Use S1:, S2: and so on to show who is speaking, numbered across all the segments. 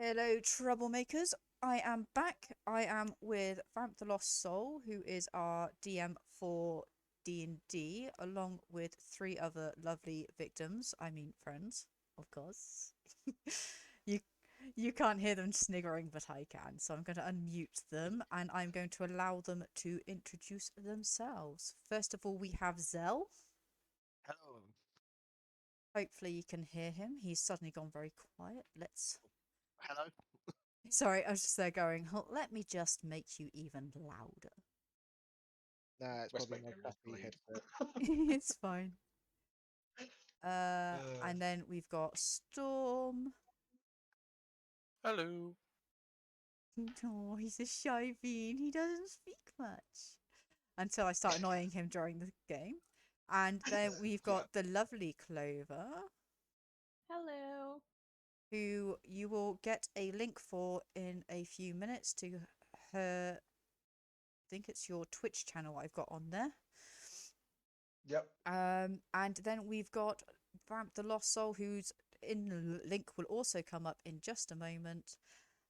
S1: Hello, troublemakers. I am back. I am with Vamp the Lost Soul, who is our DM for D&D, along with three other lovely victims. I mean, friends, of course. you you can't hear them sniggering, but I can. So I'm going to unmute them, and I'm going to allow them to introduce themselves. First of all, we have Zell.
S2: Hello.
S1: Hopefully you can hear him. He's suddenly gone very quiet. Let's...
S2: Hello.
S1: Sorry, I was just there going, "Oh, let me just make you even louder."
S3: Nah, it's
S2: West
S3: probably my
S2: Main
S3: crappy
S2: please.
S3: headset.
S1: It's fine. And then we've got Storm.
S4: Hello.
S1: Oh, he's a shy bean. He doesn't speak much. Until I start annoying him during the game. And then we've got the lovely Clover,
S5: Hello.
S1: who you will get a link for in a few minutes to her. I think it's your Twitch channel I've got on there.
S2: Yep.
S1: And then we've got Vamp the Lost Soul, who's in the link will also come up in just a moment.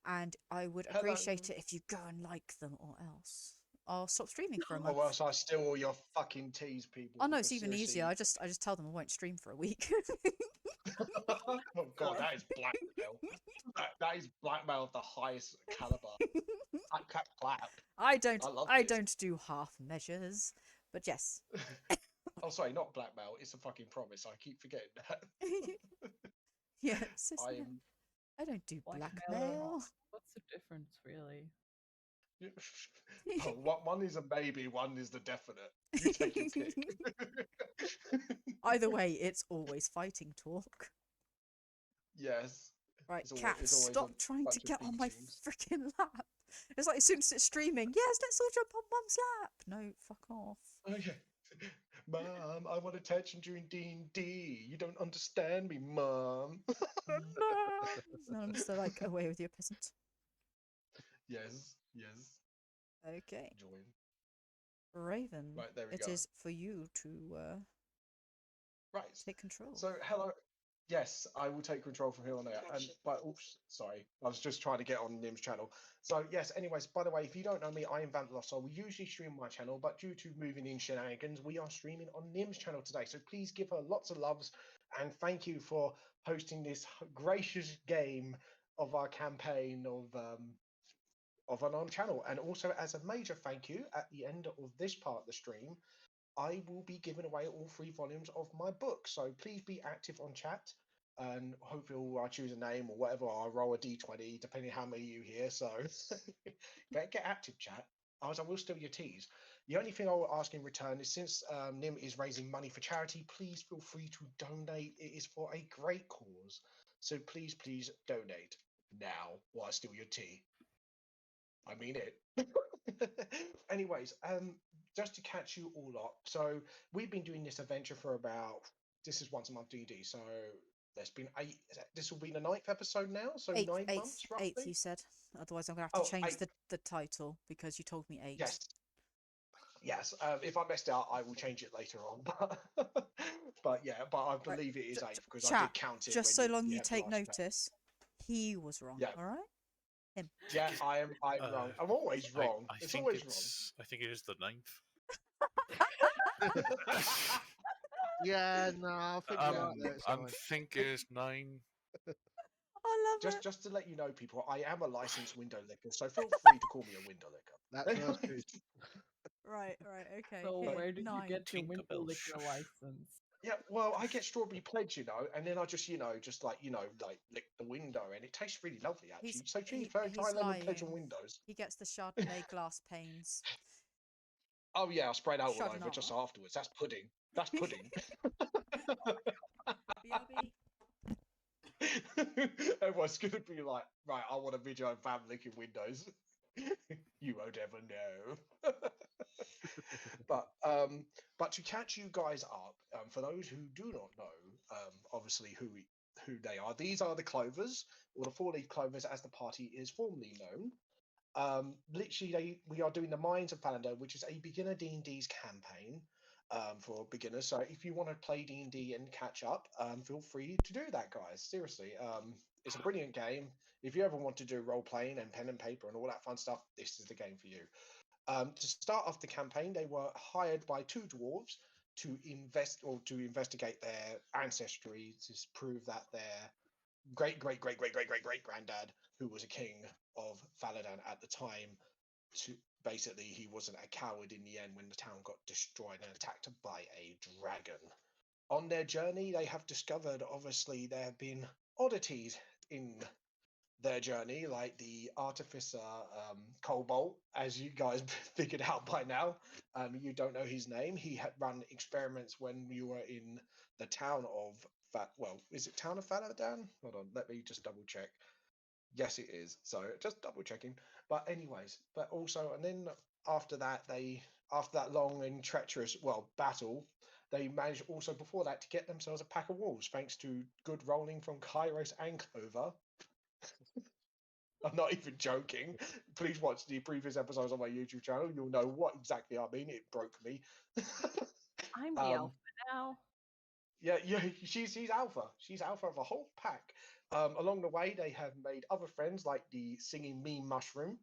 S1: And I would appreciate it if you go and like them, or else I'll stop streaming for a month.
S2: Or else I steal all your fucking teas, people.
S1: Oh no, it's
S2: because
S1: even
S2: seriously-
S1: easier. I just tell them I won't stream for a week.
S2: Oh god, that is blackmail. That is blackmail of the highest caliber. Clap.
S1: I don't.
S2: love
S1: I
S2: this.
S1: don't do half measures. But yes.
S2: Oh, sorry, not blackmail. It's a fucking promise. I keep forgetting that.
S1: Yeah. Sis,
S2: I
S1: no,
S2: am.
S1: I don't do
S5: Blackmail or
S1: blackmail.
S5: not? What's the difference, really?
S2: Oh, one is a maybe, one is the definite. You take your pick.
S1: Either way, it's always fighting talk.
S2: Yes.
S1: Right,
S2: It's always-
S1: cat,
S2: it's always
S1: stop
S2: a
S1: trying to
S2: bunch of
S1: get on my
S2: beatings.
S1: freaking lap. It's like as soon as it's streaming, yes, let's all jump on Mum's lap. No, fuck off.
S2: Okay. Mom, I want attention during D&D. You don't understand me, Mom.
S1: No, I'm just like, away with your peasant.
S2: Yes.
S1: Okay,
S2: Join.
S1: Raven,
S2: Right, there we
S1: it
S2: go.
S1: is for you to
S2: Right.
S1: take control.
S2: So, hello. Yes, I will take control from here on out. But oops, sorry, I was just trying to get on Nim's channel. So yes, anyways, by the way, if you don't know me, I am Vamp the Lost Soul. We usually stream my channel, but due to moving in shenanigans, we are streaming on Nim's channel today. So please give her lots of loves and thank you for hosting this gracious game of our campaign of an on channel. And also as a major thank you, at the end of this part of the stream, I will be giving away all 3 volumes of my book. So please be active on chat, and hopefully I choose a name or whatever. I'll roll a d20 depending how many you hear. So get active, chat. Otherwise, I will steal your teas. The only thing I will ask in return is, since Nim is raising money for charity, please feel free to donate. It is for a great cause. So please donate now while I steal your tea. I mean it. Anyways, just to catch you all up. So we've been doing this adventure for this is once a month D&D. So there's been 8. This will be the 9th episode now. So 9 months roughly.
S1: Eighth, you said. Otherwise, I'm gonna have to change
S2: 8.
S1: the title because you told me 8.
S2: Yes. If I messed out, I will change it later on. But yeah, I believe it is 8 because I did count it.
S1: Just
S2: when
S1: so long you
S2: had the
S1: take
S2: last
S1: notice, he was wrong.
S2: Yeah.
S1: All right. Him.
S2: Yeah, I'm wrong. I'm always wrong.
S4: I
S2: It's
S4: think
S2: always
S4: I think it is the 9th.
S2: wrong.
S3: Yeah, no, I think you're right there. It's
S4: I
S3: fine.
S4: think it's 9.
S1: I love it.
S2: Just to let you know, people, I am a licensed window licker, so feel free to call me a window licker.
S3: That smells good.
S1: Right. Okay.
S5: So
S1: here,
S5: where did
S1: 9.
S5: you get your
S4: Tinkerbell
S5: window liquor
S4: shush.
S5: license?
S2: Yeah, well, I get strawberry pledge, and then I just, like lick the window, and it tastes really lovely, actually. So,
S1: he's
S2: try lemon pledge on
S1: lying.
S2: windows.
S1: He gets the Chardonnay glass panes.
S2: Oh yeah, I'll spread out all over
S1: Chardonnay.
S2: just afterwards. That's pudding. That's pudding.
S1: BRB.
S2: Everyone's gonna be like, right, I want a video of Vam licking windows. You won't ever know. But to catch you guys up, for those who do not know, obviously who they are, these are the Clovers, or the 4-leaf Clovers, as the party is formally known. Literally, we are doing the Mines of Palander, which is a beginner D&D's campaign for beginners. So if you want to play D&D and catch up, feel free to do that, guys. Seriously, it's a brilliant game. If you ever want to do role playing and pen and paper and all that fun stuff, this is the game for you. To start off the campaign, they were hired by two dwarves to investigate their ancestry to prove that their great granddad, who was a king of Faladan at the time, to basically he wasn't a coward in the end when the town got destroyed and attacked by a dragon. On their journey, they have discovered, obviously, there have been oddities in their journey, like the artificer Cobalt, as you guys figured out by now. You don't know his name. He had run experiments when you were in the town of is it town of Faladan? Hold on, let me just double check. Yes, it is. So just double checking. But anyways, but also, and then after that, after that long and treacherous battle, they managed also before that to get themselves a pack of wolves, thanks to good rolling from Kairos and Clover. I'm not even joking. Please watch the previous episodes on my YouTube channel. You'll know what exactly I mean. It broke me.
S5: I'm the alpha now.
S2: Yeah, she's alpha. She's alpha of a whole pack. Along the way, they have made other friends like the singing meme mushroom.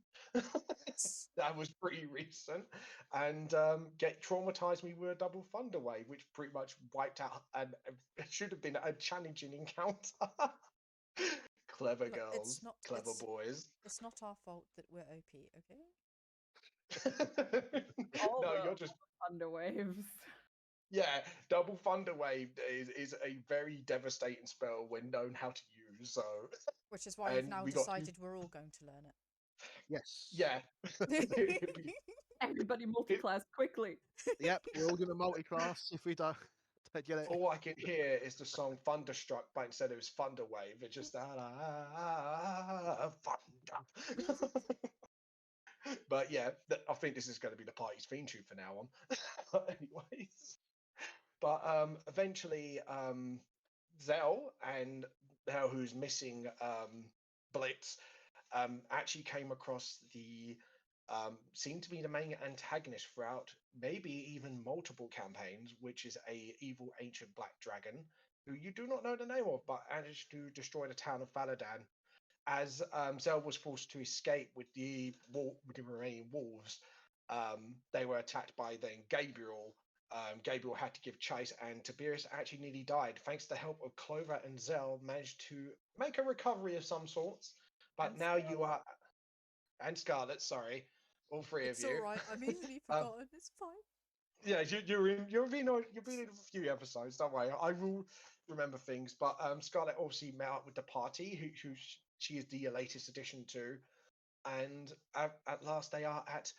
S2: That was pretty recent. And get traumatized me with a double thunder wave, which pretty much wiped out and it should have been a challenging encounter. Clever
S1: Look,
S2: girls, clever boys.
S1: It's not our fault that we're OP, okay?
S2: No, you're just
S5: thunder waves.
S2: yeah. Double thunder wave is a very devastating spell when known how to use. So,
S1: which is why we've now decided we're all going to learn it.
S3: Yes.
S2: Yeah.
S5: Everybody multi-class quickly.
S3: Yep, we're all going to multi-class if we don't get it.
S2: All I can hear is the song Thunderstruck, but instead it was Thunder Wave. It's just thunder. But yeah, I think this is going to be the party's theme tune for now on. Anyways, but eventually, Zell and now who's missing Blitz actually came across the seemed to be the main antagonist throughout maybe even multiple campaigns, which is a evil ancient black dragon who you do not know the name of, but managed to destroy the town of Faladan. As Zell was forced to escape with the remaining wolves, they were attacked by then Gabriel. Gabriel had to give chase, and Tiberius actually nearly died. Thanks to the help of Clover and Zell, managed to make a recovery of some sorts. But now you are, and Scarlet, sorry, all three of you.
S1: It's all right. I'm easily forgotten. It's fine.
S2: Yeah, you've been in a few episodes. Don't worry, I will remember things. But Scarlet obviously met up with the party, who she is the latest addition to, and at last they are at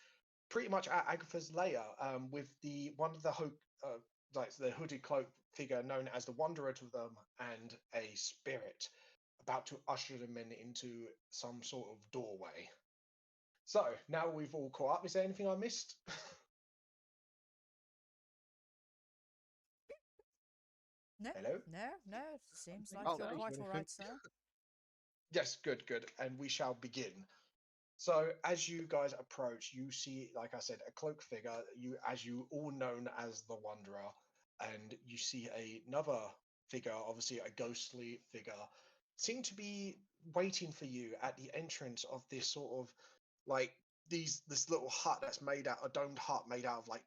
S2: pretty much at Agatha's lair, with one of the like the hooded cloak figure known as the Wanderer to them, and a spirit about to usher them into some sort of doorway. So now we've all caught up. Is there anything I missed?
S1: No.
S2: Hello?
S1: No. Seems like
S3: Oh,
S1: you're
S3: no,
S1: quite
S3: anything?
S1: all right, sir.
S2: Yes, good. And we shall begin. So as you guys approach, you see, like I said, a cloak figure, as you all known as the Wanderer, and you see another figure, obviously a ghostly figure, seem to be waiting for you at the entrance of this sort of like this little hut that's made out, a domed hut made out of like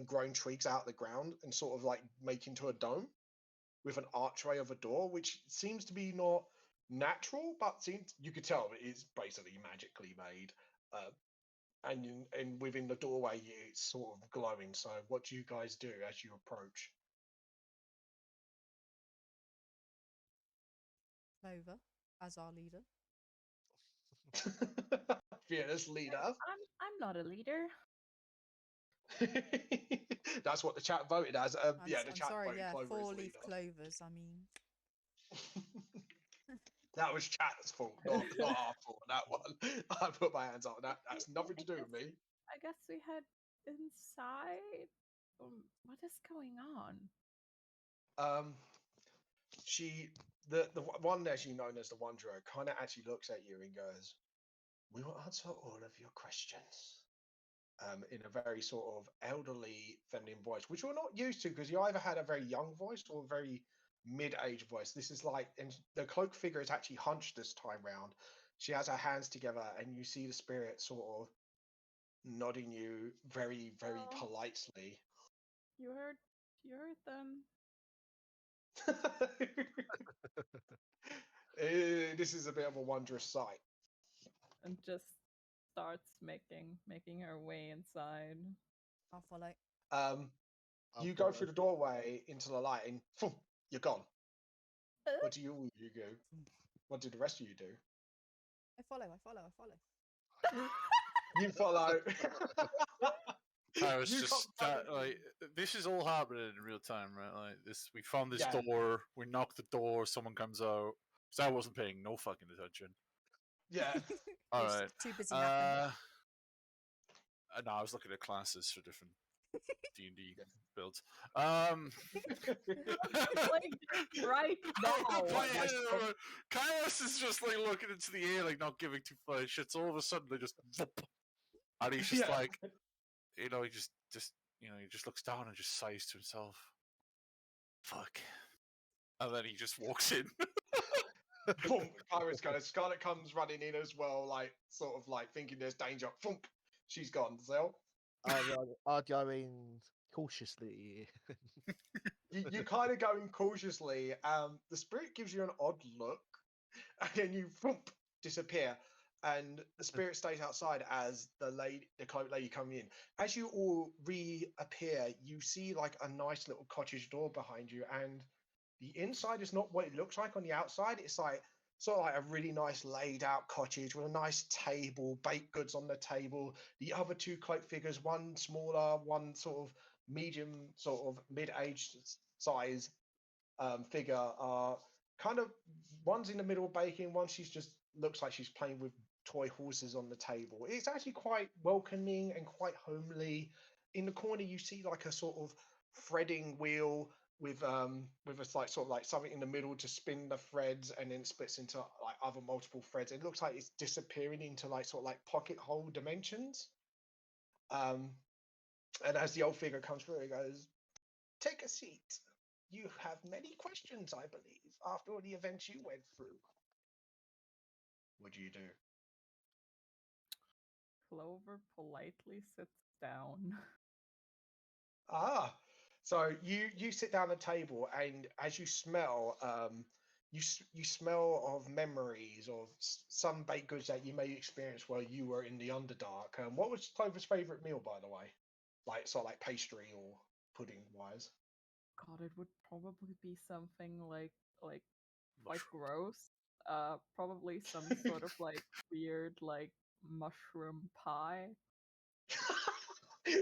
S2: grown twigs out of the ground and sort of like make into a dome with an archway of a door, which seems to be not natural, but seems you could tell it's basically magically made. And within the doorway, it's sort of glowing. So, what do you guys do as you approach?
S1: Clover, as our leader.
S2: Fearless leader.
S5: I'm not a leader.
S2: That's what the chat voted as. The
S1: I'm
S2: chat
S1: sorry,
S2: voted
S1: yeah,
S2: Clover as
S1: 4-leaf
S2: leader.
S1: clovers. I mean,
S2: That was chat's fault, not our fault. That one, I put my hands up. That's nothing to do with me.
S5: I guess we head inside. What is going on?
S2: The one as you known as the Wanderer kind of actually looks at you and goes, "We will answer all of your questions." In a very sort of elderly feminine voice, which we're not used to because you either had a very young voice or a very mid-aged voice. This is like, and the cloak figure is actually hunched this time round, she has her hands together, and you see the spirit sort of nodding you very, very
S5: Oh.
S2: politely.
S5: You heard them.
S2: This is a bit of a wondrous sight.
S5: And just starts making her way inside.
S1: I'll follow.
S2: You go through the doorway into the light, and phoom, you're gone. What do you do? What did the rest of you do?
S1: I follow.
S2: You follow.
S4: I was
S2: You
S4: just
S2: can't follow
S4: like, this is all happening in real time, right? Like this, we found this
S2: Yeah.
S4: door, we knocked the door, someone comes out. So I wasn't paying no fucking attention.
S2: Yeah.
S4: All
S1: Just
S4: right.
S1: too busy napping.
S4: No, I was looking at classes for different D&D builds.
S5: Like right now.
S4: Kairos is just like looking into the air, like not giving two fucks shits. All of a sudden, they just, and he's just
S2: Yeah.
S4: like, he just looks down and just sighs to himself. Fuck. And then he just walks in.
S2: Boom, Kairos goes. Scarlet comes running in as well, like sort of like thinking there's danger. Thump, she's gone. Zell.
S3: I'd go in cautiously.
S2: You kind of go in cautiously. The spirit gives you an odd look, and then you thump, disappear. And the spirit stays outside as the cloak lady coming in. As you all reappear, you see like a nice little cottage door behind you, and the inside is not what it looks like on the outside. It's like sort of like a really nice laid out cottage with a nice table, baked goods on the table. The other two cloak figures, one smaller, one sort of medium, sort of mid-aged size figure, are kind of, one's in the middle baking, one she's just looks like she's playing with toy horses on the table. It's actually quite welcoming and quite homely. In the corner, you see like a sort of threading wheel with a like sort of like something in the middle to spin the threads, and then it splits into like other multiple threads. It looks like it's disappearing into like sort of like pocket hole dimensions. And as the old figure comes through, it goes, "Take a seat. You have many questions, I believe, after all the events you went through. What do you do?"
S5: Clover politely sits down.
S2: Ah, so you sit down at the table, and as you smell, you smell of memories of some baked goods that you may experience while you were in the Underdark. What was Clover's favorite meal, by the way? Like sort of like pastry or pudding wise.
S5: God, it would probably be something like
S4: Mushroom.
S5: gross. Probably some sort of like weird like mushroom pie.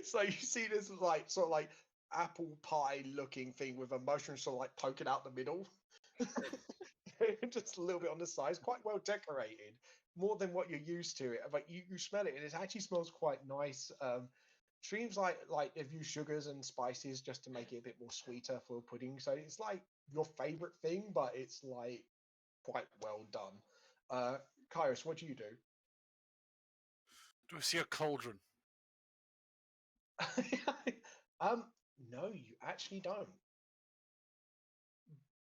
S2: So you see this like sort of like apple pie looking thing with a mushroom sort of like poking out the middle. Just a little bit on the sides, quite well decorated, more than what you're used to. But you smell it, and it actually smells quite nice. Seems like they've used sugars and spices just to make it a bit more sweeter for pudding. So it's like your favorite thing, but it's like quite well done. Kairos, what do you do?
S4: Do I see a cauldron?
S2: No, you actually don't.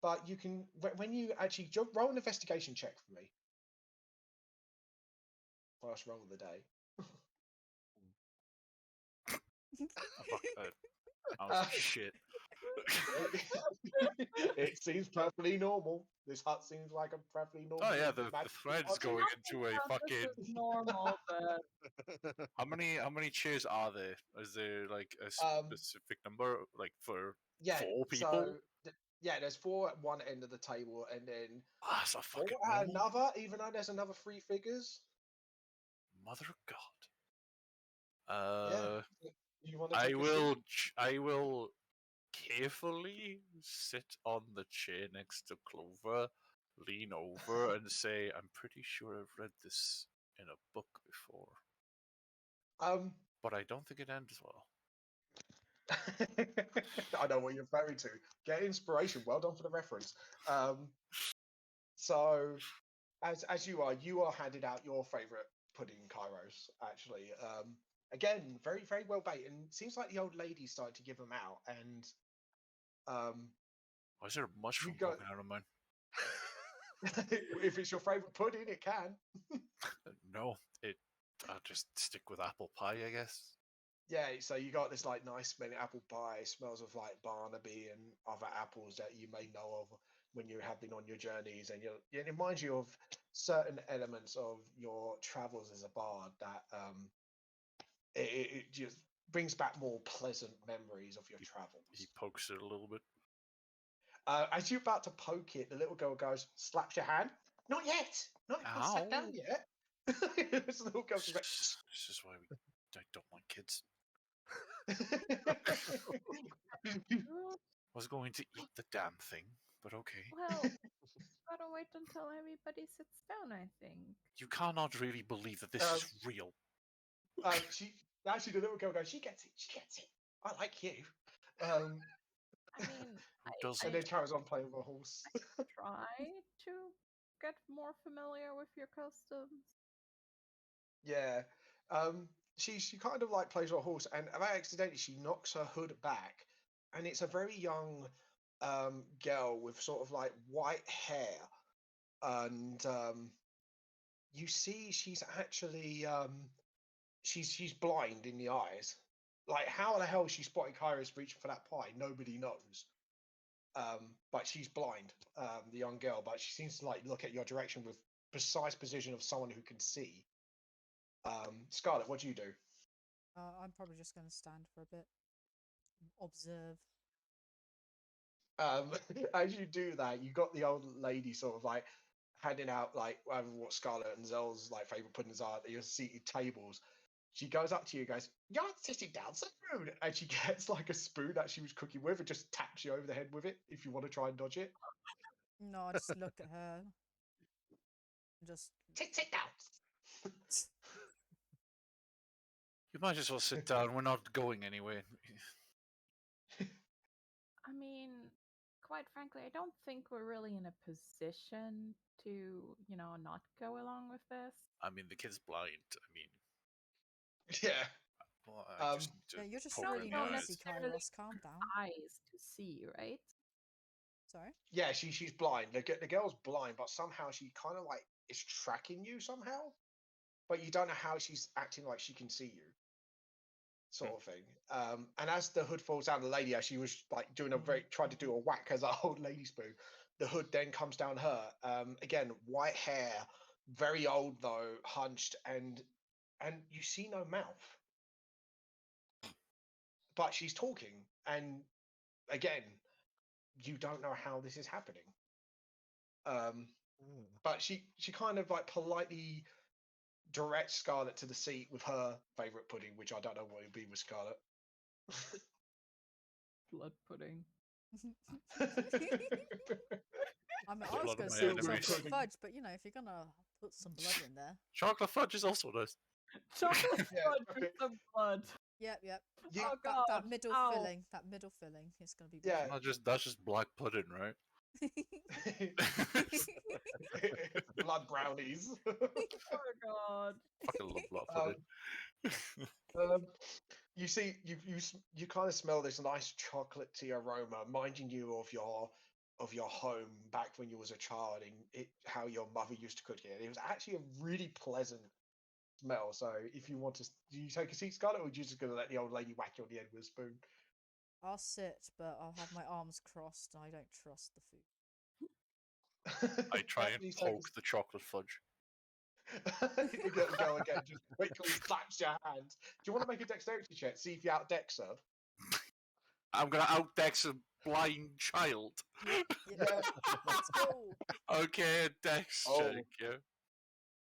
S2: But you can, when you actually roll an investigation check for me. First roll of the day.
S4: Fuck that. Oh shit.
S2: It seems perfectly normal. This hut seems like a perfectly normal.
S4: Oh yeah, the
S2: magical
S4: thread's
S2: hut.
S4: going into a
S5: This
S4: fucking.
S5: is normal, but
S4: How many chairs are there? Is there like a specific number, like for
S2: Yeah,
S4: 4 people?
S2: so yeah, there's 4 at one end of the table, and then
S4: Ah, so
S2: 4
S4: fucking
S2: at
S4: normal.
S2: another. Even though there's another 3 figures.
S4: Mother of God.
S2: Yeah. You want to take a seat?
S4: I will carefully sit on the chair next to Clover, lean over, and say, "I'm pretty sure I've read this in a book before, but I don't think it ends well."
S2: I know what you're referring to. Get inspiration. Well done for the reference. So, as you are handed out your favorite pudding, Kairos. Actually, again, very very well baked, and seems like the old lady started to give them out. And
S4: Why is there a mushroom
S2: go-
S4: poking out of mine?
S2: If it's your favorite pudding, it can.
S4: No, I'll just stick with apple pie, I guess.
S2: Yeah, so you got this like nice smelling apple pie, smells of like Barnaby and other apples that you may know of when you have been on your journeys, and it reminds you of certain elements of your travels as a bard that it just brings back more pleasant memories of your travels.
S4: He pokes it a little bit.
S2: As you're about to poke it, the little girl goes, slaps your hand. Not yet. Not if I sat down
S4: Ow.
S2: yet. This little girl just like,
S4: This is why I don't like kids. I was going to eat the damn thing, but okay.
S5: Well, gotta wait until everybody sits down, I think.
S4: You cannot really believe that this is real.
S2: she actually, the little girl goes, she gets it. She gets it. I like you.
S5: I mean,
S2: And then carries on playing with a horse.
S5: try to get more familiar with your customs.
S2: Yeah. She kind of like plays with a horse, and accidentally she knocks her hood back, and it's a very young girl with sort of like white hair, and you see she's actually she's blind in the eyes. Like, how the hell she spotted Kairos reaching for that pie, nobody knows. But she's blind, the young girl, but she seems to like look at your direction with precise precision of someone who can see. Scarlet, what do you do?
S1: I'm probably just going to stand for a bit, observe.
S2: As you do that, you got the old lady sort of like handing out like what Scarlet and Zell's like favorite puddings are at your seated tables. She goes up to you, goes, "You're sitting down, so rude," and she gets like a spoon that she was cooking with and just taps you over the head with it if you want to try and dodge it.
S1: No, I just look at her. Just
S2: Sit down.
S4: You might as well sit down. We're not going anywhere.
S5: I mean, quite frankly, I don't think we're really in a position to, not go along with this.
S4: I mean, the kid's blind. I mean,
S2: Yeah.
S4: well, I just need to
S1: yeah, you're just
S4: poke her
S1: really
S4: in the
S5: don't
S1: noisy,
S4: eyes.
S5: necessarily-
S1: Kairos. Calm down.
S5: Eyes to see, right?
S1: Sorry.
S2: Yeah, she's blind. The girl's blind, but somehow she kind of like is tracking you somehow. But you don't know how she's acting like she can see you, sort of thing. And as the hood falls down, the lady, as she was like doing trying to do a whack as a old lady spoon, the hood then comes down her. Again, white hair, very old though, hunched, and you see no mouth. But she's talking, and again, you don't know how this is happening. But she kind of like politely directs Scarlet to the seat with her favorite pudding, which I don't know what it would be with Scarlet.
S5: Blood pudding.
S1: I mean,
S4: The
S1: I was
S4: blood
S1: going
S4: of
S1: to
S4: my
S1: say
S4: enemies.
S1: chocolate fudge, but if you're gonna put some blood in there.
S4: Chocolate fudge is also nice.
S5: Chocolate
S2: Yeah,
S5: fudge
S2: okay.
S5: with some blood.
S1: Yep.
S2: You-
S5: Oh
S1: That
S5: god.
S1: middle
S5: Ow.
S1: filling. That middle filling is gonna be.
S2: Yeah.
S4: That's just black pudding, right?
S2: Blood brownies.
S5: Oh god.
S4: Fucking love black pudding.
S2: You see, you kind of smell this nice chocolatey aroma, reminding you of your home back when you was a child and how your mother used to cook it. It was actually a really pleasant smell. So, if you want to, do you take a seat, Scarlet, or are you just going to let the old lady whack you on the head with a spoon?
S1: I'll sit, but I'll have my arms crossed. I don't trust the food.
S4: I try and
S2: Please take a
S4: poke the chocolate fudge.
S2: You get the girl again, just quickly slaps your hand. Do you want to make a dexterity check? See if you outdex her.
S4: I'm gonna outdex a blind child.
S2: Yeah.
S1: Let's go.
S4: Okay, dex
S2: Oh.
S4: check, yeah,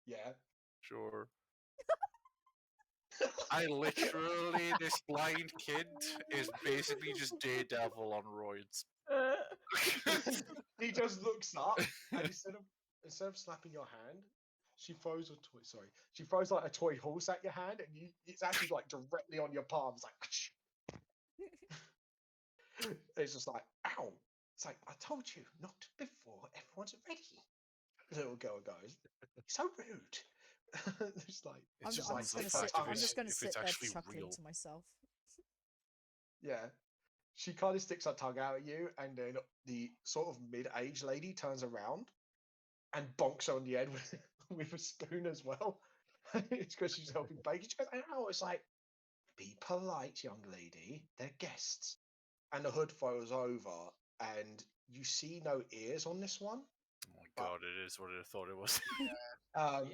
S2: Yeah.
S4: sure. This blind kid is basically just Daredevil on roids.
S2: He just looks up, and instead of slapping your hand, she throws a toy. Sorry, she throws like a toy horse at your hand, and it's actually like directly on your palms, like. It's just like, ow! It's like, I told you not before everyone's ready. The little girl goes, so rude. It's like
S1: I'm
S2: just
S1: just
S2: like
S1: gonna
S2: the
S1: sit.
S2: fact
S1: I'm
S2: of it.
S1: just gonna
S4: if
S1: sit
S4: it's
S1: there
S4: actually
S1: chuckling
S4: real.
S1: to myself.
S2: Yeah. She kind of sticks her tongue out at you, and then the sort of mid-aged lady turns around, and bonks her on the head with, with a spoon as well. It's because she's helping bake. She goes, "Ow!" It's like, be polite, young lady. They're guests. And the hood falls over, and you see no ears on this one.
S4: Oh my god, it is what I thought it was.
S2: Um,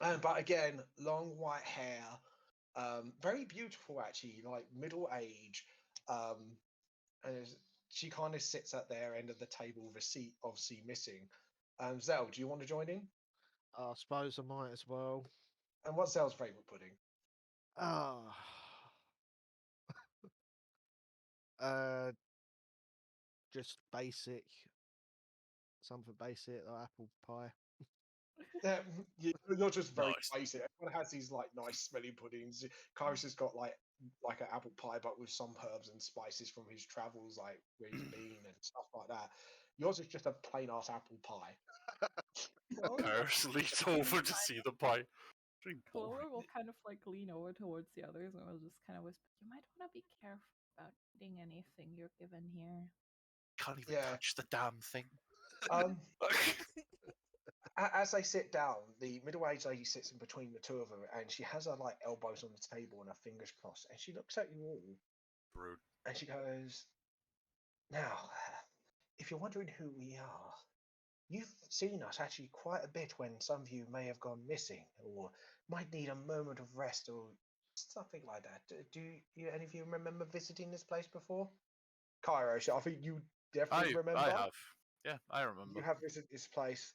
S5: Yeah.
S2: but again, long white hair, very beautiful actually, like middle age. And she kind of sits at their end of the table with a seat obviously missing. Zell, do you want to join in?
S3: I suppose I might as well.
S2: And what's Zell's favourite pudding?
S3: Ah. Just basic. Something basic, like apple pie.
S2: Yeah, you're just very
S4: Nice.
S2: basic. Everyone has these like nice smelling puddings. Kairos has got like an apple pie, but with some herbs and spices from his travels, like where he's been and stuff like that. Yours is just a plain ass apple pie.
S4: Paris leans over to see the pie. Very
S5: Clover
S4: boring.
S5: will kind of like lean over towards the others and will just kind of whisper, "You might want to be careful about eating anything you're given here."
S4: Can't even
S2: Yeah.
S4: touch the damn thing.
S2: Um, as they sit down, the middle-aged lady sits in between the two of them, and she has her like elbows on the table and her fingers crossed, and she looks at you all,
S4: Rude.
S2: and she goes, "Now, if you're wondering who we are, you've seen us actually quite a bit when some of you may have gone missing or might need a moment of rest or something like that. Do you, any of you remember visiting this place before? Cairo, I think you definitely remember.
S4: I have. Yeah, I remember.
S2: You have visited this place,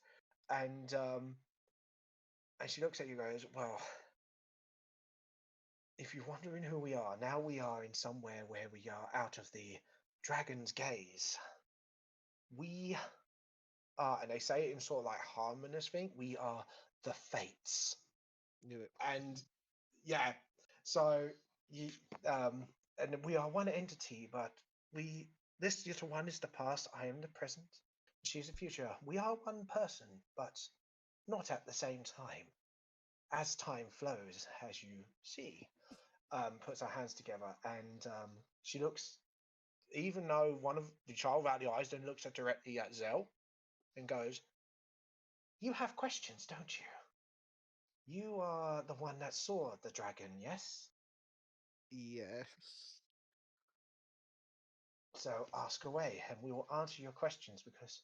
S2: and she looks at you and goes, "Well, if you're wondering who we are, now we are in somewhere where we are out of the dragon's gaze. We are," and they say it in sort of like harmonious thing, "we are the Fates."
S3: Knew it.
S2: And yeah, so you and we are one entity, but this little one is the past, I am the present, she is the future. We are one person, but not at the same time. As time flows, as you see, puts her hands together, and she looks, even though one of the child out the eyes, then looks at directly at Zell and goes, "You have questions, don't you? You are the one that saw the dragon, yes?
S3: Yes.
S2: So ask away, and we will answer your questions, because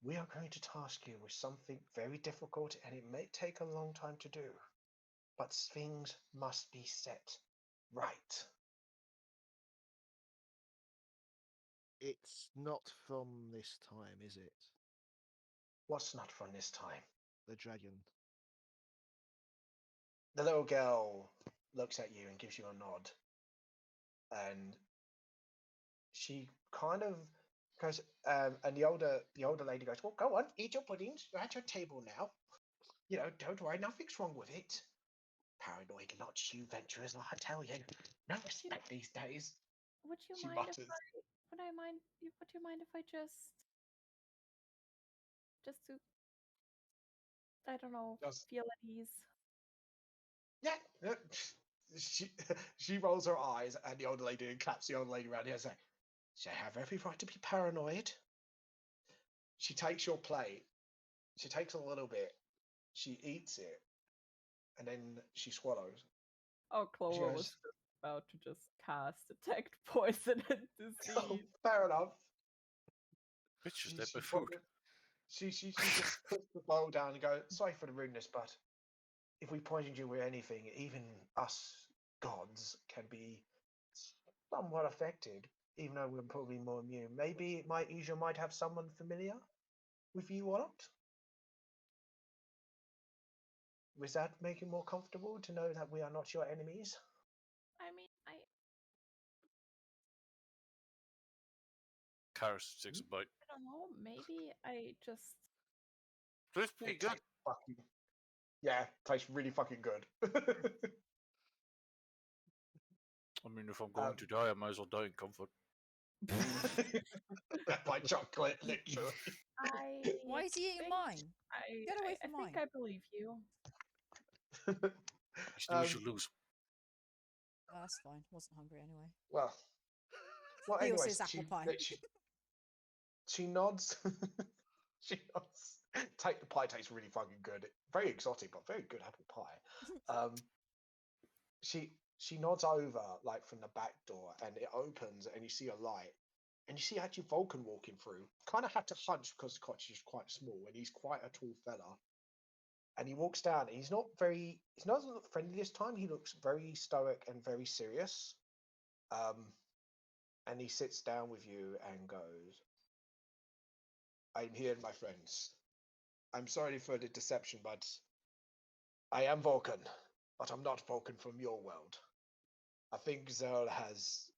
S2: we are going to task you with something very difficult, and it may take a long time to do, but things must be set right."
S3: It's not from this time, is it?
S2: What's not from this time?
S3: The dragon.
S2: The little girl looks at you and gives you a nod, and she kind of goes, and the older lady goes, "Well, go on, eat your puddings. You're at your table now. You know, don't worry, nothing's wrong with it. Paranoid lots, you venturers, I tell you. No respect these days."
S5: Would you
S2: She
S5: mind if
S2: mutters.
S5: would you mind if I just to, I don't know,
S2: Just-
S5: feel at ease?
S2: Yeah. She she rolls her eyes, and the older lady claps the older lady around here and says, "They have every right to be paranoid." She takes your plate. She takes a little bit. She eats it, and then she swallows.
S5: Oh, Clover was
S2: goes-
S5: just about to just cast detect poison and disease.
S2: Fair enough.
S4: Bitch, just
S2: She,
S4: let
S2: she,
S4: my food.
S2: she just puts the bowl down and goes, "Sorry for the rudeness, but if we poisoned you with anything, even us gods can be somewhat affected, even though we're probably more immune. Maybe it might ease your might have someone familiar with you or not. Does that make you more comfortable to know that we are not your enemies?"
S5: I mean,
S4: Karis takes a bite.
S5: I don't know. Maybe I just
S4: Tastes pretty
S2: It
S4: good.
S2: tastes fucking, yeah, tastes really fucking good.
S4: I mean, if I'm going to die, I might as well die in comfort.
S2: By chocolate, literally.
S1: Why is he eating
S5: think
S1: mine? Get away
S5: I
S1: from
S5: think
S1: mine.
S5: I believe you.
S4: You still should lose.
S1: Oh, that's fine. Wasn't hungry anyway.
S2: Well,
S1: He also
S2: anyways,
S1: is apple pie.
S2: she nods. She nods. Take the pie tastes really fucking good. Very exotic, but very good apple pie. She nods over like from the back door, and it opens, and you see a light, and you see actually Vulcan walking through. Kind of had to hunch because the cottage is quite small, and he's quite a tall fella. And he walks down, and he's not friendly this time. He looks very stoic and very serious. And he sits down with you and goes, "I'm here, my friends. I'm sorry for the deception, but I am Vulcan, but I'm not Vulcan from your world. I think Zerl has.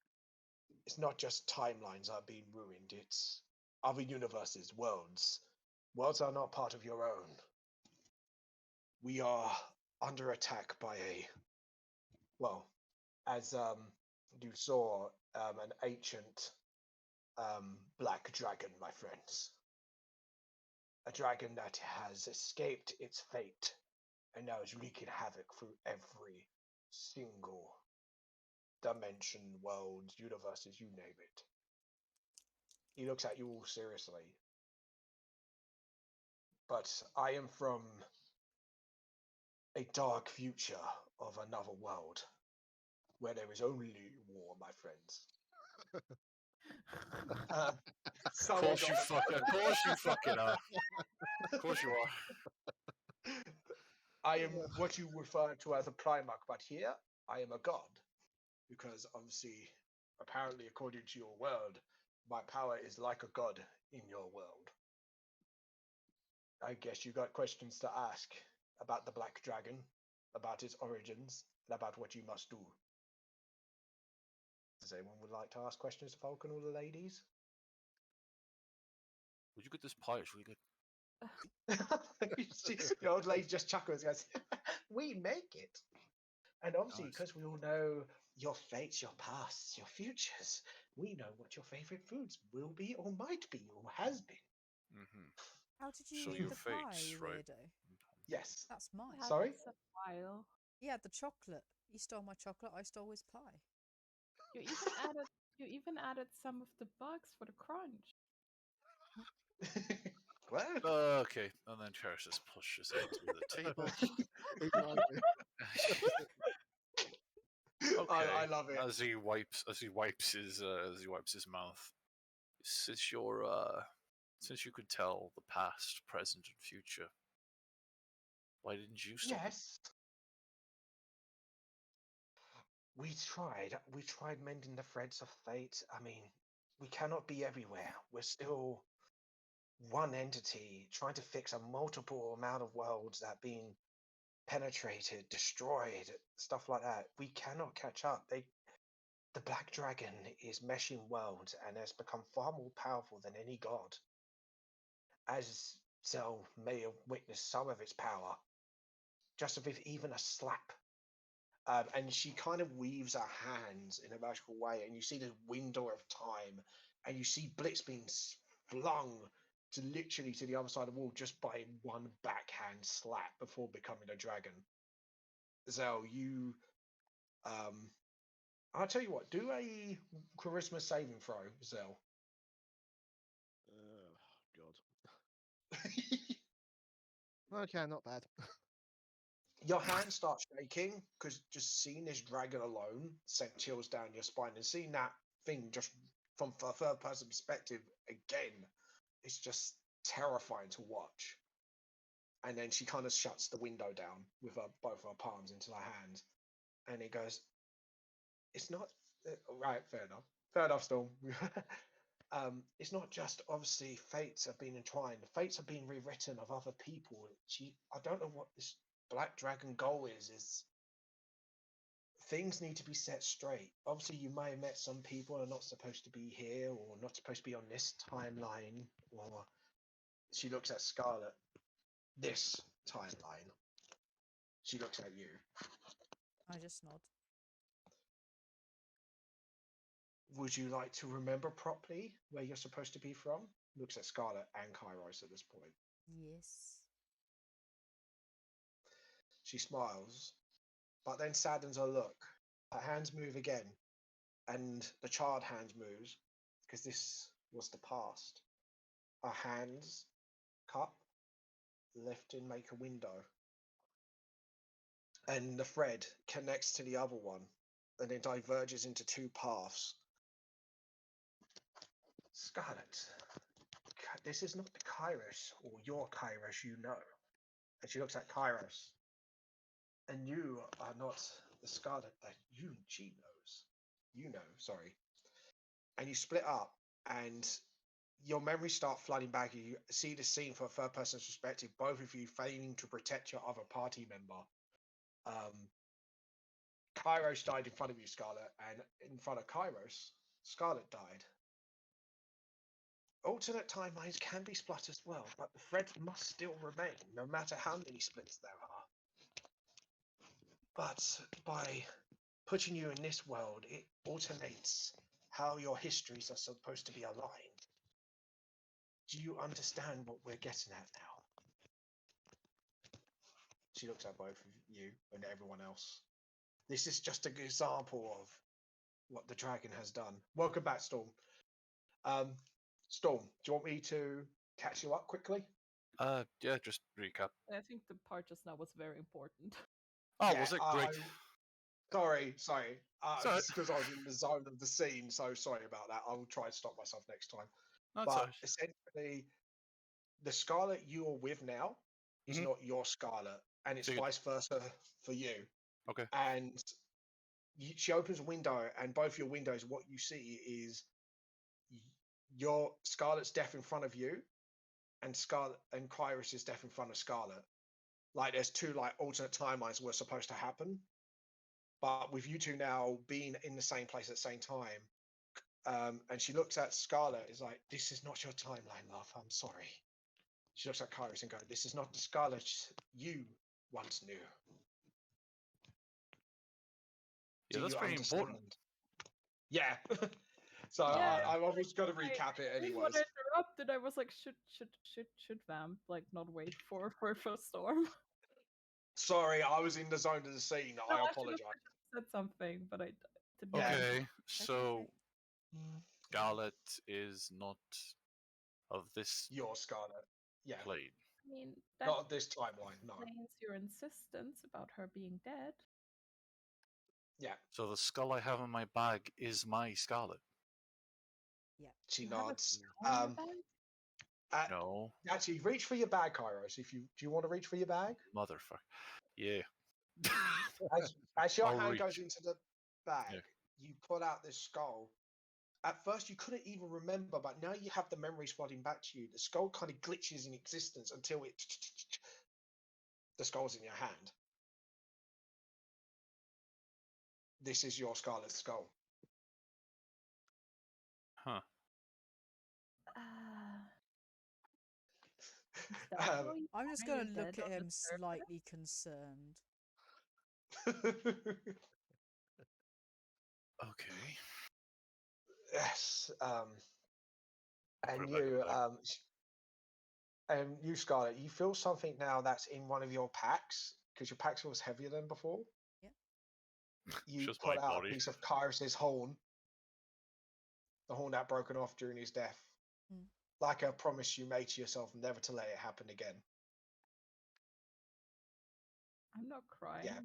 S2: It's not just timelines are being ruined, it's other universes, worlds. Worlds are not part of your own. We are under attack by as you saw, an ancient black dragon, my friends. A dragon that has escaped its fate and now is wreaking havoc through every single dimension, world, universes, you name it." He looks at you all seriously. "But I am from a dark future of another world where there is only war, my friends."
S4: Of course you fucking are. Of course you are.
S2: I am what you refer to as a Primarch, but here I am a god. Because obviously, apparently, according to your world, my power is like a god in your world. I guess you got questions to ask about the Black Dragon, about its origins, and about what you must do. Does anyone would like to ask questions to Falcon or the ladies?
S4: Would you get this pie? It's really good.
S2: You see, the old lady just chuckles and goes, "We make it." And obviously,
S4: Nice.
S2: because we all know your fates, your pasts, your futures, we know what your favorite foods will be, or might be, or has been.
S4: Mm-hmm.
S1: How did you
S4: So
S1: eat
S4: your
S1: the pie,
S4: fates,
S1: you
S4: right?
S1: weirdo?
S2: Yes.
S1: That's mine.
S5: Had
S2: Sorry?
S5: this a while.
S1: Yeah, the chocolate. You stole my chocolate, I stole his pie.
S5: You even added some of the bugs for the crunch.
S2: Well,
S4: Okay, and then Karis just pushes it to the table.
S3: Exactly.
S4: Okay,
S2: I love it.
S4: as he wipes his mouth. Since since you could tell the past, present, and future, why didn't you stop?
S2: Yes. We tried mending the threads of fate. I mean, we cannot be everywhere. We're still one entity trying to fix a multiple amount of worlds that being penetrated, destroyed, stuff like that. We cannot catch up. The Black Dragon is meshing worlds and has become far more powerful than any god. As Zell may have witnessed some of its power, just with even a slap. And she kind of weaves her hands in a magical way, and you see this window of time, and you see Blitz being flung to literally to the other side of the wall just by one backhand slap before becoming a dragon. Zell, you, I'll tell you what, do a charisma saving throw, Zell.
S3: God. Okay, not bad.
S2: Your hands start shaking because just seeing this dragon alone sent chills down your spine, and seeing that thing just from a third person perspective again, it's just terrifying to watch. And then she kind of shuts the window down with both her palms into her hands, and it goes, "It's not right. Fair enough, Storm." It's not just obviously fates have been entwined. Fates have been rewritten of other people. I don't know what this Black Dragon goal is things need to be set straight. Obviously, you may have met some people who are not supposed to be here or not supposed to be on this timeline. Or she looks at Scarlet. This timeline. She looks at you.
S1: I just nod.
S2: Would you like to remember properly where you're supposed to be from? Looks at Scarlet and Kairos at this point.
S1: Yes.
S2: She smiles, but then saddens her look. Her hands move again, and the child hands moves because this was the past. Her hands cup, lift and make a window. And the thread connects to the other one and then diverges into two paths. Scarlet, this is not the Kairos or your Kairos you know. And she looks at Kairos. And you are not the Scarlet that she knows. You know, sorry. And you split up and your memories start flooding back. You see the scene from a third person's perspective, both of you feigning to protect your other party member. Kairos died in front of you, Scarlet, and in front of Kairos, Scarlet died. Alternate timelines can be split as well, but the thread must still remain, no matter how many splits there are. But by putting you in this world, it alternates how your histories are supposed to be aligned. Do you understand what we're getting at now? She looks at both of you and everyone else. This is just an example of what the dragon has done. Welcome back, Storm. Storm, do you want me to catch you up quickly?
S4: Yeah, just recap.
S5: I think the part just now was very important.
S4: Oh,
S2: Yeah,
S4: was it great?
S2: Sorry.
S4: Sorry.
S2: Just because I was in the zone of the scene, so sorry about that. I will try and stop myself next time.
S4: That's
S2: But
S4: all right.
S2: essentially, the Scarlet you are with now is
S4: Mhm.
S2: not your Scarlet, and it's
S4: So you-
S2: vice versa for you.
S4: Okay.
S2: And she opens a window, and both your windows, what you see is your Scarlet's death in front of you, and Scarlet and Kairos' death in front of Scarlet. Like there's two like alternate timelines were supposed to happen, but with you two now being in the same place at the same time, and she looks at Scarlet, is like, "This is not your timeline, love. I'm sorry." She looks at Kairos and goes, "This is not the Scarlet you once knew."
S4: Yeah,
S2: Do
S4: that's
S2: you
S4: very important.
S2: understand? Yeah. So
S5: Yeah,
S2: I was going to
S5: I
S2: recap it
S5: didn't
S2: anyways.
S5: want to interrupt, and I was like, should Vamp like not wait for Storm?
S2: Sorry, I was in the zone of the scene.
S5: No,
S2: I
S5: I should have
S2: apologize.
S5: said something, but I didn't.
S2: Yeah.
S4: Okay, so
S1: okay.
S4: Scarlet is not of this
S2: Your Scarlet. Yeah.
S4: plane.
S5: I mean, that
S2: Not of this timeline, no.
S5: explains your insistence about her being dead.
S2: Yeah.
S4: So the skull I have in my bag is my Scarlet.
S2: She
S5: You have a
S2: nods.
S5: skull in your bag?
S4: No,
S2: Actually, reach for your bag, Kairos. Do you want to reach for your bag?
S4: motherfucker. Yeah.
S2: As your
S4: I'll
S2: hand
S4: reach.
S2: goes into the bag,
S4: Yeah.
S2: you pull out this skull. At first, you couldn't even remember, but now you have the memories flooding back to you. The skull kind of glitches in existence until the skull's in your hand. This is your Scarlet Skull.
S4: Huh.
S5: Is that how you
S1: I'm just
S5: find
S1: going to
S5: your
S1: look
S5: dead
S1: at
S5: on the
S1: him
S5: surface?
S1: slightly concerned.
S4: Okay.
S2: Yes. And
S4: Put it back in
S2: you,
S4: the bag.
S2: you, Scarlet, you feel something now that's in one of your packs because your packs was heavier than before. You
S4: Just
S2: pull
S4: my
S2: out
S4: body.
S2: a piece of Kairos' horn, the horn that broken off during his death, like a promise you made to yourself never to let it happen again.
S5: I'm not crying.
S2: Yeah.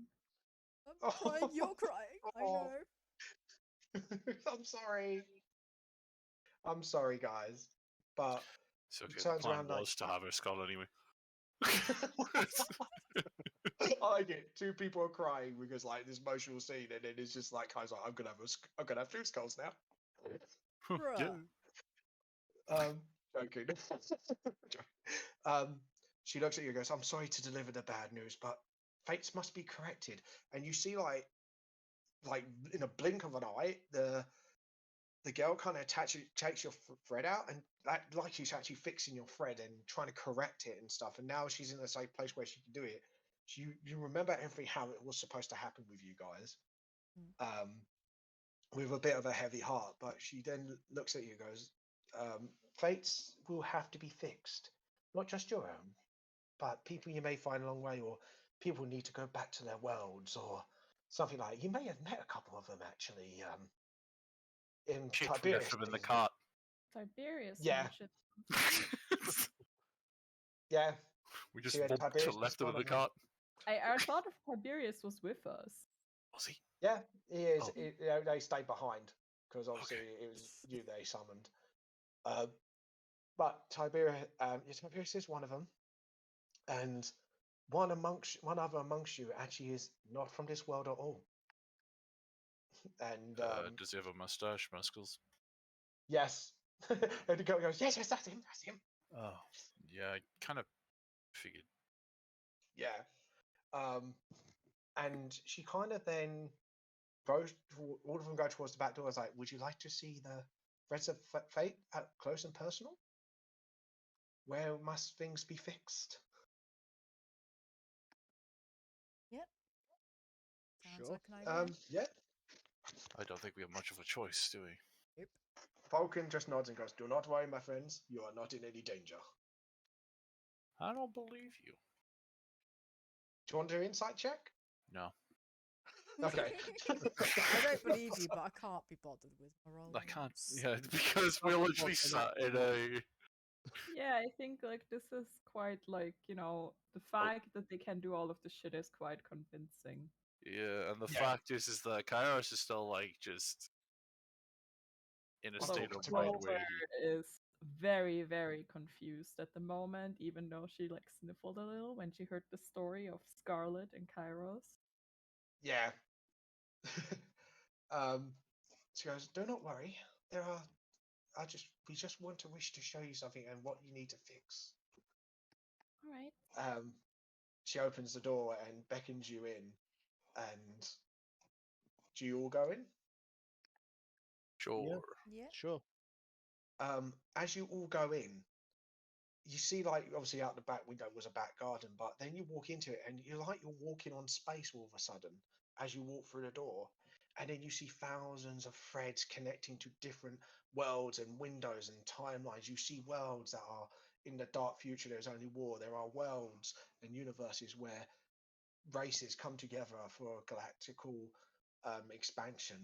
S1: I'm crying, you're crying. I
S2: Oh.
S1: know.
S2: I'm sorry. I'm sorry, guys. But
S4: It's okay. The
S2: turns
S4: plan
S2: around like-
S4: was to have a skull anyway.
S2: I get two people are crying because like this emotional scene, and then it's just like, guys, like, I'm gonna have two skulls now.
S4: Yeah.
S2: Joking. She looks at you and goes, "I'm sorry to deliver the bad news, but fates must be corrected." And you see, like in a blink of an eye, the girl kind of takes your thread out, and like she's actually fixing your thread and trying to correct it and stuff. And now she's in a safe place where she can do it. You remember everything how it was supposed to happen with you guys, with a bit of a heavy heart. But she then looks at you and goes, "Fates will have to be fixed, not just your own, but people you may find along the way, or people need to go back to their worlds, or something like that. You may have met a couple of them actually." In
S4: Shit, we
S2: Tiberius
S4: left him in the
S2: days.
S4: cart.
S5: Tiberius
S2: Yeah.
S5: mentioned
S2: Yeah.
S4: We just
S2: See, and
S4: bumped to
S2: Tiberius
S4: the
S2: was
S4: left of
S2: one
S4: the
S2: of them.
S4: cart.
S5: I thought of Tiberius was with us.
S4: Was he?
S2: Yeah, he is.
S4: Oh.
S2: They stayed behind because obviously it was you they summoned. But Tiberius is one of them, and one other amongst you actually is not from this world at all. And
S4: Does he have a mustache, muscles?
S2: yes, and the girl goes, yes, that's him, that's him.
S4: Oh, yeah, I kind of figured.
S2: Yeah, and she kind of then goes. All of them go towards the back door. Is like, would you like to see the threads of fate up close and personal? Where must things be fixed?
S1: Yep. Sounds
S3: Sure.
S1: like an idea.
S2: Yeah.
S4: I don't think we have much of a choice, do we?
S2: Vulcan just nods and goes, do not worry, my friends. You are not in any danger.
S4: I don't believe you.
S2: Do you want to do an insight check?
S4: No,
S2: Okay.
S1: I don't believe you, but I can't be bothered with my rolls.
S4: I can't. Yeah, because we're literally sat in a.
S5: Yeah, I think like this is quite like, you know, the fact that they can do all of this shit is quite convincing.
S4: Yeah, and the
S2: Yeah.
S4: fact is that Kairos is still like just in a
S2: Although
S4: state of
S2: to
S4: mind
S5: Clover
S4: where he.
S5: is very, very confused at the moment, even though she like sniffled a little when she heard the story of Scarlet and Kairos.
S2: Yeah. She goes, do not worry. There are. We just want to wish to show you something and what you need to fix.
S5: All right.
S2: She opens the door and beckons you in. And do you all go in?
S4: Sure.
S1: Yeah.
S3: Sure.
S2: As you all go in, you see, like, obviously out the back window was a back garden, but then you walk into it and you're walking on space all of a sudden as you walk through the door. And then you see thousands of threads connecting to different worlds and windows and timelines. You see worlds that are in the dark future, there's only war. There are worlds and universes where races come together for galactical expansion.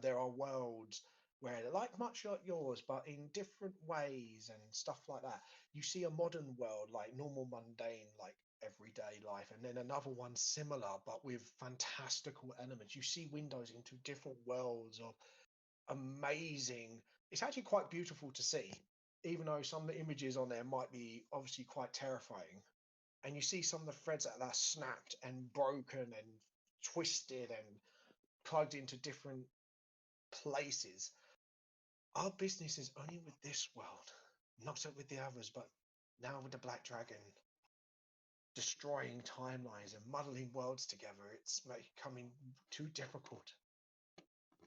S2: There are worlds where, like much like yours, but in different ways and stuff like that. You see a modern world, like normal, mundane, like everyday life, and then another one similar, but with fantastical elements. You see windows into different worlds of amazing. It's actually quite beautiful to see, even though some of the images on there might be obviously quite terrifying. And you see some of the threads that are snapped and broken and twisted and plugged into different places. Our business is only with this world, not with the others, but now with the Black Dragon destroying timelines and muddling worlds together. It's becoming too difficult.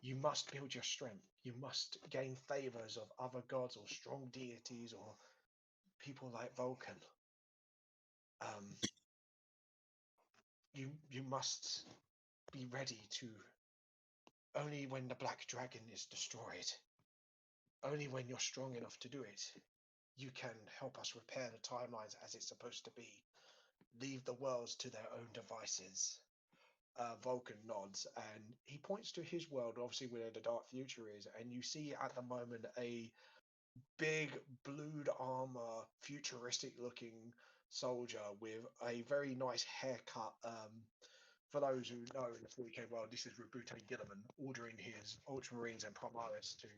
S2: You must build your strength. You must gain favors of other gods or strong deities or people like Vulcan. You must be ready to. Only when the Black Dragon is destroyed, only when you're strong enough to do it, you can help us repair the timelines as it's supposed to be. Leave the worlds to their own devices. Vulcan nods and he points to his world, obviously where the dark future is, and you see at the moment a big blued armor, futuristic looking soldier with a very nice haircut. For those who know in the 40k world, this is Rabute Gilliman ordering his Ultramarines and Primaris to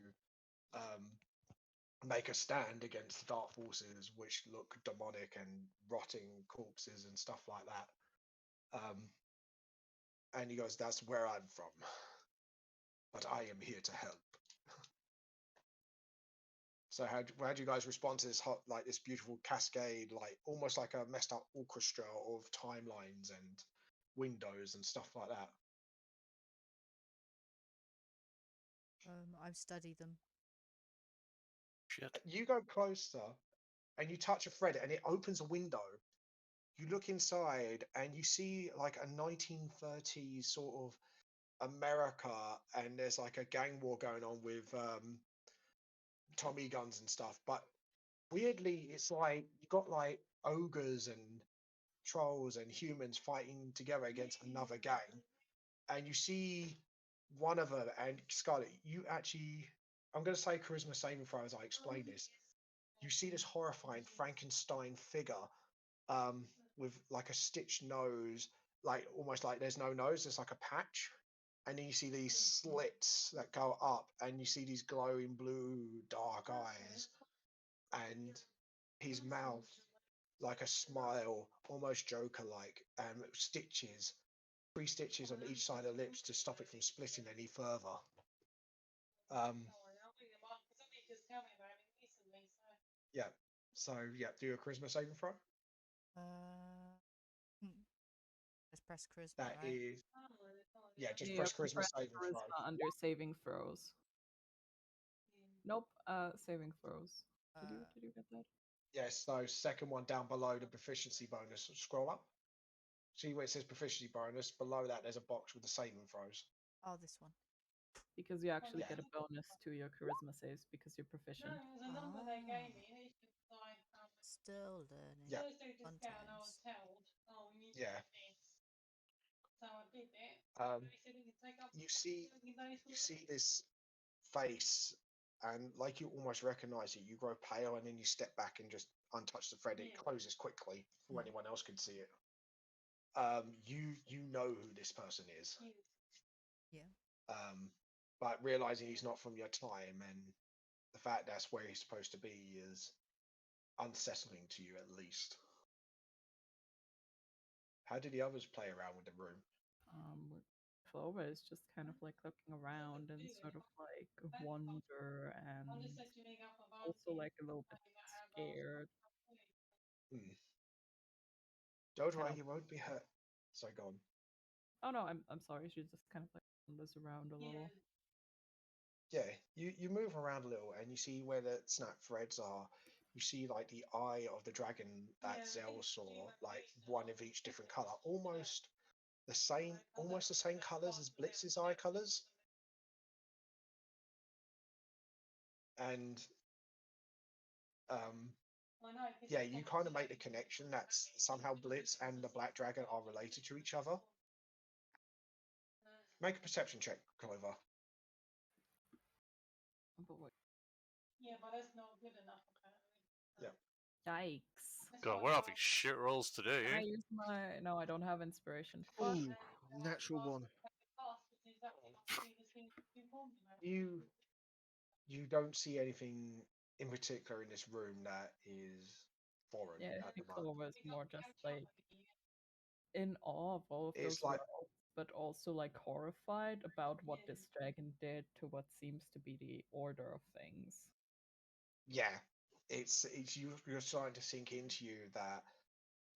S2: make a stand against the dark forces, which look demonic and rotting corpses and stuff like that. And he goes, "That's where I'm from, but I am here to help." So how do you guys respond to this this beautiful cascade, like almost like a messed up orchestra of timelines and windows and stuff like that?
S1: I've studied them.
S4: Shit.
S2: You go closer and you touch a thread and it opens a window. You look inside and you see like a 1930s sort of America, and there's like a gang war going on with Tommy guns and stuff. But weirdly, it's like you got like ogres and trolls and humans fighting together against another gang, and you see one of them. And Scarlet, you actually, I'm going to say charisma saving throw as I explain this. You see this horrifying Frankenstein figure with like a stitched nose, like almost like there's no nose, there's like a patch. And then you see these slits that go up, and you see these glowing blue dark eyes, and his mouth like a smile, almost Joker like, and stitches, 3 stitches on each side of the lips to stop it from splitting any further. Yeah. So yeah, do a charisma saving throw.
S1: Hmm. Let's press charisma,
S2: That
S1: right?
S2: is, yeah, just
S5: You
S2: press
S5: have to
S2: charisma
S5: press
S2: saving throw.
S5: charisma under saving throws. Nope, saving throws. Did you get that?
S2: Yes, so second one down below the proficiency bonus. Scroll up. See where it says proficiency bonus. Below that, there's a box with the saving throws.
S1: Oh, this one.
S5: Because you actually
S2: Yeah.
S5: get a bonus to your charisma saves because you're proficient.
S1: Still learning.
S2: Yeah.
S1: Fun times.
S2: Yeah. You see this face, and like you almost recognize it. You grow pale, and then you step back and just untouch the thread. It closes quickly before anyone else can see it. You know who this person is.
S1: Yeah.
S2: But realizing he's not from your time, and the fact that's where he's supposed to be is unsettling to you, at least. How do the others play around with the room?
S5: Clover is just kind of like looking around and sort of like wonder and also like a little bit scared.
S2: Don't
S5: Kind
S2: worry,
S5: of-
S2: you won't be hurt. So go on.
S5: Oh no, I'm sorry. She just kind of like wanders around a little.
S2: Yeah, you move around a little, and you see where the snap threads are. You see like the eye of the dragon that Zell saw, like one of each different color, almost the same colors as Blitz's eye colors. And yeah, you kind of make the connection that somehow Blitz and the Black Dragon are related to each other. Make a perception check, Clover.
S5: But wait.
S2: Yeah.
S5: Yikes.
S4: God, we're having shit rolls today,
S5: Can I
S4: eh?
S5: use my? No, I don't have inspiration. Fuck.
S3: Ooh, natural one.
S2: You don't see anything in particular in this room that is foreign
S5: Yeah, I
S2: at the
S5: think
S2: moment.
S5: Clover is more just like in awe of all of
S2: It's
S5: those
S2: like,
S5: worlds, but also like horrified about what this dragon did to what seems to be the order of things.
S2: yeah, it's you're starting to sink into you that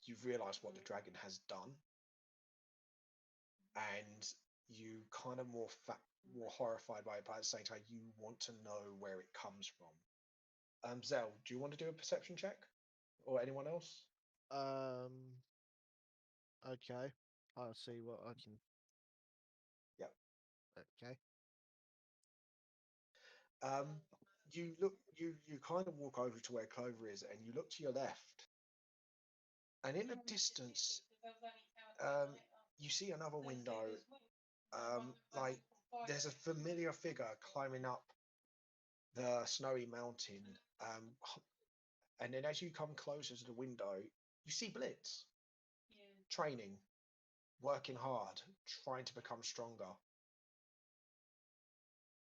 S2: you've realized what the dragon has done, and you kind of more horrified by it, but at the same time you want to know where it comes from. Zell, do you want to do a perception check, or anyone else?
S3: Okay. I'll see what I can.
S2: Yep.
S3: Okay.
S2: You kind of walk over to where Clover is, and you look to your left, and in the distance, you see another window. Like there's a familiar figure climbing up the snowy mountain. And then as you come closer to the window, you see Blitz training, working hard, trying to become stronger.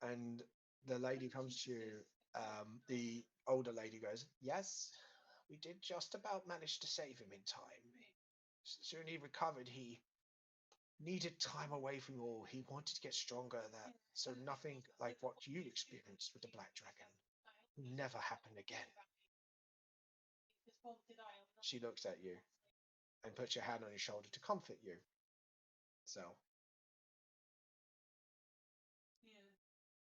S2: And the lady comes to you. The older lady goes, "Yes, we did just about manage to save him in time. Soon he recovered. He needed time away from you all. He wanted to get stronger. So nothing like what you experienced with the Black Dragon never happened again." She looks at you and puts your hand on your shoulder to comfort you. So,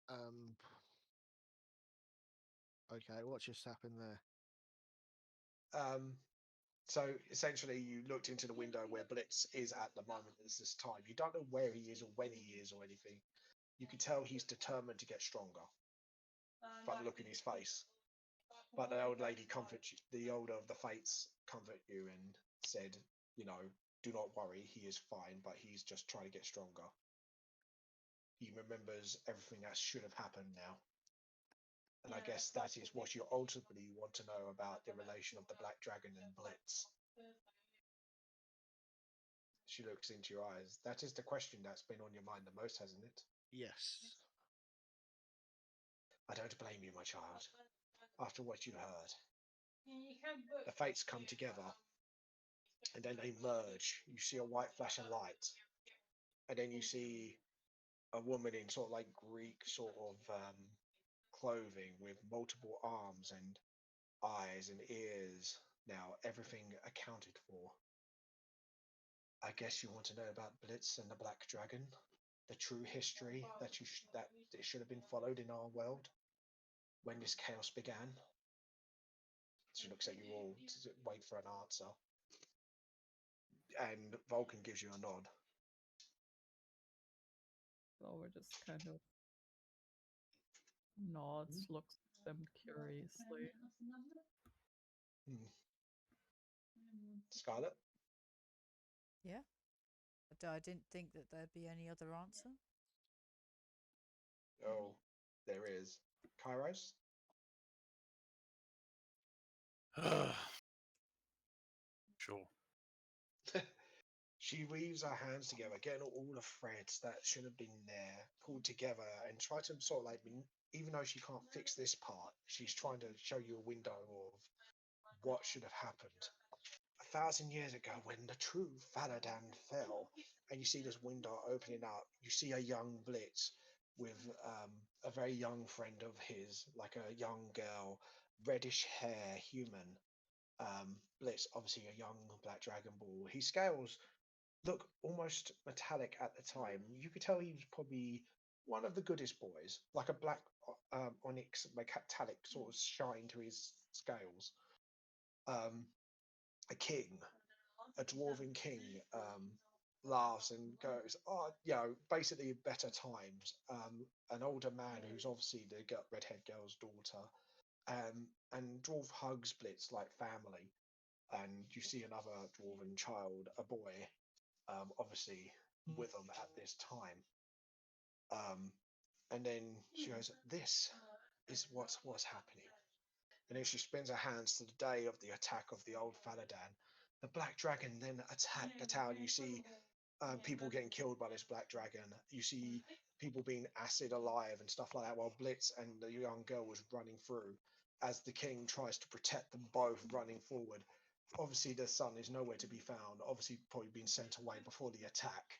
S3: Um. Okay, what just happened there?
S2: so essentially, you looked into the window where Blitz is at the moment at this time. You don't know where he is or when he is or anything. You can tell he's determined to get stronger by the look in his face. But the old lady comforts you, the older of the fates comfort you and said, do not worry, he is fine, but he's just trying to get stronger. He remembers everything that should have happened now. And I guess that is what you ultimately want to know about the relation of the Black Dragon and Blitz. She looks into your eyes. That is the question that's been on your mind the most, hasn't it?
S3: Yes.
S2: I don't blame you, my child. After what you heard, the fates come together, and then they merge. You see a white flash of light, and then you see a woman in sort of like Greek sort of clothing with multiple arms and eyes and ears. Now everything accounted for. I guess you want to know about Blitz and the Black Dragon, the true history that that it should have been followed in our world when this chaos began. She looks at you all to wait for an answer, and Vulcan gives you a nod.
S5: Clover just kind of nods, looks at them curiously.
S2: Scarlet?
S1: Yeah. I didn't think that there'd be any other answer.
S2: Oh, there is. Kairos?
S4: Sure.
S2: She weaves her hands together, getting all the threads that should have been there pulled together, and try to sort of like, even though she can't fix this part, she's trying to show you a window of what should have happened 1,000 years ago when the true Faladan fell. And you see this window opening up. You see a young Blitz with a very young friend of his, like a young girl, reddish hair, human. Blitz, obviously a young black dragon ball. His scales look almost metallic at the time. You could tell he was probably one of the goodest boys, like a black onyx metallic sort of shine to his scales. A king, a dwarven king, laughs and goes, "Oh, basically better times." An older man who's obviously the redhead girl's daughter, and dwarf hugs Blitz like family. And you see another dwarven child, a boy, obviously with them at this time. And then she goes, "This is what's happening." And then she spins her hands to the day of the attack of the old Faladan. The Black Dragon then attacked the town. You see people getting killed by this Black Dragon. You see people being acid alive and stuff like that, while Blitz and the young girl was running through as the king tries to protect them both running forward. Obviously, the son is nowhere to be found. Obviously, probably been sent away before the attack.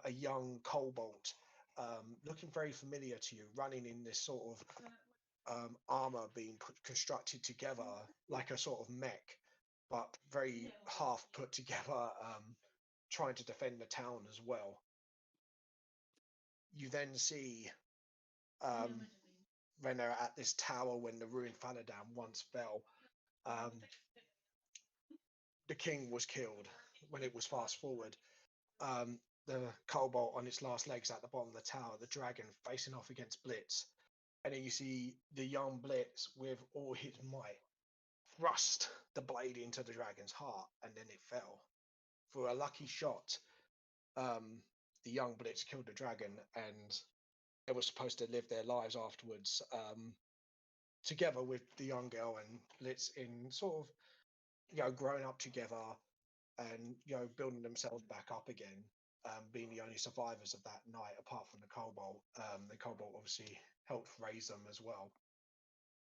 S2: A young Cobalt, looking very familiar to you, running in this sort of armor being constructed together like a sort of mech, but very half put together, trying to defend the town as well. You then see when they're at this tower when the ruined Faladan once fell. The king was killed when it was fast forward. The Cobalt on its last legs at the bottom of the tower, the dragon facing off against Blitz. And then you see the young Blitz with all his might thrust the blade into the dragon's heart, and then it fell. For a lucky shot, the young Blitz killed the dragon, and they were supposed to live their lives afterwards, together with the young girl and Blitz in sort of, growing up together and, building themselves back up again, being the only survivors of that night, apart from the Cobalt. The Cobalt obviously helped raise them as well.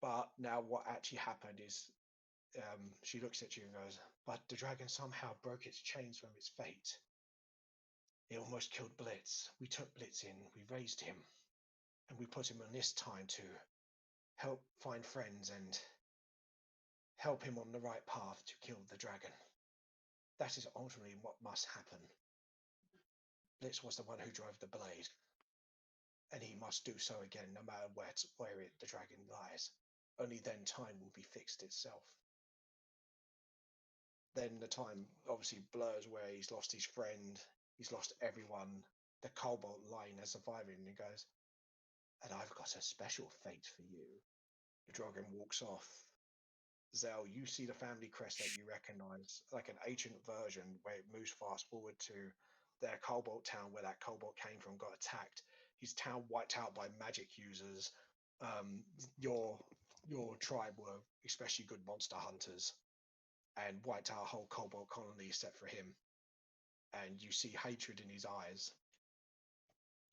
S2: But now what actually happened is she looks at you and goes, "But the dragon somehow broke its chains from its fate. It almost killed Blitz. We took Blitz in, we raised him, and we put him on this time to help find friends and help him on the right path to kill the dragon. That is ultimately what must happen. Blitz was the one who drove the blade, and he must do so again no matter where the dragon lies. Only then time will be fixed itself." Then the time obviously blurs where he's lost his friend, he's lost everyone, the Cobalt lying there surviving, and he goes, "And I've got a special fate for you." The dragon walks off. Zell, you see the family crest that you recognize, like an ancient version where it moves fast forward to their Cobalt town where that Cobalt came from, got attacked. His town wiped out by magic users. Your tribe were especially good monster hunters. and wiped out a whole cobalt colony except for him. And you see hatred in his eyes,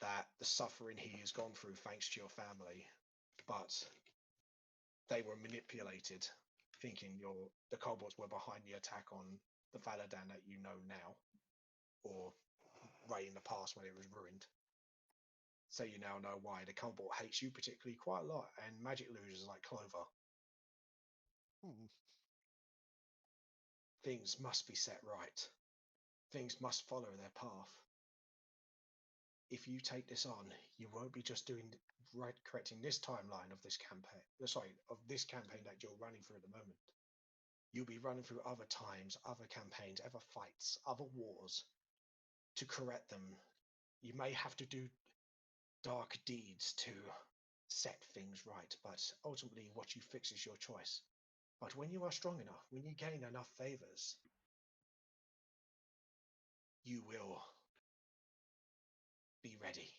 S2: that the suffering he has gone through thanks to your family, but they were manipulated, thinking the kobolds were behind the attack on the Valadan that you know now, or right in the past when it was ruined. So you now know why the kobold hates you particularly quite a lot, and magic losers like Clover.
S3: Hmm.
S2: Things must be set right. Things must follow their path. If you take this on, you won't be just doing correcting this timeline of this campaign. Sorry, of this campaign that you're running through at the moment. You'll be running through other times, other campaigns, other fights, other wars to correct them. You may have to do dark deeds to set things right, but ultimately what you fix is your choice. But when you are strong enough, when you gain enough favors, you will be ready.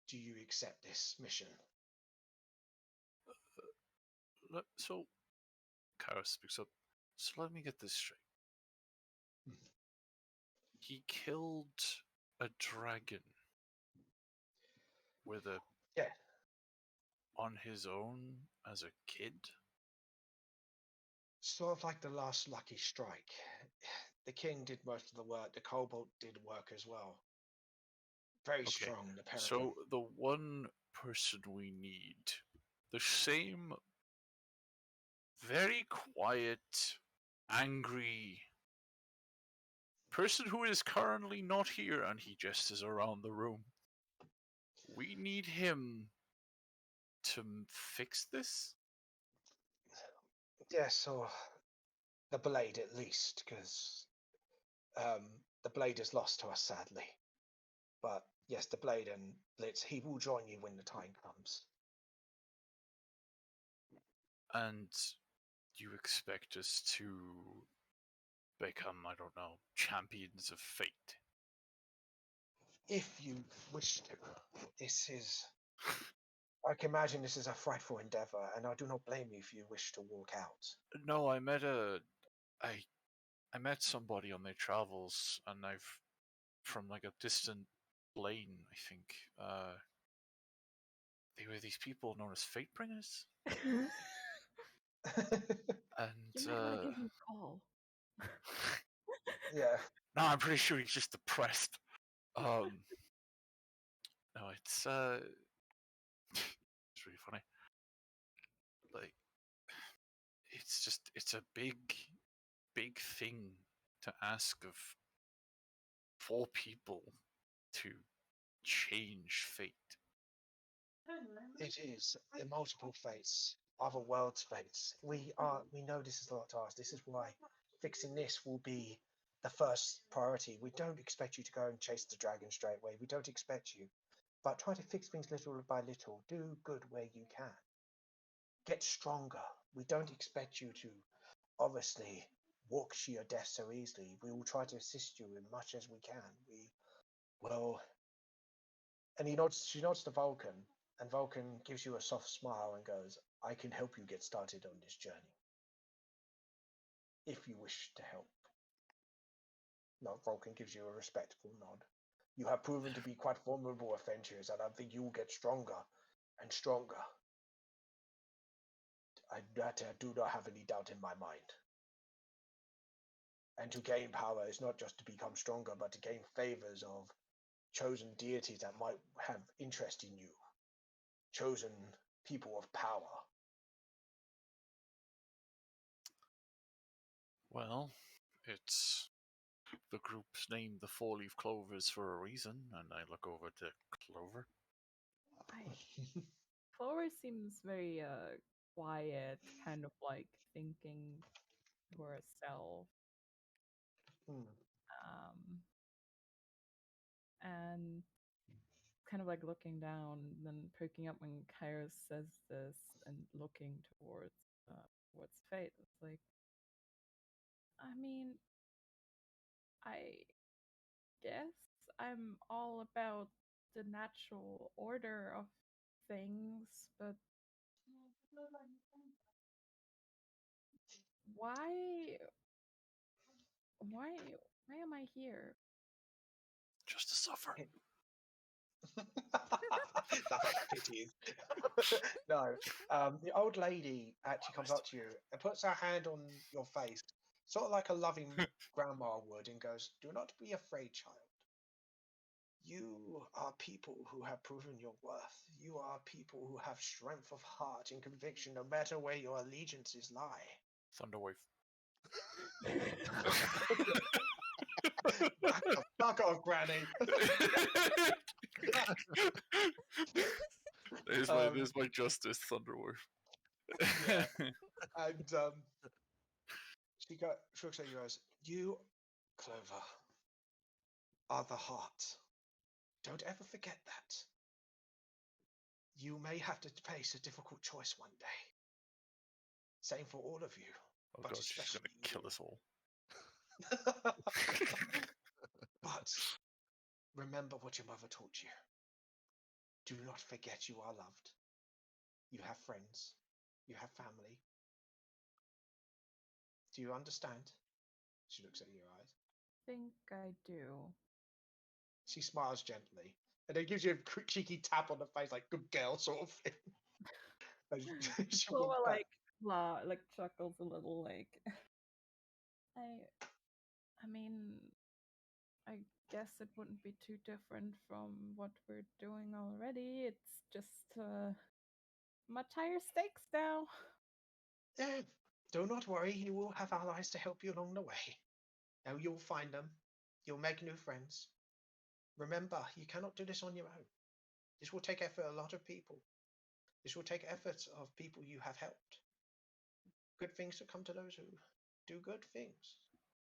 S2: Do you accept this mission?
S4: So, Kara speaks up. So let me get this straight. He killed a dragon with a
S2: Yeah.
S4: on his own as a kid.
S2: Sort of like the last lucky strike. The king did most of the work. The kobold did work as well. Very
S4: Okay,
S2: strong, the pair of
S4: So
S2: them.
S4: the one person we need, the same very quiet, angry person who is currently not here, and he just is around the room. We need him to fix this?
S2: Yes, or the blade at least, because the blade is lost to us, sadly. But yes, the blade and Blitz, he will join you when the time comes.
S4: And you expect us to become, I don't know, champions of fate?
S2: If you wish to. This is... I can imagine this is a frightful endeavor, and I do not blame you if you wish to walk out.
S4: No, I met somebody on their travels, and from like a distant plane, I think. They were these people known as Fate Bringers,
S5: You
S4: and
S5: might want to give him a call.
S2: Yeah.
S4: no, I'm pretty sure he's just depressed. No, it's it's really funny. Like, it's a big thing to ask of 4 people to change fate.
S2: It is the multiple fates, other worlds' fates. We know this is a lot to ask. This is why fixing this will be the first priority. We don't expect you to go and chase the dragon straight away. We don't expect you. But try to fix things little by little. Do good where you can. Get stronger. We don't expect you to obviously walk to your death so easily. We will try to assist you as much as we can. We will. And she nods to Vulcan, and Vulcan gives you a soft smile and goes, I can help you get started on this journey. If you wish to help. No, Vulcan gives you a respectful nod. You have proven to be quite formidable adventurers, and I think you will get stronger and stronger. I do not have any doubt in my mind. And to gain power is not just to become stronger, but to gain favors of chosen deities that might have interest in you. Chosen people of power.
S4: Well, it's the group's named the Four Leaf Clovers for a reason, and I look over to Clover.
S5: Clover seems very quiet, kind of like thinking to herself. And kind of like looking down, then poking up when Kairos says this and looking towards fate. It's like, I mean, I guess I'm all about the natural order of things, but Why? Why? Why am I here?
S4: Just to suffer.
S2: That's like pity. No, the old lady actually comes up to you and puts her hand on your face, sort of like a loving grandma would, and goes, "Do not be afraid, child. You are people who have proven your worth. You are people who have strength of heart and conviction, no matter where your allegiances lie."
S4: Thunderwave.
S2: Fuck off, Granny.
S4: There's my justice, Thunderwave.
S2: Yeah. And she looks at you and goes, "You, Clover, are the heart. Don't ever forget that. You may have to face a difficult choice one day. Same for all of you,
S4: Oh
S2: but
S4: god, she's
S2: especially
S4: gonna kill us all.
S2: But remember what your mother taught you. Do not forget you are loved. You have friends. You have family. Do you understand?" She looks at your eyes.
S5: Think I do.
S2: She smiles gently, and then gives you a quick cheeky tap on the face, like "good girl" sort of thing. And she
S5: Clover
S2: walks back.
S5: like chuckles a little, like I mean, I guess it wouldn't be too different from what we're doing already. It's just much higher stakes now.
S2: "Eh, do not worry, you will have allies to help you along the way. Now you'll find them. You'll make new friends. Remember, you cannot do this on your own. This will take effort of a lot of people. This will take efforts of people you have helped. Good things will come to those who do good things,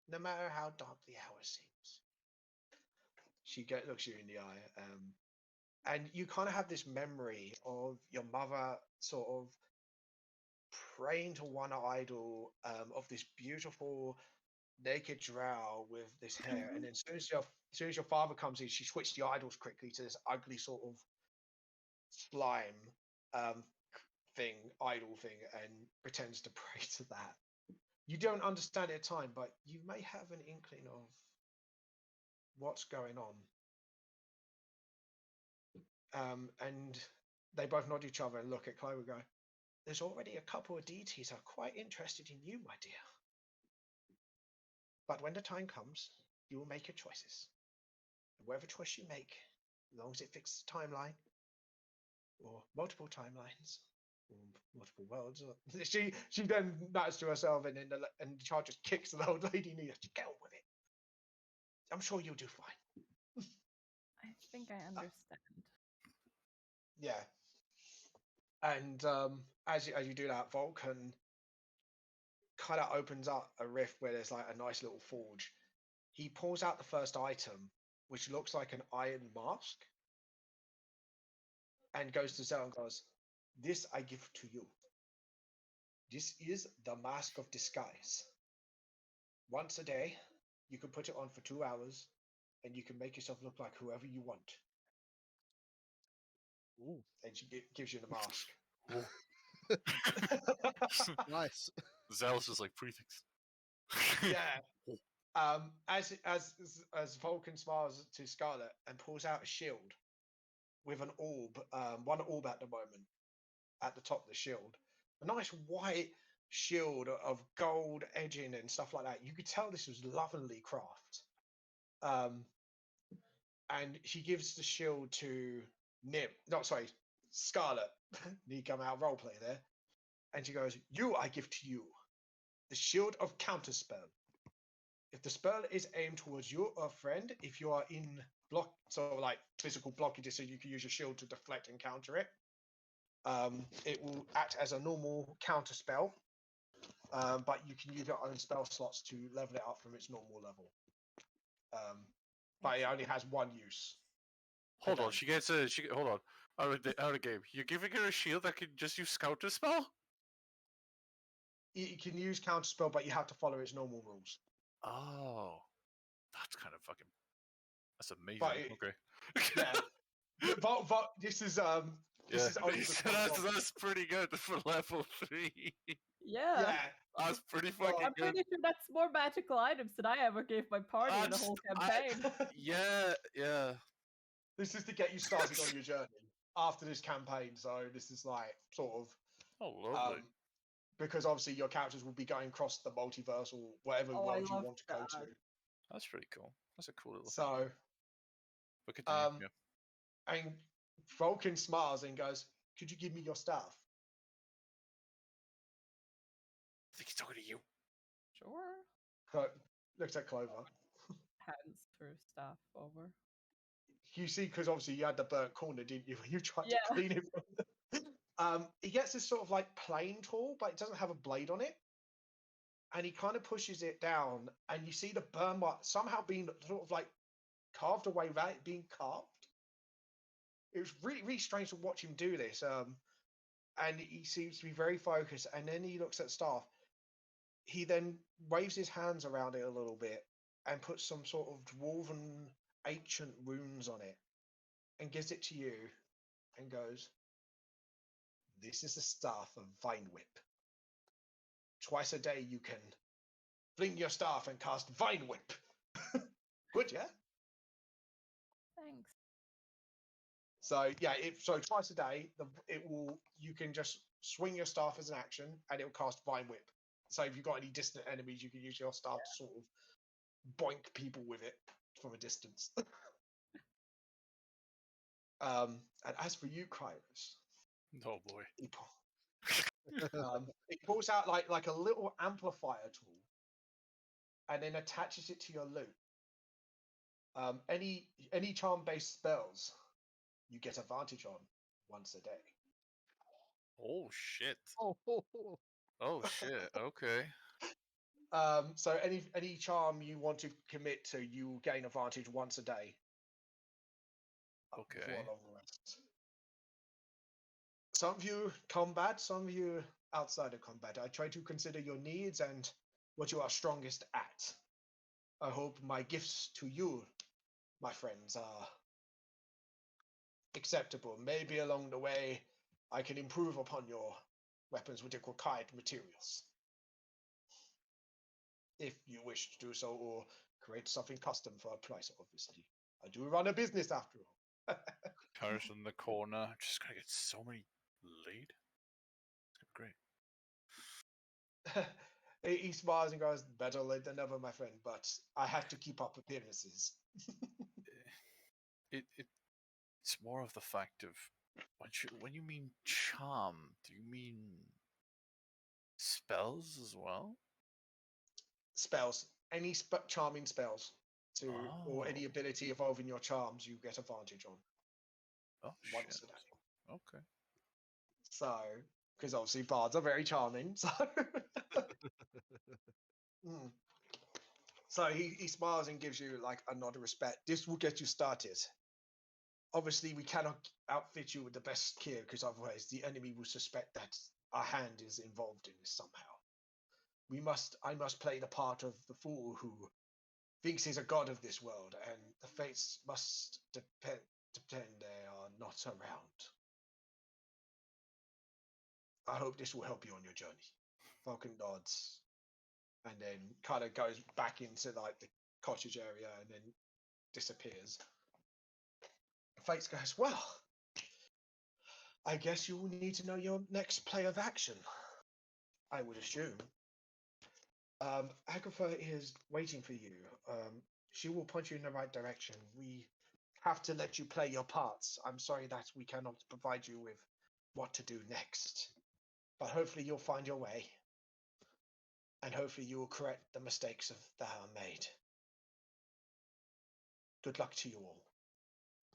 S2: no matter how dark the hour seems." She looks you in the eye, and you kind of have this memory of your mother sort of praying to one idol of this beautiful naked drow with this hair, and then as soon as your father comes in, she switched the idols quickly to this ugly sort of slime idol thing, and pretends to pray to that. You don't understand it at the time, but you may have an inkling of what's going on. And they both nod to each other and look at Chloe and go, "There's already a couple of deities that are quite interested in you, my dear. But when the time comes, you will make your choices. And whatever choice you make, as long as it fixes the timeline, or multiple timelines, or multiple worlds." She then nods to herself, and then the child just kicks the old lady in the knee. "Get on with it. I'm sure you'll do fine."
S5: I think I understand.
S2: Yeah. And as you do that, Vulcan kind of opens up a rift where there's like a nice little forge. He pulls out the first item, which looks like an iron mask, and goes to Zell and goes, "This I give to you. This is the mask of disguise. Once a day, you can put it on for 2 hours, and you can make yourself look like whoever you want."
S3: Ooh,
S2: And she gives you the mask.
S3: nice.
S4: Zell's just like prefix.
S2: Yeah. As Vulcan smiles to Scarlet and pulls out a shield with an orb, one orb at the moment, at the top of the shield, a nice white shield of gold edging and stuff like that. You could tell this was lovingly craft. And she gives the shield to Nim. No, sorry, Scarlet. Need come out roleplay there. And she goes, "You I give to you. The shield of counterspell. If the spell is aimed towards you or a friend, if you are in block, so like physical blockages, so you can use your shield to deflect and counter it, it will act as a normal counter spell, but you can use your own spell slots to level it up from its normal level. But it only has one use.
S4: Hold on, she gets a hold on. Out of the game. You're giving her a shield that can just use counter spell?
S2: You can use counter spell, but you have to follow its normal rules.
S4: Oh. That's kind of fucking that's amazing.
S2: But
S4: Okay.
S2: Yeah. But this is
S4: Yeah,
S2: only because
S4: that's pretty good for level 3.
S5: Yeah.
S4: That's pretty fucking
S5: I'm
S4: good.
S5: pretty sure that's more magical items than I ever gave my party in the
S4: That's-
S5: whole
S4: I-
S5: campaign.
S4: Yeah.
S2: This is to get you started on your journey after this campaign. So this is like sort of
S4: Oh, lovely.
S2: because obviously your characters will be going across the multiverse or whatever
S5: Oh, I
S2: world you
S5: love
S2: want to go
S5: that.
S2: to.
S4: That's pretty cool. That's a cool little thing.
S2: So,
S4: But continue. Yeah.
S2: and Vulcan smiles and goes, "Could you give me your staff?"
S4: I think he's talking to you.
S5: Sure.
S2: Looks at Clover.
S5: Hands her stuff over.
S2: You see, because obviously you had the burnt corner, didn't you? When you tried
S5: Yeah.
S2: to clean it. He gets this sort of like plain tool, but it doesn't have a blade on it. And he kind of pushes it down, and you see the burn mark somehow being sort of like carved away without it being carved. It was really, really strange to watch him do this. And he seems to be very focused. And then he looks at staff. He then waves his hands around it a little bit and puts some sort of dwarven ancient runes on it and gives it to you and goes, "This is the staff of Vine Whip. Twice a day you can fling your staff and cast Vine Whip." Good, yeah?
S5: Thanks.
S2: So yeah, so twice a day, you can just swing your staff as an action, and it will cast Vine Whip. So if you've got any distant enemies, you can use your staff to sort of boink people with it from a distance. And as for you, Kairos,
S4: Oh boy.
S2: he pulls out like a little amplifier tool, and then attaches it to your loot. Any charm-based spells, you get advantage on once a day.
S4: Oh shit.
S3: Oh,
S4: Oh shit. Okay.
S2: So any charm you want to commit to, you gain advantage once a day. For a
S4: Okay.
S2: long rest. Some of you combat, some of you outside of combat. I try to consider your needs and what you are strongest at. I hope my gifts to you, my friends, are acceptable. Maybe along the way, I can improve upon your weapons with required materials. If you wish to do so, or create something custom for a price, obviously. I do run a business after all.
S4: Cars in the corner. Just gonna get so many lead. It's gonna be great.
S2: He smiles and goes, "Better late than never, my friend, but I have to keep up appearances."
S4: It's more of the fact of when you mean charm, do you mean spells as well?
S2: Spells. Any charming spells or any
S4: Oh.
S2: ability involving your charms, you get advantage on
S4: Oh
S2: once
S4: shit.
S2: a day.
S4: Okay.
S2: So, because obviously bards are very charming, so. Mm. So he smiles and gives you like a nod of respect. This will get you started. Obviously, we cannot outfit you with the best gear because otherwise the enemy will suspect that our hand is involved in this somehow. I must play the part of the fool who thinks he's a god of this world, and the fates must depend they are not around. I hope this will help you on your journey. Falcon nods, and then kind of goes back into like the cottage area and then disappears. Fates goes, "Well, I guess you will need to know your next play of action, I would assume." Agatha is waiting for you. She will point you in the right direction. We have to let you play your parts. I'm sorry that we cannot provide you with what to do next. But hopefully you'll find your way. And hopefully you will correct the mistakes that are made. Good luck to you all.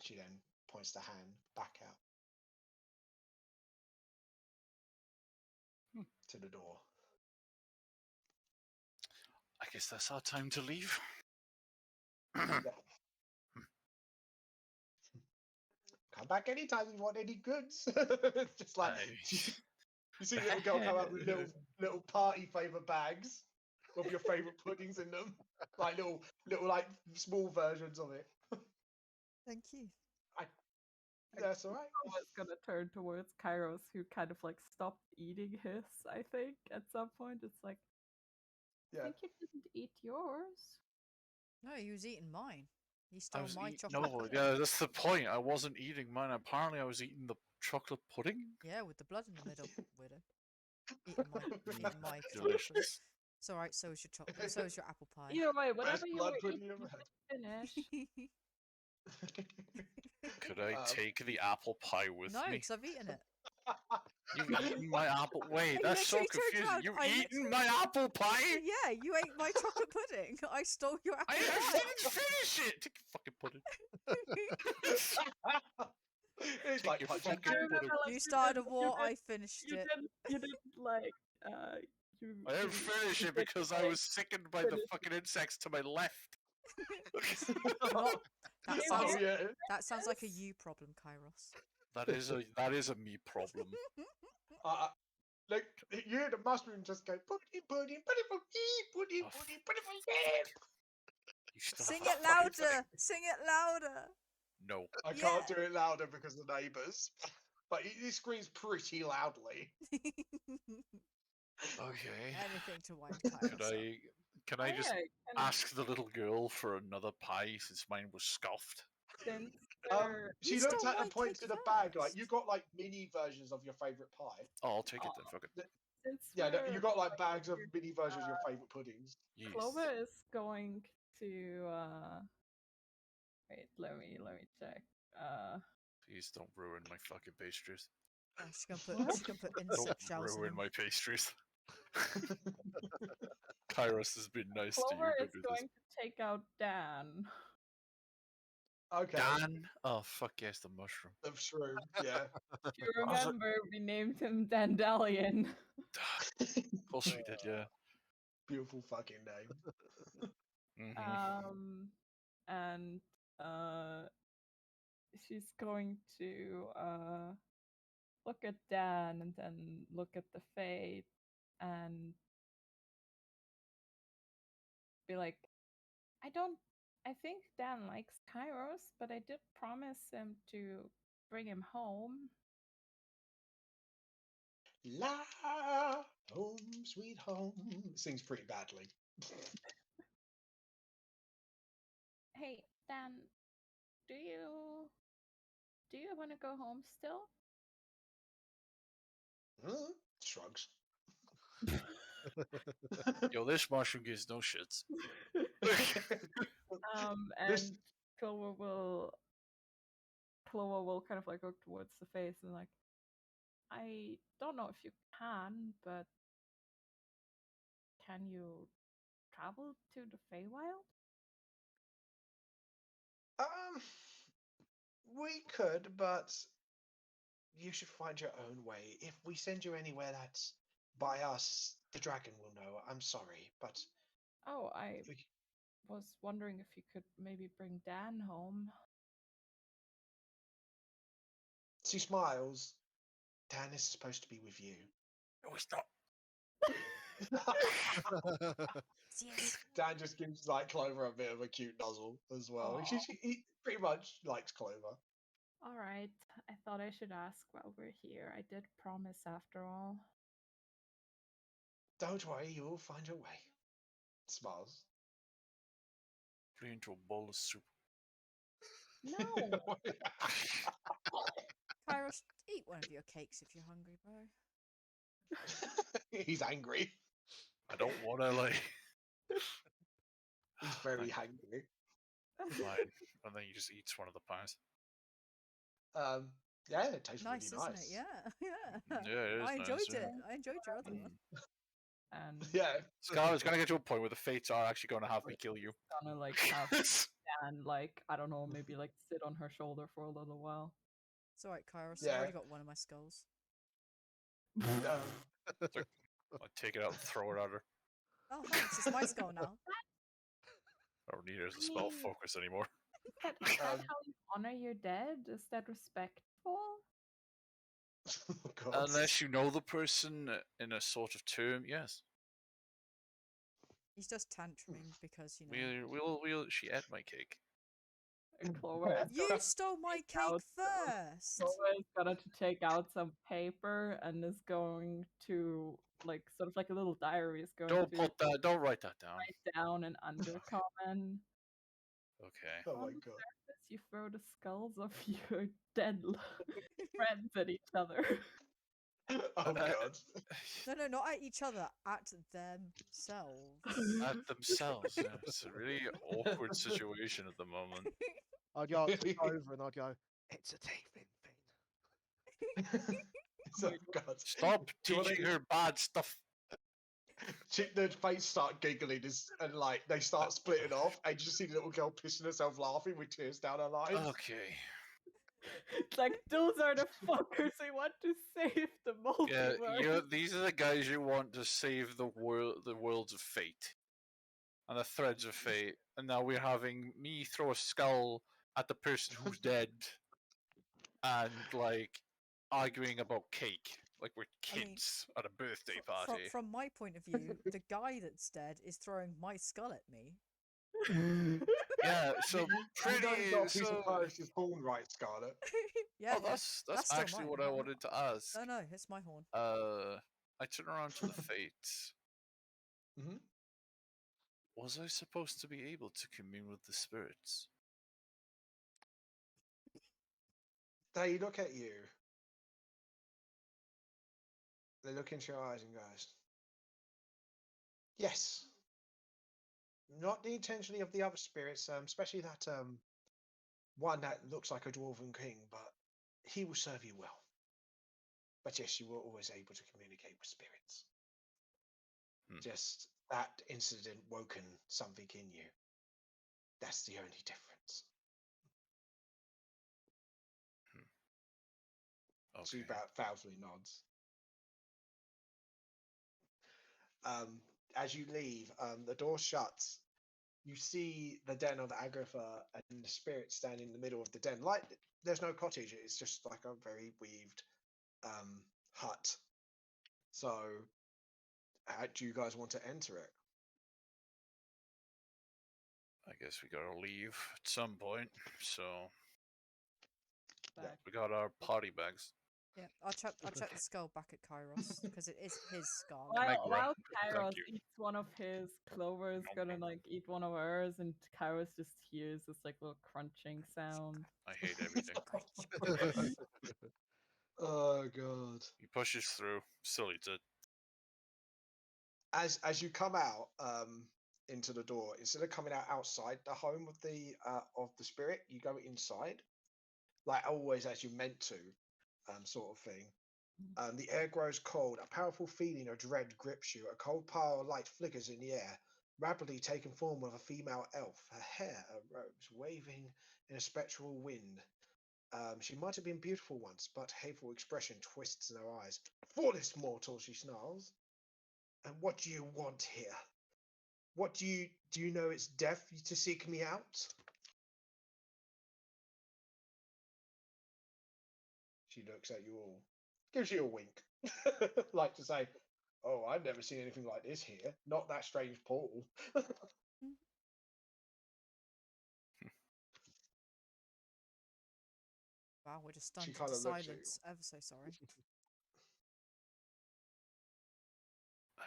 S2: She then points the hand back out to the door.
S4: I guess that's our time to leave.
S2: Yeah. Come back anytime you want any goods. It's just like you see little girl come out with little party favour bags with your favourite puddings in them, like little like small versions of it.
S1: Thank you.
S2: That's all right.
S5: I was gonna turn towards Kairos, who kind of like stopped eating his. I think at some point it's like, I
S2: Yeah.
S5: think you didn't eat yours.
S1: No, he was eating mine. He
S4: I
S1: stole
S4: was
S1: my
S4: eating.
S1: chocolate
S4: No,
S1: pudding.
S4: yeah, that's the point. I wasn't eating mine. Apparently, I was eating the chocolate pudding.
S1: Yeah, with the blood in the middle, widow. Eating my chocolate pudding.
S4: Delicious.
S1: It's alright, so is your chocolate, so is your apple pie.
S5: Either way,
S2: Best
S5: whatever you
S2: blood
S5: were
S2: pudding
S5: eating,
S2: you
S5: you
S2: ever had.
S5: didn't finish.
S4: Could I take the apple pie with
S1: No,
S4: me?
S1: because I've eaten it.
S4: You've eaten my apple. Wait,
S1: I
S4: that's so
S1: literally turned
S4: confusing.
S1: around,
S4: You've
S1: I
S4: eaten my apple pie?
S1: Yeah, you ate my chocolate pudding. I stole your apple
S4: I
S1: pie.
S4: didn't finish it. Take your fucking pudding.
S2: It's
S4: Take
S2: like
S4: your
S2: punching.
S4: fucking
S5: I remember,
S4: pudding.
S5: like,
S1: You started a
S5: didn't-
S1: war, I
S5: didn't-
S1: finished
S5: you
S1: it.
S5: didn't like you.
S4: I didn't finish it because I was sickened by the
S5: finish it.
S4: fucking insects to my left.
S1: Not- that
S5: You
S1: sounds
S2: Oh yeah.
S1: that sounds like a you problem, Kairos.
S4: That is a me problem.
S2: Like you hear the mushroom just go pudding, pudding, pudding, pudding, pudding,
S4: Oh,
S2: pudding, pudding, pudding.
S4: You still
S1: Sing
S4: have
S1: it
S4: that fucking
S1: louder.
S4: thing.
S1: Sing it louder.
S4: No.
S2: I can't do it louder because of the neighbours, but he screams pretty loudly.
S4: Okay.
S1: Anything to wind Kairos
S4: Could
S1: up.
S4: can I just
S5: kind of
S4: ask the little girl for another pie since mine was scoffed?
S5: since
S2: Um,
S5: they're-
S2: she
S1: You
S2: looked
S1: stole
S2: at
S1: my
S2: and pointed to
S1: cake
S2: the bag like
S1: first.
S2: you got like mini versions of your favourite pie.
S4: Oh, I'll take it then. Fuck it.
S5: since
S2: Yeah, no, you
S5: we're
S2: got like bags of mini versions of your favourite puddings.
S4: Yes.
S5: Clover is going to wait, let me check.
S4: Please don't ruin my fucking pastries.
S1: Oh, she's gonna
S5: What?
S1: put
S4: Don't
S1: insect shells in
S4: ruin
S1: them.
S4: my pastries. Kairos has been nice to you.
S5: Clover
S4: Don't
S5: is
S4: do
S5: going
S4: this.
S5: to take out Dan.
S2: Okay.
S4: Dan? Oh, fuck yes, the mushroom.
S2: The shroom, yeah.
S5: If you
S4: Also-
S5: remember, we named him Dandelion.
S4: Of course we did, yeah.
S2: Beautiful fucking name.
S4: Mhm.
S5: And she's going to look at Dan and then look at the fate and be like, I think Dan likes Kairos, but I did promise him to bring him home.
S2: La home, sweet home. Sings pretty badly.
S5: Hey, Dan, do you want to go home still?
S2: Shrugs.
S4: Yo, this mushroom gives no shits.
S5: And
S2: This-
S5: Clover will kind of like look towards the face and like, I don't know if you can, but can you travel to the Feywild?
S2: We could, but you should find your own way. If we send you anywhere that's by us, the dragon will know. I'm sorry, but
S5: Oh, I
S2: we...
S5: was wondering if you could maybe bring Dan home.
S2: She smiles. Dan is supposed to be with you.
S4: No, it's not.
S1: Yes.
S2: Dan just gives like Clover a bit of a cute nuzzle as well. He pretty much likes Clover.
S5: All right, I thought I should ask while we're here. I did promise after all.
S2: Don't worry, you will find your way. Smiles.
S4: Put it into a bowl of soup.
S5: No,
S1: Kairos, eat one of your cakes if you're hungry, bro.
S2: He's angry.
S4: I don't want to, like.
S2: He's very
S4: Fine.
S2: angry.
S4: Fine. And then he just eats one of the pies.
S2: Yeah, it tastes
S1: Nice,
S2: really
S1: isn't
S2: nice.
S1: it? Yeah,
S4: Yeah, it is
S1: I enjoyed
S4: nice, yeah.
S1: it. I enjoyed your other one.
S5: and
S2: Yeah.
S4: Scar, it's gonna get to a point where the fates are actually gonna have me kill you.
S5: gonna like have Dan like I don't know, maybe like sit on her shoulder for a little while.
S1: It's alright, Kairos.
S2: Yeah.
S1: I already got one of my skulls.
S4: I take it out and throw it at her.
S1: Oh, thanks. It's my skull now.
S4: I don't need it as a spell
S5: mean-
S4: focus anymore.
S5: Is that how you honor your dead? Is that respectful?
S2: Oh, God.
S4: Unless you know the person in a sort of term, yes.
S1: He's just tantruming because, you know.
S4: She ate my cake.
S5: And Clover is
S1: You stole my cake
S5: out
S1: first.
S5: Clover is gonna to take out some paper and is going to like sort of like a little diary is going
S4: Don't
S5: to
S4: put that. Don't write that down.
S5: write down an undercommon.
S4: Okay.
S2: Oh
S5: On
S2: my
S5: the
S2: god.
S5: surface, you throw the skulls of your dead friends at each other.
S2: Oh god.
S1: No, not at each other, at themselves.
S4: At themselves. Yeah, it's a really awkward situation at the moment.
S3: I'd go up to Clover and I'd go, it's a teething thing.
S2: Oh god.
S4: Stop
S2: Do you wanna-
S4: teaching her bad stuff.
S2: The face start giggling and like they start splitting off, and you just see the little girl pissing herself laughing with tears down her eyes.
S4: Okay.
S5: It's like those are the fuckers who want to save the
S4: Yeah,
S5: multiverse.
S4: these are the guys you want to save the worlds of fate, and the threads of fate. And now we're having me throw a skull at the person who's dead, and like arguing about cake, like we're
S1: I mean,
S4: kids at a birthday
S1: Fr-
S4: party.
S1: From my point of view, the guy that's dead is throwing my skull at me.
S4: Yeah, so
S2: You know
S4: pretty.
S2: you've got a piece
S4: So,
S2: of Paris's horn, right, Scarlet?
S1: Yeah,
S4: oh, that's
S1: still
S4: actually
S1: mine.
S4: what I wanted to ask.
S1: No, it's my horn.
S4: I turn around to the fates.
S2: Mhm.
S4: Was I supposed to be able to commune with the spirits?
S2: They look at you. They look into your eyes and goes, yes. Not the intentionally of the other spirits, especially that one that looks like a dwarven king, but he will serve you well. But yes, you were always able to communicate with spirits. Just that incident woken something in you. That's the only difference. She
S4: Okay.
S2: proudly nods. As you leave, the door shuts. You see the den of Agatha and the spirit standing in the middle of the den. Like there's no cottage; it's just like a very weaved hut. So, how do you guys want to enter it?
S4: I guess we gotta leave at some point. So
S5: Back.
S4: we got our potty bags.
S1: Yeah, I'll chuck the skull back at Kairos because it is his skull.
S4: I
S5: While,
S4: grab-
S5: while
S4: thank
S5: Kairos
S4: you.
S5: eats one of his, Clover's
S4: Nom
S5: gonna
S4: nom.
S5: like eat one of hers, and Kairos just hears this like little crunching sound.
S4: I hate everything.
S2: Oh god!
S4: He pushes through. Still eats it.
S2: As you come out into the door, instead of coming out outside the home of the spirit, you go inside, like always as you meant to, sort of thing. The air grows cold. A powerful feeling of dread grips you. A cold pile of light flickers in the air, rapidly taking form of a female elf. Her hair arose, waving in a spectral wind. She might have been beautiful once, but hateful expression twists in her eyes. Foolish mortal, she snarls. And what do you want here? What do you know it's death to seek me out? She looks at you all, gives you a wink, like to say, "Oh, I've never seen anything like this here. Not that strange portal."
S1: Wow, we're just
S2: She
S1: stunned
S2: kinda
S1: into
S2: looks at you.
S1: silence. Ever so sorry.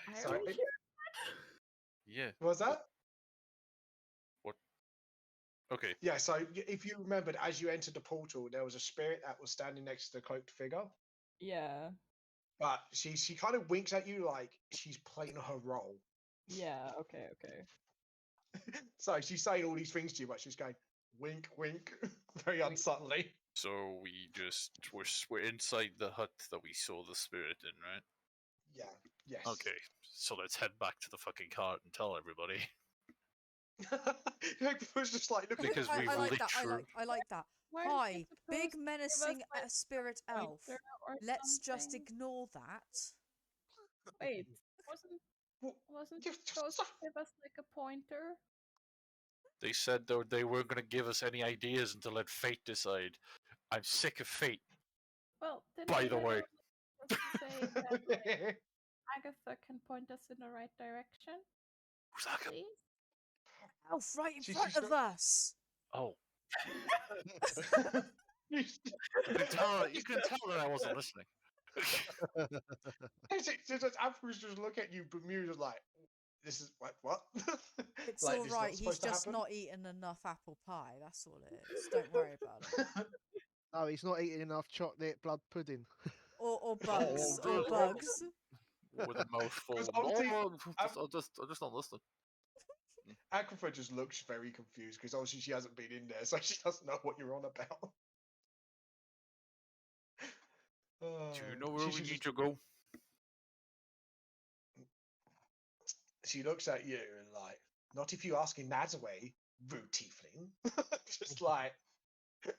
S5: I
S2: Sorry?
S5: already
S4: Yeah.
S2: Was that?
S4: Okay.
S2: Yeah. So if you remembered, as you entered the portal, there was a spirit that was standing next to the cloaked figure.
S5: Yeah.
S2: But she kind of winks at you like she's playing her role.
S5: Yeah. Okay.
S2: So she's saying all these things to you, but she's going wink, wink, very unsubtly.
S4: So we're inside the hut that we saw the spirit in, right?
S2: Yeah. Yes.
S4: Okay. So let's head back to the fucking cart and tell everybody.
S2: Everyone's just like looking.
S4: Because
S1: I
S4: we've
S1: like that.
S4: literally-
S1: I like that.
S5: Weren't you
S1: Hi,
S5: supposed
S1: big
S5: to give us,
S1: menacing
S5: like,
S1: spirit elf.
S5: pointer or
S1: Let's just
S5: something?
S1: ignore that.
S5: Wait, wasn't
S2: Well,
S5: wasn't
S2: you
S5: you
S2: just
S5: supposed to
S2: stop.
S5: give us like a pointer?
S4: They said they weren't going to give us any ideas until let fate decide. I'm sick of fate.
S5: Well, didn't
S4: By
S5: you
S4: the way.
S5: supposed to say that like, Agatha can point us in the right direction,
S4: Who's that guy?
S5: please?
S1: Elf right in
S2: She's
S1: front
S2: just
S1: of
S2: not-
S1: us.
S4: Oh,
S2: You
S4: You can tell that I wasn't listening.
S2: Afterwards, just look at you, Bermuda's like, this is what?
S1: It's
S2: Like,
S1: all
S2: this is not
S1: right. He's
S2: supposed to
S1: just
S2: happen?
S1: not eaten enough apple pie. That's all it is. Don't worry about it.
S3: No, he's not eating enough chocolate blood pudding.
S1: Or bugs.
S4: Oh,
S1: Or
S4: really?
S1: bugs.
S4: With a mouthful.
S2: 'Cause obviously,
S4: I'm just not listening.
S2: Aquifer just looks very confused because obviously she hasn't been in there, so she doesn't know what you're on about.
S4: Do you know where we
S2: She
S4: need
S2: just-
S4: to go?
S2: She looks at you and like, not if you ask in that way, rude tiefling. Just like,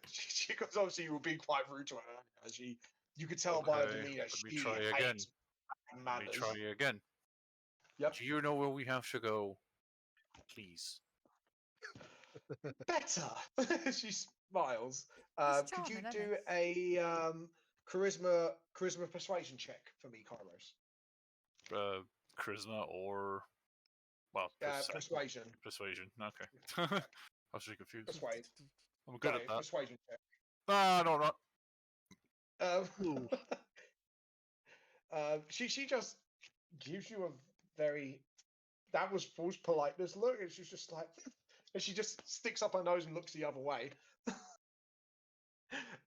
S2: she because obviously you were being quite rude to her. You could tell by her
S4: Okay,
S2: demeanor
S4: let me
S2: she
S4: try again.
S2: hates
S4: Let
S2: manners.
S4: me try again.
S2: Yep.
S4: Do you know where we have to go? Please.
S2: Better. She smiles.
S1: He's
S2: Could you
S1: charming, isn't
S2: do a charisma persuasion check for me, Kairos?
S4: Charisma or
S2: Persuasion.
S4: persuasion. Okay. I was really confused.
S2: Persuade.
S4: I'm good
S2: Sorry,
S4: at that.
S2: persuasion check.
S4: Ah, no, not.
S2: Um, she just gives you a very that was false politeness look, and she's just like, and she just sticks up her nose and looks the other way.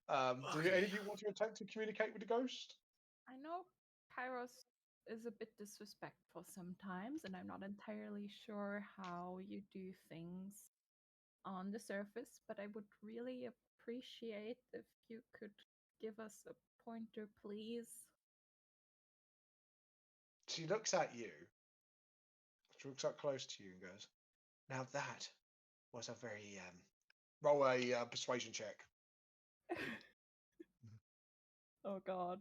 S2: Do any of you want to attempt to communicate with the ghost?
S5: I know Kairos is a bit disrespectful sometimes, and I'm not entirely sure how you do things on the surface, but I would really appreciate if you could give us a pointer, please.
S2: She looks at you. She looks up close to you and goes, "Now that was a very roll a persuasion check."
S5: Oh god.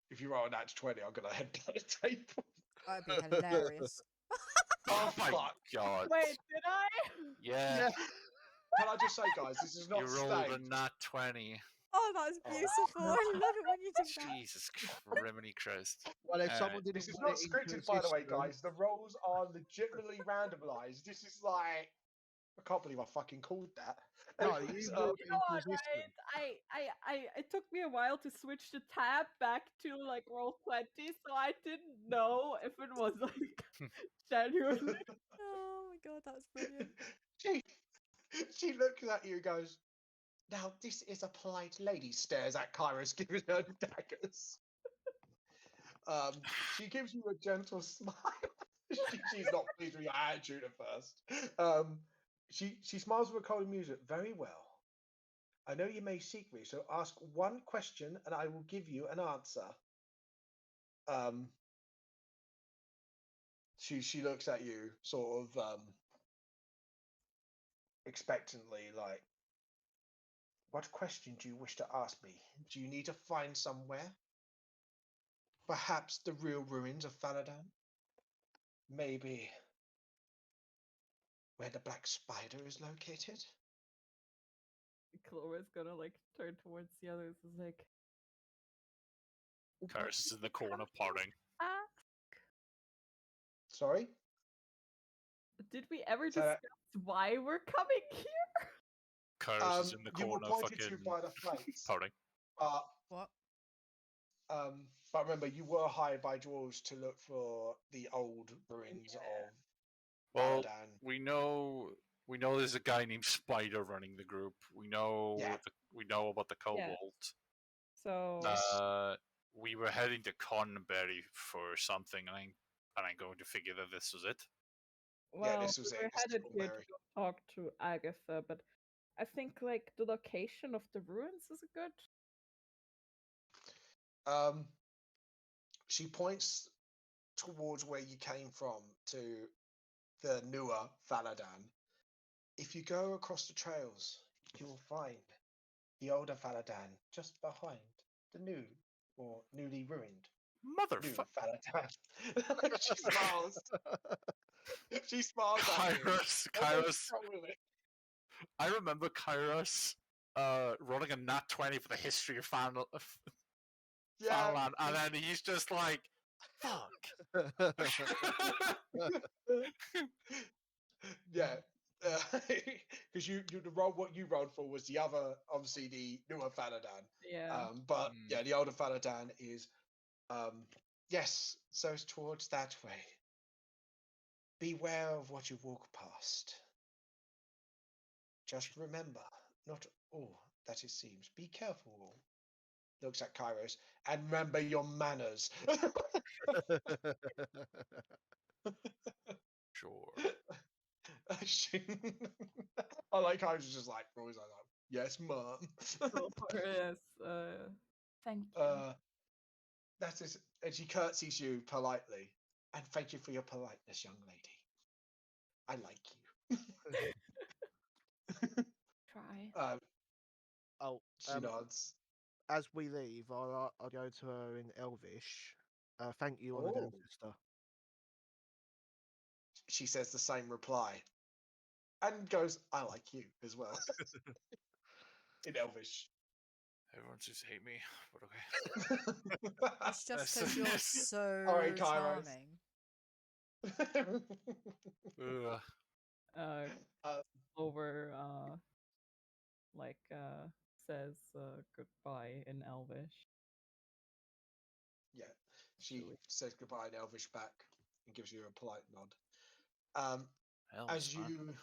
S2: If you roll a nat 20, I'm gonna head down the table.
S1: That'd be hilarious.
S4: Oh my
S2: fuck.
S4: god.
S5: Wait, did I?
S4: Yeah.
S2: Can I just say, guys, this is not
S4: You rolled
S2: staged.
S4: a nat 20.
S1: Oh, that's
S2: Oh.
S1: beautiful. I love it when you do that.
S4: Jesus Criminy Christ.
S3: Well, if
S4: Uh,
S3: someone didn't
S2: This is
S3: put
S2: not
S3: it into
S2: scripted, by the way,
S3: system-
S2: guys. The roles are legitimately randomized. This is like, I can't believe I fucking called that.
S3: No,
S2: Anyways,
S3: you wrote it
S5: You know
S3: into
S5: what,
S3: system.
S5: right? It took me a while to switch the tab back to like roll 20, so I didn't know if it was like genuinely.
S1: Oh my god, that's brilliant.
S2: she looks at you and goes, "Now this is a polite lady," stares at Kairos, giving her daggers. She gives you a gentle smile. She's not pleased with your attitude at first. She smiles with a cold music. "Very well. I know you may seek me, so ask one question and I will give you an answer." She looks at you sort of expectantly, like, "What question do you wish to ask me? Do you need to find somewhere? Perhaps the real ruins of Faladan? Maybe where the Black Spider is located?"
S5: Clover's gonna like turn towards the others. Is like, "What
S4: Karis is
S5: did
S4: in the
S5: you
S4: corner
S5: come to
S4: pouting.
S5: ask?
S2: Sorry?
S5: Did we ever
S2: So that-
S5: discuss why we're coming here?"
S4: Karis is in the
S2: You were
S4: corner
S2: pointed to
S4: fucking
S2: by the plates.
S4: pouting.
S1: What?
S2: But remember, you were hired by dwarves to look for the old ruins
S5: Yeah.
S2: of
S4: Well,
S2: Faladan.
S4: we know there's a guy named Spider running the group. We know
S2: Yeah.
S4: we know about the kobold.
S5: So
S2: Yes.
S4: We were heading to Conberry for something, and I'm going to figure that this was it.
S5: well,
S2: this was
S5: we
S2: it.
S5: were
S2: This is
S5: headed here to
S2: Thornberry.
S5: go talk to Agatha, but I think like the location of the ruins is good.
S2: She points towards where you came from to the newer Faladan. If you go across the trails, you will find the older Faladan just behind the new or newly ruined new
S4: Motherfucker.
S2: Faladan. She smiles. She smiles at you.
S4: Kairos.
S2: almost strongly.
S4: I remember Kairos rolling a nat 20 for the history of Fanland, and then he's just like, fuck.
S2: Yeah. because you the role what you rolled for was the other, obviously the newer Faladan.
S5: Yeah.
S2: But
S4: Mm.
S2: yeah, the older Faladan is yes, so it's towards that way. Beware of what you walk past. Just remember, not all that it seems. Be careful. Looks at Kairos and remember your manners.
S4: Sure.
S2: I like Kairos is just like always like that. Yes, mum.
S5: Yes. Thank you.
S2: That is, and she curtsies you politely. And thank you for your politeness, young lady. I like you.
S5: Try.
S3: Oh,
S2: She nods.
S3: as we leave, I'll go to her in Elvish. Thank you, honoured
S2: Oh.
S3: ancestor.
S2: She says the same reply. And goes, I like you as well. In Elvish.
S4: Everyone seems to hate me, but okay.
S1: It's just
S4: That's-
S1: because you're so
S2: Alright, Kairos.
S1: charming.
S4: Ugh.
S5: Clover says goodbye in Elvish.
S2: Yeah. She
S5: Silly.
S2: says goodbye in Elvish back and gives you a polite nod.
S4: Elves,
S2: As
S4: man.
S2: you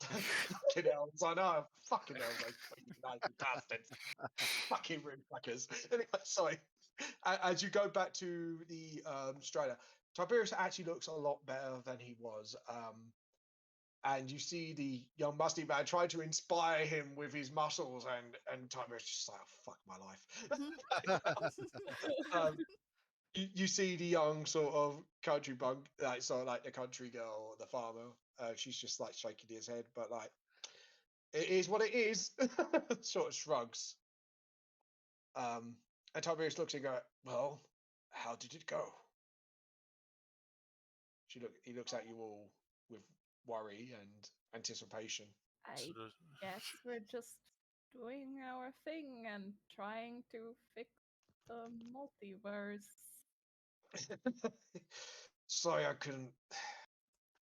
S2: fucking elves, I know, fucking elves, those fucking nasty bastards. Fucking room fuckers. Anyway, sorry. As you go back to the Strider, Tiberius actually looks a lot better than he was. And you see the young musty man try to inspire him with his muscles, and Tiberius just like, oh, fuck my life. You see the young sort of country bunk, like sort of like the country girl, the farmer. She's just like shaking his head, but like, it is what it is. Sort of shrugs. And Tiberius looks and goes, well, how did it go? He looks at you all with worry and anticipation.
S5: I
S4: So
S5: guess we're just doing our thing and trying to fix the multiverse.
S2: Sorry, I couldn't.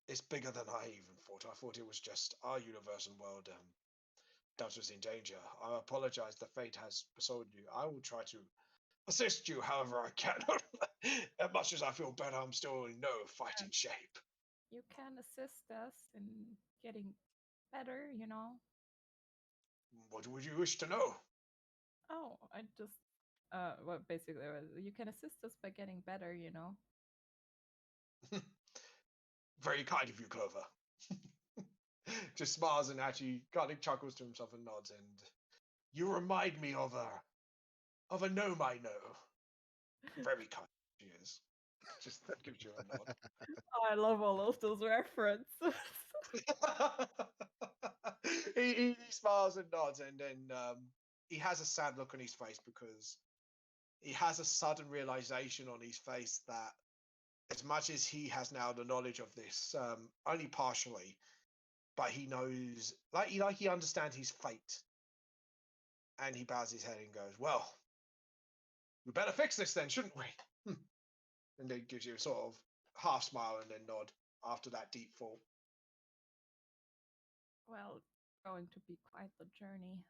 S2: It's bigger than I even thought. I thought it was just our universe and world that was in danger. I apologize. The fate has befallen you. I will try to assist you however I can. As much as I feel better, I'm still in no fighting shape.
S5: You can assist us in getting better, you know.
S2: What would you wish to know?
S5: Oh, I just well, basically, you can assist us by getting better, you know.
S2: Very kind of you, Clover. Just smiles and actually kind of chuckles to himself and nods. And you remind me of a gnome I know. Very kind she is. Just gives you a nod.
S5: I love all of those references.
S2: He smiles and nods, and then he has a sad look on his face because he has a sudden realization on his face that as much as he has now the knowledge of this, only partially, but he knows, he understands his fate, and he bows his head and goes, "Well, we better fix this then, shouldn't we?" And then gives you a sort of half smile and then nod after that deep thought.
S5: Well, it's going to be quite the journey.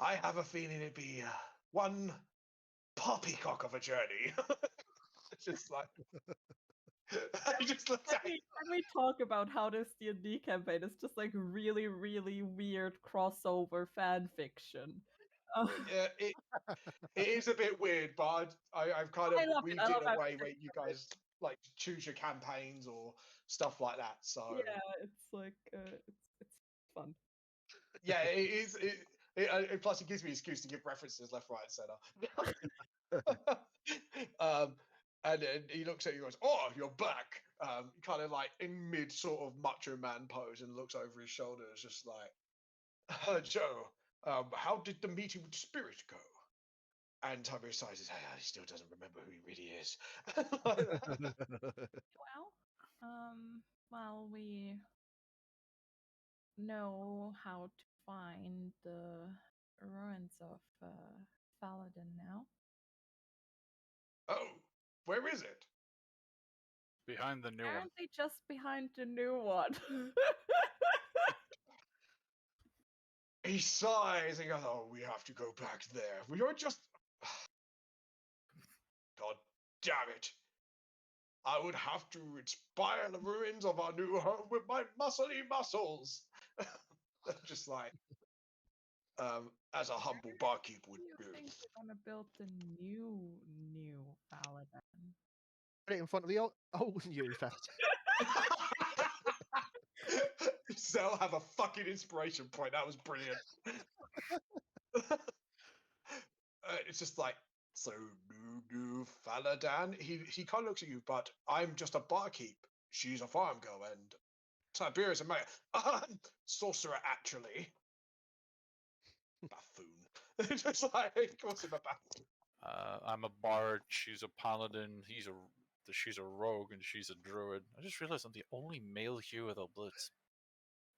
S2: I have a feeling it'd be one poppycock of a journey. Just like he just looks at
S5: Can we talk about how this D&D campaign is just like really, really weird crossover fan fiction?
S2: yeah, it is a bit weird, but I've kind of
S5: I love it,
S2: weaved
S5: I
S2: it
S5: love
S2: in a
S5: it.
S2: way where you guys like choose your campaigns or stuff like that. So
S5: Yeah, it's like it's fun.
S2: yeah, it is. Plus, it gives me an excuse to give references left, right, and center. And then he looks at you and goes, "Oh, you're back." Kind of like in mid sort of macho man pose, and looks over his shoulder, is just like, "Joe, how did the meeting with the spirit go?" And Tiberius sighs his head. He still doesn't remember who he really is.
S5: Well, we know how to find the ruins of Faladin now.
S2: Oh, where is it?
S4: Behind the new one.
S5: Apparently just behind the new one.
S2: He sighs and goes, "Oh, we have to go back there. We are just. God damn it! I would have to inspire the ruins of our new home with my muscly muscles." Just like, as a humble barkeep would
S5: You
S2: do.
S5: think you're gonna build the new Paladin?
S3: Put it in front of the old new fest.
S2: Zell have a fucking inspiration point. That was brilliant. It's just like, so new Faladan. He kind of looks at you, but I'm just a barkeep. She's a farm girl, and Tiberius a mayor. Sorcerer, actually. Buffoon. Just like, of course, I'm a buffoon.
S4: I'm a bard. She's a paladin. She's a rogue, and she's a druid. I just realized I'm the only male hue of the blitz.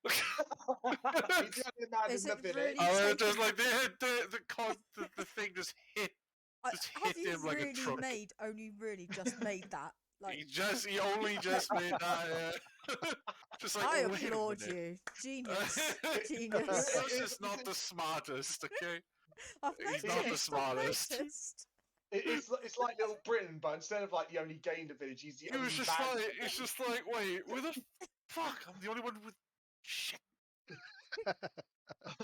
S2: He's the only man
S1: Is
S2: in the
S1: it
S2: village.
S1: really
S4: Just like the thing just hit
S1: Have
S4: hit
S1: you
S4: him like a
S1: really
S4: truck.
S1: only really just made that? Like,
S4: He only just made that. Just like,
S1: I
S4: wait a
S1: applaud
S4: minute.
S1: you. Genius.
S4: Genius
S1: Genius.
S4: is not the smartest, okay?
S1: I've
S4: He's
S1: noticed.
S4: not the
S1: I've
S4: smartest.
S1: noticed.
S2: It's like Little Britain, but instead of like the only gay in the village, he's the
S4: He
S2: only
S4: was just
S2: man.
S4: like, it's just like, wait, where the fuck? I'm the only one with shit.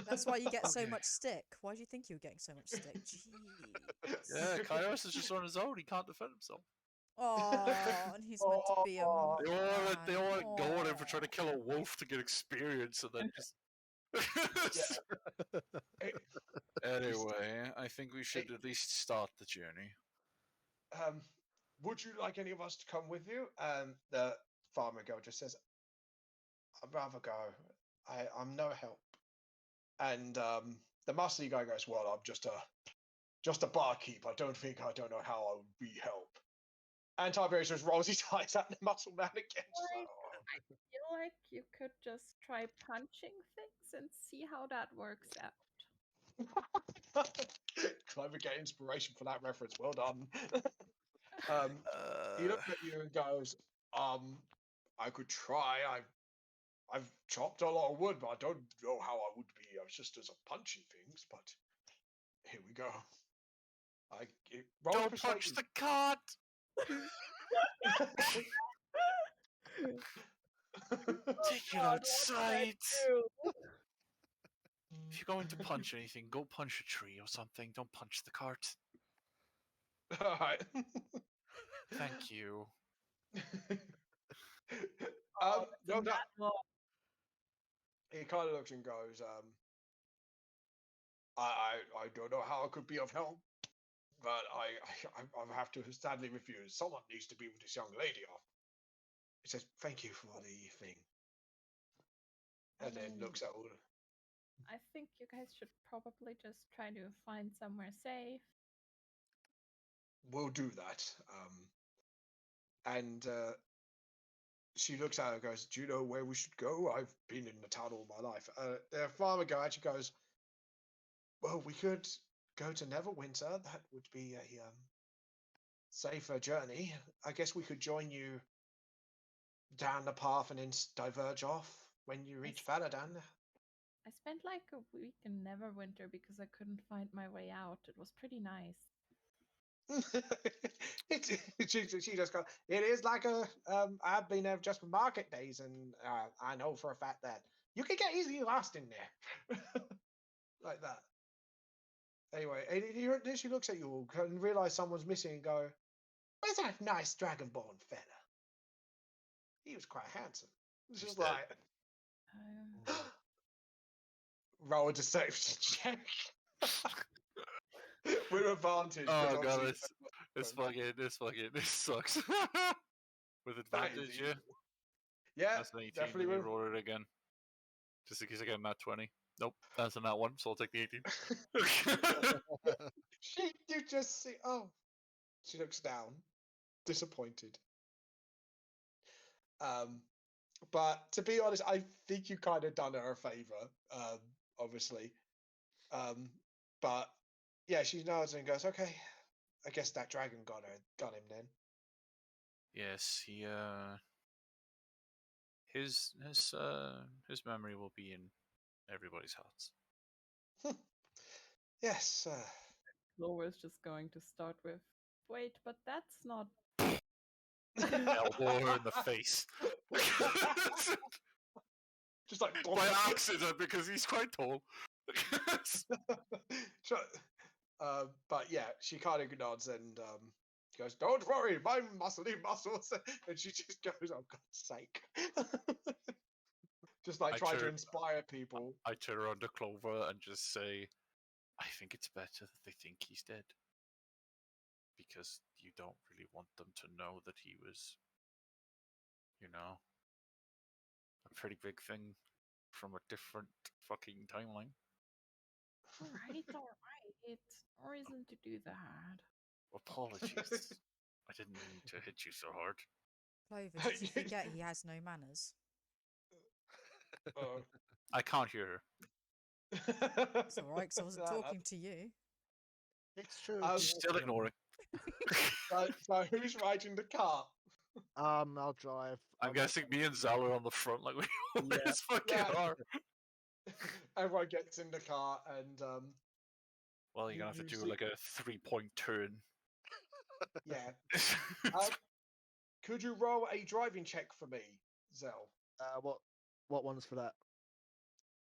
S1: That's why you get so much stick. Why do you think you were getting so much stick? Jeez.
S4: Yeah, Kairos is just on his own. He can't defend himself.
S1: Oh, and he's meant to be a
S2: Aw.
S4: They all
S1: man.
S4: go on him for trying to kill a wolf to get experience, and then just. Anyway, I think we should at least start the journey.
S2: Would you like any of us to come with you? The farmer girl just says, "I'd rather go. I'm no help." And the muscly guy goes, "Well, I'm just a barkeep. I don't know how I would be help." And Tiberius just rolls his eyes at the muscle man again. Just like,
S5: I feel like you could just try punching things and see how that works out.
S2: Clover get inspiration for that reference. Well done. He looks at you and goes, I could try. I've chopped a lot of wood, but I don't know how I would be. I was just as a punching things, but here we go. Roll
S4: Don't punch
S2: persuasion.
S4: the cart! Take it outside! If you're going to punch anything, go punch a tree or something. Don't punch the cart.
S2: All right.
S4: Thank you.
S2: No, he kind of looks and goes, I don't know how I could be of help, but I have to sadly refuse. Someone needs to be with this young lady off. He says, "Thank you for the thing," and then looks at all.
S5: I think you guys should probably just try to find somewhere safe.
S2: We'll do that. And she looks at her and goes, "Do you know where we should go? I've been in the town all my life." The farmer guy actually goes, "Well, we could go to Neverwinter. That would be a safer journey. I guess we could join you down the path and then diverge off when you reach Valadan."
S5: I spent like a week in Neverwinter because I couldn't find my way out. It was pretty nice.
S2: She just goes, "It is like I've been there just for market days, and I know for a fact that you can get easily lost in there." Like that. Anyway, and then she looks at you all and realize someone's missing and go, "Where's that nice dragonborn fella? He was quite handsome." It's just
S4: dead.
S2: like, roll a deception check. With advantage.
S4: Oh god, this sucks. With advantage, yeah.
S2: Yeah,
S4: That's an 18.
S2: definitely
S4: Let me
S2: will.
S4: roll it again. Just in case I get a nat 20. Nope, that's a nat 1, so I'll take the 18.
S2: You just see. Oh, she looks down, disappointed. But to be honest, I think you kind of done her a favor. Obviously. But yeah, she nods and goes, "Okay, I guess that dragon got him then."
S4: Yes, his memory will be in everybody's hearts.
S2: Yes.
S5: Clover's just going to start with, wait, but that's not.
S4: Elbow her in the face.
S2: Just like
S4: By accident, because he's quite tall.
S2: So, but yeah, she kind of nods and goes, "Don't worry, my muscly muscles," and she just goes, "Oh God's sake!" Just like
S4: I
S2: try to
S4: turn-
S2: inspire people.
S4: I turn around to Clover and just say, I think it's better that they think he's dead. Because you don't really want them to know that he was, a pretty big thing from a different fucking timeline.
S5: Alright. No reason to do that.
S4: Apologies. I didn't mean to hit you so hard.
S1: Clover, did you forget he has no manners?
S2: Oh.
S4: I can't hear her.
S1: It's alright, because I wasn't talking to you.
S3: It's true.
S4: Still ignoring.
S2: So who's riding the car?
S3: I'll drive.
S4: I'm guessing me and Zal are on the front like we always fucking
S2: Yeah.
S4: are.
S2: Everyone gets in the car and
S4: Well, you're gonna have to
S2: You
S4: do
S2: see-
S4: like a 3-point turn.
S2: yeah. Could you roll a driving check for me, Zell?
S3: What one's for that?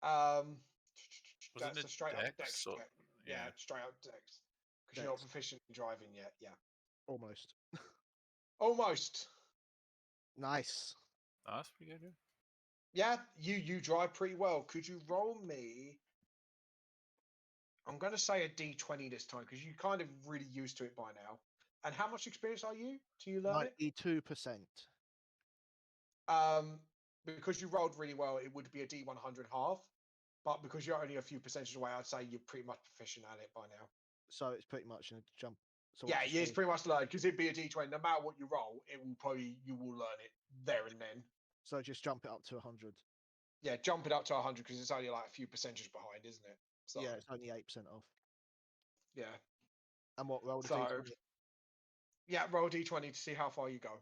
S2: Um,
S4: Wasn't
S2: that's
S4: it
S2: a straight up
S4: Dex
S2: dex
S4: or-
S2: check.
S4: yeah.
S2: Yeah, straight up dex. Because you're not
S3: Dex.
S2: proficient in driving yet. Yeah.
S3: Almost.
S2: Almost.
S3: Nice.
S4: Oh, that's pretty good.
S2: Yeah, you drive pretty well. Could you roll me? I'm going to say a D20 this time because you're kind of really used to it by now. And how much experience are you? Do you learn it?
S3: 92%.
S2: Because you rolled really well, it would be a D100 half. But because you're only a few percentage away, I'd say you're pretty much proficient at it by now.
S3: So it's pretty much a jump. So
S2: Yeah,
S3: what's
S2: yeah,
S3: the
S2: it's
S3: score?
S2: pretty much learned because it'd be a D20. No matter what you roll, you will learn it there and then.
S3: So just jump it up to 100.
S2: Yeah, jump it up to 100 because it's only like a few percentage behind, isn't it? So,
S3: Yeah, it's only 8% off.
S2: yeah.
S3: And what roll the
S2: So,
S3: D20?
S2: yeah, roll D20 to see how far you go.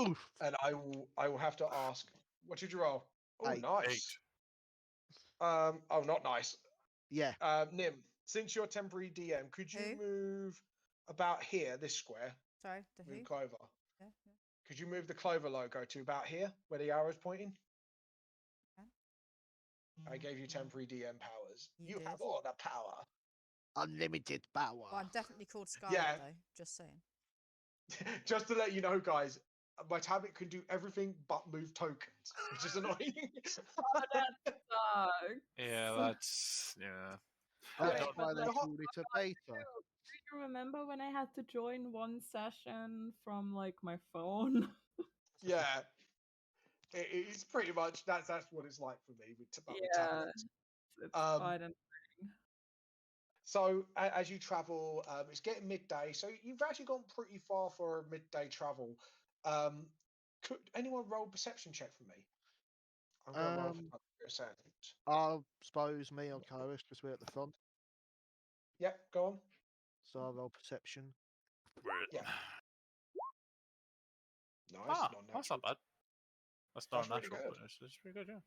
S3: Oof.
S2: And I will have to ask, what did you roll? Oh,
S3: 8.
S2: nice. Oh, not nice.
S3: Yeah.
S2: Nim, since you're temporary DM, could you
S1: Who?
S2: move about here, this square,
S1: Sorry, the who?
S2: with Clover?
S1: Yeah.
S2: Could you move the Clover logo to about here, where the arrow's pointing? I gave you temporary DM powers.
S1: You
S2: You
S1: did.
S2: have all the power.
S3: Unlimited power.
S1: Well, I'm definitely called Scarlet,
S2: Yeah.
S1: though. Just saying.
S2: Just to let you know, guys, my tablet can do everything but move tokens, which is annoying.
S5: Oh, that sucks.
S4: Yeah, that's
S3: That's
S2: Yeah,
S3: why they
S2: the hot-
S3: called it a beta.
S5: Do you remember when I had to join one session from like my phone?
S2: yeah. It's pretty much that's what it's like for me with
S5: Yeah.
S2: tablets.
S5: It's
S2: Um,
S5: quite an
S2: So as you travel, it's getting midday. So you've actually gone pretty far for a midday travel. Could anyone roll perception check for me? I'm going to roll for percent.
S3: I suppose me or Kairos because we're at the front.
S2: Yep, go on.
S3: So I'll roll perception.
S2: Yeah. Nice.
S4: that's not bad. That's
S2: That's
S4: not
S2: really
S4: natural,
S2: good.
S4: but it's pretty good, yeah.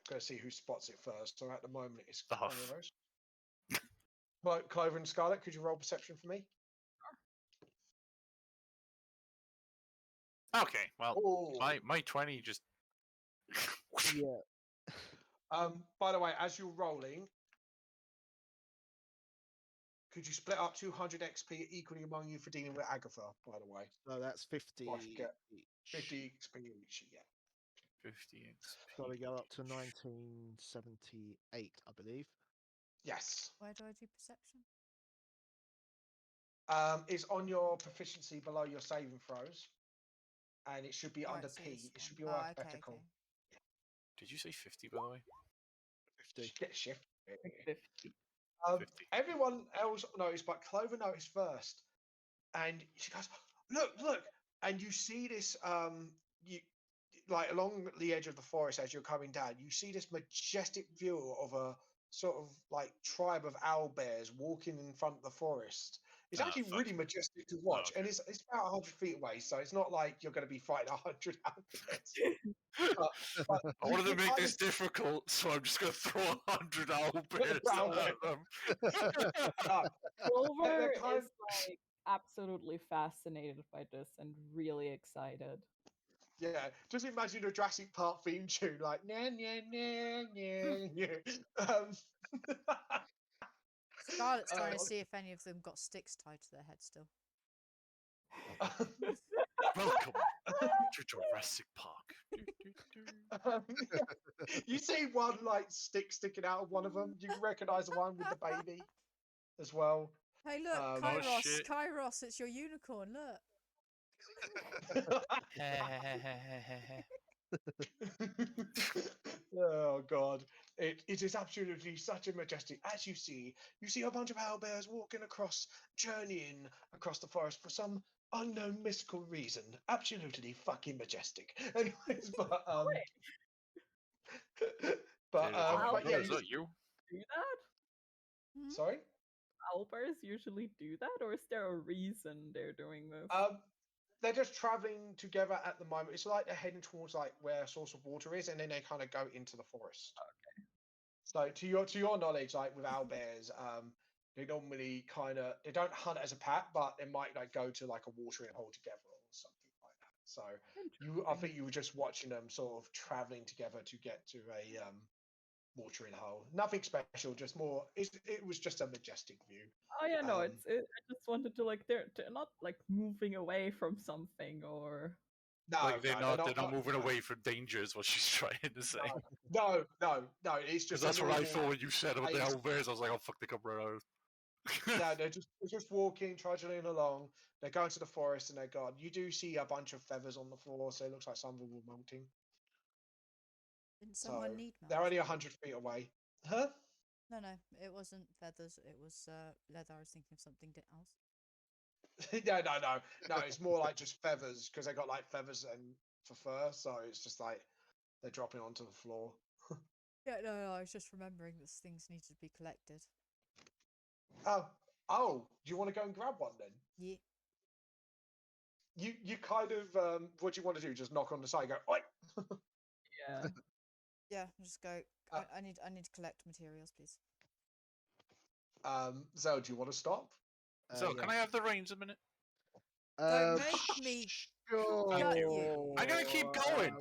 S2: Going to see who spots it first. So at the moment it's
S4: The Huff.
S2: Clover. Right, Clover and Scarlet, could you roll perception for me?
S4: Okay, well,
S2: Oh.
S4: my 20 just.
S3: Yeah.
S2: By the way, as you're rolling, could you split up 200 XP equally among you for dealing with Agatha? By the way,
S3: So that's 50
S2: I forget.
S3: each.
S2: 50 XP each. Yeah.
S4: 50 XP.
S3: So we go up to 1978, I believe.
S2: Yes.
S1: Where do I do perception?
S2: It's on your proficiency below your saving throws, and it should be
S1: Right,
S2: under
S1: so
S2: P.
S1: this
S2: It should
S1: one.
S2: be
S1: Oh,
S2: alphabetical.
S1: okay.
S4: Did you say 50, by the way?
S3: 50.
S2: Get shift.
S5: 50.
S4: 50.
S2: Everyone else noticed, but Clover noticed first, and she goes, "Look!" And you see this. You like along the edge of the forest as you're coming down. You see this majestic view of a sort of like tribe of owl bears walking in front of the forest. It's
S4: Ah,
S2: actually
S4: fuck.
S2: really majestic to watch,
S4: okay.
S2: and it's about 100 feet away, so it's not like you're going to be fighting 100 owlbears. But
S4: I wanted to make this difficult, so I'm just going to throw 100 owlbears
S2: Owlbear.
S4: at them.
S2: No,
S5: Clover
S2: kind-
S5: is like absolutely fascinated by this and really excited.
S2: yeah, just imagine a Jurassic Park theme tune like nah, nah, nah, nah, nah.
S1: Scarlett's trying to
S2: Uh,
S1: see if any of them got sticks tied to their head still.
S4: Welcome to Jurassic Park.
S2: you see one like stick sticking out of one of them. You can recognise the one with the baby as well.
S1: Hey, look,
S2: Oh,
S1: Kairos,
S4: shit.
S1: Kairos, it's your unicorn. Look.
S2: Oh god, it is absolutely such a majestic. As you see a bunch of owlbears walking across, journeying across the forest for some unknown mystical reason. Absolutely fucking majestic. Anyways, but but yeah,
S4: is that you?
S5: Do that?
S1: Hmm?
S2: sorry.
S5: Owlbears usually do that, or is there a reason they're doing this?
S2: They're just traveling together at the moment. It's like they're heading towards like where a source of water is, and then they kind of go into the forest. So to your knowledge, like with owlbears, they normally they don't hunt as a pack, but they might like go to like a watering hole together or something like that. So I think you were just watching them sort of traveling together to get to a watering hole. Nothing special, just more. It was just a majestic view.
S5: Oh yeah, no,
S2: Um,
S5: I just wanted to like they're not like moving away from something or
S2: No,
S4: Like they're
S2: no,
S4: not moving away from danger is what she's trying to say.
S2: No, it's
S4: Because
S2: just
S4: that's
S2: a
S4: what I
S2: normal-
S4: thought when you said about the
S2: Hey,
S4: owlbears. I was like, oh fuck, they come around.
S2: No, they're just walking, trudging along. They're going to the forest, and they're gone. You do see a bunch of feathers on the floor, so it looks like some of them were molting.
S1: Didn't
S2: So
S1: someone need
S2: they're
S1: melt?
S2: only 100 feet away. Huh?
S1: No, it wasn't feathers. It was leather. I was thinking of something else.
S2: No. It's more like just feathers because they got like feathers and for fur, so it's just like they're dropping onto the floor.
S1: Yeah, no, I was just remembering that things needed to be collected.
S2: Oh, do you want to go and grab one then?
S1: Yeah.
S2: You kind of what do you want to do? Just knock on the side, and go, oi!
S5: yeah.
S1: Yeah, just go.
S2: Uh,
S1: I need to collect materials, please.
S2: Zell, do you want to stop?
S4: So,
S3: yeah.
S4: can I have the reins a minute?
S1: Don't make me.
S3: Sure.
S1: gut you.
S4: I'm gonna keep going.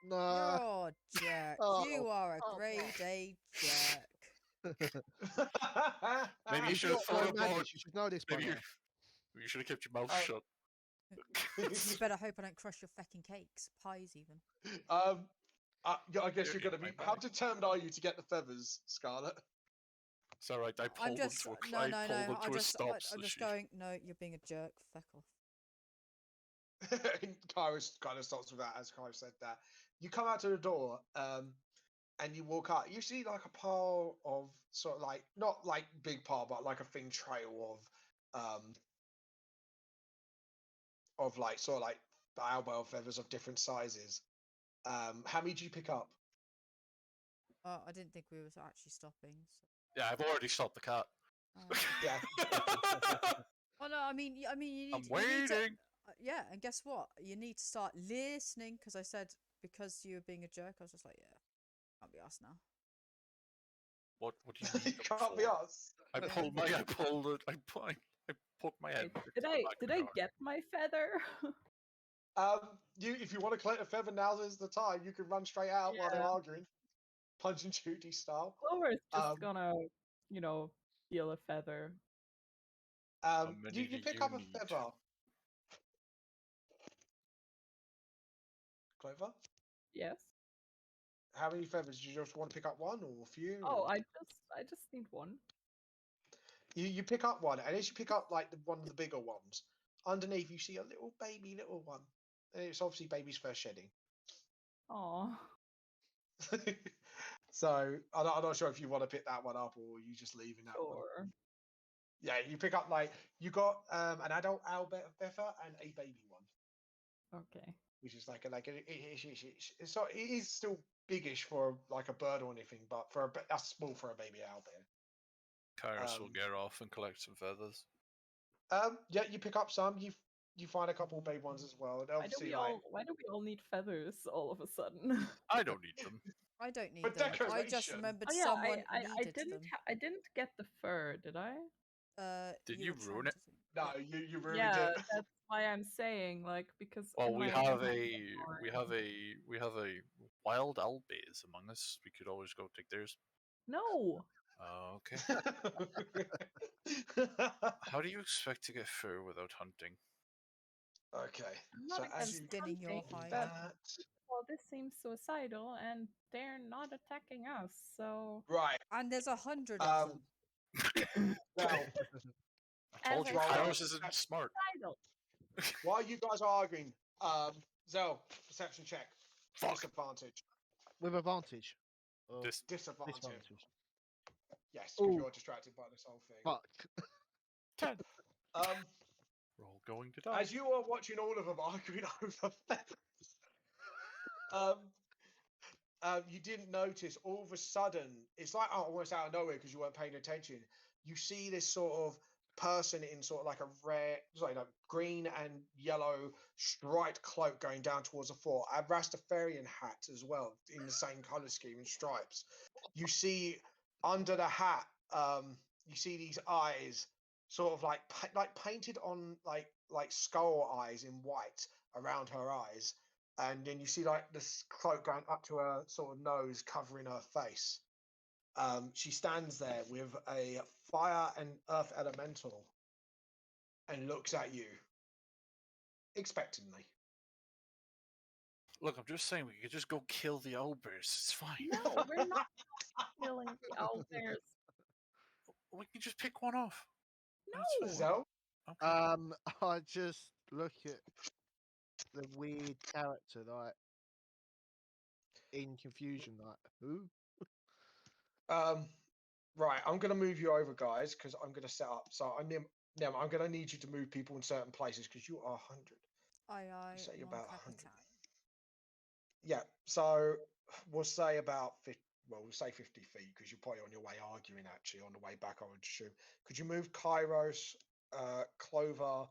S3: No.
S1: You're a jerk.
S3: Oh,
S1: You are a
S3: oh,
S1: grade A jerk.
S4: Maybe you
S3: If
S4: should
S3: you're
S4: have thought
S3: Ryan Maddox,
S4: about.
S3: you should know this by
S4: Maybe
S3: now.
S4: you should have kept your mouth
S2: Oh.
S4: shut.
S1: You better hope I don't crush your fecking cakes, pies even.
S2: Yeah, I guess
S4: You're
S2: you're gonna
S4: in
S2: be.
S4: my
S2: How
S4: bag.
S2: determined are you to get the feathers, Scarlet?
S4: It's alright. I
S1: I'm
S4: pulled
S1: just
S4: them to a,
S1: no.
S4: I pulled them
S1: I'm
S4: to a
S1: just
S4: stop. so
S1: I'm just
S4: she-
S1: going. No, you're being a jerk. Feck off.
S2: Kairos kind of stops with that as Kairos said that. You come out to the door, and you walk out. You see like a pile of sort of like not like big pile, but like a thin trail of like sort of like owlbear feathers of different sizes. How many did you pick up?
S1: Oh, I didn't think we were actually stopping. So.
S4: Yeah, I've already stopped the cat.
S2: Yeah.
S1: Oh no, I mean, you need.
S4: I'm
S1: you need to-
S4: waiting.
S1: yeah, and guess what? You need to start listening because I said because you were being a jerk. I was just like, yeah, can't be us now.
S4: What do you need
S2: It
S4: them
S2: can't be
S4: for?
S2: us.
S4: I put my head.
S5: Wait, did I get my feather?
S2: If you want to collect a feather, now is the time. You can run straight out while they're
S5: Yeah.
S2: arguing, punch and Judy style.
S5: Clover's just
S2: Um,
S5: gonna, steal a feather.
S4: many
S2: You
S4: do
S2: pick
S4: you
S2: up a
S4: need?
S2: feather. Clover,
S5: Yes.
S2: how many feathers? Do you just want to pick up one or a few?
S5: Oh,
S2: or-
S5: I just need one.
S2: You pick up one, and as you pick up like one of the bigger ones, underneath you see a little one. And it's obviously baby's first shedding.
S5: Oh.
S2: So I'm not sure if you want to pick that one up or you just leaving that one.
S5: Sure.
S2: Yeah, you pick up like you got an adult owlbear feather and a baby one,
S5: Okay.
S2: which is it is still biggish for like a bird or anything, but that's small for a baby owlbear.
S4: Kairos will
S2: Um,
S4: get off and collect some feathers.
S2: Yeah, you pick up some. You find a couple big ones as well. And
S5: Why do
S2: obviously,
S5: we
S2: like
S5: all? Why do we all need feathers all of a sudden?
S4: I don't need them.
S1: I don't
S2: For
S1: need them. I just
S2: decoration.
S1: remembered
S5: Oh yeah,
S1: someone
S5: I
S1: needed
S5: didn't
S1: them.
S5: I didn't get the fur, did I?
S4: Did
S1: You
S4: you
S1: were
S4: ruin
S1: trying
S4: it?
S1: to think.
S2: No,
S1: Yeah.
S2: you ruined
S5: Yeah,
S2: it.
S5: that's why I'm saying like because
S4: Well,
S5: in
S4: we
S5: my
S4: have
S5: in my
S4: we have a wild owlbears among us. We could always go take theirs.
S5: no.
S4: Okay. How do you expect to get fur without hunting?
S2: Okay.
S5: I'm
S2: So
S5: not
S2: as
S5: against
S2: you
S1: Skinning your
S5: hunting,
S1: hide.
S5: but
S2: that,
S5: well, this seems suicidal, and they're not attacking us. So
S2: right.
S1: And there's 100 of them.
S2: Now,
S4: I told
S5: as
S4: you,
S5: I
S2: Roll
S4: Kairos
S5: said,
S4: isn't smart.
S5: suicidal.
S2: while you guys are arguing, Zell, perception check.
S4: Fuck.
S2: Disadvantage.
S3: With advantage. Or
S4: This
S2: Disadvantage.
S3: disadvantage.
S2: Yes, because
S3: Ooh.
S2: you're distracted by this whole thing.
S3: Fuck.
S4: 10.
S2: Um,
S4: We're all going to die.
S2: as you are watching all of them arguing over feathers, you didn't notice all of a sudden, it's like almost out of nowhere because you weren't paying attention. You see this sort of person in sort of like a red, sorry, no, green and yellow striped cloak going down towards the floor. A Rastafarian hat as well in the same color scheme and stripes. You see under the hat, you see these eyes sort of like painted on like skull eyes in white around her eyes, and then you see like this cloak going up to her sort of nose, covering her face. She stands there with a fire and earth elemental and looks at you expectantly.
S4: Look, I'm just saying we could just go kill the owlbears. It's fine.
S5: No, we're not killing the owlbears.
S4: We can just pick one off.
S5: No.
S2: Zell?
S4: Okay.
S3: I just look at the weird character, like in confusion, like who?
S2: Right, I'm gonna move you over, guys, because I'm gonna set up. So I'm gonna need you to move people in certain places because you are 100.
S1: Aye,
S2: Say
S1: mon
S2: about 100.
S1: capitaine.
S2: Yeah, so we'll say about 50. Well, we'll say 50 feet because you're probably on your way arguing. Actually, on the way back, I would assume. Could you move Kairos, Clover,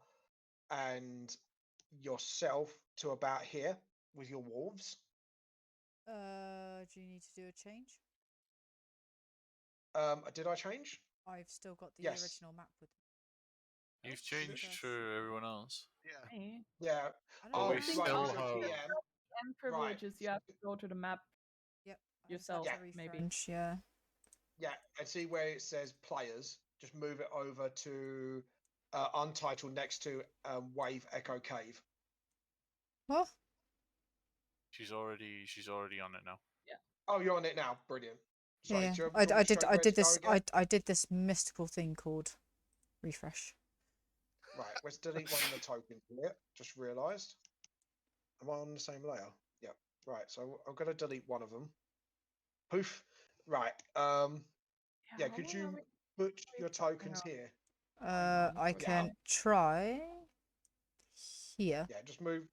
S2: and yourself to about here with your wolves?
S1: Do you need to do a change?
S2: Did I change?
S1: I've still got the
S2: Yes.
S1: original map with me.
S4: You've changed for everyone else.
S3: Yeah.
S5: Hey.
S2: Yeah.
S1: I don't
S4: But
S2: Oh,
S4: we
S1: know.
S4: still
S2: right,
S4: have-
S2: so
S5: Yeah.
S2: PM.
S5: And privileges, you have to go to the map.
S1: Yep. I just
S5: Yourself,
S1: had to
S5: maybe.
S1: refresh, yeah.
S2: Yeah, and see where it says players. Just move it over to Untitled next to Wave Echo Cave.
S1: What?
S4: She's already on it now.
S2: Oh, you're on it now. Brilliant. So,
S1: Yeah,
S2: do you
S1: I
S2: want me
S1: did
S2: straight
S1: I
S2: where
S1: did
S2: to go
S1: this
S2: again?
S1: I did this mystical thing called refresh.
S2: Right, let's delete one of the tokens here. Just realised. Am I on the same layer? Yeah. Right, so I'm gonna delete one of them. Poof. Right. Yeah,
S5: how
S2: could
S5: long
S2: you
S5: are we
S2: put your
S5: refreshing
S2: tokens
S5: on?
S2: here?
S1: I
S5: Yeah.
S1: can try here.
S2: Yeah, just move.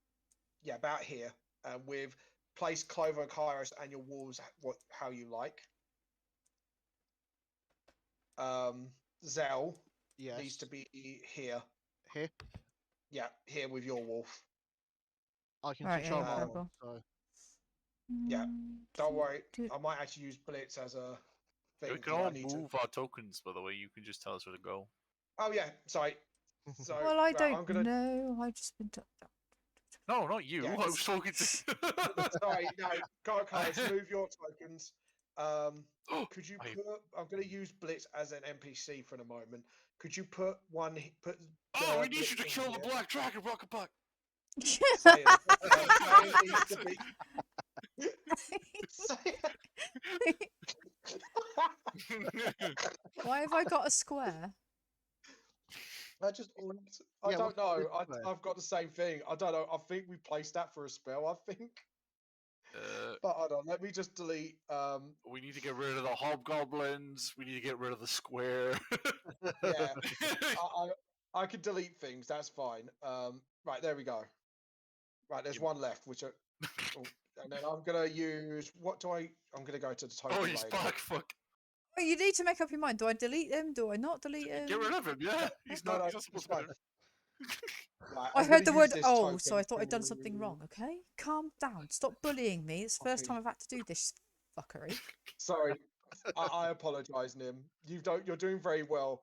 S2: Yeah, about here. With place Clover, Kairos, and your wolves how you like. Zell
S3: Yes.
S2: needs to be here.
S3: Here.
S2: Yeah, here with your wolf.
S3: I can
S1: Right,
S3: control
S2: yeah,
S3: my
S1: purple.
S3: own, so
S2: Yeah. Don't worry.
S1: do-
S2: I might actually use Blitz as a thing.
S4: We can
S2: 'cause I
S4: all
S2: need to-
S4: move our tokens, by the way. You can just tell us where to go.
S2: Oh yeah, sorry. So
S1: Well, I
S2: right,
S1: don't
S2: I'm gonna.
S1: know. I've just been.
S4: No, not you.
S2: Yeah,
S4: I was talking to.
S2: Sorry, no. Go, Kairos, move your tokens. Could you
S4: I-
S2: put? I'm gonna use Blitz as an NPC for the moment. Could you put one? Put.
S4: Oh, we need
S2: Blitz
S4: you to
S2: in
S4: kill the
S2: here?
S4: black dragon, Rocket Buck.
S2: Say it. Say it needs to be. Say it.
S1: Why have I got a square?
S2: I just. I
S3: Yeah,
S2: don't
S3: what's the
S2: know.
S3: difference there?
S2: I've got the same thing. I don't know. I think we placed that for a spell. I think.
S4: Uh,
S2: But hold on. Let me just delete.
S4: we need to get rid of the hobgoblins. We need to get rid of the square.
S2: Yeah. I can delete things. That's fine. Right, there we go. Right, there's
S4: You-
S2: one left, which are, oh, and then I'm gonna use. What do I? I'm gonna go to the token
S4: Oh, he's
S2: layer.
S4: back. Fuck.
S1: you need to make up your mind. Do I delete him? Do I not delete him?
S4: Get rid of him, yeah. He's not, he's not
S2: it's
S4: supposed to be
S2: fine.
S4: there.
S2: Right,
S1: I
S2: I'm
S1: heard
S2: gonna
S1: the
S2: use
S1: word
S2: this
S1: "oh," so I
S2: token
S1: thought I'd done something
S2: to-
S1: wrong. Okay, calm down. Stop bullying me. It's the first time
S2: Okay.
S1: I've had to do this fuckery.
S2: Sorry, I apologise, Nim. You're doing very well.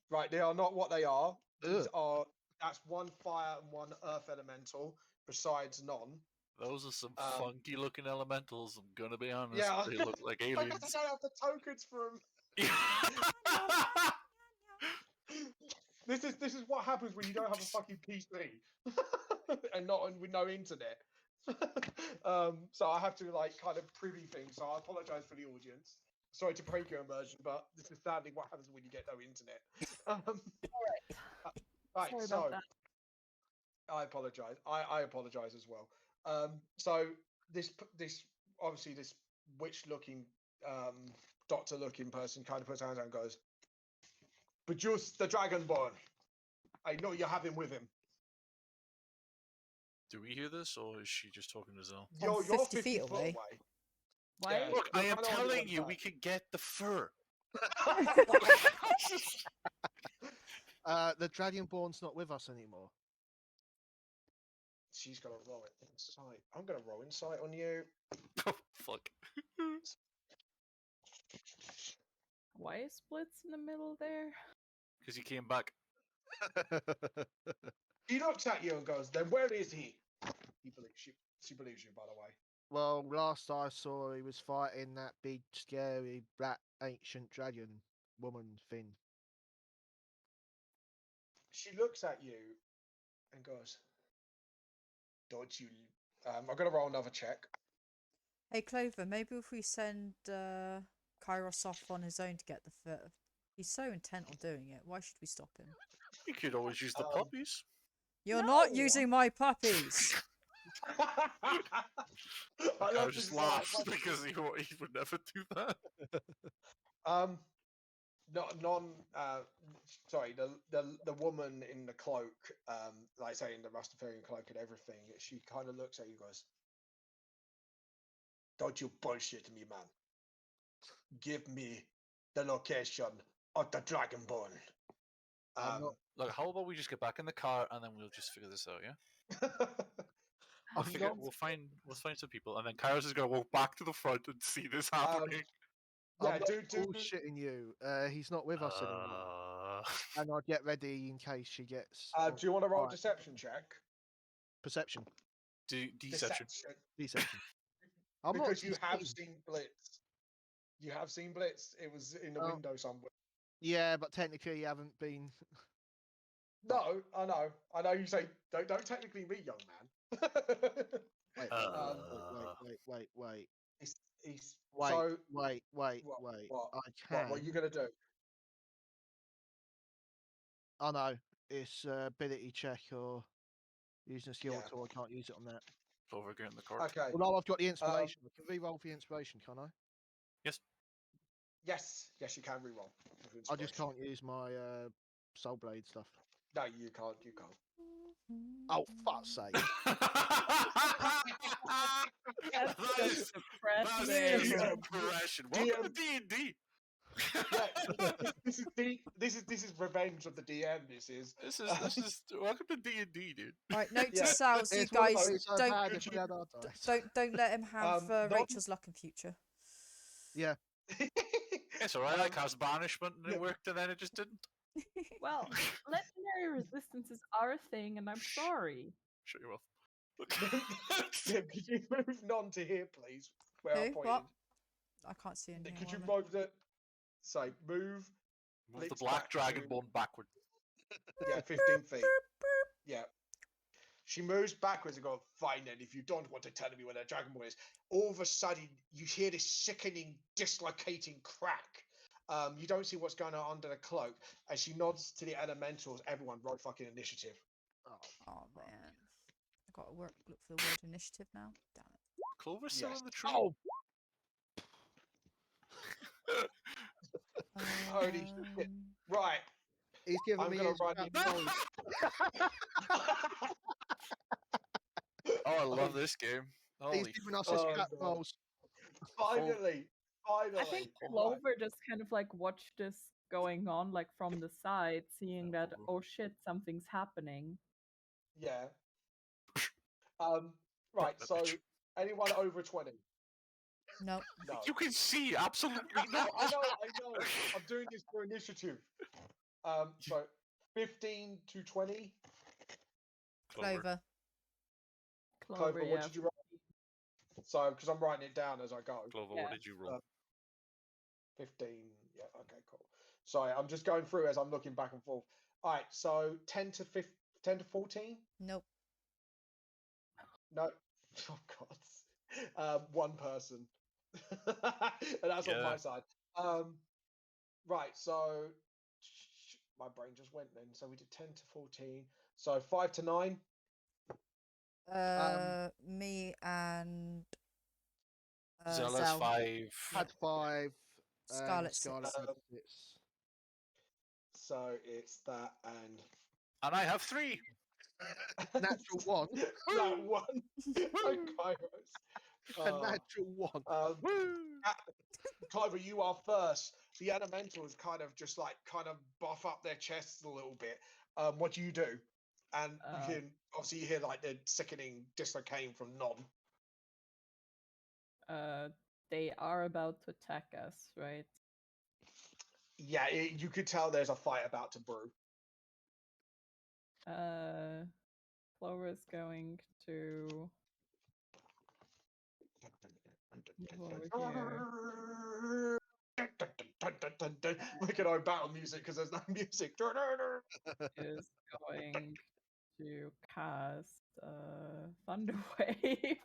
S2: Right, they are not what they are. These
S3: Ugh.
S2: are. That's one fire and one earth elemental, besides none.
S4: Those are some
S2: Um,
S4: funky looking elementals, I'm gonna be honest.
S2: Yeah,
S4: They look like
S2: I
S4: aliens.
S2: don't have the tokens for them. This is what happens when you don't have a fucking PC and with no internet. So I have to like kind of privy things. So I apologise for the audience. Sorry to break your immersion, but this is sadly what happens when you get no internet. Right,
S5: Sorry
S2: so
S5: about that.
S2: I apologise. I apologise as well. So this obviously this witch-looking, doctor-looking person kind of puts her hands out and goes, "Produce the Dragonborn. I know you have him with him.
S4: Do we hear this, or is she just talking to Zell?
S2: You're
S1: 50
S2: 50
S1: feet
S2: foot
S1: away.
S5: Why?
S2: Yeah.
S4: Look,
S2: You're
S4: I am
S2: kinda on the
S4: telling
S2: other
S4: you,
S2: side.
S4: we can get the fur.
S3: The Dragonborn's not with us anymore.
S2: She's gonna roll it insight. I'm gonna roll insight on you.
S4: Oh, fuck.
S5: Why is splits in the middle there?
S4: Because he came back.
S2: She looks at you and goes, "Then where is he?" She believes you, by the way.
S3: Well, last I saw, he was fighting that big, scary, black, ancient dragon woman thing.
S2: She looks at you and goes, "Don't you?" I'm gonna roll another check.
S1: Hey Clover, maybe if we send Kairos off on his own to get the fur. He's so intent on doing it. Why should we stop him?
S4: You could always use the
S2: Um,
S4: puppies.
S1: You're not
S2: No!
S1: using my puppies.
S2: I
S4: I
S2: love
S4: just
S2: this
S4: laughed
S2: line.
S4: because he would never do that.
S2: Sorry, the woman in the cloak, like say in the Rastafarian cloak and everything, she kind of looks at you and goes, "Don't you bullshit me, man. Give me the location of the Dragonborn."
S3: I'm not-
S4: Look, how about we just get back in the car and then we'll just figure this out, yeah?
S3: I'm not-
S4: We'll find some people, and then Kairos is gonna walk back to the front and see this happening.
S2: yeah,
S3: I'm not
S2: do
S3: bullshitting you. He's not with us anymore. And I'd get ready in case she gets.
S2: do you want to roll a
S3: Right.
S2: deception check?
S3: Perception.
S4: Deception.
S3: Deception. I'm not
S2: Because you have
S3: deceived.
S2: seen Blitz. You have seen Blitz. It was in the
S3: Oh.
S2: window somewhere.
S3: Yeah, but technically you haven't been.
S2: No, I know. I know you say don't technically be young man.
S3: Wait, wait.
S2: He's
S3: Wait,
S2: so
S3: wait.
S2: what?
S3: I can.
S2: What are you gonna do?
S3: I know. It's ability check or using a skill
S2: Yeah.
S3: tool. I can't use it on that.
S4: Over again in the car.
S2: Okay.
S3: Although I've got the inspiration. I can re-roll for the inspiration, can I?
S2: Yes, you can reroll. with
S3: I just
S2: inspiration.
S3: can't use my soul blade stuff.
S2: No, you can't. You can't.
S3: Oh, fuck's sake.
S5: That's
S4: That
S5: just
S4: is
S5: depressing.
S2: Yeah.
S4: depression. Welcome to D&D.
S2: Yeah, this is revenge of the DM. This is.
S4: This is welcome to D&D, dude.
S1: Right, note
S2: Yeah.
S1: to selves, you
S3: It's one of
S1: guys
S3: those I've
S1: don't
S3: had if we had our dice.
S1: don't let him have
S2: Not-
S1: Rachel's luck in future.
S3: Yeah.
S4: It's alright. I
S2: Um,
S4: cast banishment and it
S2: yeah.
S4: worked, and then it just didn't.
S5: Well, legendary resistances are a thing, and I'm sorry.
S4: Shut your mouth.
S2: Yeah, could you move none to here, please? Where I
S1: Who?
S2: pointed.
S1: What? I can't see anything.
S2: Could you
S1: on
S2: move the? Say move.
S4: Move the
S2: Blitz
S4: black
S2: back to-
S4: dragonborn backward.
S2: Yeah, 15 feet. Yeah. She moves backwards and goes, "Fine then, if you don't want to tell me where the Dragonborn is." All of a sudden, you hear this sickening, dislocating crack. You don't see what's going on under the cloak. As she nods to the elementals, everyone roll fucking initiative.
S1: Oh man, I got to look for the word initiative now. Damn it.
S4: Clover's still
S2: Yes.
S4: in the tree.
S3: Oh,
S2: Holy shit.
S1: Um,
S2: Right.
S3: he's giving
S2: I'm
S3: me
S2: gonna
S3: his
S2: run
S3: crap
S2: in-
S3: rolls.
S4: Oh, I love this game.
S3: He's
S4: Holy
S3: giving us his
S2: Oh,
S3: crap
S2: no.
S3: rolls.
S2: Finally, Finally.
S5: I think
S2: Alright.
S5: Clover just kind of like watched this going on, like from the side, seeing that, oh shit, something's happening.
S2: Yeah. Right.
S4: that
S2: So,
S4: bitch.
S2: anyone over 20?
S1: No.
S2: No.
S4: You can see absolutely
S2: I
S4: not.
S2: know. I'm doing this for initiative. So 15 to 20.
S1: Clover.
S2: Clover,
S5: yeah.
S2: what did you write? So, because I'm writing it down as I go.
S4: Clover,
S5: Yeah.
S4: what did you roll?
S2: 15. Yeah. Okay. Cool. Sorry, I'm just going through as I'm looking back and forth. All right. So 10 to 15, 10 to 14.
S1: Nope.
S2: No. Oh God. One person. And that's on
S4: Yeah.
S2: my side. Right. So my brain just went then. So we did 10 to 14. So 5 to 9.
S1: Me and
S4: Zella's
S1: Zell.
S4: 5.
S3: Had 5.
S1: Scarlet
S3: Scarlet
S1: 6.
S3: had 6.
S2: So it's that and
S4: And I have 3.
S3: Natural 1.
S2: that one. And Kairos.
S3: A natural 1.
S2: Clover, you are first. The elementals kind of buff up their chests a little bit. What do you do? And you can obviously you hear like the sickening dislocating from Non.
S5: They are about to attack us, right?
S2: Yeah, you could tell there's a fight about to brew.
S5: Clover is going to move over here.
S2: Look at our battle music because there's no music.
S5: Is going to cast Thunder Wave.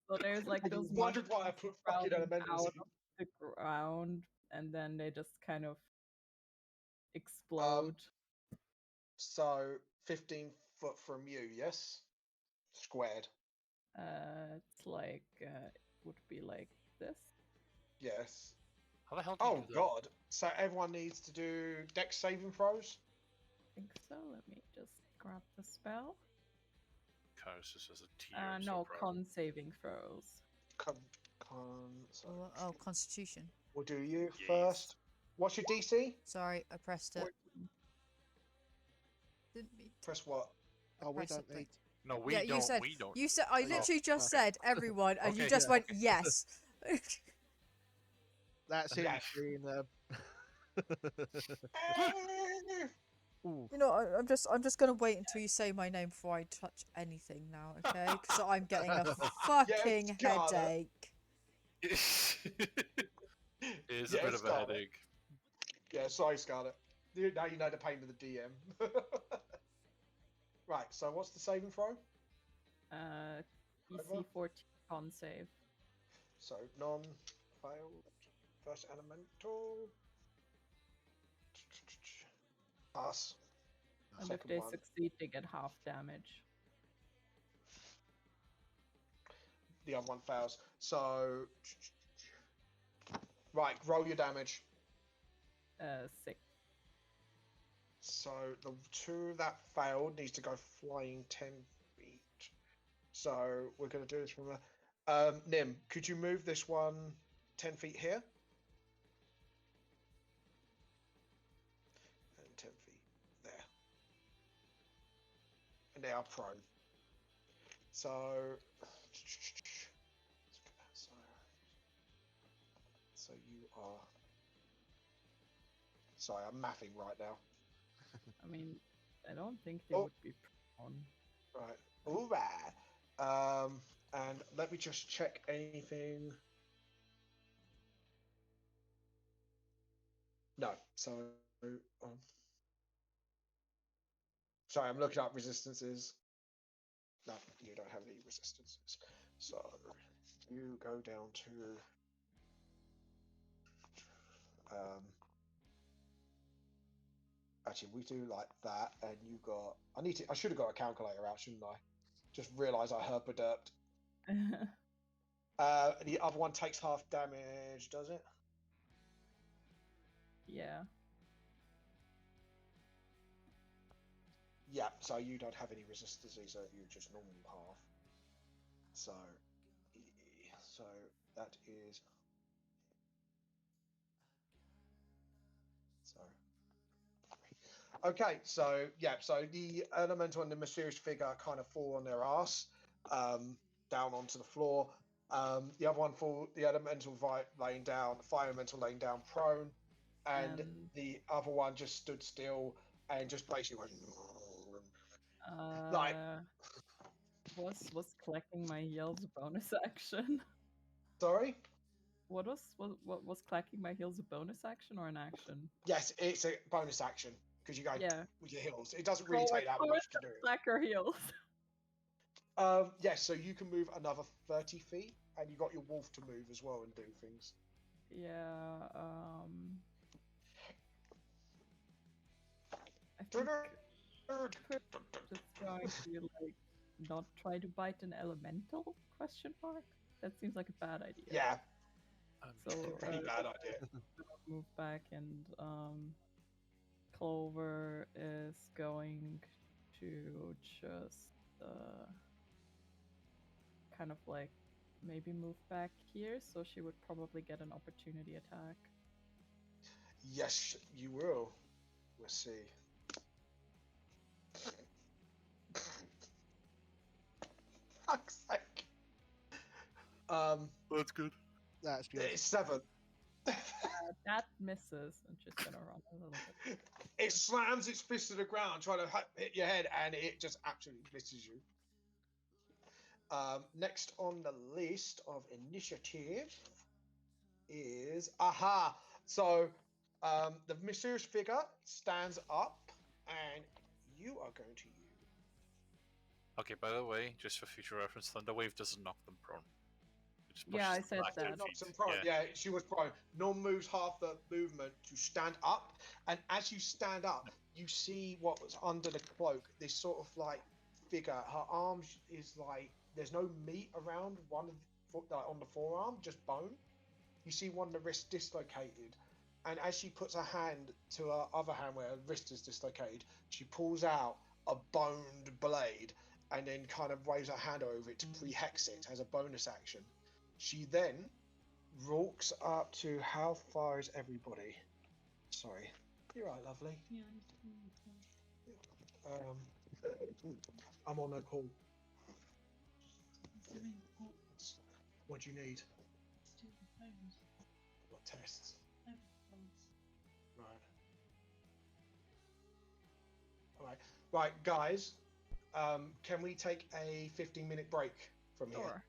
S5: So there's like
S2: And you
S5: those
S2: wondered why I put fucking
S5: sprouting
S2: elementals
S5: out
S2: in.
S5: of the ground, and then they just kind of explode.
S2: So 15 foot from you, yes? Squared.
S5: It's like it would be like this.
S2: Yes.
S4: How the hell do you
S2: Oh
S4: do that?
S2: God! So everyone needs to do dex saving throws.
S5: I think so. Let me just grab the spell.
S4: Kairos just has a T. I'm
S5: No,
S4: so proud.
S5: con saving throws.
S2: So
S1: Oh, Constitution.
S2: we'll do you
S4: Yes.
S2: first. What's your DC?
S1: Sorry, I pressed it.
S5: 14.
S1: Didn't mean to
S2: Press what?
S3: Oh, we
S1: press
S3: don't
S1: it,
S3: need.
S4: No, we
S1: yeah,
S4: don't.
S1: you said.
S4: We don't.
S1: You said. I
S3: Oh,
S1: literally just
S3: okay.
S1: said everyone, and you
S4: Okay.
S1: just
S3: Yeah.
S1: went yes.
S3: That's him
S2: Yeah.
S3: being. Ooh.
S1: You know, I'm just gonna wait until you say my name before I touch anything now, okay? Because I'm getting a fucking
S2: Scarlet.
S1: headache.
S4: It is a
S2: Yeah,
S4: bit of a
S2: Scarlet.
S4: headache.
S2: Yeah, sorry, Scarlet. Now you know the pain of the DM. Right. So what's the saving throw?
S5: DC
S2: Over.
S5: 14 con save.
S2: So non failed. First elemental. Pass.
S5: And if
S2: Second
S5: they
S2: one.
S5: succeed, they get half damage.
S2: The other one fails. So right, roll your damage.
S5: 6.
S2: So the two that failed needs to go flying 10 feet. So we're going to do this from a... Nim, could you move this one 10 feet here? And 10 feet there. And they are prone. So... So you are... Sorry, I'm mathing right now.
S5: I mean, I don't think they
S2: Oh.
S5: would be prone.
S2: Right. All right. And let me just check anything. No. So, sorry, I'm looking up resistances. No, you don't have any resistances. So you go down to. Actually, we do like that, and you got. I should have got a calculator out, shouldn't I? Just realised I herpaderped. The other one takes half damage, does it?
S5: Yeah.
S2: Yeah, so you don't have any resistance, so you're just normal half. So That is. Sorry. Okay, so yeah, so the elemental and the mysterious figure kind of fall on their ass, down onto the floor. The other one fall, the elemental laying down, the fire elemental laying down prone, and the other one just stood still and just basically went like.
S5: Was clacking my heels a bonus action?
S2: Sorry.
S5: What was clacking my heels a bonus action or an action?
S2: Yes, it's a bonus action because you go with your heels. It doesn't really take that much to do it.
S5: Clack her heels.
S2: Yes, so you can move another 30 feet, and you got your wolf to move as well and do things.
S5: Yeah. I think just trying to like not try to bite an elemental? Question mark. That seems like a bad idea.
S2: Yeah.
S5: So
S2: Pretty bad idea.
S5: Move back, and Clover is going to just kind of like maybe move back here, so she would probably get an opportunity attack.
S2: Yes, you will. We'll see. Fuck's sake.
S4: That's good.
S3: That's good.
S2: It's 7.
S5: That misses. I'm just gonna run a little bit.
S2: It slams its fist to the ground, trying to hit your head, and it just absolutely misses you. Next on the list of initiative is aha. So the mysterious figure stands up, and you are going to use.
S4: Okay, by the way, just for future reference, Thunderwave doesn't knock them prone. It just
S5: Yeah, I
S4: pushes them
S5: said
S4: back
S5: that.
S4: 10
S2: Knocks
S4: feet.
S2: them prone. Yeah, she was prone. Norm moves half the movement to stand up, and as you stand up, you see what was under the cloak. This sort of like figure. Her arms is like there's no meat around one of on the forearm, just bone. You see one of the wrists dislocated, and as she puts her hand to her other hand where her wrist is dislocated, she pulls out a boned blade and then kind of waves her hand over it to pre-hex it as a bonus action. She then walks up to how far is everybody? Sorry. You're right, lovely.
S6: Yeah.
S2: I'm on a call.
S6: Doing what?
S2: What do you need?
S6: Do the phones.
S2: What tests?
S6: Phones.
S2: Right. All right. Right, guys. Can we take a 15-minute break from here?
S5: Sure.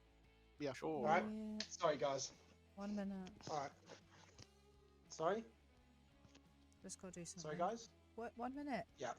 S3: Yeah.
S4: Sure.
S2: All right.
S1: Yeah,
S2: Sorry, guys.
S1: 1 minute.
S2: All right. Sorry.
S1: Just gotta do something.
S2: Sorry, guys.
S1: What? 1 minute.
S2: Yeah.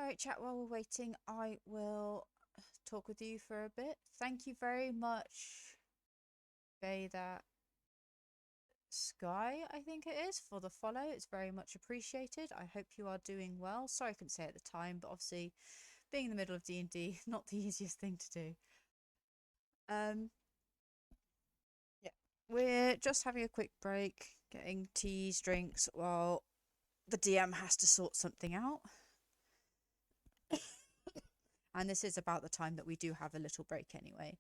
S1: All right, chat. While we're waiting, I will talk with you for a bit. Thank you very much, that Sky, I think it is, for the follow. It's very much appreciated. I hope you are doing well. Sorry I couldn't say it at the time, but obviously being in the middle of D&D, not the easiest thing to do. Yeah, we're just having a quick break, getting teas, drinks, while the DM has to sort something out. And this is about the time that we do have a little break anyway.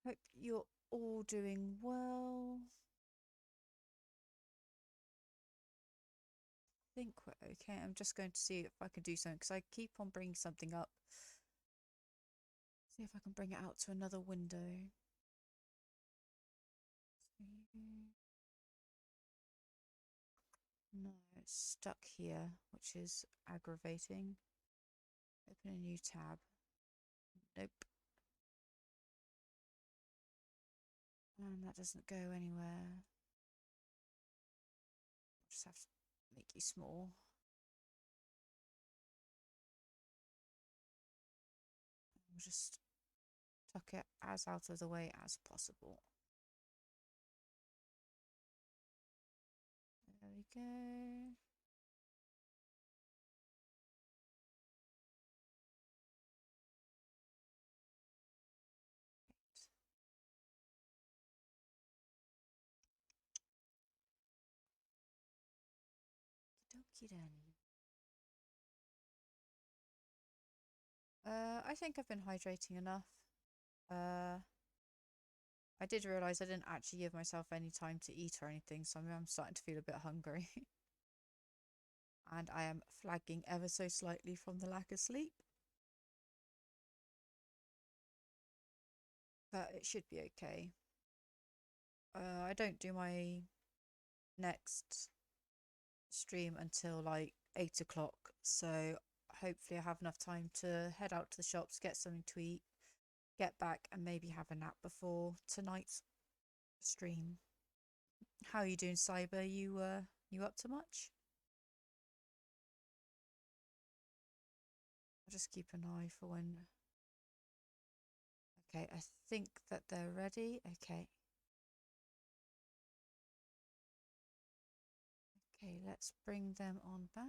S1: Hope you're all doing well. I think we're okay. I'm just going to see if I can do something because I keep on bringing something up. See if I can bring it out to another window. No, it's stuck here, which is aggravating. Open a new tab. Nope. And that doesn't go anywhere. Just have to make you small. We'll just tuck it as out of the way as possible. There we go. Okie then. I think I've been hydrating enough. I did realise I didn't actually give myself any time to eat or anything, so I'm starting to feel a bit hungry. And I am flagging ever so slightly from the lack of sleep. But it should be okay. I don't do my next stream until like 8 o'clock, so hopefully I have enough time to head out to the shops, get something to eat, get back and maybe have a nap before tonight's stream. How are you doing, Cyber? You up to much? I'll just keep an eye for when. Okay, I think that they're ready. Okay. Okay, let's bring them on back.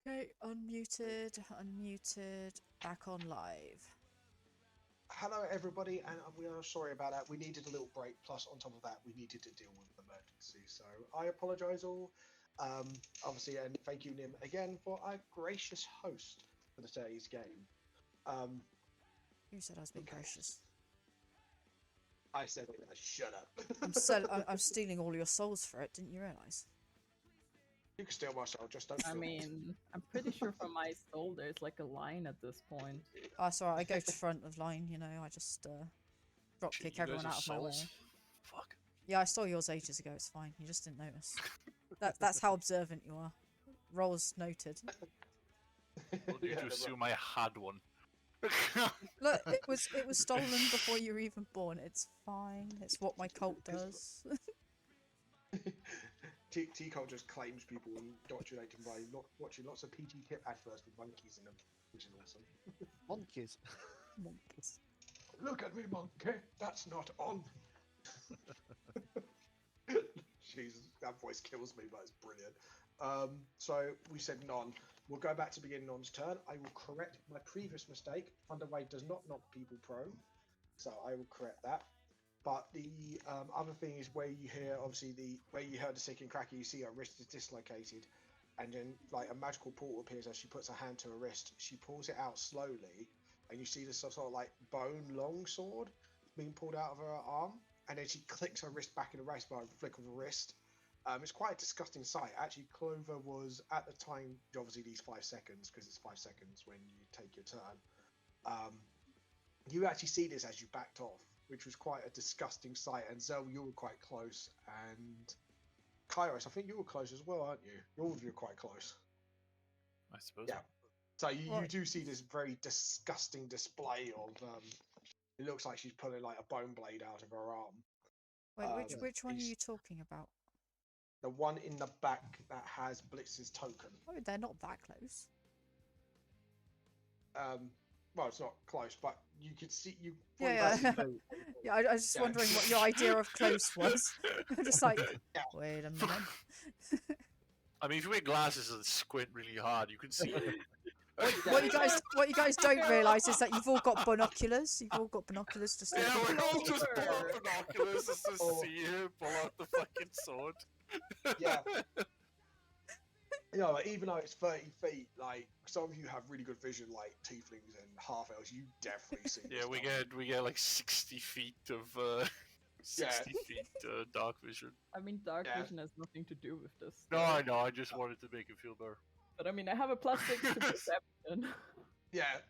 S1: Okay, unmuted, back on live.
S2: Hello, everybody, and we are sorry about that. We needed a little break. Plus, on top of that, we needed to deal with an emergency. So I apologise all. Obviously, and thank you, Nim, again for our gracious host for today's game.
S1: Who said I was being
S2: Okay.
S1: gracious?
S2: I said, shut up.
S1: I'm stealing all your souls for it. Didn't you realise?
S2: You can steal my soul, just don't.
S5: I
S2: steal it.
S5: mean, I'm pretty sure from my soul there's like a line at this point.
S1: Oh, sorry. I go to front of line. You know, I just drop
S4: Shit,
S1: kick
S4: you guys
S1: everyone
S4: have
S1: out of my way.
S4: souls? Fuck.
S1: Yeah, I stole yours ages ago. It's fine. You just didn't notice. That's how observant you are. Rolls noted.
S4: Told you
S2: Yeah,
S4: to
S2: no,
S4: assume I had one.
S1: Look, it was stolen before you were even born. It's fine. It's what my cult does.
S2: T-Cult just claims people and indoctrinates them by not watching lots of PG Tip adverts with monkeys in them, which is awesome.
S3: Monkeys.
S1: Monkeys.
S2: Look at me, monkey. That's not on. Jesus, that voice kills me, but it's brilliant. So we said none. We'll go back to beginning Non's turn. I will correct my previous mistake. Thunderwave does not knock people prone, so I will correct that. But the other thing is where you hear, obviously, where you heard the sicking cracker, you see her wrist is dislocated, and then like a magical portal appears as she puts her hand to her wrist. She pulls it out slowly, and you see this sort of like bone long sword being pulled out of her arm, and then she clicks her wrist back in the race by a flick of her wrist. It's quite a disgusting sight. Actually, Clover was at the time, obviously these 5 seconds, because it's 5 seconds when you take your turn. You actually see this as you backed off, which was quite a disgusting sight. And Zell, you were quite close, and Kairos, I think you were close as well, aren't you? All of you are quite close.
S4: I suppose.
S2: Yeah. So you
S1: Right.
S2: do see this very disgusting display of. It looks like she's pulling like a bone blade out of her arm.
S1: Wait, which one are
S2: it's
S1: you talking about?
S2: The one in the back that has Blitz's token.
S1: Oh, they're not that close.
S2: Well, it's not close, but you could see you.
S1: Yeah,
S2: probably
S1: yeah.
S2: can't see-
S1: Yeah, I was just
S2: Yeah.
S1: wondering what your idea of close was. I'm just like,
S2: Yeah.
S1: wait a minute.
S4: I mean, if you wear glasses and squint really hard, you can see.
S1: What you guys don't realise is that you've all got binoculars. You've all got binoculars just
S4: Yeah,
S1: looking.
S4: we're all just pull
S5: Clover.
S4: out binoculars just to
S2: Oh.
S4: see her pull out the fucking sword.
S2: Yeah. You know, like, even though it's 30 feet, like some of you have really good vision, like tieflings and half elves. You definitely see.
S4: Yeah,
S2: this
S4: we
S2: stuff.
S4: get like 60 feet of 60 feet dark vision.
S5: I mean, dark
S2: Yeah.
S5: vision has nothing to do with this.
S4: No,
S5: though.
S4: I know. I just wanted to make it feel better.
S5: But I mean, I have a +6 to perception.
S2: Yeah,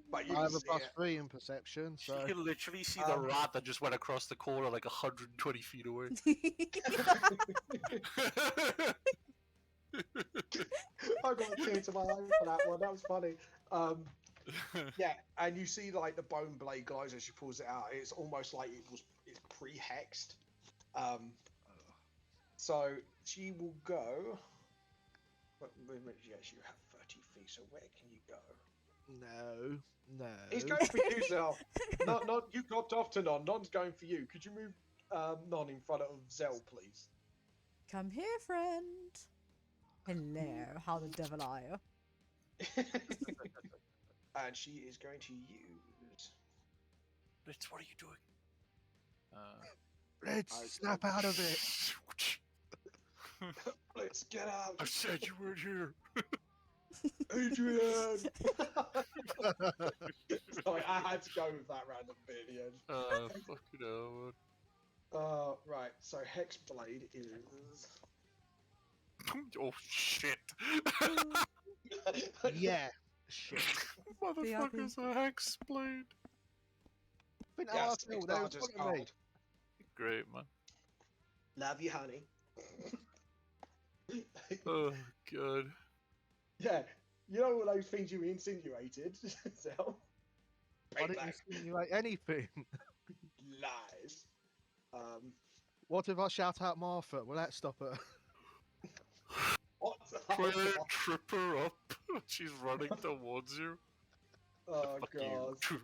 S2: but you
S3: I
S2: can
S3: have a
S2: see
S3: plus
S2: it.
S3: 3 in perception,
S4: You
S3: so
S4: can literally see the
S2: Um,
S4: rat that just went across the corner like 120 feet away.
S2: I got a tear to my eye for that one. That was funny. Yeah, and you see like the bone blade glows as she pulls it out. It's almost like it's pre-hexed. So she will go. Yes, you have 30 feet. So where can you go?
S3: no.
S2: He's going for you, Zell. Not you got off to Non. Non's going for you. Could you move Non in front of Zell, please?
S1: Come here, friend. Hello, how the devil are you?
S2: And she is going to use.
S4: Blitz, what are you doing?
S3: Let's snap out of it.
S2: Let's get out,
S4: I said you weren't here.
S2: Adrian. Sorry, I had to go with that random bit at the end.
S4: Fucking hell, man.
S2: Right. So Hexblade is.
S4: Oh shit!
S3: Yeah. Shit.
S4: Motherfucker's a hex blade.
S3: Been
S2: Yes,
S3: Arsenal, they were
S2: Exarchus
S3: in front of me.
S2: Guard.
S4: Great, man.
S2: Love you, honey.
S4: Oh god.
S2: Yeah, you know all those things you insinuated, Zell?
S3: I didn't
S2: Payback.
S3: insinuate anything.
S2: Lies.
S3: What if I shout out Martha? Will that stop her?
S2: What?
S4: Try to trip her up. She's running towards you.
S2: Oh
S4: Fuck
S2: god.
S4: you.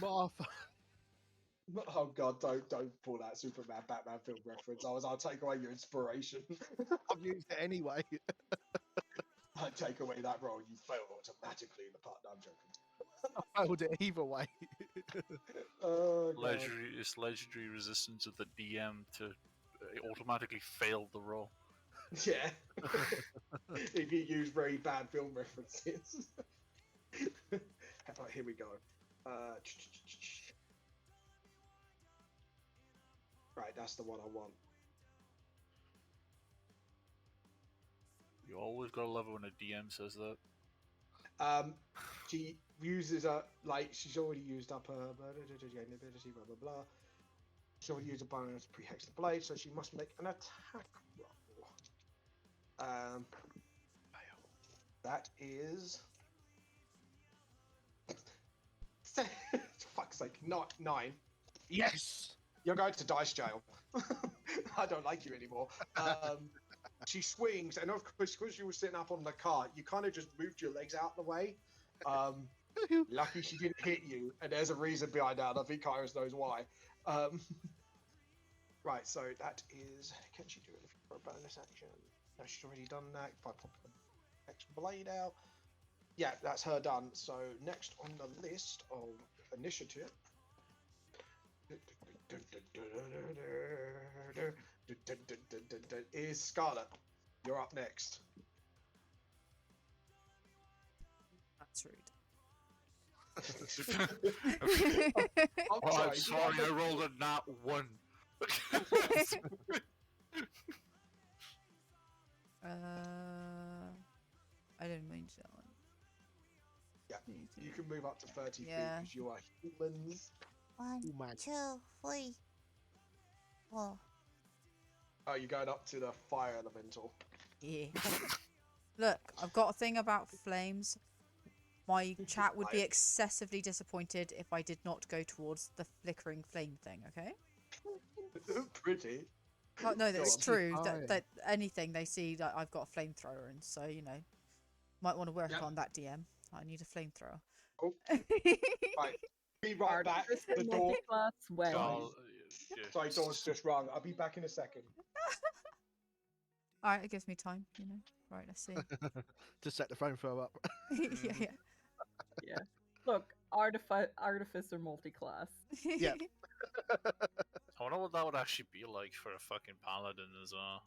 S3: Martha.
S2: Oh god, don't pull that Superman Batman film reference. I'll take away your inspiration.
S3: I've used it anyway.
S2: I take away that roll, you fail automatically in the part. No, I'm joking.
S3: I failed it either way.
S2: Oh, God.
S4: Legendary resistance of the DM to automatically fail the roll.
S2: Yeah. If you use very bad film references. Right, here we go. Right, that's the one I want.
S4: You always gotta love it when a DM says that.
S2: She uses she's already used up her ability, blah blah blah. She's already used a bonus to pre-hex the blade, so she must make an attack roll. That is fuck's sake, not 9.
S3: Yes.
S2: You're going to dice jail. I don't like you anymore. She swings, and of course, because you were sitting up on the cart, you kind of just moved your legs out of the way. Lucky she didn't hit you, and there's a reason behind that. I think Kairos knows why. Right, so that is. Can she do it for a bonus action? No, she's already done that. If I pop the extra blade out. Yeah, that's her done. So next on the list of initiative is Scarlet. You're up next.
S1: That's rude.
S4: I'm sorry, I rolled a nat 1.
S1: I didn't mean to that one.
S2: Yeah, you can move up to 30 feet
S1: Yeah.
S2: because you are humans.
S7: 1,
S3: Oh, man.
S7: 2, 3, 4.
S2: Oh, you're going up to the fire elemental.
S1: Yeah. Look, I've got a thing about flames. My chat would be excessively disappointed if I did not go towards the flickering flame thing, okay?
S2: Pretty.
S1: Oh, no, that's
S2: on.
S1: true.
S3: Fine.
S1: That anything they see that I've got a flamethrower, and so, might want to work
S2: Yep.
S1: on that, DM. I need a flamethrower.
S2: Oh. Right. Be right back. The door.
S5: Multi-class way.
S2: Sorry, door's just rung. I'll be back in a second.
S1: Alright, it gives me time, Right, let's see.
S3: To set the phone throw up.
S1: yeah, yeah.
S5: Yeah. Look, artificer multi-class.
S3: Yeah.
S4: I wonder what that would actually be like for a fucking paladin as well.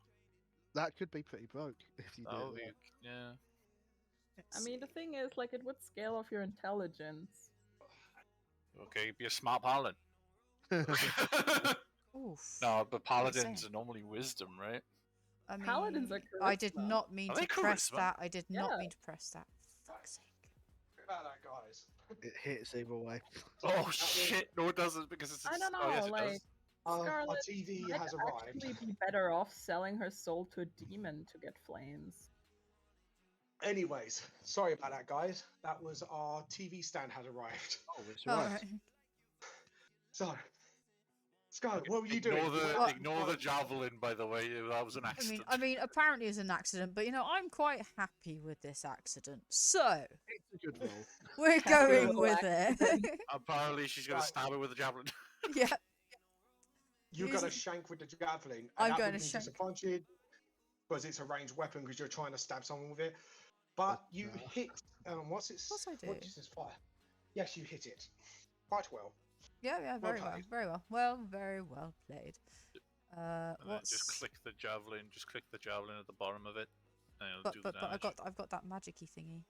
S3: That could be pretty broke if you
S4: That would
S3: do
S4: be,
S3: it.
S4: yeah.
S5: I mean, the thing is, like, it would scale off your intelligence.
S4: Okay, be a smart paladin.
S1: Oof.
S4: No, but paladins
S1: saying.
S4: are normally wisdom, right?
S1: I mean,
S5: Paladins are
S1: I did
S5: charisma.
S1: not mean
S4: Are
S1: to
S4: they
S1: press
S4: charisma?
S1: that. I did not
S5: Yeah.
S1: mean to press that. Fuck's sake.
S2: Look at that, guys.
S3: It hits either way.
S4: Oh shit! No, it doesn't because it's.
S5: I don't
S4: Oh, yes,
S5: know,
S4: it
S5: like,
S4: does.
S2: Our
S5: Scarlet
S2: TV
S5: might
S2: has arrived.
S5: actually be better off selling her soul to a demon to get flames.
S2: Anyways, sorry about that, guys. That was our TV stand has arrived.
S3: Oh, it's
S1: All
S3: right.
S1: right.
S2: So, Scarlet, what were you doing?
S4: Ignore the javelin, by the way. That was an accident.
S1: I mean, apparently it was an accident, but I'm quite happy with this accident. So
S3: It's a good roll.
S1: we're
S5: Happy
S1: going
S5: with
S1: with it.
S4: Apparently, she's gonna
S2: Right.
S4: stab it with a javelin.
S1: yeah.
S2: You're
S1: Use-
S2: going to shank with the javelin. And
S1: I'm
S2: that
S1: going
S2: would
S1: to
S2: be
S1: shank.
S2: disadvantage because it's a ranged weapon because you're trying to stab someone with it. But you
S3: no.
S2: hit. What's its?
S1: course I
S2: What
S1: do.
S2: is this fire? Yes, you hit it quite well.
S1: Yeah,
S2: Well
S1: very well,
S2: played.
S1: very well. Well, very well played.
S4: And then
S1: What's?
S4: just click the javelin. Just click the javelin at the bottom of it, and it'll
S1: But
S4: do
S1: but
S4: the
S1: but
S4: damage.
S1: I've got that magicy thingy.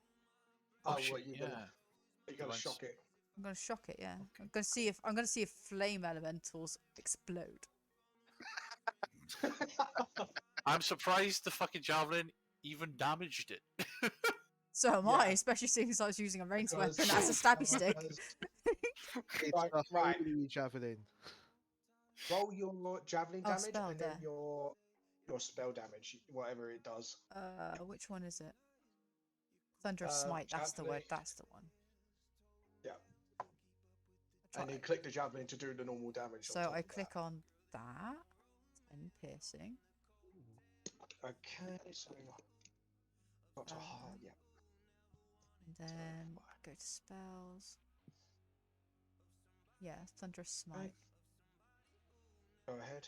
S2: Oh,
S4: shit,
S2: what, you're
S4: yeah.
S2: gonna
S4: Nice.
S2: shock it.
S1: I'm gonna shock it. Yeah.
S4: Okay.
S1: I'm gonna see if flame elementals explode.
S4: I'm surprised the fucking javelin even damaged it.
S1: So am I,
S2: Yeah.
S1: especially seeing as I was using a ranged
S2: Because-
S1: weapon as a stabby stick.
S3: It's
S2: Right,
S3: a
S2: right.
S3: holy javelin.
S2: Roll your javelin
S1: Oh,
S2: damage
S1: spell,
S2: and then
S1: there.
S2: your spell damage, whatever it does.
S1: Which one is it? Thunderous Smite. That's the word.
S2: javelin.
S1: That's the one.
S2: Yeah.
S1: I'll
S2: And
S1: try
S2: then click the javelin to do the normal damage. on
S1: So
S2: top
S1: I
S2: of that.
S1: click on that and piercing.
S2: Okay, so got to hard, yeah.
S1: And then go to spells. Yeah, Thunderous Smite,
S2: Go ahead.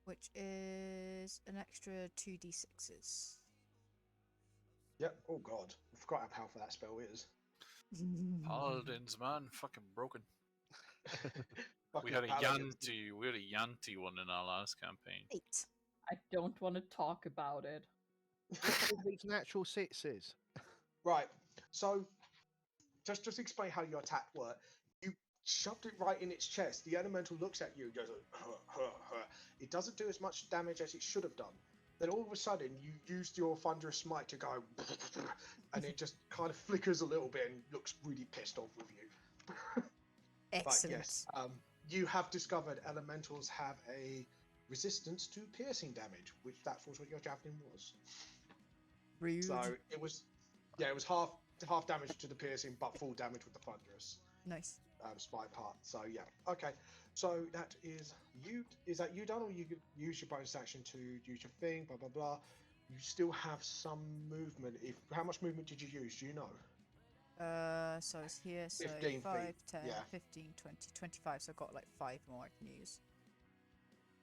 S1: which is an extra 2d6s.
S2: Yep. Oh god, I forgot how powerful that spell is.
S4: Paladins, man, fucking broken. We
S2: Fucking
S4: had a
S2: paladins.
S4: Yanti one in our last campaign.
S1: 8.
S5: I don't want to talk about it.
S3: What are these natural sixes?
S2: Right. So, just explain how your attack worked. You shoved it right in its chest. The elemental looks at you and goes, It doesn't do as much damage as it should have done. Then all of a sudden, you used your thunderous smite to go, and it just kind of flickers a little bit and looks really pissed off with you. But
S1: Excellent.
S2: yes, you have discovered elementals have a resistance to piercing damage, which that was what your javelin was.
S1: Rude.
S2: So it was, it was half damage to the piercing, but full damage with the thunderous
S1: Nice.
S2: smite part. So yeah, okay. So that is you. Is that you done, or you could use your bonus action to use your thing? Blah blah blah. You still have some movement. How much movement did you use? Do you know?
S1: So it's here, so
S2: 15
S1: 5,
S2: feet,
S1: 10,
S2: yeah.
S1: 15, 20, 25, so I've got like 5 more I can use.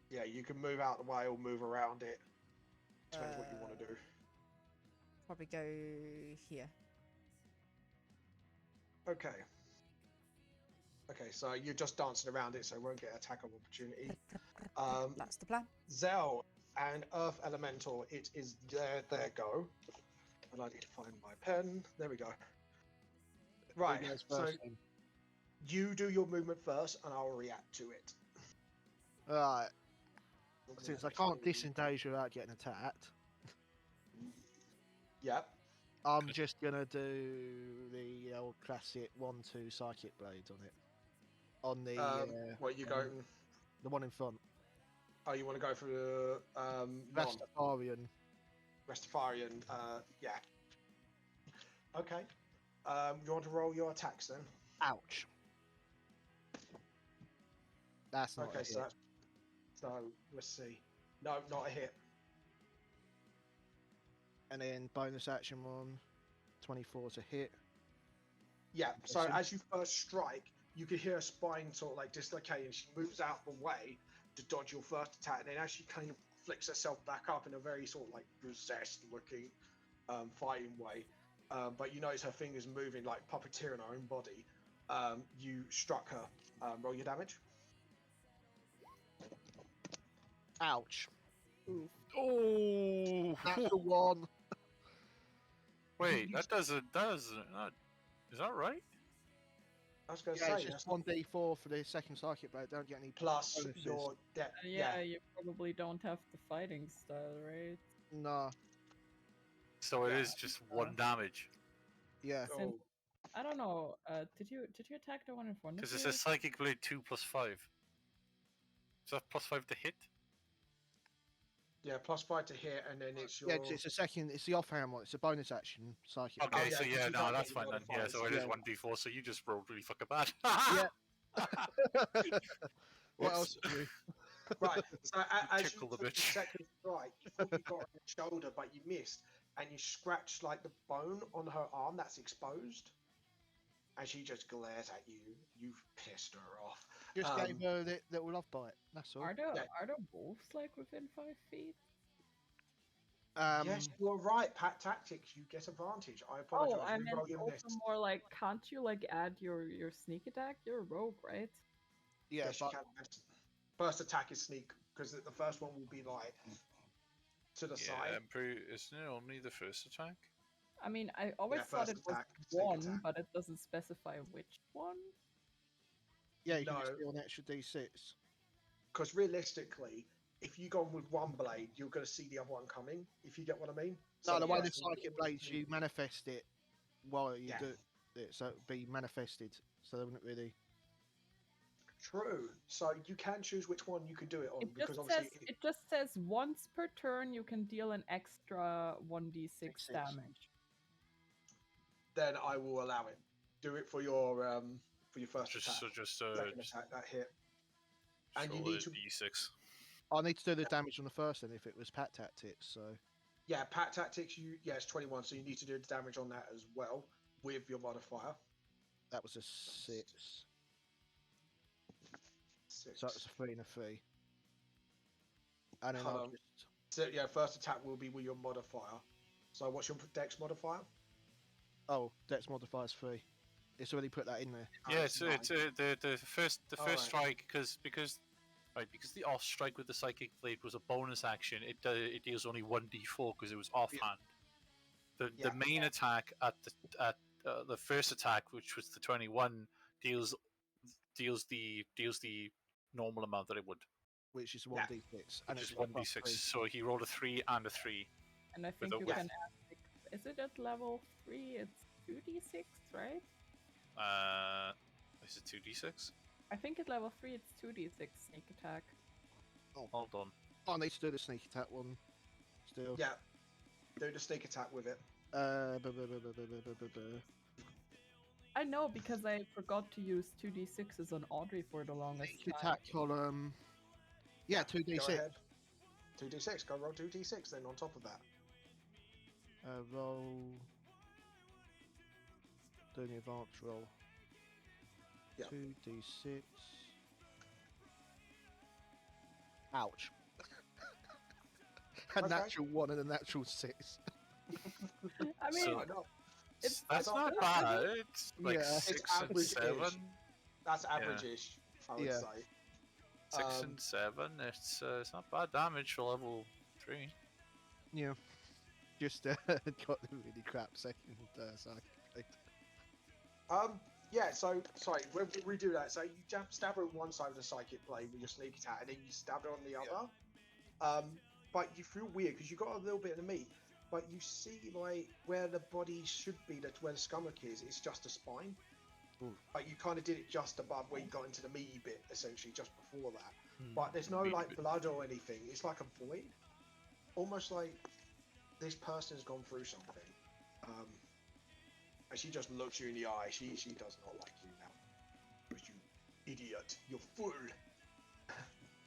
S2: Yeah, you can move out the way or move around it. Depends what you want to do.
S1: Probably go here.
S2: Okay. Okay, so you're just dancing around it, so you won't get attack of opportunity.
S1: That's the plan.
S2: Zell and Earth Elemental, it is there go. And I need to find my pen. There we go. Right,
S3: Who goes
S2: so
S3: first then?
S2: you do your movement first, and I'll react to it.
S3: Right. Since I can't disengage without getting attacked,
S2: Yep.
S3: I'm just gonna do the old classic 1-2 psychic blades on it. On the
S2: What you going?
S3: the one in front.
S2: Oh, you want to go for the
S3: Rastafarian.
S2: Rastafarian? Yeah. Okay. You want to roll your attacks then?
S3: Ouch. That's not
S2: Okay,
S3: a
S2: so
S3: hit.
S2: let's see. No, not a hit.
S3: And then bonus action one, 24 to hit.
S2: Yeah. So
S3: Awesome.
S2: as you first strike, you can hear her spine sort of like dislocate, and she moves out the way to dodge your first attack. And then as she kind of flicks herself back up in a very sort of like possessed-looking fighting way, but you notice her fingers moving like puppeteering her own body. You struck her. Roll your damage.
S3: Ouch.
S4: Oh,
S3: That's the one.
S4: wait, that doesn't. Is that right?
S2: I was going to
S3: Yeah,
S2: say
S3: it's
S2: that's
S3: just 1d4 for the second psychic blade. Don't get any
S2: plus
S3: bonuses.
S2: your debt.
S5: Yeah, you probably don't have the fighting style, right?
S3: No.
S4: So it
S2: Yeah.
S4: is just 1 damage
S3: Yeah.
S2: Oh,
S5: I don't know. Did you attack the one in front of you?
S4: because it says psychic blade 2 + 5. Is that +5 to hit?
S2: yeah, +5 to hit, and then it's your.
S3: Yeah, 'cause it's a second. It's the offhand one. It's a bonus action psychic.
S4: Okay,
S3: blade.
S2: yeah,
S4: so
S2: 'cause
S4: yeah,
S2: you
S4: no,
S2: don't
S4: that's
S2: get
S4: fine then. Yeah,
S2: modifiers.
S4: so it is
S3: Yeah.
S4: 1d4. So you just rolled really fucking bad.
S3: Yeah. What
S4: Whoops.
S3: else? Are you?
S2: Right. So as you
S4: Tickle the
S2: took the
S4: bitch.
S2: second strike, you thought you got her on the shoulder, but you missed, and you scratched like the bone on her arm that's exposed, and she just glares at you. You've pissed her off.
S3: Just gave her the little love bite. That's all.
S5: Are the
S2: Yeah.
S5: are the wolves like within 5 feet?
S2: Yes, you're right. Pat tactics, you get advantage. I
S5: Oh,
S2: apologize.
S5: I meant
S2: Reroll your
S5: also
S2: miss.
S5: more like, can't you like add your sneak attack? You're a rogue, right?
S3: Yeah,
S2: Yes, you
S3: but
S2: can. First attack is sneak because the first one will be like to the
S4: Yeah,
S2: side.
S4: I'm pretty. Isn't it only the first attack?
S5: I mean, I always thought
S2: first
S5: it was
S2: attack, sneak
S5: one,
S2: attack.
S5: but it doesn't specify which one.
S3: yeah, you can just
S2: No.
S3: do an extra d6.
S2: Because realistically, if you go on with one blade, you're going to see the other one coming. If you get what I mean.
S3: No, the way
S2: yeah,
S3: the psychic blades, you manifest it while you
S2: Yeah.
S3: do it, so it would be manifested. So they wouldn't really.
S2: True. So you can choose which one you can do it on
S5: It
S2: because
S5: just
S2: obviously
S5: says it just says once per turn you can deal an extra 1d6 damage.
S2: then I will allow it. Do it for your first
S4: Just
S2: attack.
S4: so just
S2: Second attack that hit. And you
S4: roll
S2: need
S4: a
S2: to
S4: d6.
S3: I need to do the damage on the first then if it was pat tactics. So
S2: Pat tactics. It's 21, so you need to do the damage on that as well with your modifier.
S3: that was a 6.
S2: 6.
S3: So it was a 3 and a 3. And then
S2: Hold
S3: I'll
S2: on.
S3: just
S2: So first attack will be with your modifier. So what's your dex modifier?
S3: Oh, Dex modifiers 3. It's already put that in there.
S4: Yeah,
S2: it's
S4: it's the first
S2: Alright.
S4: strike because the off strike with the psychic blade was a bonus action. It deals only 1d4 because it was offhand. The
S2: Yeah.
S4: main attack at the first attack, which was the 21, deals the normal amount that it would,
S3: Which is
S2: Yeah.
S3: 1d6. And
S4: which
S3: it's
S4: is
S3: got plus
S4: 1d6.
S3: 3.
S4: So he rolled a 3 and a 3.
S5: And I think
S4: a
S5: you
S4: with-
S5: can add, like, is it at level 3? It's 2d6, right?
S4: Is it 2d6?
S5: I think at level 3 it's 2d6 sneak attack.
S4: Hold on.
S3: I need to do the sneak attack one still.
S2: Yeah. Do the sneak attack with it.
S5: I know because I forgot to use 2d6s on Audrey for the longest
S3: Sneak
S5: time.
S3: attack column. Yeah,
S2: Go
S3: 2d6.
S2: ahead. 2d6. Go roll 2d6 then on top of that.
S3: Roll. Doing the advanced roll.
S2: Yeah.
S3: 2d6. Ouch. A
S2: Okay.
S3: natural 1 and a natural 6.
S5: I mean,
S4: So-
S2: Why not?
S4: That's not
S2: it's-
S4: bad. It's like
S3: Yeah. It's
S4: 6 and
S2: average-ish.
S4: 7.
S2: That's average-ish, I would
S3: Yeah.
S2: say.
S4: 6 and 7. It's not bad damage for level 3.
S3: Yeah. Just got the really crap second psychic blade.
S2: Yeah, so, sorry, when we do that, so you stab her on one side of the psychic blade with your sneak attack, and then you stab her on the other. But you feel weird, because you got a little bit of the meat, but you see, like, where the body should be, where the stomach is, it's just a spine.
S3: Ooh.
S2: Like, you kind of did it just above where you got into the meaty bit, essentially, just before that.
S4: Hmm.
S2: But there's no,
S4: Meaty
S2: like,
S4: bit.
S2: blood or anything. It's like a void. Almost like this person's gone through something. And she just looks you in the eye. She does not like you now. Because you idiot. You're fool.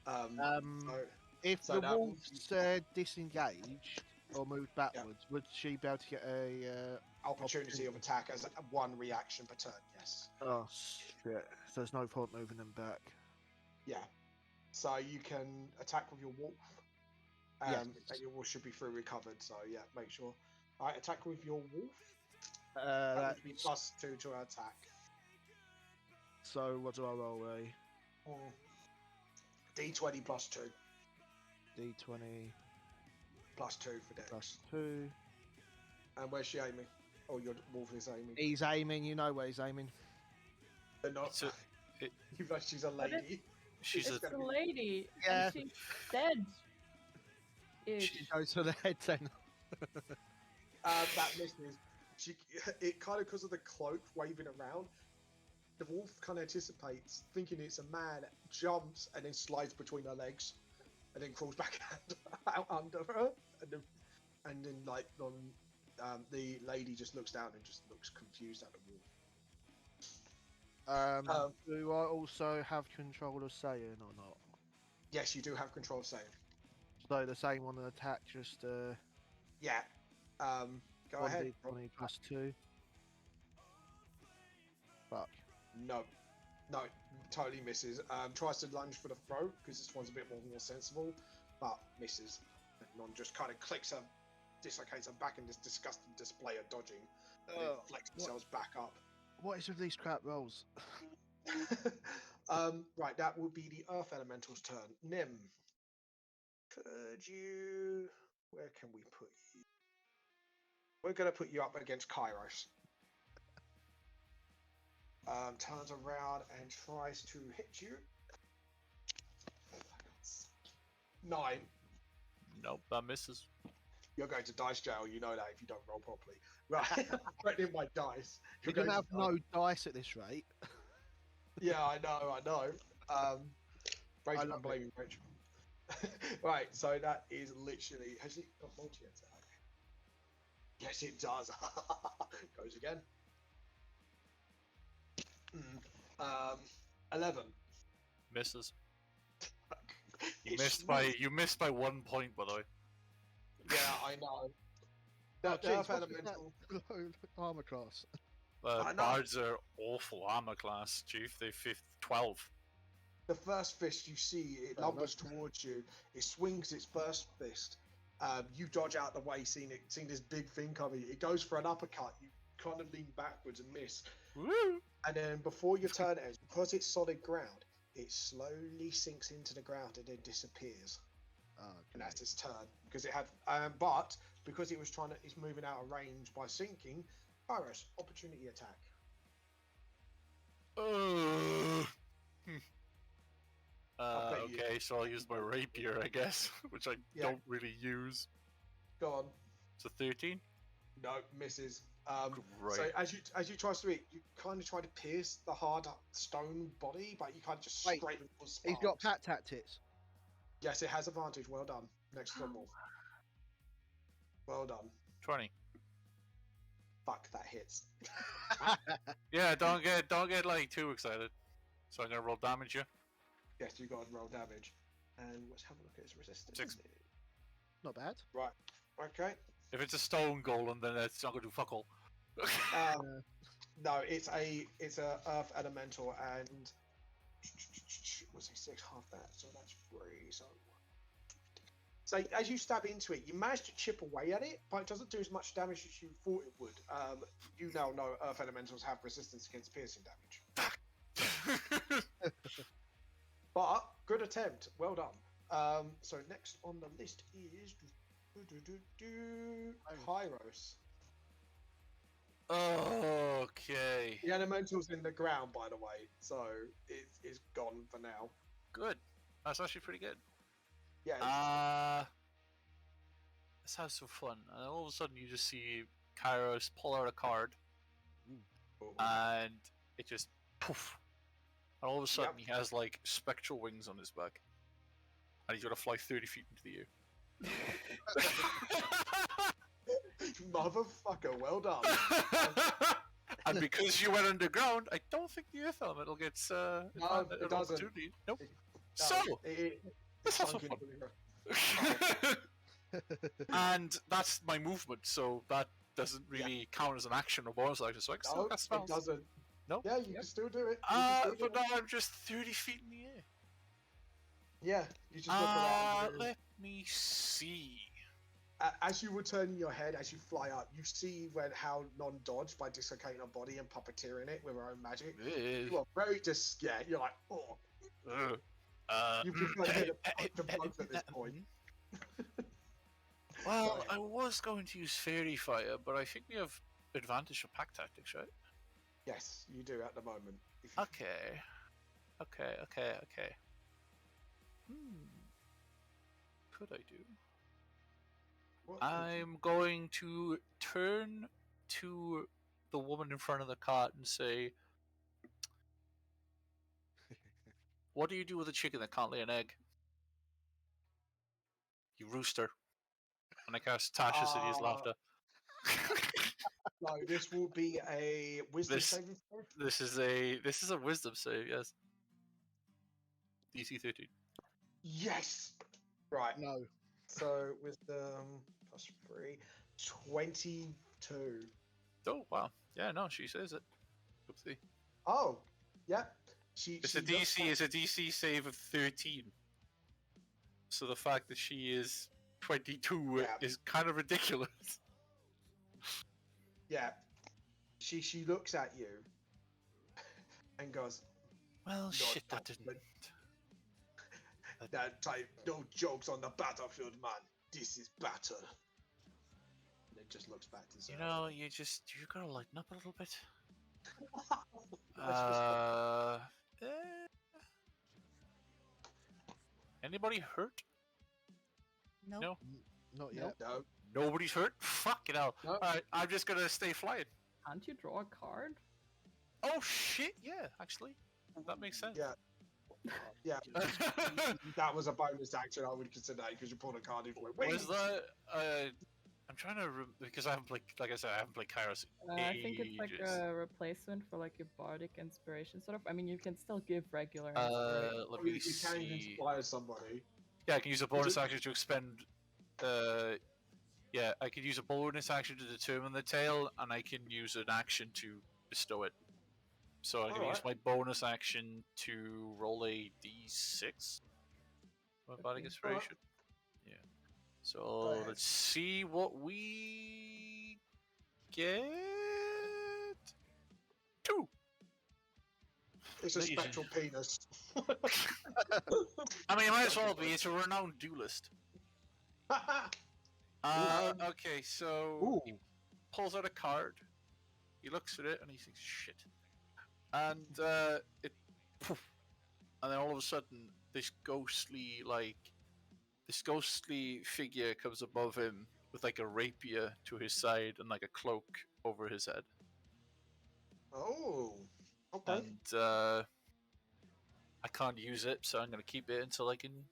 S2: So,
S3: If
S2: So
S3: the
S2: that would
S3: wolf's disengaged or moved backwards, would she be able to get a?
S2: opportunity of attack as one reaction per turn, yes.
S3: Oh shit! So there's no point moving them back.
S2: Yeah. So you can attack with your wolf.
S3: Yes.
S2: And your wolf should be free recovered, so yeah, make sure. Alright, attack with your wolf. That
S3: That's
S2: would be +2 to our attack.
S3: so. What do I roll? A
S2: D20 +2.
S3: D20
S2: +2 for dex.
S3: +2.
S2: And where's she aiming? Oh, your wolf is aiming.
S3: He's aiming. You know where he's aiming.
S2: They're not.
S4: So, it-
S2: Even though she's a
S5: But
S2: lady.
S4: She's
S2: It's
S4: a
S2: gonna
S5: the
S2: be-
S5: lady,
S3: Yeah.
S5: and she's dead.
S3: She goes for the head then.
S2: That misses. It kind of because of the cloak waving around. The wolf kind of anticipates, thinking it's a man, jumps and then slides between her legs, and then crawls back out under her, and then like the lady just looks down and just looks confused at the wolf.
S3: Do I also have control of Saiyan or not?
S2: Yes, you do have control of saying.
S3: So the same on an attack, just
S2: Yeah. Go ahead.
S3: 1d20 +2. Fuck.
S2: No, totally misses. Tries to lunge for the throat because this one's a bit more sensible, but misses. And Non just kind of clicks her, dislocates her back in this disgusting display of dodging, and then
S3: Oh,
S2: flex themselves back up.
S3: What is with these crap rolls?
S2: Right, that will be the Earth Elemental's turn. Nim, could you? Where can we put you? We're going to put you up against Kairos. Turns around and tries to hit you. 9.
S4: nope, that misses.
S2: You're going to dice jail. You know that if you don't roll properly. Right, threatening my dice.
S3: You're
S2: You're
S3: gonna have
S2: going to
S3: no dice at this rate.
S2: Yeah, I know. Rachel,
S3: love
S2: I'm blaming Rachel. Right, so that is literally. Has it got multi attack? Yes, it does. Goes again. 11.
S4: Misses. You
S2: It's
S4: missed by 1 point, by the way.
S2: Yeah, I know.
S3: Oh,
S2: The
S3: jeez,
S2: Earth
S3: what's with
S2: Elemental.
S3: that armor class.
S2: I know.
S4: Bards are awful armor class, Chief. They 12.
S2: The first fist you see, it
S3: Oh,
S2: lumbers towards you. It swings its first fist, You dodge out the way, seeing this big thing coming. It goes for an uppercut. You kind of lean backwards and miss.
S4: Woo!
S2: And then before your turn ends, because it's solid ground, it slowly sinks into the ground and then disappears. And that's its turn because it had. But because it was it's moving out of range by sinking. Iris, opportunity attack. bet you-
S4: Okay, so I'll use my rapier, I guess, which I
S2: Yeah.
S4: don't really use.
S2: Go on.
S4: So 13?
S2: No, misses.
S4: Great.
S2: So as you try to do it, you kind of try to pierce the hard stone body, but you kind of just
S3: Wait,
S2: scrape it with
S3: He's got
S2: sparks.
S3: pat tactics.
S2: Yes, it has advantage. Well done. Next to normal. Well done.
S4: 20.
S2: Fuck, that hits.
S4: Yeah, don't get like too excited. So I'm gonna roll damage you.
S2: Yes, you got to roll damage. And let's have a look at his resistance.
S4: 6.
S3: Not bad.
S2: Right. Okay.
S4: If it's a stone golem, then it's not gonna do fuck all.
S2: No, it's a earth elemental, and what's it, 6 half that, so that's 3. So as you stab into it, you manage to chip away at it, but it doesn't do as much damage as you thought it would. You now know earth elementals have resistance against piercing damage. But good attempt, well done. So next on the list is Kairos.
S4: Okay.
S2: The elemental's in the ground, by the way, so it's gone for now.
S4: Good. That's actually pretty good.
S2: Yeah.
S4: This has some fun. And all of a sudden, you just see Kairos pull out a card, and it just poof. And all of a sudden, he has like spectral wings on his back, and he's gonna fly 30 feet into the air.
S2: Motherfucker, well done.
S4: And because you went underground, I don't think the earth elemental gets
S2: No, it doesn't.
S4: opportunity. Nope.
S2: No,
S4: So
S2: it's
S4: that's
S2: sunk
S4: also
S2: into the ground.
S4: and that's my movement, so that doesn't really count as an action or bonus action. So I can still
S2: No,
S4: cast
S2: it
S4: spells.
S2: doesn't.
S4: No.
S2: Yeah, you can still do it. You can still do
S4: But
S2: it.
S4: now I'm just 30 feet in the air.
S2: Yeah, you just look around.
S4: Let me see.
S2: As you were turning your head, as you fly up, you see how non-dodge by dislocating a body and puppeteering it with her own magic. You are very scared. You're like, oh. You prefer to hit a bunch of bugs at this point.
S4: Well, I was going to use Fairy Fire, but I think we have advantage for pack tactics, right?
S2: Yes, you do at the moment. If you-
S4: Okay. Could I do?
S2: What would you-
S4: I'm going to turn to the woman in front of the cart and say, "What do you do with a chicken that can't lay an egg?" You rooster. And I cast Tasha's Hideous Laughter.
S2: No, this will be a wisdom
S4: This-
S2: saving throw.
S4: This is a wisdom save, yes. DC 13.
S2: Yes. Right.
S3: No.
S2: So wisdom plus 3, 22.
S4: Oh wow. Yeah, no, she says it. Oopsie.
S2: Oh, yeah.
S4: It's
S2: she
S4: a
S2: looks
S4: DC. It's a DC save of 13. So the fact that she is 22
S2: Yeah.
S4: is kind of ridiculous.
S2: Yeah. She looks at you and goes,
S4: Well,
S2: "Not
S4: shit, that
S2: that,
S4: didn't.
S2: that type, no jokes on the battlefield, man. This is battle." And it just looks back to
S4: You
S2: Zara.
S4: know, you gotta lighten up a little bit.
S2: That's
S4: Anybody hurt?
S1: Nope.
S4: No.
S3: Not yet.
S2: No.
S4: Nobody's hurt. Fucking hell.
S2: No.
S4: Alright, I'm just gonna stay flying.
S5: Can't you draw a card?
S4: Oh shit! Yeah, actually, that makes sense.
S2: Yeah. Yeah. That was a bonus action I would consider because you pulled a card in for it.
S4: Where's the? I'm trying to because I haven't played. Like I said, I haven't played Kairos.
S5: I think it's like
S4: Ages.
S5: a replacement for like your bardic inspiration, sort of. I mean, you can still give regular inspiration.
S4: Let
S2: You
S4: me
S2: can
S4: see.
S2: inspire somebody.
S4: Yeah, I can use a bonus
S2: it-
S4: action to expend. Yeah, I could use a bonus action to determine the tail, and I can use an action to bestow it. So I'm gonna use my bonus action to roll a d6. My bardic
S5: Okay.
S4: inspiration. Yeah. So
S2: ahead.
S4: let's see what we get. 2.
S2: It's a
S4: Amazing.
S2: spectral penis.
S4: I mean, it might as well be. It's a renowned duelist. Okay, so he
S3: Ooh.
S4: pulls out a card. He looks at it and he thinks, "Shit," and it, poof, and then all of a sudden, this ghostly figure comes above him with like a rapier to his side and like a cloak over his head.
S2: Oh, okay.
S4: And I can't use it, so I'm gonna keep it until I can,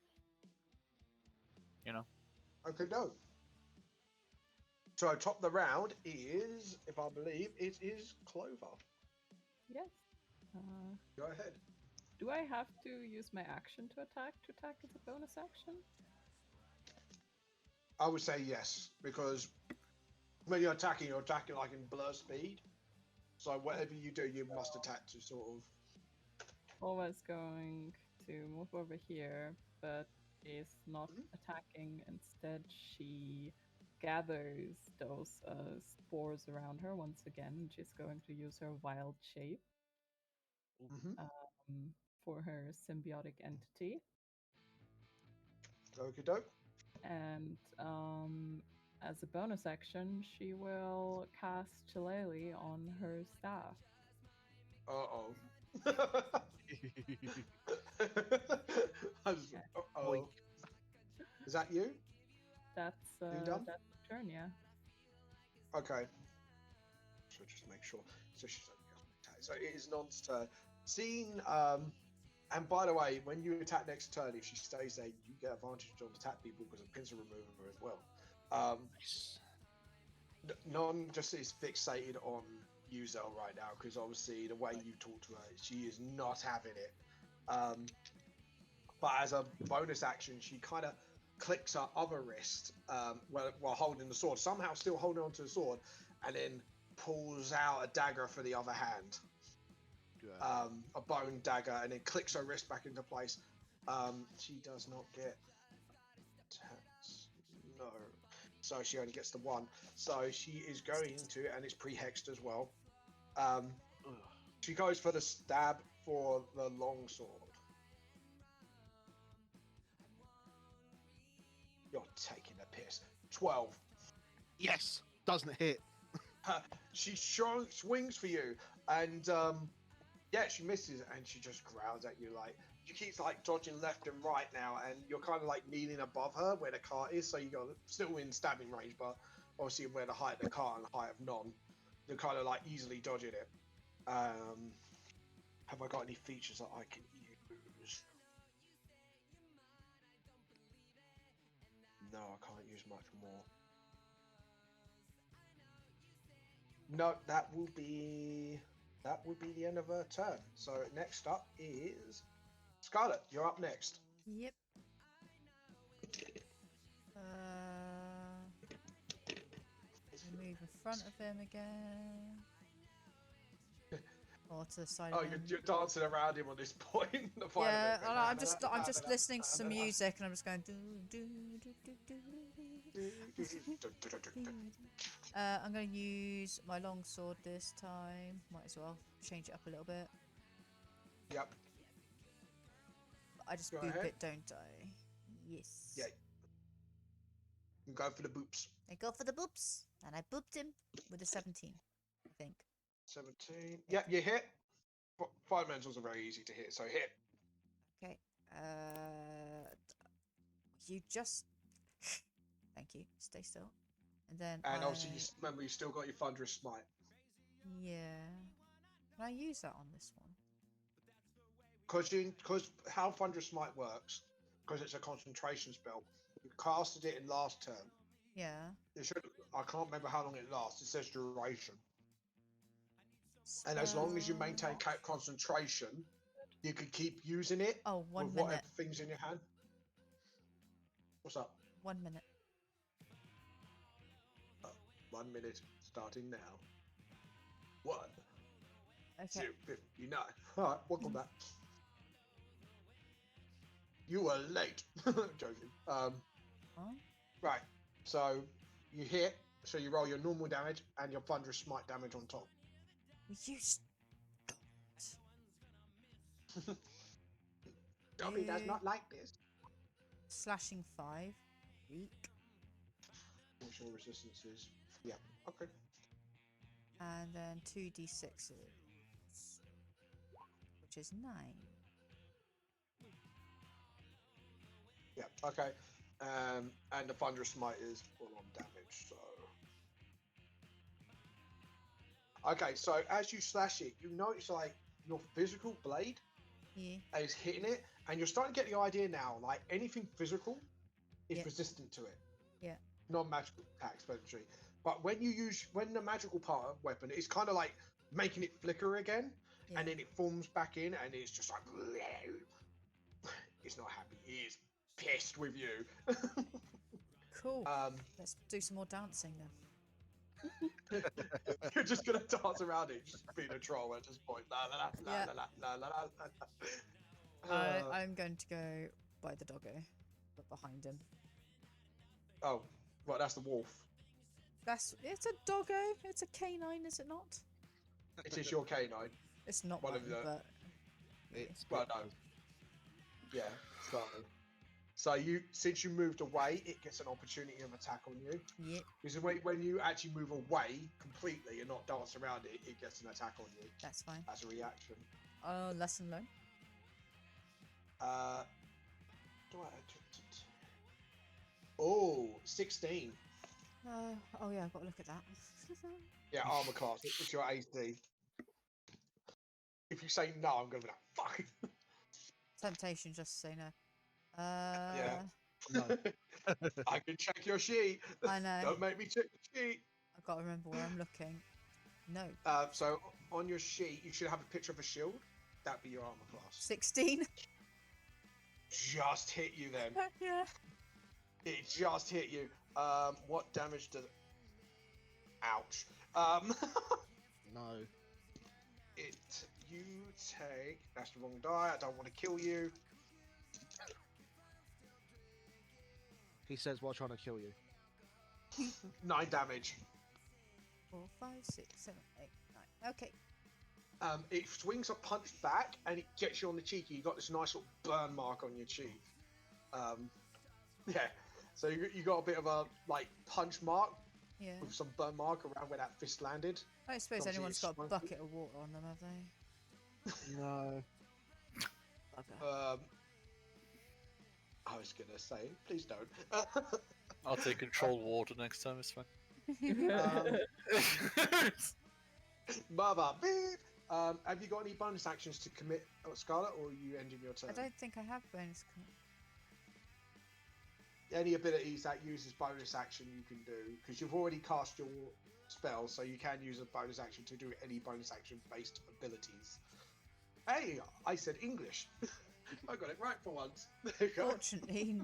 S2: Okay, no. So top of the round is, if I believe, it is Clover.
S5: Yes.
S2: Go ahead.
S5: Do I have to use my action to attack as a bonus action?
S2: I would say yes, because when you're attacking like in blur speed. So whatever you do, you must attack to sort of.
S5: Always going to move over here, but is not
S2: Mhm.
S5: attacking. Instead, she gathers those spores around her once again. She's going to use her wild shape
S2: Mm-hmm.
S5: for her symbiotic entity.
S2: Okie doke.
S5: And as a bonus action, she will cast Shillelagh on her staff.
S2: Uh-oh. Uh-oh.
S3: Boink.
S2: Is that you?
S5: That's
S2: You done?
S5: that's her turn, yeah.
S2: Okay. So just make sure. So she's so it is Non's turn. Seeing and by the way, when you attack next turn, if she stays there, you get advantage on attack people because of pincer remover as well. Non just is fixated on Uzel right now because obviously the way you talk to her, she is not having it. But as a bonus action, she kind of clicks her other wrist while holding the sword, somehow still holding onto the sword, and then pulls out a dagger for the other hand, a bone dagger, and then clicks her wrist back into place. She does not get attacks. No. So she only gets the 1. So she is going to, and it's pre-hexed as well. She goes for the stab for the long sword. You're taking a piss. 12.
S3: Yes, doesn't hit.
S2: She swings for you, and yeah, she misses, and she just growls at you like she keeps like dodging left and right now, and you're kind of like kneeling above her where the cart is, so you're still in stabbing range, but obviously where the height of the cart and the height of Non, you're kind of like easily dodging it. Have I got any features that I can use? No, I can't use much more. No, that would be the end of her turn. So next up is Scarlet. You're up next.
S1: Yep. Move in front of him again. Or to the side
S2: Oh,
S1: of him.
S2: you're dancing around him on this point. The final
S1: Yeah,
S2: bit.
S1: I'm just listening to some music and I'm just going do do do do do. I'm going to use my long sword this time. Might as well change it up a little bit.
S2: Yep.
S1: I just
S2: Go
S1: boop
S2: ahead.
S1: it, don't I? Yes.
S2: Yeah. You go for the boops.
S1: I go for the boops, and I booped him with a 17, I think.
S2: 17. Yeah, you hit. Fundamentals are very easy to hit, so hit.
S1: Okay. You just. Thank you. Stay still. And then.
S2: And obviously, remember, you still got your Thunderous Smite.
S1: Yeah. Can I use that on this one?
S2: Because how Thunderous Smite works, because it's a concentration spell, you casted it in last turn.
S1: Yeah.
S2: I can't remember how long it lasts. It says duration. And as long as you maintain concentration, you can keep using it
S1: Oh, 1
S2: with
S1: minute.
S2: whatever thing's in your hand. What's up?
S1: 1 minute.
S2: 1 minute starting now. 1.
S1: Okay.
S2: 0:59. Alright, welcome back. You were late. Joking.
S1: Huh?
S2: Right. So you hit. So you roll your normal damage and your thunderous smite damage on top.
S1: You stop.
S2: Dobby does
S1: Yeah.
S2: not like this.
S1: Slashing 5. Weak.
S2: What's your resistance is? Yeah. Okay.
S1: And then 2d6s. Which is 9.
S2: Yeah. Okay. And the thunderous smite is full on damage. So. Okay. So as you slash it, you notice like your physical blade
S1: Yeah.
S2: is hitting it, and you're starting to get the idea now. Like anything physical is
S1: Yeah.
S2: resistant to it.
S1: Yeah.
S2: Non-magical attacks, especially. But when the magical part of weapon, it's kind of like making it flicker again,
S1: Yeah.
S2: and then it forms back in, and it's just like it's not happy. It is pissed with you.
S1: Cool. Let's do some more dancing then.
S2: You're just gonna dance around it, just being a troll at this point. La la la
S1: Yeah.
S2: la la la la la.
S1: I'm going to go by the doggo, but behind him.
S2: Oh, well, that's the wolf.
S1: It's a doggo. It's a canine, is it not?
S2: It is your canine.
S1: It's not
S2: One
S1: mine,
S2: of the-
S1: but
S3: It's
S2: Well, no. Yeah, slightly. So since you moved away, it gets an opportunity of attack on you.
S1: yeah,
S2: Because when you actually move away completely and not dance around it, it gets an attack on you
S1: that's fine.
S2: as a reaction.
S1: Lesson learned.
S2: Do I? Oh, 16.
S1: Oh yeah, I've got to look at that.
S2: Yeah, armor class. It's your AC. If you say no, I'm gonna be like, fuck.
S1: Temptation, just to say no.
S2: Yeah.
S3: No.
S2: I can check your sheet.
S1: I know.
S2: Don't make me check the sheet.
S1: I've got to remember where I'm looking. No.
S2: So on your sheet, you should have a picture of a shield. That'd be your armor class.
S1: 16.
S2: Just hit you then.
S1: Yeah.
S2: It just hit you. What damage does? Ouch.
S3: No.
S2: You take. That's the wrong die. I don't want to kill you.
S3: He says while trying to kill you.
S2: 9 damage.
S1: 4, 5, 6, 7, 8, 9. Okay.
S2: It swings a punch back and it gets you on the cheek. You got this nice little burn mark on your cheek. Yeah. So you got a bit of a like punch mark
S1: Yeah.
S2: with some burn mark around where that fist landed.
S1: I don't suppose
S2: Obviously
S1: anyone's
S2: it's
S1: got a
S2: smoky.
S1: bucket of water on them, have they?
S3: No.
S1: Okay.
S2: I was gonna say, please don't.
S4: I'll take control water next time. It's fine.
S2: Mother beep. Have you got any bonus actions to commit, Scarlet, or are you ending your turn?
S1: I don't think I have bonus.
S2: Any abilities that uses bonus action you can do, because you've already cast your spell, so you can use a bonus action to do any bonus action based abilities. Hey, I said English. I got it right for once. There you go.
S1: Fortunately,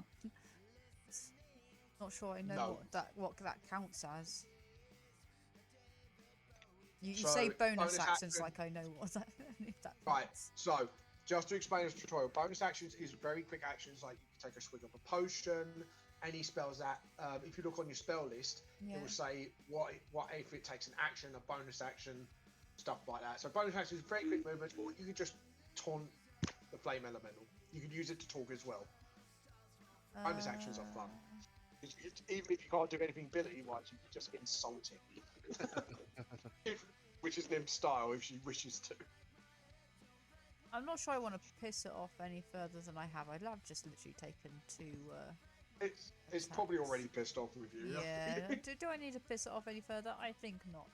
S1: not sure I know
S2: No.
S1: what that counts as. You
S2: So,
S1: say bonus
S2: bonus
S1: actions
S2: action-
S1: like I know what that, if that
S2: Right,
S1: means.
S2: so just to explain this tutorial, bonus actions is very quick actions like you can take a swig of a potion, any spells that, if you look on your spell list,
S1: Yeah.
S2: it will say what if it takes an action, a bonus action, stuff like that. So bonus action is very quick movement, or you can just taunt the flame elemental. You can use it to talk as well. Bonus actions are fun. Even if you can't do anything ability-wise, you can just insult it. Which is Nim's style if she wishes to.
S1: I'm not sure I want to piss it off any further than I have. I'd have just literally taken 2.
S2: It's probably
S1: attacks.
S2: already pissed off with you.
S1: Yeah. do I need to piss it off any further? I think not.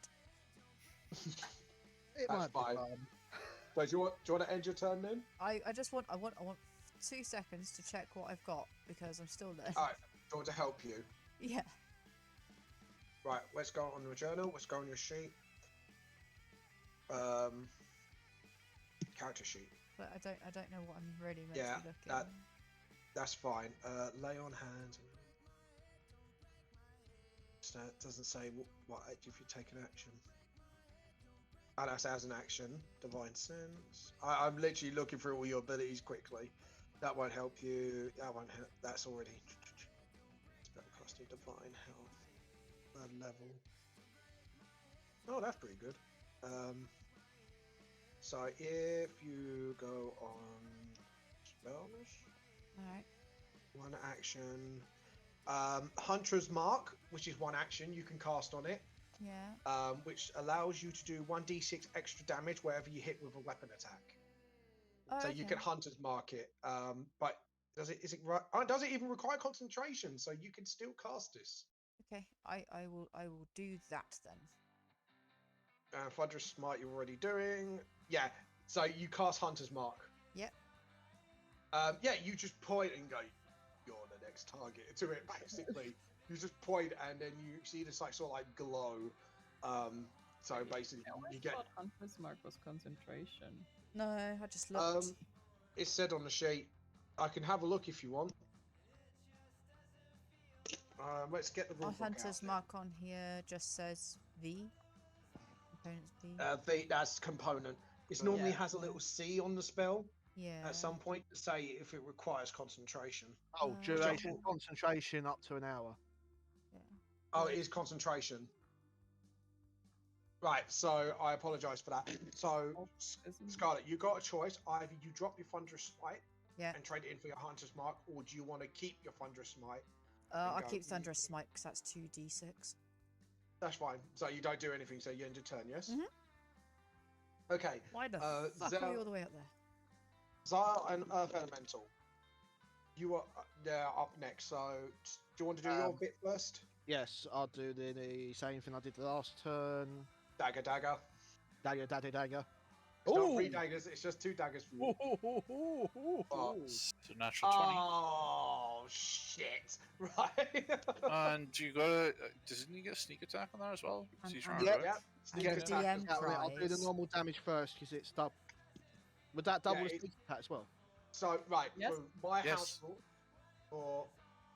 S3: It
S2: That's
S3: might
S2: fine.
S3: be fun.
S2: So do you want to end your turn then?
S1: I want 2 seconds to check what I've got because I'm still there.
S2: Alright, do you want to help you?
S1: Yeah.
S2: Right, let's go on your journal, let's go on your sheet. Character sheet.
S1: But I don't know what I'm really meant
S2: Yeah,
S1: to be looking.
S2: that's fine. Lay on hands. So it doesn't say what if you take an action. Oh, that's as an action. Divine Sense. I'm literally looking through all your abilities quickly. That won't help you. That won't help. That's already. Nasty Divine Health. Third level. Oh, that's pretty good. So if you go on spells,
S1: Alright.
S2: one action. Hunter's Mark, which is one action you can cast on it,
S1: Yeah.
S2: which allows you to do 1d6 extra damage wherever you hit with a weapon attack.
S1: Oh,
S2: So you can
S1: okay.
S2: Hunter's Mark it. But does it does it even require concentration? So you can still cast this.
S1: Okay. I will do that then.
S2: Thunderous Smite you're already doing. Yeah. So you cast Hunter's Mark.
S1: Yep.
S2: Yeah, you just point and go, you're the next target to it, basically. You just point and then you see this like sort of like glow. So basically
S5: I
S2: you get.
S5: thought Hunter's Mark was concentration.
S1: No, I just looked.
S2: It's said on the sheet. I can have a look if you want. Let's get the rule
S1: Our
S2: book out
S1: Hunter's
S2: there.
S1: Mark on here just says V. Components V.
S2: That's component. It normally
S5: Yeah.
S2: has a little C on the spell
S1: Yeah.
S2: at some point to say if it requires concentration.
S3: Oh, duration,
S2: Double.
S3: concentration up to an hour.
S1: Yeah.
S2: Oh, it is concentration. Right, so I apologise for that. So,
S5: Isn't-
S2: Scarlet, you got a choice. Either you drop your Thunderous Smite
S1: Yeah.
S2: and trade it in for your Hunter's Mark, or do you want to keep your Thunderous Smite?
S1: I'll
S2: go.
S1: keep Thunderous Smite because that's 2d6.
S2: That's fine. So you don't do anything, so you end your turn, yes?
S1: Mhm.
S2: Okay.
S1: Why the fuck are
S2: Zel-
S1: we all the way up there?
S2: Zyle and Earth Elemental. You are they're up next, so do you want to do your bit first?
S3: Yes, I'll do the same thing I did the last turn.
S2: Dagger, dagger.
S3: Dagger, daddy, dagger.
S2: It's not 3 daggers, it's just 2 daggers for you. Oh.
S4: It's a natural 20.
S2: Oh, shit. Right.
S4: And you got doesn't he get a sneak attack on that as well? Because he's
S1: And-
S4: round,
S3: Yeah.
S4: right?
S2: Yeah.
S1: And
S2: Sneak
S1: the
S2: attack.
S1: DM
S3: I'll do the
S1: cries.
S3: normal damage first because it's double. Would that double
S2: Yeah,
S3: the
S2: it-
S3: sneak attack as well?
S2: So, right,
S5: Yes.
S2: for my
S4: Yes.
S2: house rule for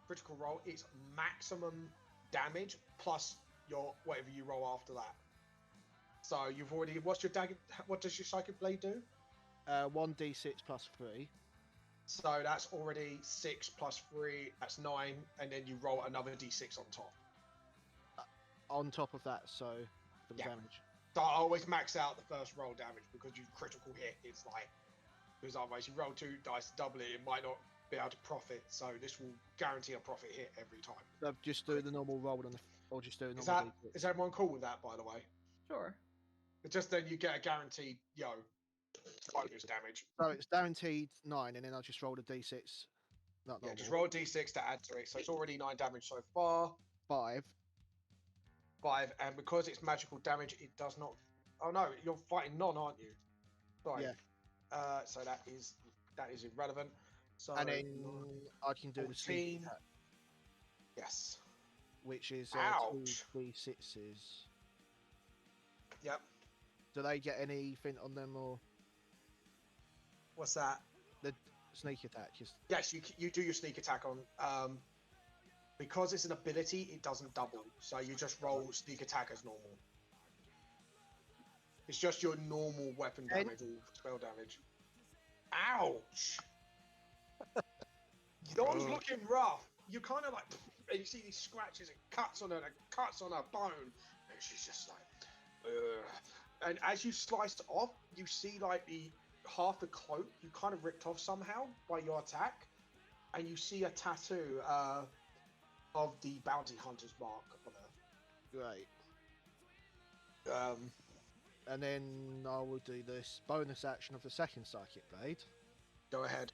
S2: critical roll, it's maximum damage plus your whatever you roll after that. So you've already. What's your dagger? What does your psychic blade do?
S3: 1d6 plus 3.
S2: So that's already 6 plus 3. That's 9, and then you roll another d6 on top.
S3: On top of that, so for the
S2: Yeah.
S3: damage.
S2: So I always max out the first roll damage because you critical hit. It's like because otherwise you roll 2 dice to double it, it might not be able to profit. So this will guarantee a profit hit every time.
S3: So just do the normal roll on the, or just do a
S2: Is
S3: normal
S2: that
S3: d6.
S2: is everyone cool with that? By the way.
S5: Sure.
S2: But just then you get a guaranteed, bonus damage.
S3: So it's guaranteed 9, and then I'll just roll the d6. Not
S2: Yeah,
S3: normal.
S2: just roll a d6 to add to it. So it's already 9 damage so far.
S3: 5.
S2: 5, and because it's magical damage, it does not. Oh no, you're fighting non, aren't you? Sorry.
S3: Yeah.
S2: So that is irrelevant. So
S3: And then I can do the sneak
S2: 14.
S3: attack,
S2: yes.
S3: which is 2
S2: Ouch.
S3: d6s.
S2: Yep.
S3: Do they get anything on them, or
S2: What's that?
S3: the sneak attack?
S2: Yes, you do your sneak attack on. Because it's an ability, it doesn't double. So you just roll sneak attack as normal. It's just your normal weapon
S3: Ten.
S2: damage or spell damage. Ouch! Dawn's looking rough. You kind of like, and you see these scratches and cuts on her, and cuts on her bone, and she's just like, ugh. And as you sliced off, you see like the half the cloak you kind of ripped off somehow by your attack, and you see a tattoo of the bounty hunter's mark on her.
S3: Great.
S2: Um,
S3: And then I will do this bonus action of the second psychic blade
S2: go ahead,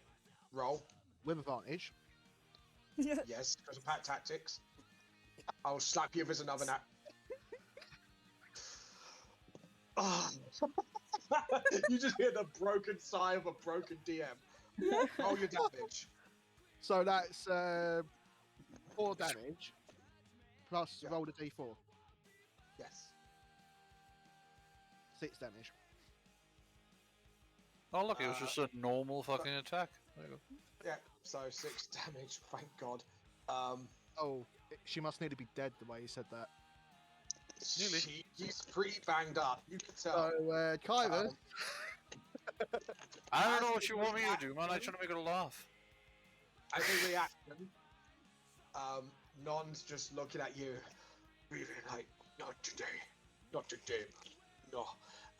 S2: roll.
S3: with advantage.
S2: Yes, because of pack tactics. I'll slap you if there's another nap. Oh. You just hear the broken sigh of a broken DM. Roll your damage.
S3: So that's 4 damage plus
S2: Yeah.
S3: roll the d4.
S2: Yes.
S3: 6 damage.
S4: Oh look, it was just a normal fucking attack. There you go.
S2: Yeah. So 6 damage. Thank God.
S3: Oh, she must nearly be dead the way you said that.
S4: Nearly.
S2: She's pretty banged up. You can tell.
S3: So, Kyra,
S4: I don't
S2: As
S4: know
S2: a
S4: what you want me to do, man. I'm
S2: reaction-
S4: trying to make her laugh.
S2: As a reaction, Non's just looking at you, breathing like, not today, not today, no.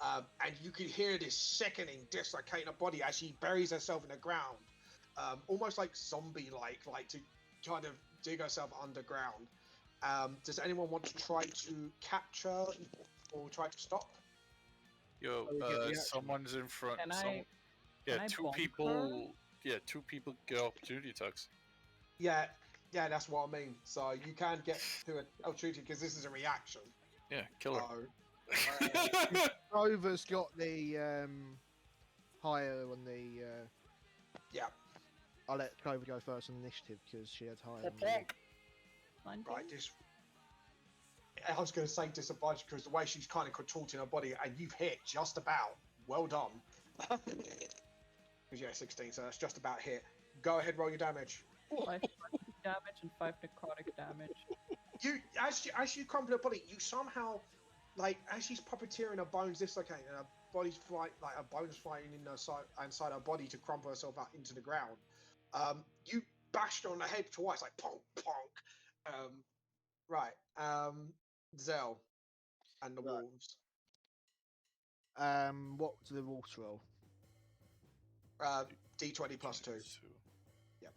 S2: And you can hear this sickening, dislocating her body as she buries herself in the ground, almost like zombie-like, like to kind of dig herself underground. Does anyone want to try to capture or try to stop?
S4: Yo,
S3: Oh, we get the action.
S4: someone's in front.
S5: Can
S4: Someone,
S5: I?
S4: yeah,
S5: can I
S4: two
S5: bonk her?
S4: people. Yeah, two people get opportunity attacks.
S2: Yeah, that's what I mean. So you can get to an opportunity because this is a reaction.
S4: Yeah, kill her.
S2: So,
S3: Clover's got the higher on the.
S2: yeah,
S3: I'll let Clover go first on initiative because she had higher.
S4: Plonk,
S3: on the-
S4: plonk.
S5: 19?
S2: right. This. I was going to say disadvantage because the way she's kind of contorting her body, and you've hit just about. Well done. Because yeah, 16, so that's just about hit. Go ahead, roll your damage.
S5: 5 damage and 5 necrotic damage.
S2: You, as you crumple her body, you somehow, like, as she's puppeteering her bones dislocating, and her body's flying, like her bones flying inside her body to crumple herself out into the ground. You bashed her on the head twice, like ponk, ponk. Right. Zell and the
S3: Right.
S2: wolves.
S3: What do the wolves roll?
S2: D20 plus 2
S4: So,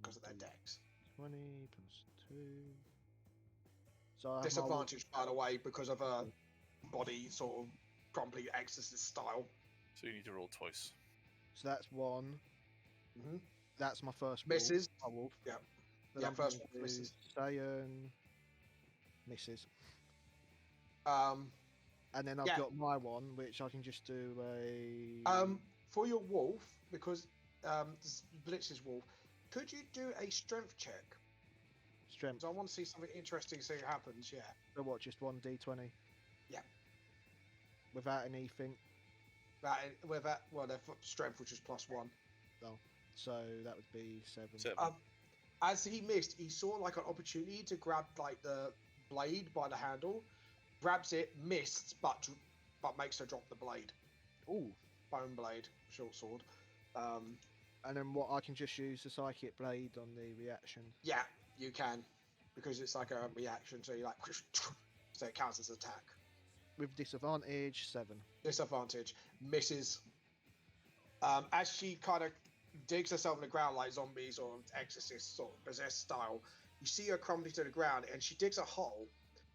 S2: because of their dex.
S3: 20 plus 2. So I have my wolf-
S2: Disadvantage, by the way, because of her body sort of crumbly exorcist style.
S4: so you need to roll twice.
S3: So that's 1.
S2: Mm-hmm.
S3: That's my first wolf.
S2: Misses.
S3: My wolf.
S2: Yeah.
S3: Then
S2: Yeah,
S3: I'm
S2: first
S3: gonna
S2: wolf misses.
S3: do Sayan. Misses. And then I've
S2: Yeah.
S3: got my one, which I can just do a.
S2: For your wolf, because Blitz's wolf, could you do a strength check?
S3: Strength.
S2: Because I want to see something interesting see happens. Yeah.
S3: So what? Just 1d20.
S2: Yeah.
S3: Without anything.
S2: With that, well, their strength, which is +1.
S3: So that would be 7.
S4: 7.
S2: As he missed, he saw like an opportunity to grab like the blade by the handle, grabs it, missed, but makes her drop the blade.
S3: Ooh.
S2: Bone blade, short sword.
S3: And then what? I can just use the psychic blade on the reaction.
S2: Yeah, you can, because it's like a reaction. So you like, so it counts as attack.
S3: With disadvantage, 7.
S2: Disadvantage, misses. As she kind of digs herself in the ground like zombies or exorcist sort of possessed style, you see her crumbling to the ground, and she digs a hole.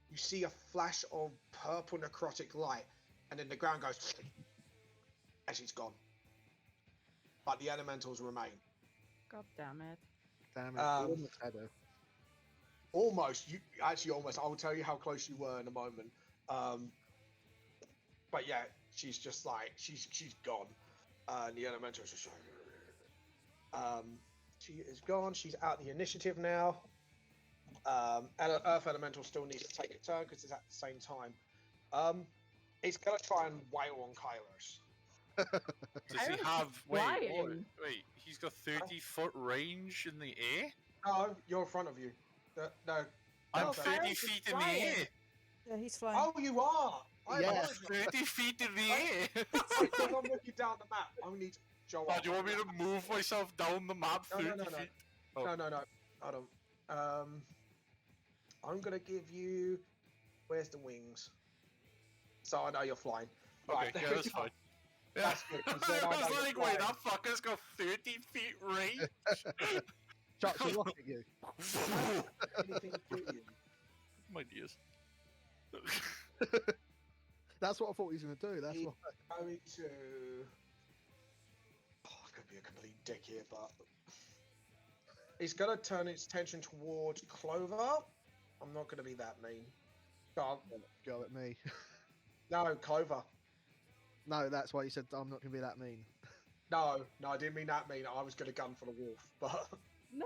S2: You see a flash of purple necrotic light, and then the ground goes, and she's gone. But the elementals remain.
S5: God damn it.
S3: Damn it.
S2: Um,
S3: almost had her.
S2: Almost, you actually almost. I will tell you how close you were in a moment. But yeah, she's just like she's gone. And the elementals just. She is gone. She's out the initiative now. Earth Elemental still needs to take a turn because it's at the same time. It's gonna try and wail on Kairos.
S4: Does he
S5: Kyle's
S4: have? Wait,
S5: flying.
S4: wait. He's got 30-foot range in the air.
S2: No, you're in front of you. No.
S4: I'm
S2: No,
S4: 30
S5: Kyle's is
S4: feet in the
S5: flying.
S4: air.
S1: Yeah, he's flying.
S2: Oh, you are. I
S3: Yeah.
S2: apologize.
S4: 30 feet in the air.
S2: Because I'm looking down the map. I need to show
S4: Oh,
S2: up.
S4: do you want me to move myself down the map
S2: No,
S4: 30
S2: no, no, no.
S4: feet? Oh.
S2: No. I don't. I'm gonna give you. Where's the wings? So I know you're flying.
S4: Okay,
S2: Right,
S4: yeah,
S2: there we
S4: that's
S2: go.
S4: fine.
S2: That's good, 'cause then
S4: I
S2: I
S4: was
S2: know you're
S4: like, wait,
S2: flying.
S4: that fucker's got 30 feet range.
S3: Chucks a rock at you.
S2: Anything to you.
S4: My dears.
S3: That's what I thought he was going to do. That's
S2: He-
S3: what.
S2: Going to. Oh, I could be a complete dick here, but it's gonna turn its attention towards Clover. I'm not gonna be that mean. Go on.
S3: Go at me.
S2: No, Clover.
S3: No, that's why you said I'm not going to be that mean.
S2: No, I didn't mean that mean. I was gonna gun for the wolf, but
S5: No!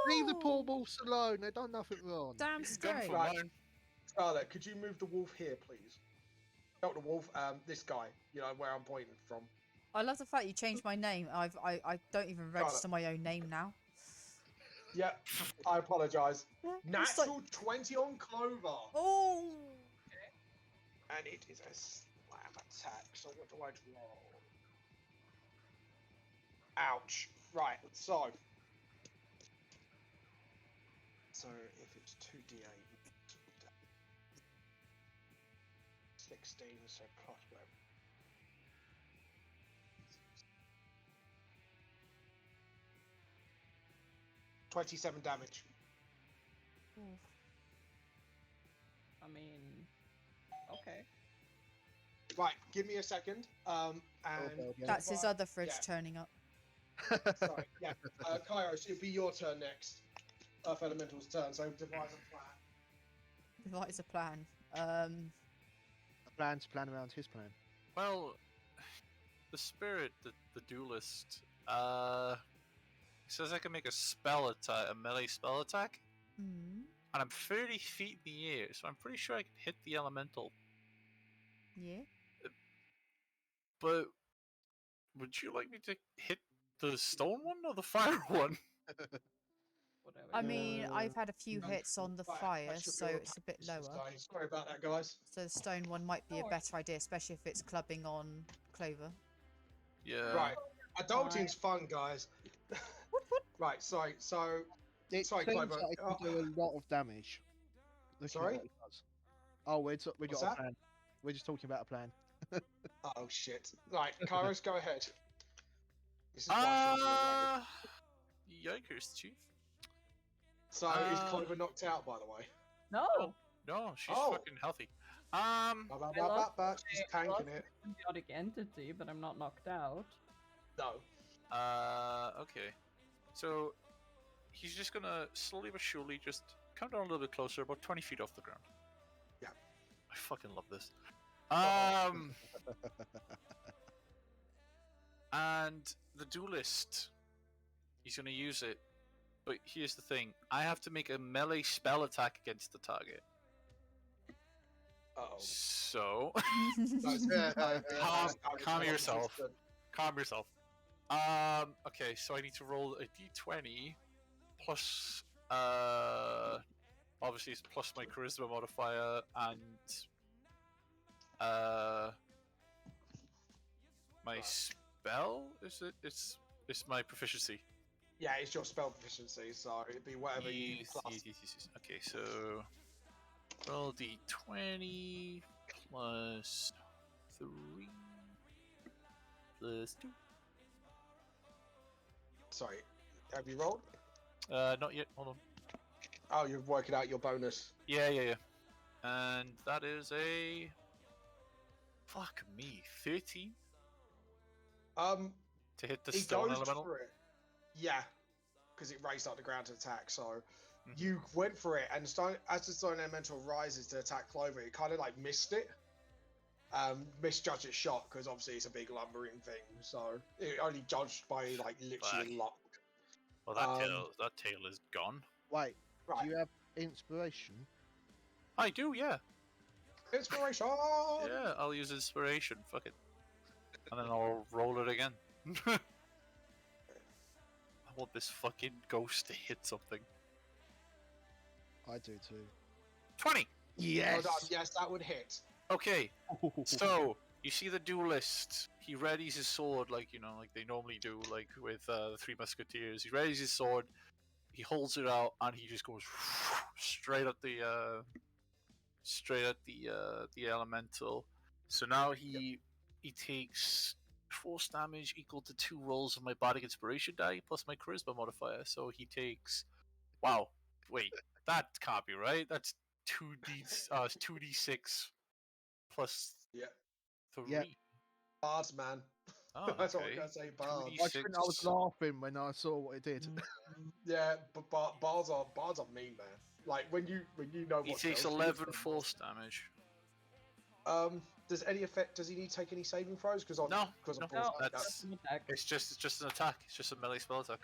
S3: Leave the poor wolves alone. They've done nothing wrong.
S1: Damn
S4: Gun
S1: straight.
S4: for
S2: Right.
S4: mine.
S2: Scarlett, could you move the wolf here, please? Not the wolf. This guy. You know where I'm pointing from.
S1: I love the fact you changed my name. I don't even register my own name now.
S2: Yeah, I apologise.
S1: It's like-
S2: Natural 20 on Clover.
S1: Oh!
S2: And it is a slam attack, so what do I roll? Ouch. Right, so. So if it's 2d8, 16, so plus whatever. 27 damage.
S1: Oof.
S5: I mean, okay.
S2: Right, give me a second. And
S1: That's his other fridge
S2: Yeah.
S1: turning up.
S2: Sorry, yeah. Kairos, it'll be your turn next. Earth Elemental's turn, so devise a plan.
S1: Devise a plan.
S3: A plan to plan around his plan.
S4: Well, the spirit, the duelist, says I can make a spell attack, a melee spell attack,
S1: Hmm.
S4: and I'm 30 feet in the air, so I'm pretty sure I can hit the elemental.
S1: Yeah.
S4: But would you like me to hit the stone one or the fire one?
S5: Whatever.
S1: I
S5: you
S1: mean,
S5: want.
S1: I've had a few hits on the
S2: Right,
S1: fire,
S2: that should be
S1: so
S2: all the
S1: it's a bit
S2: packages,
S1: lower.
S2: guys. Sorry about that, guys.
S1: So the stone one might be a
S5: Don't worry.
S1: better idea, especially if it's clubbing on Clover.
S4: Yeah.
S2: Right, adulting's fun, guys. Right, sorry, so...
S3: It
S2: Sorry,
S3: seems
S2: Clover.
S3: like it can do a lot of damage. Looking at
S2: Sorry?
S3: what it does. Oh, we
S2: What's
S3: got a
S2: that?
S3: plan. We're just talking about a plan.
S2: Oh, shit. Right, Kairos, go ahead. This is why I can't do it, right?
S4: Yikers, chief.
S2: So, is Clover knocked out, by the way?
S5: No.
S4: No, she's
S2: Oh.
S4: fucking healthy.
S2: She's tanking it.
S5: Symbiotic entity, but I'm not knocked out.
S2: No.
S4: Okay. So, he's just gonna slowly but surely just come down a little bit closer, about 20 feet off the ground.
S2: Yeah.
S4: I fucking love this. And the duelist, he's gonna use it. But here's the thing, I have to make a melee spell attack against the target.
S2: Uh-oh.
S4: So,
S2: Calm
S4: calm yourself. Calm yourself. Okay, so I need to roll a d20 plus, obviously it's plus my charisma modifier and, my spell? Is it? It's my proficiency.
S2: Yeah, it's your spell proficiency, so it'd be whatever you plus.
S4: Yes. Okay, so roll d20 plus 3 plus 2.
S2: Sorry, have you rolled?
S4: Not yet. Hold on.
S2: Oh, you're working out your bonus.
S4: Yeah. And that is a fuck me 13 to hit the
S2: He
S4: stone
S2: goes
S4: elemental.
S2: for it. Yeah, because it raced up the ground to attack. So
S4: Mhm.
S2: you went for it, and as the stone elemental rises to attack Clover, it kind of like missed it. Misjudged its shot because obviously it's a big lumbering thing. So it only judged by like literally
S4: Fuck.
S2: luck.
S4: Well, that tail is gone.
S3: Wait,
S2: Right,
S3: do you have inspiration?
S4: I do, yeah.
S2: inspiration.
S4: Yeah, I'll use inspiration. Fuck it. And then I'll roll it again. I want this fucking ghost to hit something.
S3: I do too.
S4: 20!
S3: Yes.
S2: Hold on, yes, that would hit.
S4: Okay, so you see the duelist. He readies his sword like they normally do, like with the Three Musketeers. He readies his sword. He holds it out, and he just goes straight at the elemental. So now he takes force damage equal to 2 rolls of my bardic inspiration die plus my charisma modifier. So he takes. Wow, wait, that can't be right. That's 2d6 plus
S2: Yeah.
S4: 3.
S3: Yeah.
S2: Bards, man.
S4: Oh,
S2: That's what
S4: okay.
S2: I'm gonna say. Bards.
S3: I think I was laughing when I saw what it did.
S2: Yeah, but bards are mean, man. Like when you know what
S4: He takes
S2: spells
S4: 11
S2: do,
S4: force damage.
S2: Does any effect? Does he need to take any saving throws? Because
S4: No,
S2: because
S4: no, that's-
S5: an attack.
S4: It's just an attack. It's just a melee spell attack.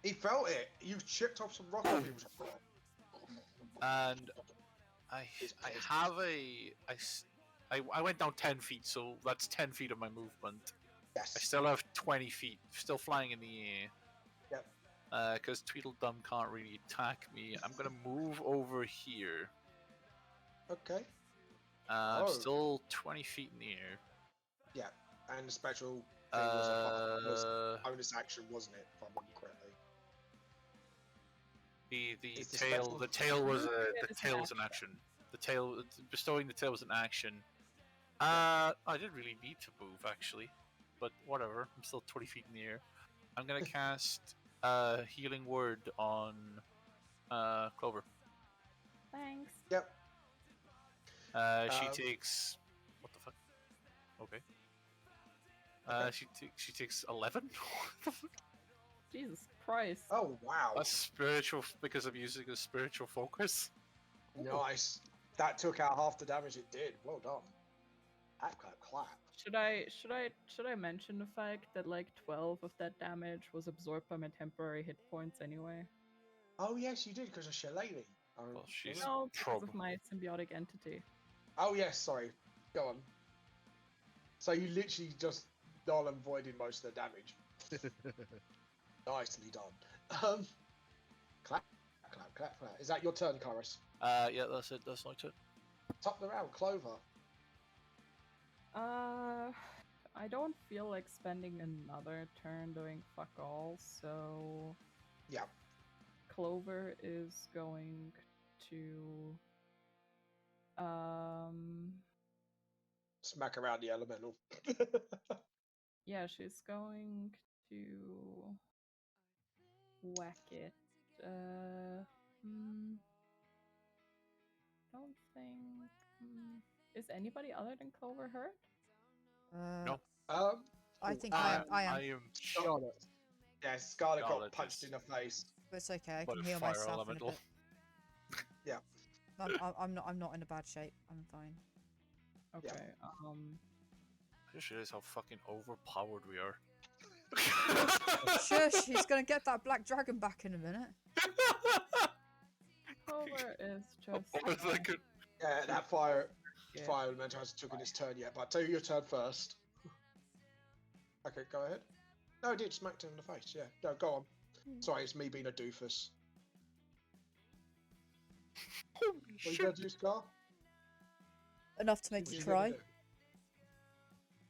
S2: he felt it. You chipped off some rock on him.
S4: And I went down 10 feet, so that's 10 feet of my movement.
S2: Yes.
S4: I still have 20 feet, still flying in the air.
S2: Yep.
S4: Because Tweedledum can't really attack me. I'm gonna move over here.
S2: Okay.
S4: I'm
S2: Oh.
S4: still 20 feet in the air.
S2: Yeah. And the special thing was bonus action, wasn't it? If I remember correctly.
S4: The
S2: Is the
S4: tail
S2: special-
S4: the tail was
S5: It
S4: the
S5: is an
S4: tail was an action. The tail bestowing the tail was an action. I didn't really need to move actually, but whatever. I'm still 20 feet in the air. I'm gonna cast healing word on Clover.
S5: Thanks.
S2: Yep.
S4: She
S2: Um,
S4: takes what the fuck? Okay.
S2: Okay.
S4: She takes 11. What the fuck?
S5: Jesus Christ.
S2: Oh wow!
S4: A spiritual because I'm using a spiritual focus.
S2: Nice. That took out half the damage it did. Well done. Clap, clap, clap.
S5: Should I mention the fact that like 12 of that damage was absorbed by my temporary hit points anyway?
S2: Oh yes, you did because of Shillelagh.
S4: Well, she's
S5: No, because of
S4: prob-
S5: my symbiotic entity.
S2: Oh yes, sorry. Go on. So you literally just null and voided most of the damage. Nicely done. Clap, clap, clap, clap. Is that your turn, Chorus?
S4: yeah, that's it. That's my turn.
S2: Top of the round, Clover.
S5: I don't feel like spending another turn doing fuck all, so
S2: Yeah.
S5: Clover is going to
S2: Smack around the elemental.
S5: yeah, she's going to whack it. Don't think. Is anybody other than Clover hurt?
S4: No.
S1: I think
S2: Uh,
S1: I am.
S4: I am
S2: Scarlet. Yeah, Scarlet got
S4: Scarlet
S2: punched
S4: is-
S2: in the face.
S1: But it's okay. I
S4: But
S1: can
S4: a
S1: heal
S4: fire
S1: myself
S4: elemental.
S1: in a bit.
S2: Yeah.
S1: I'm not in a bad shape. I'm fine.
S5: Okay.
S4: I just realized how fucking overpowered we are.
S1: Shush! He's gonna get that black dragon back in a minute.
S5: Clover is just.
S4: What was that good?
S2: Yeah, that fire
S5: Yeah.
S2: elemental hasn't taken its turn yet, but tell you your turn first. Okay, go ahead. No, it did. Smacked him in the face. Yeah. No, go on. Sorry, it's me being a doofus.
S4: Holy
S2: What are you
S4: shit.
S2: gonna do, Scar?
S1: Enough to make
S2: What
S1: you
S2: you gonna
S1: cry.
S2: do?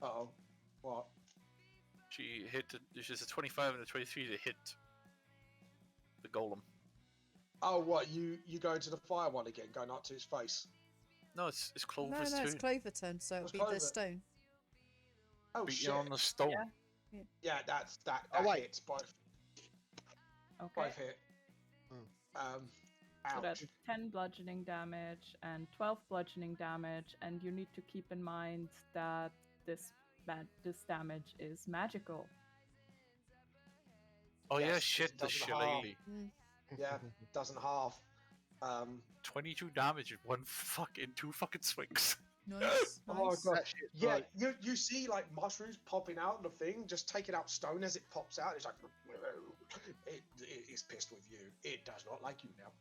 S2: Uh-oh. What?
S4: She hit. She's a 25 and a 23 to hit the golem.
S2: Oh, what? You go into the fire one again, going up to his face.
S4: No, it's
S1: No,
S4: Clover's
S1: no, it's
S4: turn.
S1: Clover turn, so it'll
S2: It's
S1: be
S2: Clover.
S1: the stone.
S2: Oh
S4: Beat
S2: shit!
S4: you on the stone.
S5: Yeah.
S2: Yeah, that
S3: Oh, wait.
S2: hits both
S5: Okay.
S2: hit.
S3: Hmm.
S5: So
S2: Ouch.
S5: that's 10 bludgeoning damage and 12 bludgeoning damage, and you need to keep in mind that this damage is magical.
S4: Oh yeah,
S2: Yes, 'cause
S4: shit,
S2: it
S4: the
S2: doesn't halve.
S4: shillelagh.
S2: Yeah, doesn't half.
S4: 22 damage in in 2 fucking swings.
S1: Nice.
S2: Oh
S1: nice.
S2: god.
S3: That shit's
S2: Yeah,
S3: like-
S2: you see like mushrooms popping out of the thing, just taking out stone as it pops out. It's like it's pissed with you. It does not like you now.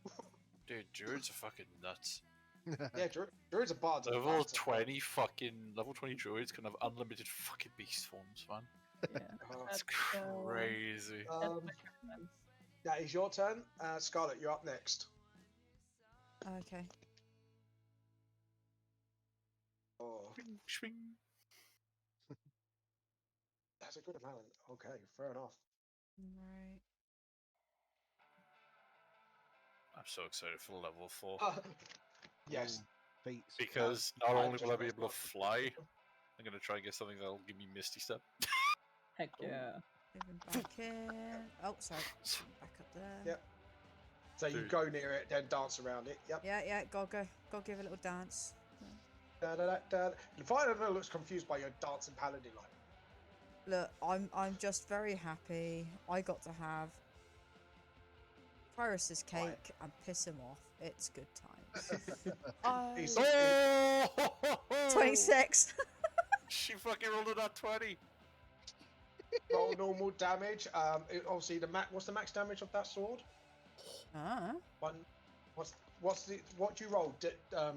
S4: Dude, druids are fucking nuts.
S2: Yeah, druids are bards. and
S4: Level
S2: bards are
S4: 20 level 20 druids can have unlimited fucking beast forms, man.
S5: Yeah.
S4: It's
S5: That's,
S4: crazy.
S2: bards.
S5: that's my turn then.
S2: That is your turn. Scarlet, you're up next.
S1: Okay.
S2: Oh,
S4: Swing.
S2: that's a good amount. Okay, fair enough.
S1: Right.
S4: I'm so excited for level 4.
S2: Yes.
S3: Feats.
S4: Because not
S2: I'm
S4: only
S2: just
S4: will I be
S2: messing
S4: able
S2: up.
S4: to fly, I'm gonna try and get something that'll give me Misty Step.
S5: Heck yeah.
S1: Moving back here. Oh, sorry. Back up there.
S2: Yep. So you
S4: Dude.
S2: go near it, then dance around it. Yep.
S1: Yeah, yeah. Go give a little dance.
S2: Da, da, da, da. The fire elemental looks confused by your dancing paladin like.
S1: Look, I'm just very happy. I got to have Pyrrhus's cake
S2: Right.
S1: and piss him off. It's good times.
S2: He's-
S4: Oh!
S1: 26.
S4: She fucking rolled it at 20.
S2: Roll normal damage. Obviously what's the max damage of that sword?
S1: Ah.
S2: One. What do you roll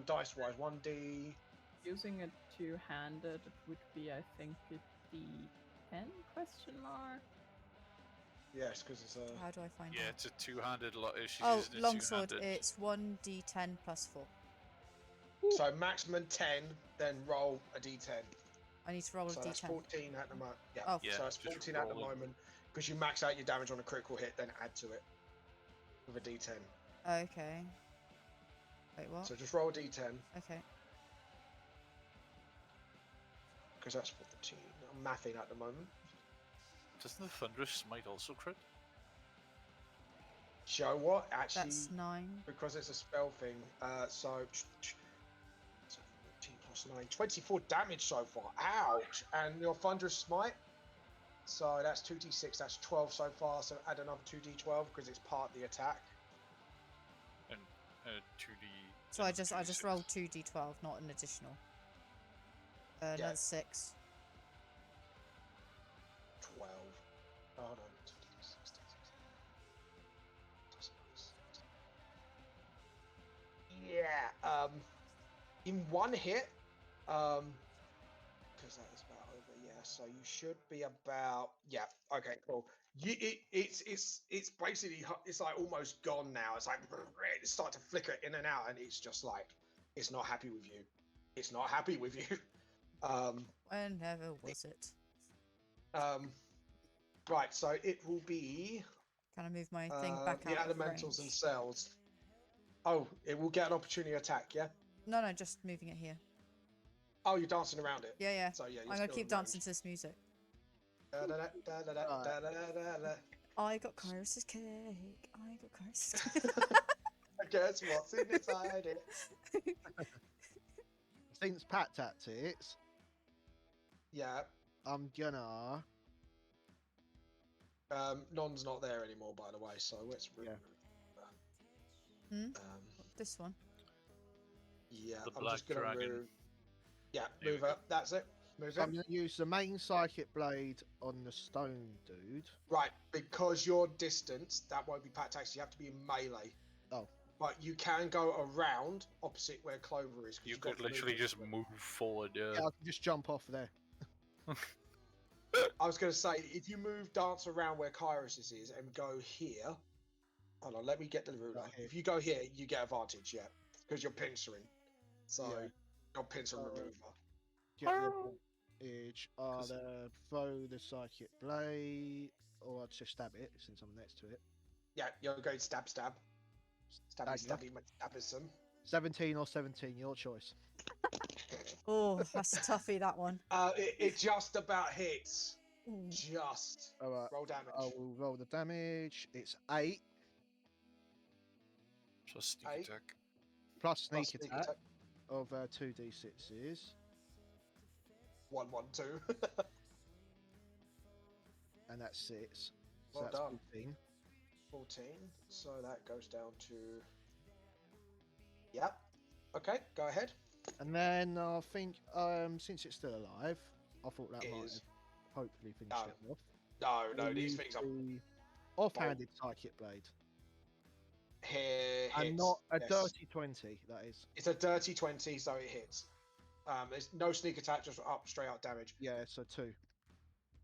S2: dice wise? 1d.
S5: Using it two-handed would be, I think, a D10 question mark.
S2: Yes, because it's a.
S1: How do I find
S4: Yeah,
S1: out?
S4: it's a two-handed. She's
S1: Oh,
S4: using it
S1: longsword.
S4: two-handed.
S1: It's 1d10 plus 4.
S2: So maximum 10, then roll a d10.
S1: I need to roll a
S2: So that's
S1: d10.
S2: 14 at the moment. Yeah.
S1: Oh.
S4: Yeah,
S2: So it's
S4: just
S2: 14 at the
S4: roll it.
S2: moment because you max out your damage on a critical hit, then add to it. with a D10.
S1: Okay. Wait, what?
S2: So just roll a D10
S1: Okay.
S2: because that's 14. I'm mathing at the moment.
S4: Doesn't the Thunderous Smite also crit?
S2: Show what? Actually,
S1: That's 9.
S2: because it's a spell thing. So 14 plus 9, 24 damage so far. Ouch! And your Thunderous Smite. So that's 2d6. That's 12 so far. So add another 2d12 because it's part of the attack.
S4: And 2d.
S1: So I just
S4: 2d6.
S1: rolled 2d12, not an additional.
S2: Yeah.
S1: That's 6.
S2: 12. Hold on. Yeah. In one hit, because that is about over. Yeah. So you should be about. Yeah. Okay. Cool. It's basically it's like almost gone now. It's like it's starting to flicker in and out, and it's just like it's not happy with you. It's not happy with you.
S1: Whenever was it?
S2: Right. So it will be.
S1: Can I move my thing back
S2: the
S1: out of
S2: elementals
S1: range?
S2: themselves. Oh, it will get an opportunity attack, yeah?
S1: No, just moving it here.
S2: Oh, you're dancing around it.
S1: Yeah.
S2: So yeah, you're
S1: I'm gonna
S2: still
S1: keep
S2: in
S1: dancing
S2: range.
S1: to this music.
S2: Da-da-da-da-da-da-da-da-da.
S1: I got Kyrus's cake. I got Kyrus's cake.
S2: Guess what's inside it?
S3: Since Pat tactics,
S2: Yeah.
S3: I'm gonna.
S2: Non's not there anymore, by the way, so let's remove.
S1: This one.
S2: Yeah,
S4: The
S2: I'm
S4: black
S2: just gonna
S4: dragon.
S2: move. Yeah,
S4: There we
S2: move up. That's it. Move
S3: So
S2: it.
S3: I'm gonna use the main psychic blade on the stone dude.
S2: Right, because you're distance, that won't be pat attacks. You have to be in melee.
S3: Oh.
S2: But you can go around opposite where Clover is. 'cause
S4: You
S2: you've got
S4: could literally
S2: movement
S4: just
S2: speed.
S4: move forward, yeah.
S3: Yeah, I can just jump off there.
S2: I was going to say, if you move dance around where Kyrus is and go here. Hold on, let me get the ruler.
S3: Right here.
S2: If you go here, you get advantage, yeah. Because you're pincering. So,
S3: Yeah.
S2: you're pincer remover.
S3: Get the advantage. I'll
S4: 'Cause-
S3: throw the psychic blade, or I'll just stab it since I'm next to it.
S2: Yeah, you're going stab. Stabby,
S3: Dagger.
S2: stabism.
S3: 17 or 17, your choice.
S1: Oh, that's toughy, that one.
S2: It just about hits.
S1: Ooh.
S2: Just.
S3: All right.
S2: Roll damage.
S3: I will roll the damage. It's 8
S4: Plus sneak
S2: 8.
S4: attack.
S3: plus sneak,
S2: Plus
S3: attack, of 2d6s,
S2: 1, 1, 2.
S3: and that's 6. So
S2: Well
S3: that's
S2: done.
S3: 14.
S2: 14. So that goes down to. Yep. Okay, go ahead.
S3: And then I think, since it's still alive, I thought that
S2: It
S3: might
S2: is.
S3: have hopefully finished
S2: No.
S3: it off.
S2: No,
S3: I'll
S2: these
S3: use
S2: things are
S3: the offhanded psychic blade.
S2: here.
S3: And not a
S2: yes.
S3: dirty 20, that is.
S2: It's a dirty 20, so it hits. There's no sneak attack, just straight up damage.
S3: Yeah, so 2.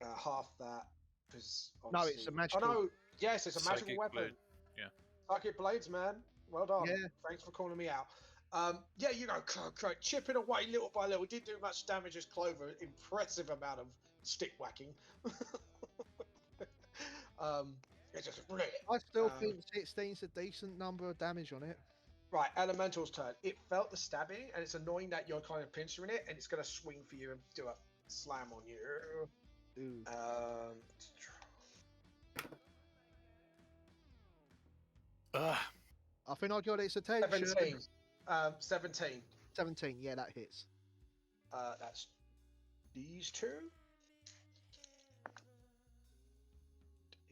S2: Half that, because
S3: No, it's a
S2: Oh
S3: magical.
S2: no! Yes, it's a magical
S4: Psychic
S2: weapon.
S4: blade, yeah.
S2: Psychic blades, man. Well done.
S3: Yeah.
S2: Thanks for calling me out. Yeah, you know, chipping away little by little. Didn't do much damage as Clover. Impressive amount of stick whacking. It's just really.
S3: I still think 16's a decent number of damage on it.
S2: Right, Elemental's turn. It felt the stabbing, and it's annoying that you're kind of pinching it, and it's going to swing for you and do a slam on you.
S3: Ooh.
S4: Ugh.
S3: I think I got its attention.
S2: 17. 17.
S3: 17, yeah, that hits.
S2: That's these two.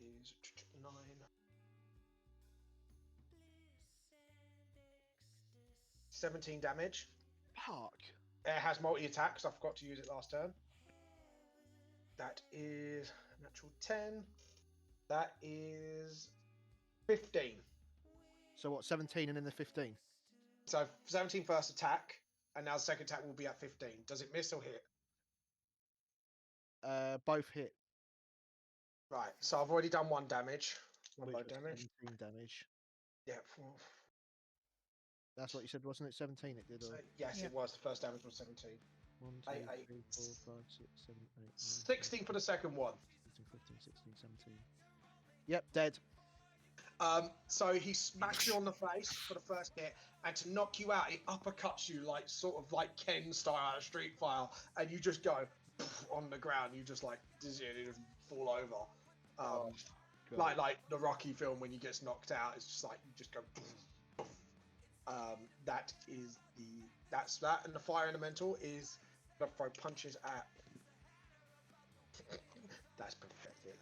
S2: Is 9. $17 damage.
S3: Fuck.
S2: It has multi attacks. I forgot to use it last turn. That is natural 10. That is 15.
S3: So what, 17 and then the 15?
S2: So 17 first attack, and now the second attack will be at 15. Does it miss or hit?
S3: Both hit.
S2: Right. So I've already done 1 damage. One
S3: Which
S2: low
S3: was
S2: damage.
S3: 17 damage.
S2: Yeah.
S3: That's what you said, wasn't it? 17 it did. Or...
S2: Yes,
S1: Yeah.
S2: it was. The first damage was 17.
S3: 1, 2,
S2: 8,
S3: 3, 4, 5, 6, 7, 8, 9,
S2: 16 for the second one.
S3: 14, 15, 16, 17. Yep, dead.
S2: So he smacks you on the face for the first hit, and to knock you out, he uppercuts you like sort of like Ken style out of Street Fighter, and you just go on the ground. You just like dizzy and you just fall over. Like the Rocky film when he gets knocked out, it's just like you just go. That's that, and the fire elemental is gonna throw punches at. That's pathetic.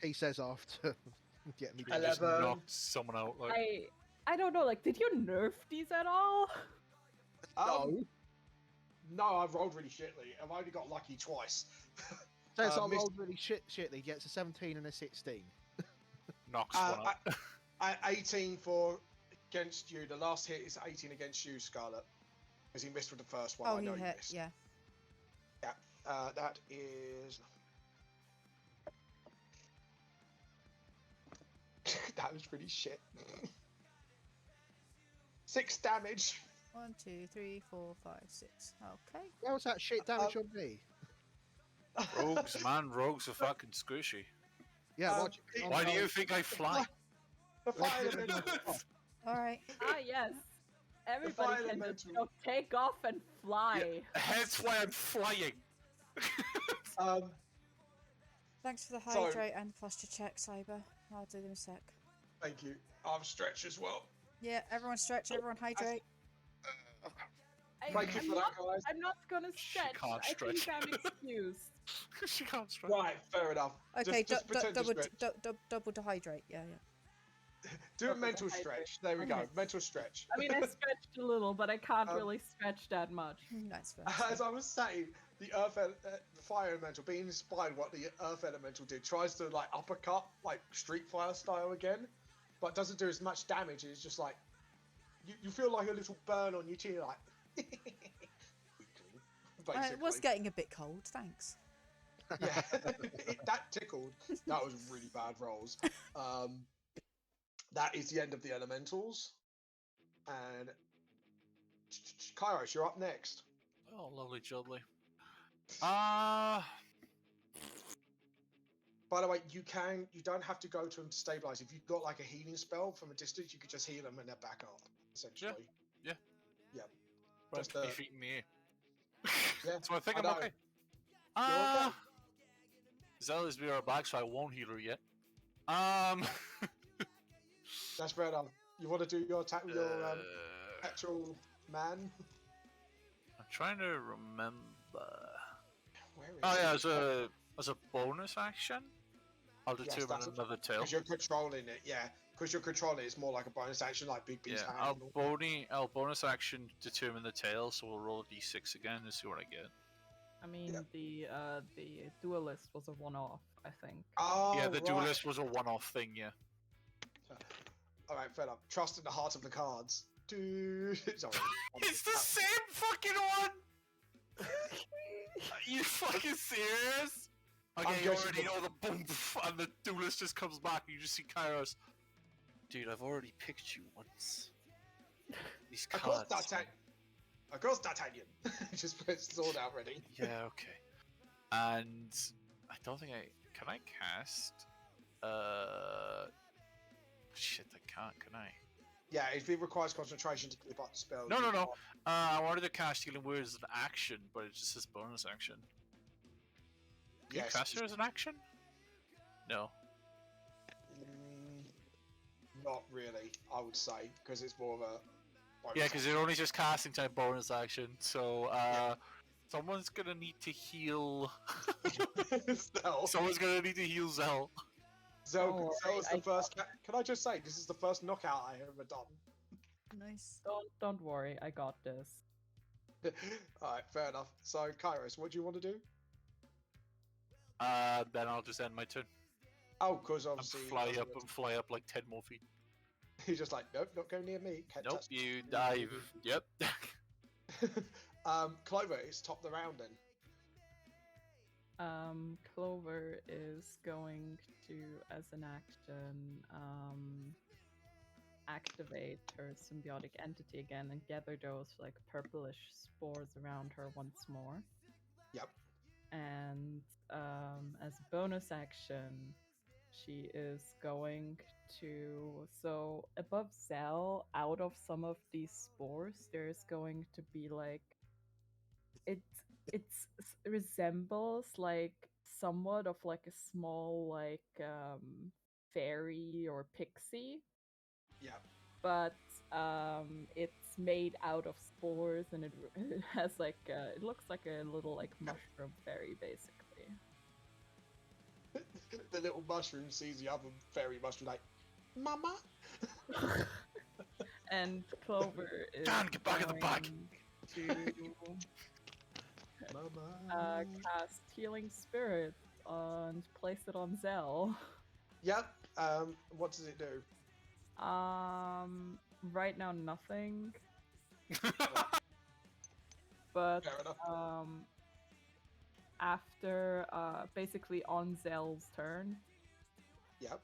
S3: He says after get me.
S4: You just
S2: 11.
S4: knocked someone out. Like,
S5: I don't know. Like, did you nerf these at all?
S2: No, I've rolled really shitly. I've only got lucky twice.
S3: Says I
S2: missed-
S3: rolled really shitly. Gets a 17 and a 16.
S4: knocks one out.
S2: 18 against you. The last hit is 18 against you, Scarlet, because he missed with the first one.
S1: Oh,
S2: I know
S1: he
S2: you
S1: hit.
S2: missed.
S1: Yeah.
S2: Yeah. That is. That was pretty shit. 6 damage.
S1: 1, 2, 3, 4, 5, 6. Okay.
S3: Where was that shit damage on me?
S4: Rogues, man, rogues are fucking squishy.
S3: Yeah.
S2: Um,
S3: watch it.
S4: Why do you think I fly?
S2: The fire elemental.
S1: All right.
S5: Ah, yes. Everybody
S2: fire
S5: can just
S2: elemental.
S5: take off and fly.
S4: Hence why I'm flying.
S1: Thanks for the
S2: So-
S1: hydrate and posture check, Cyber. I'll do them in a sec.
S2: Thank you. I'm stretched as well.
S1: Yeah, everyone stretch, everyone hydrate.
S2: Thank you for that, guys.
S5: I'm not gonna
S4: She
S5: stretch.
S4: can't
S5: I think
S4: stretch.
S5: I'm excused.
S4: She can't strike.
S2: Right, fair enough.
S1: Okay,
S2: just pretend to stretch.
S1: double dehydrate. Yeah, yeah.
S2: Do a
S5: double
S2: mental
S5: hydrate.
S2: stretch. There we go.
S1: Okay.
S2: Mental stretch.
S5: I mean, I stretched a little, but I can't really stretch that much.
S1: Nice. Fair.
S2: As I was saying, the fire elemental, being inspired what the earth elemental did, tries to like uppercut like Street Fighter style again, but doesn't do as much damage. It's just like you feel like a little burn on your chin, like. Basically.
S1: It was getting a bit cold. Thanks.
S2: Yeah, that tickled. That was really bad rolls. That is the end of the elementals, and Kairos, you're up next.
S4: Oh, lovely jubbly.
S2: By the way, you don't have to go to them to stabilize. If you've got like a healing spell from a distance, you could just heal them and they're back up. Essentially.
S4: Yeah.
S2: Just,
S4: Just my feet in the air.
S2: Yeah,
S4: So I think
S2: I
S4: I'm
S2: know.
S4: okay.
S2: okay.
S4: Zella's be our back, so I won't heal her yet.
S2: That's fair enough. You want to do your attack with your actual man?
S4: I'm trying to remember.
S2: Where is
S4: Oh yeah,
S2: it?
S4: as a bonus action, I'll
S2: Yes,
S4: determine
S2: that's
S4: another tail.
S2: Because you're controlling it, yeah. Because you're controlling it, it's more like a bonus action, like Big B's
S4: Yeah,
S2: hand.
S4: I'll bonus action determine the tail, so we'll roll a d6 again and see what I get.
S5: I mean, the duelist was a one-off, I think.
S2: Oh,
S4: Yeah, the
S2: right.
S4: duelist was a one-off thing, yeah.
S2: All right, fair enough. Trust in the heart of the cards. Dude, sorry.
S4: It's the same fucking one! Are you fucking serious? Okay, you
S2: guessing
S4: already
S2: the-
S4: know the boom, and the duelist just comes back, and you just see Kairos. Dude, I've already picked you once. These
S2: Of course,
S4: cards.
S2: D'Artagnan. Of course, D'Artagnan. Just put his sword out ready.
S4: Yeah, okay. And I don't think can I cast? Shit, I can't. Can I?
S2: Yeah, if it requires concentration to keep up the spell.
S4: No,
S2: you
S4: no, no.
S2: can't.
S4: I wanted to cast Healing Word as an action, but it just says bonus action. Can
S2: Yes.
S4: you cast it as an action? No.
S2: Not really, I would say, because it's more of a.
S4: Yeah, because it only just casting type bonus action. So, someone's gonna need to heal.
S2: Zell.
S4: Someone's gonna need to heal Zell.
S2: Zell is the
S5: I
S2: first. Can I just say, this is the first knockout I ever done.
S1: Nice.
S5: Don't worry, I got this.
S2: Alright, fair enough. So, Kairos, what do you want to do?
S4: Then I'll just end my turn.
S2: Oh, because
S4: And
S2: obviously.
S4: fly up like 10 more feet.
S2: He's just like, nope, not go near me. Can't
S4: Nope,
S2: touch me."
S4: you dive. Yep.
S2: Clover, it's top the round then.
S5: Clover is going to, as an action, activate her symbiotic entity again and gather those like purplish spores around her once more.
S2: Yep.
S5: And as a bonus action, she is going to. So above Zell, out of some of these spores, there's going to be like it. Resembles like somewhat of like a small fairy or pixie,
S2: Yeah.
S5: but it's made out of spores and it has like it looks like a little like mushroom fairy basically.
S2: The little mushroom sees the other fairy mushroom like, Mama.
S5: And Clover is
S4: Dan, get back in the bag!
S5: going to cast Healing Spirit and place it on Zell.
S2: Yep. What does it do?
S5: Right now nothing. But
S2: Fair enough.
S5: after basically on Zell's turn,
S2: Yep.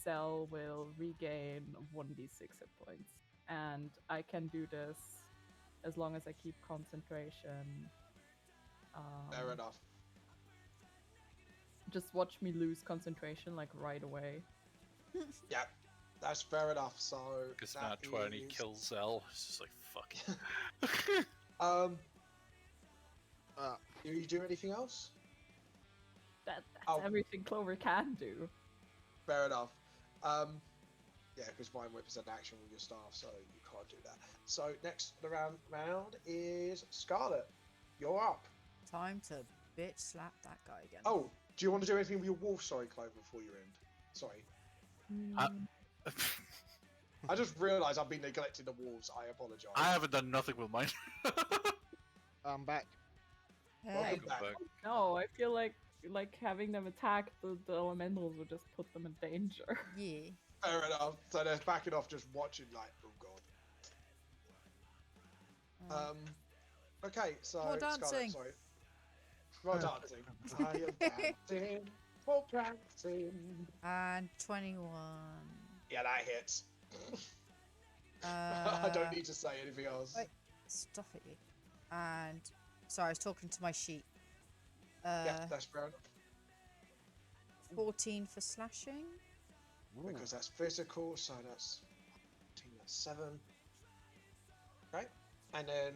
S5: Zell will regain 1d6 hit points. And I can do this as long as I keep concentration.
S2: Fair enough.
S5: Just watch me lose concentration like right away.
S2: Yep. That's fair enough. So
S4: Because
S2: that
S4: Nat 20
S2: is-
S4: kills Zell. It's just like, fuck it.
S2: Do you do anything else?
S5: That's
S2: Oh.
S5: everything Clover can do.
S2: Fair enough. Yeah, because Vine Whip is an action with your staff, so you can't do that. So next round is Scarlet. You're up.
S1: Time to bitch slap that guy again.
S2: Oh, do you want to do anything with your wolf? Sorry, Clover, before you end. Sorry. I just realised I've been neglecting the wolves. I apologise.
S4: I haven't done nothing with mine.
S3: I'm back.
S1: Hey.
S2: Welcome
S4: Go
S2: back.
S4: back.
S5: No, I feel like having them attack the elementals would just put them in danger.
S1: Yeah.
S2: Fair enough. So they're backing off, just watching, like, oh god. Okay, so
S1: More
S2: Scarlet,
S1: dancing.
S2: sorry. More dancing. I am dancing for practicing.
S1: And 21.
S2: Yeah, that hits.
S1: Uh,
S2: I don't need to say anything else.
S1: wait. Stop it, you. And sorry, I was talking to my sheet.
S2: Yeah, that's fair enough.
S1: 14 for slashing.
S2: Because that's physical, so that's 7. Okay, and then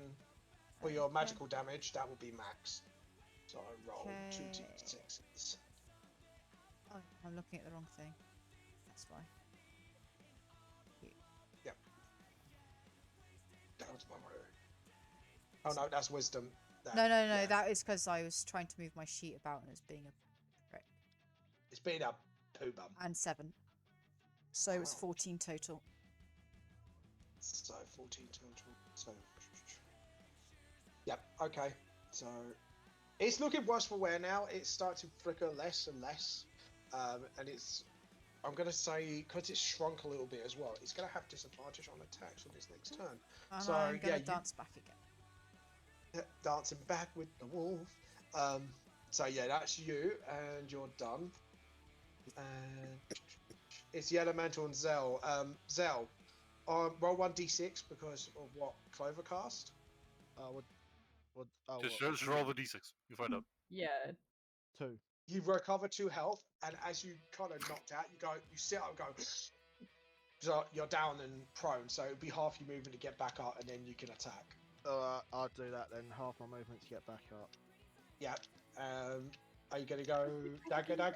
S2: for your
S1: Okay.
S2: magical damage, that will be max. So I roll
S1: Okay.
S2: 2d6s.
S1: Oh, I'm looking at the wrong thing. That's why.
S2: That was my roll. Oh no, that's wisdom. That-
S1: No,
S2: yeah.
S1: that is because I was trying to move my sheet about and it's being a prick.
S2: It's been a poo bum.
S1: And 7. So it was
S2: Wow.
S1: 14 total.
S2: So 14 total. So yep. Okay. So it's looking worse for wear now. It's starting to flicker less and less, and it's. I'm gonna say because it's shrunk a little bit as well. It's gonna have disadvantage on attacks on this next turn.
S1: And
S2: So,
S1: I'm
S2: yeah,
S1: gonna
S2: you-
S1: dance back again.
S2: Dancing back with the wolf. So yeah, that's you, and you're done. And it's the elemental and Zell. Zell, roll 1d6 because of what Clover cast.
S4: Just roll the d6. You find out.
S5: Yeah.
S3: 2.
S2: You recover 2 health, and as you kind of knocked out, you sit up and go. So you're down and prone, so it'd be half your movement to get back up, and then you can attack.
S3: I'll do that then. Half my movement to get back up.
S2: Yeah. Are you gonna go dagger?
S3: Yeah.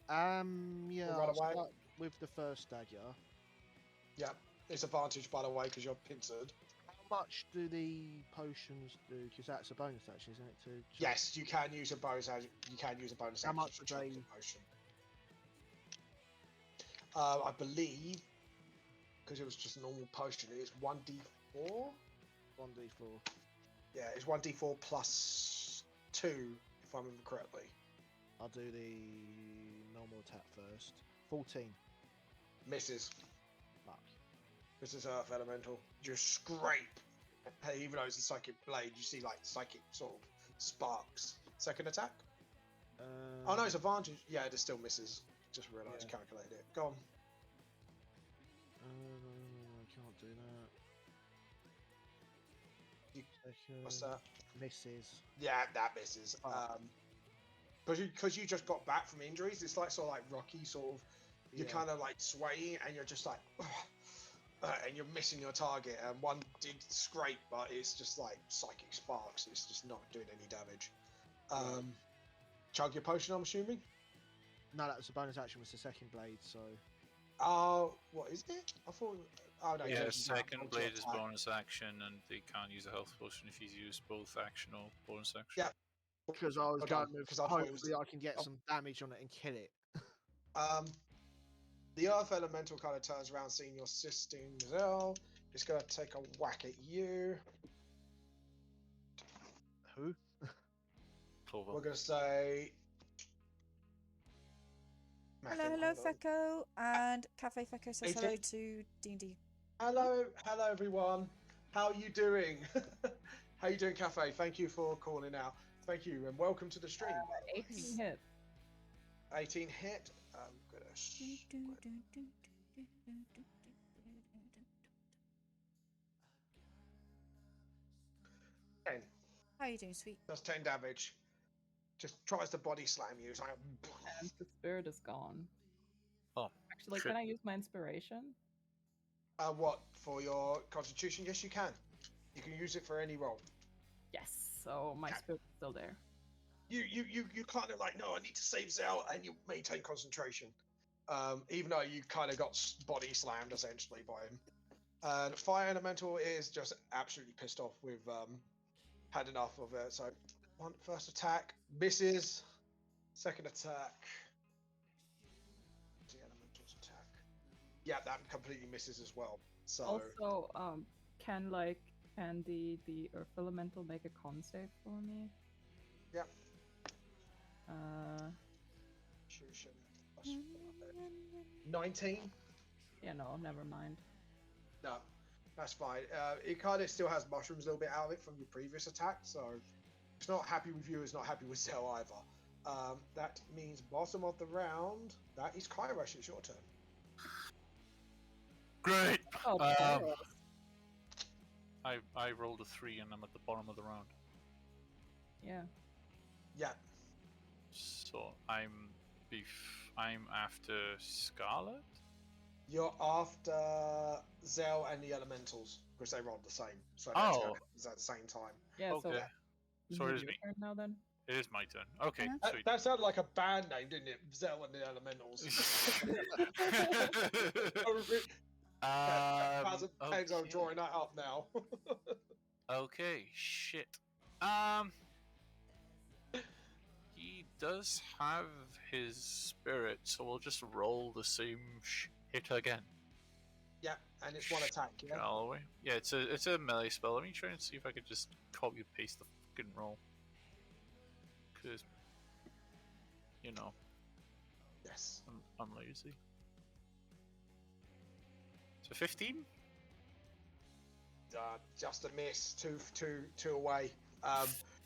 S2: Or run
S3: I'll
S2: away?
S3: start with the first dagger.
S2: Yeah. It's advantage, by the way, because you're pincered.
S3: How much do the potions do? Because that's a bonus action, isn't it? To
S2: Yes, you can use a bonus. You can use a bonus
S3: How
S2: action
S3: much
S2: to
S3: would
S2: chop
S3: they-
S2: the potion. I believe because it was just a normal potion, it's 1d4.
S3: 1d4.
S2: Yeah, it's 1d4 plus 2, if I remember correctly.
S3: I'll do the normal attack first. 14.
S2: Misses.
S3: Fuck.
S2: This is Earth Elemental. Just scrape. Hey, even though it's a psychic blade, you see like psychic sort of sparks. Second attack? Oh no, it's advantage. Yeah, it still misses. Just realised,
S3: Yeah.
S2: calculated it. Go on.
S3: I can't do that.
S2: You-
S3: Second.
S2: What's that?
S3: Misses.
S2: Yeah, that misses.
S3: Oh.
S2: because you just got back from injuries. It's like sort of like Rocky, sort of. You're
S3: Yeah.
S2: kind of like swaying, and you're just like, and you're missing your target. And one did scrape, but it's just like psychic sparks. It's just not doing any damage. Chug your potion, I'm assuming.
S3: No, that was the bonus action. Was the second blade. So
S2: Oh, what is it? I thought. Oh no.
S4: Yeah,
S2: it's not.
S4: second blade is
S2: Attack.
S4: bonus action, and they can't use a health potion if he's used both action or bonus action.
S2: Yeah.
S3: because I was
S2: Hold
S3: going
S2: on,
S3: with,
S2: 'cause I thought it was-
S3: hopefully I can get
S2: oh.
S3: some damage on it and kill it.
S2: The Earth Elemental kind of turns around, seeing your assisting Zell. It's going to take a whack at you.
S3: Who?
S4: Clover.
S2: We're going to say.
S1: Hello, Fecco, and Cafe Fecco says hello to D&D.
S2: Hello, everyone. How are you doing? How you doing, Cafe? Thank you for calling out. Thank you, and welcome to the stream.
S5: 18 hit.
S2: 18 hit. I'm gonna. Ten.
S1: How are you doing, sweet?
S2: Does 10 damage. Just tries to body slam you. It's like.
S5: And the spirit is gone.
S4: Oh,
S5: Actually,
S4: shit.
S5: can I use my inspiration?
S2: What for your Constitution? Yes, you can. You can use it for any roll.
S5: Yes. So my spirit's still there.
S2: You kind of like, no, I need to save Zell, and you maintain concentration. Even though you kind of got body slammed essentially by him. And Fire Elemental is just absolutely pissed off with had enough of it. So first attack misses. Second attack. The Elemental's attack. Yeah, that completely misses as well. So
S5: Also, can the Earth Elemental make a con save for me?
S2: Yep.
S5: Uh,
S2: 19.
S5: yeah, no, never mind.
S2: No, that's fine. It kind of still has mushrooms a little bit out of it from your previous attack, so it's not happy with you. It's not happy with Zell either. That means bottom of the round. That is Kairos. It's your turn.
S4: Great.
S5: Oh,
S4: I rolled a 3 and I'm at the bottom of the round.
S5: yeah.
S2: Yeah.
S4: So I'm after Scarlet.
S2: You're after Zell and the Elementals because they rolled the same. So
S4: Oh.
S2: it's at the same time.
S5: Yeah. So,
S4: Okay. So it is
S5: your
S4: me.
S5: turn now then.
S4: It is my turn. Okay,
S1: Uh-huh.
S4: sweet.
S2: That sounded like a band name, didn't it? Zell and the Elementals. I'm
S4: Okay.
S2: drawing that up now.
S4: Okay, shit. He does have his spirit, so we'll just roll the same hit again.
S2: Yeah, and it's one attack. Yeah.
S4: Shall we? Yeah, it's a melee spell. Let me try and see if I could just copy and paste the fucking roll. Cause, you know,
S2: Yes.
S4: I'm lazy. So 15.
S2: Just a miss. Two away.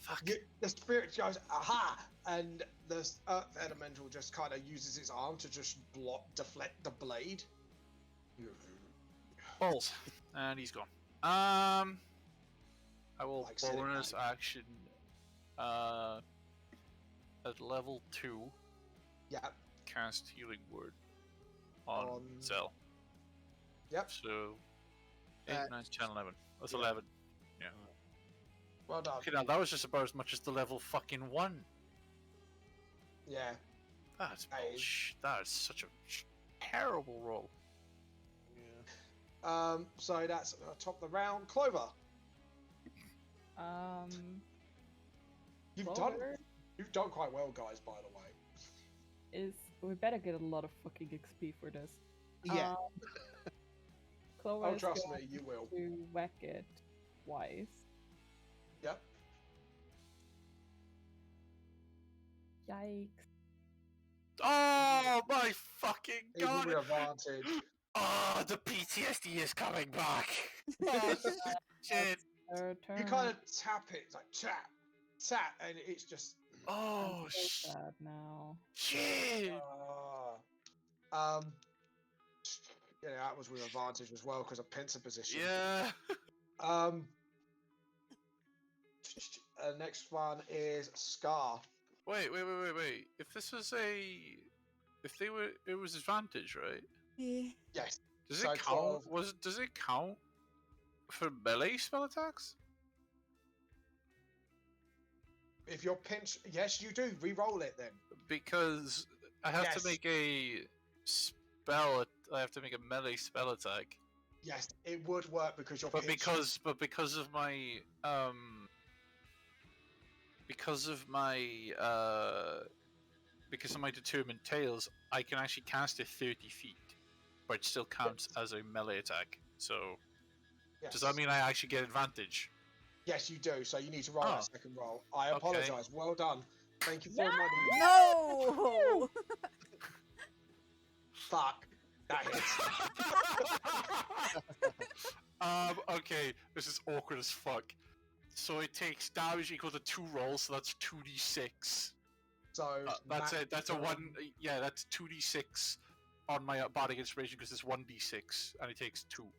S4: Fuck.
S2: The spirit goes aha, and the Earth Elemental just kind of uses its arm to just deflect the blade.
S4: Balls. And he's gone. I will
S2: Like sitting
S4: bonus
S2: down.
S4: action. At level 2,
S2: Yeah.
S4: cast Healing Word on
S2: On-
S4: Zell.
S2: Yep.
S4: So 8,
S3: Uh,
S4: 9, 10, 11. That's
S2: yeah.
S4: 11. Yeah.
S2: Well done.
S4: Okay, now that was just about as much as the level fucking 1.
S2: Yeah.
S4: That's
S2: That is-
S4: bullshit. That is such a terrible roll.
S2: So that's top of the round. Clover,
S5: Clover
S2: you've done quite well, guys. By the way.
S5: is we better get a lot of fucking XP for this.
S3: Yeah.
S5: Clover
S2: Oh,
S5: is
S2: trust
S5: going
S2: me, you will.
S5: to whack it twice.
S2: Yep.
S5: Yikes!
S4: Oh my fucking
S2: Even
S4: god!
S2: with advantage.
S4: Oh, the PTSD is coming back! Oh, shit!
S5: Her turn.
S2: You kind of tap it, it's like tap, and it's just.
S4: Oh,
S5: I'm so sad now.
S4: shit!
S2: Yeah, that was with advantage as well because of pincer position.
S4: Yeah!
S2: Next one is Scar.
S4: Wait. If this was if it was advantage, right?
S1: Yeah.
S2: Yes.
S4: Does
S2: So
S4: it count?
S2: 12.
S4: Does it count for melee spell attacks?
S2: If you're pinched, yes, you do. Re-roll it then.
S4: Because I have to
S2: Yes.
S4: make a spell. I have to make a melee spell attack.
S2: Yes, it would work because you're
S4: But
S2: pinched.
S4: because of my because of my determined tails, I can actually cast it 30 feet, but it still counts as a melee attack. So
S2: Yes.
S4: does that mean I actually get advantage?
S2: Yes, you do. So you need to roll
S4: Oh.
S2: that second roll. I
S4: Okay.
S2: apologise. Well done. Thank you for reminding me.
S1: No!
S2: Fuck. That hits.
S4: Okay, this is awkward as fuck. So it takes damage equal to 2 rolls, so that's 2d6.
S2: So
S4: That's
S2: Matt-
S4: it. That's a one. Yeah, that's 2d6 on my bardic inspiration because it's 1d6 and it takes 2.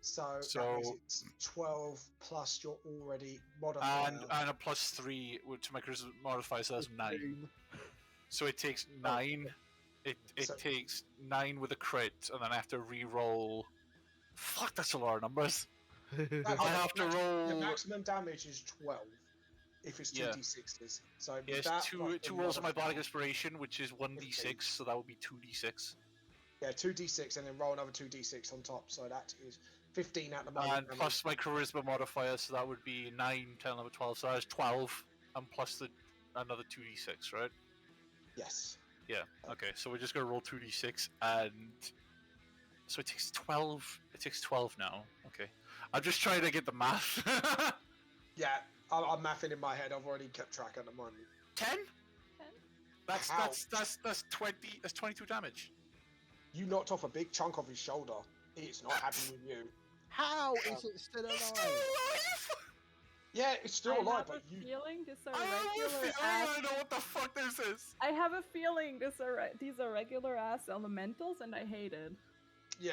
S2: So that
S4: So-
S2: means it's 12 plus your already modifier.
S4: And a +3 to my charisma modifier, so that's 9.
S3: Boom.
S4: So it takes 9. It
S2: So-
S4: takes 9 with a crit, and then I have to re-roll. Fuck, that's a lot of numbers. I have to
S2: The
S4: roll.
S2: maximum damage is 12 if it's
S4: Yeah.
S2: 2d6s. So
S4: Yes,
S2: that
S4: two
S2: plus the
S4: rolls of my
S2: modifier-
S4: bardic inspiration, which is 1d6, so that would be 2d6.
S2: Yeah, 2d6 and then roll another 2d6 on top. So that is 15 at the moment.
S4: And plus my charisma modifier, so that would be 9, 10, 11, 12, so that's 12, and plus another 2d6, right?
S2: Yes.
S4: Yeah, okay, so we're just gonna roll 2d6, and... So it takes 12, now, okay. I'm just trying to get the math.
S2: Yeah, I'm mathing in my head. I've already kept track at the moment.
S4: 10?
S5: 10?
S4: That's
S2: How?
S4: 20, that's 22 damage.
S2: You knocked off a big chunk of his shoulder. It's not happy with you.
S3: How is it still
S4: He's still
S3: alive?
S4: alive!
S2: Yeah, it's still
S5: I
S2: alive,
S5: have
S2: but
S5: a
S2: you.
S5: feeling this are
S4: I
S5: regular
S4: don't
S5: ass.
S4: know what the fuck this is.
S5: I have a feeling these are regular ass elementals, and I hate it.
S2: Yeah,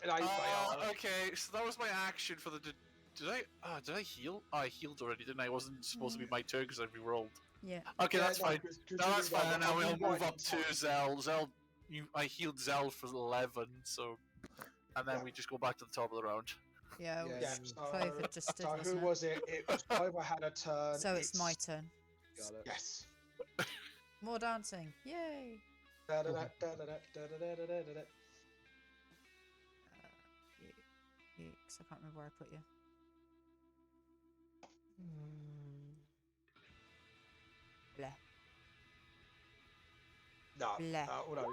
S2: and they are.
S4: Okay, so that was my action for the. Did I heal? Oh, I healed already, didn't I? It wasn't supposed to be my turn because I re-rolled.
S1: Yeah.
S4: Okay,
S2: Yeah,
S4: that's
S2: no,
S4: fine.
S2: 'cause
S4: No,
S2: you
S4: that's
S2: re-rolled,
S4: fine.
S2: but
S4: And now
S2: I'm
S4: we'll move
S2: rewriting
S4: up to
S2: time.
S4: Zell. Zell, I healed Zell for 11, so, and then
S2: Yeah.
S4: we just go back to the top of the round.
S1: Yeah,
S2: Yeah,
S1: it was
S2: so-
S1: Clover just did,
S2: So who
S1: wasn't it?
S2: was it? It was Clover had a turn.
S1: So it's my turn.
S3: Got it.
S2: Yes.
S1: More dancing. Yay!
S2: Da-da-da, da-da-da, da-da-da-da-da-da.
S1: Because I can't remember where I put you. Bleh.
S2: No.
S1: Bleh.
S2: Oh no.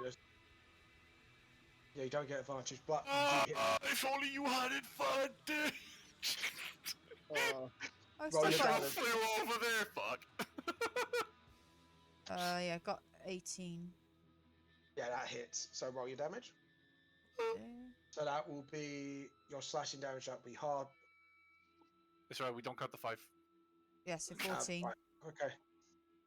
S2: Yeah, you don't get advantage, but you do get
S4: If only you had advantage!
S1: I've
S2: Roll
S1: still
S2: your
S1: got.
S2: damage.
S4: flew over there, fuck.
S1: Yeah, got 18.
S2: Yeah, that hits. So roll your damage.
S1: Yeah.
S2: So that will be your slashing damage. That will be hard.
S4: It's alright, we don't count the 5.
S1: Yeah, so 14.
S2: Right, okay.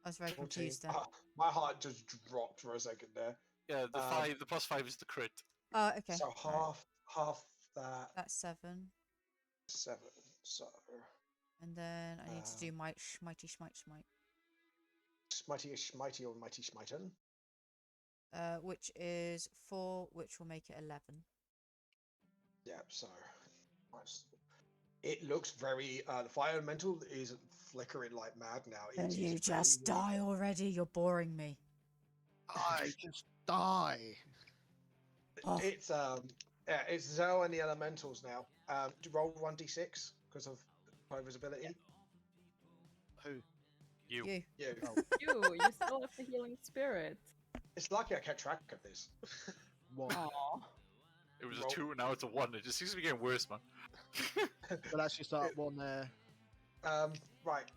S1: I was very
S2: 14.
S1: confused then.
S2: My heart just dropped for a second there.
S4: Yeah, the 5, the +5 is the crit.
S1: Oh, okay.
S2: So
S1: right.
S2: half that
S1: That's 7.
S2: 7. So
S1: And then I need to do my schmitey schmite schmite.
S2: smitey or mighty smiten.
S1: Which is 4, which will make it 11.
S2: Yeah. So it looks very. The fire elemental is flickering like mad now.
S1: Will
S2: It
S1: you
S2: is
S1: just
S2: very
S1: die already? You're boring me.
S3: I just die.
S1: Oh.
S2: It's it's Zell and the elementals now. Roll 1d6 because of Clover's ability.
S3: Who?
S4: You.
S1: You.
S2: You.
S3: Oh,
S5: You still have the healing spirit.
S2: It's lucky I kept track of this.
S3: one.
S5: Aww.
S4: It was a
S2: Roll.
S4: 2 and now it's a 1. It just seems to be getting worse, man.
S3: But let's just start one there.
S2: Right.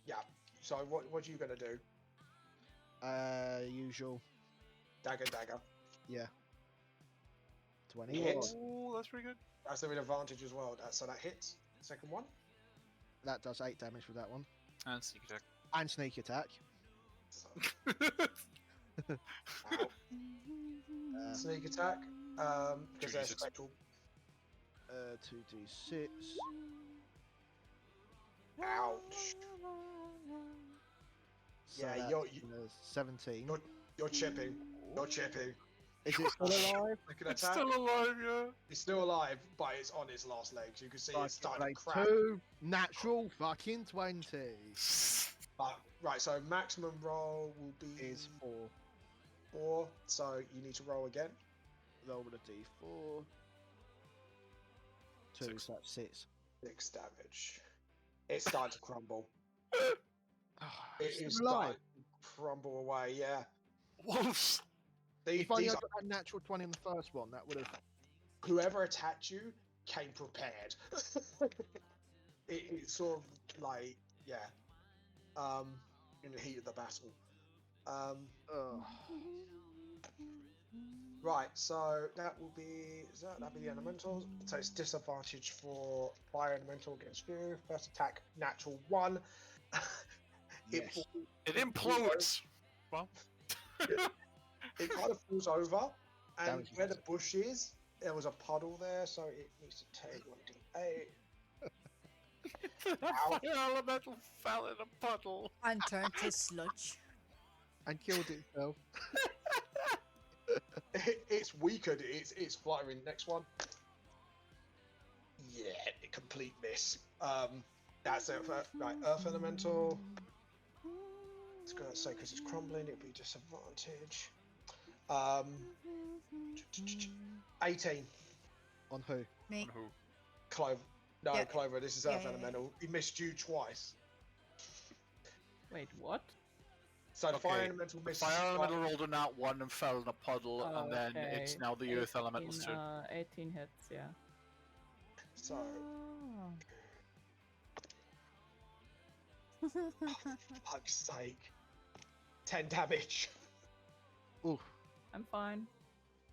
S2: Yeah. So what are you gonna do?
S3: Usual.
S2: Dagger.
S3: Yeah. 20.
S2: Hit.
S4: Oh, that's pretty good.
S2: That's with advantage as well. So that hits. Second one.
S3: That does 8 damage with that one.
S4: And sneak attack.
S3: And sneak attack.
S2: So, ow. Sneak attack. Because they're
S4: 2d6.
S2: spectral.
S3: 2d6.
S2: Ouch.
S3: So
S2: Yeah,
S3: that's,
S2: you're
S3: 17.
S2: you're chipping. You're chipping.
S3: Is it still alive?
S2: Second
S4: It's
S2: attack.
S4: still alive, yeah.
S2: It's still alive, but it's on its last legs. You can see it's starting to crack.
S3: 2 natural fucking 20
S2: Right, so maximum roll will be
S3: is 4.
S2: 4. So you need to roll again.
S3: Roll with a d4. 2,
S4: Six.
S3: so that's 6.
S2: 6 damage. It's starting to crumble. It
S3: Still
S2: is
S3: alive.
S2: starting to crumble away. Yeah.
S4: Wolves.
S3: If I
S2: These
S3: got that natural 20 on the first one, that would have.
S2: whoever attacked you came prepared. It's sort of like, yeah, in the heat of the battle. Right, so that will be, that'll be the elementals. So it's disadvantage for fire elemental against you. First attack, natural 1.
S3: Yes.
S4: It implodes. Well,
S2: It kind of falls over, and
S3: Damage
S2: where the
S3: against
S2: bush is, there was a puddle there, so it needs to take 1d8.
S4: the fire elemental fell in a puddle.
S1: And turned to sludge.
S3: And killed itself.
S2: It's weakened. It's fluttering. Next one. Yeah, a complete miss. That's it. Right, Earth Elemental. It's gonna say because it's crumbling, it'll be disadvantage. 18.
S3: On who?
S1: Me.
S4: Who?
S2: Clover. No,
S1: Yeah.
S2: Clover. This is
S1: Yeah,
S2: Earth
S1: yeah, yeah.
S2: Elemental. He missed you twice.
S5: Wait, what?
S2: So the Fire
S4: Okay,
S2: Elemental
S4: The
S2: missed.
S4: fire
S2: twice.
S4: elemental rolled a nat 1 and fell in a puddle, and then it's
S5: Okay.
S4: now the earth elemental's
S5: 18,
S4: turn.
S5: 18 hits, yeah.
S2: So fuck's sake. 10 damage.
S3: Ooh.
S5: I'm fine.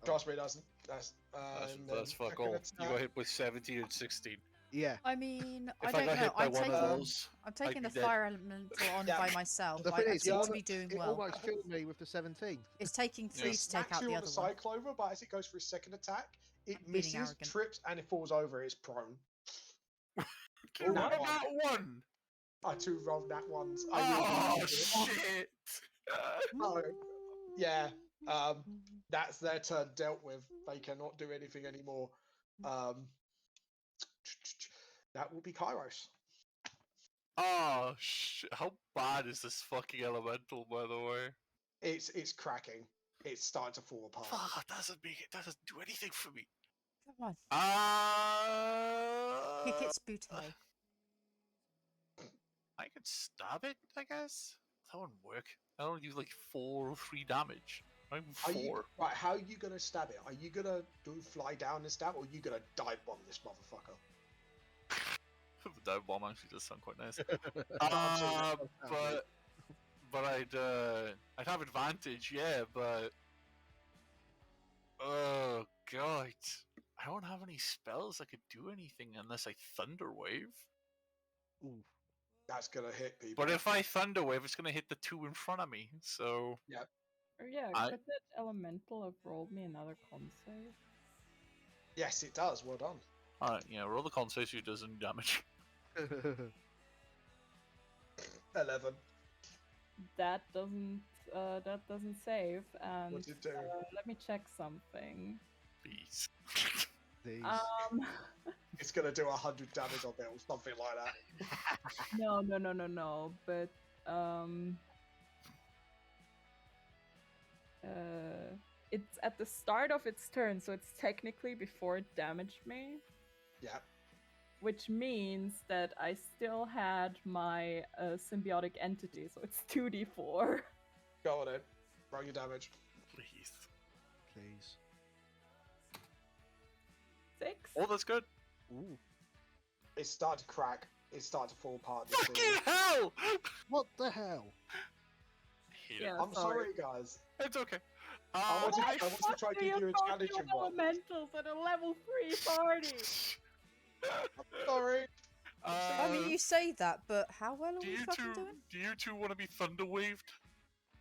S2: Trust me, that's
S4: That's
S2: and then
S4: fuck
S2: second
S4: all. You
S2: attack.
S4: got hit with 17 and 16.
S3: Yeah.
S1: I mean, I
S4: If
S1: don't
S4: I got
S1: know.
S4: hit by
S1: I'm
S4: one
S1: taking,
S4: of those,
S1: I'm taking
S4: be
S1: the
S4: dead.
S1: fire elemental on
S2: Yeah.
S1: by myself.
S3: The
S1: I
S3: thing is,
S1: seem
S2: yeah,
S1: to be doing
S3: it
S1: well.
S3: almost killed me with the 17.
S1: It's taking 3
S4: Yes.
S1: to take
S2: Smacks
S1: out
S2: you
S1: the
S2: on
S1: other
S2: the
S1: one.
S2: side, Clover, but as it goes for his second attack, it
S1: I'm being
S2: misses,
S1: arrogant.
S2: trips, and it falls over. It's prone.
S4: You
S2: Nat
S4: rolled a
S2: one.
S4: nat 1!
S2: I too rolled nat ones. I
S4: Oh,
S2: will
S4: shit!
S2: Oh, yeah. That's their turn dealt with. They cannot do anything anymore. That will be Kairos.
S4: Oh, shit. How bad is this fucking elemental, by the way?
S2: It's cracking. It's starting to fall apart.
S4: Fuck, it doesn't do anything for me.
S1: Come on. Kick its booty.
S4: I could stab it, I guess. That wouldn't work. I only do like 4 or 3 damage. I'm
S2: Are
S4: 4.
S2: you, right, how are you gonna stab it? Are you gonna do fly down and stab, or are you gonna dive bomb this motherfucker?
S4: The dive bomb actually does sound quite nice.
S2: I'm sorry,
S4: But I'd have advantage, yeah. But oh god, I don't have any spells that could do anything unless I thunder wave.
S3: Ooh.
S2: That's gonna hit people.
S4: But if I thunder wave, it's gonna hit the 2 in front of me. So
S5: Or yeah,
S4: I-
S5: could that elemental have rolled me another con save?
S2: Yes, it does. Well done.
S4: alright, yeah, roll the con save so it does any damage.
S2: 11.
S5: That doesn't save. And
S2: What's it do?
S5: let me check something.
S4: Please.
S3: These.
S2: It's gonna do 100 damage on it or something like that.
S5: No. But it's at the start of its turn, so it's technically before it damaged me.
S2: Yeah.
S5: Which means that I still had my symbiotic entity, so it's 2d4.
S2: Go on in. Roll your damage.
S4: Please.
S3: Please.
S5: 6.
S4: Oh, that's good.
S3: Ooh.
S2: It's starting to crack. It's starting to fall apart. this
S4: Fucking
S2: thing.
S4: hell!
S3: What the hell?
S4: Hate it.
S5: Yeah,
S2: I'm sorry, guys.
S4: It's okay.
S2: I want to
S5: Why
S2: try to
S5: do
S2: give you a
S5: talk
S2: challenging
S5: about
S2: one.
S5: elementals at a level 3 party?
S2: I'm sorry.
S1: I mean, you say that, but how well are
S4: do
S1: we
S4: you
S1: fucking
S4: two
S1: doing?
S4: do you two want to be thunder waved?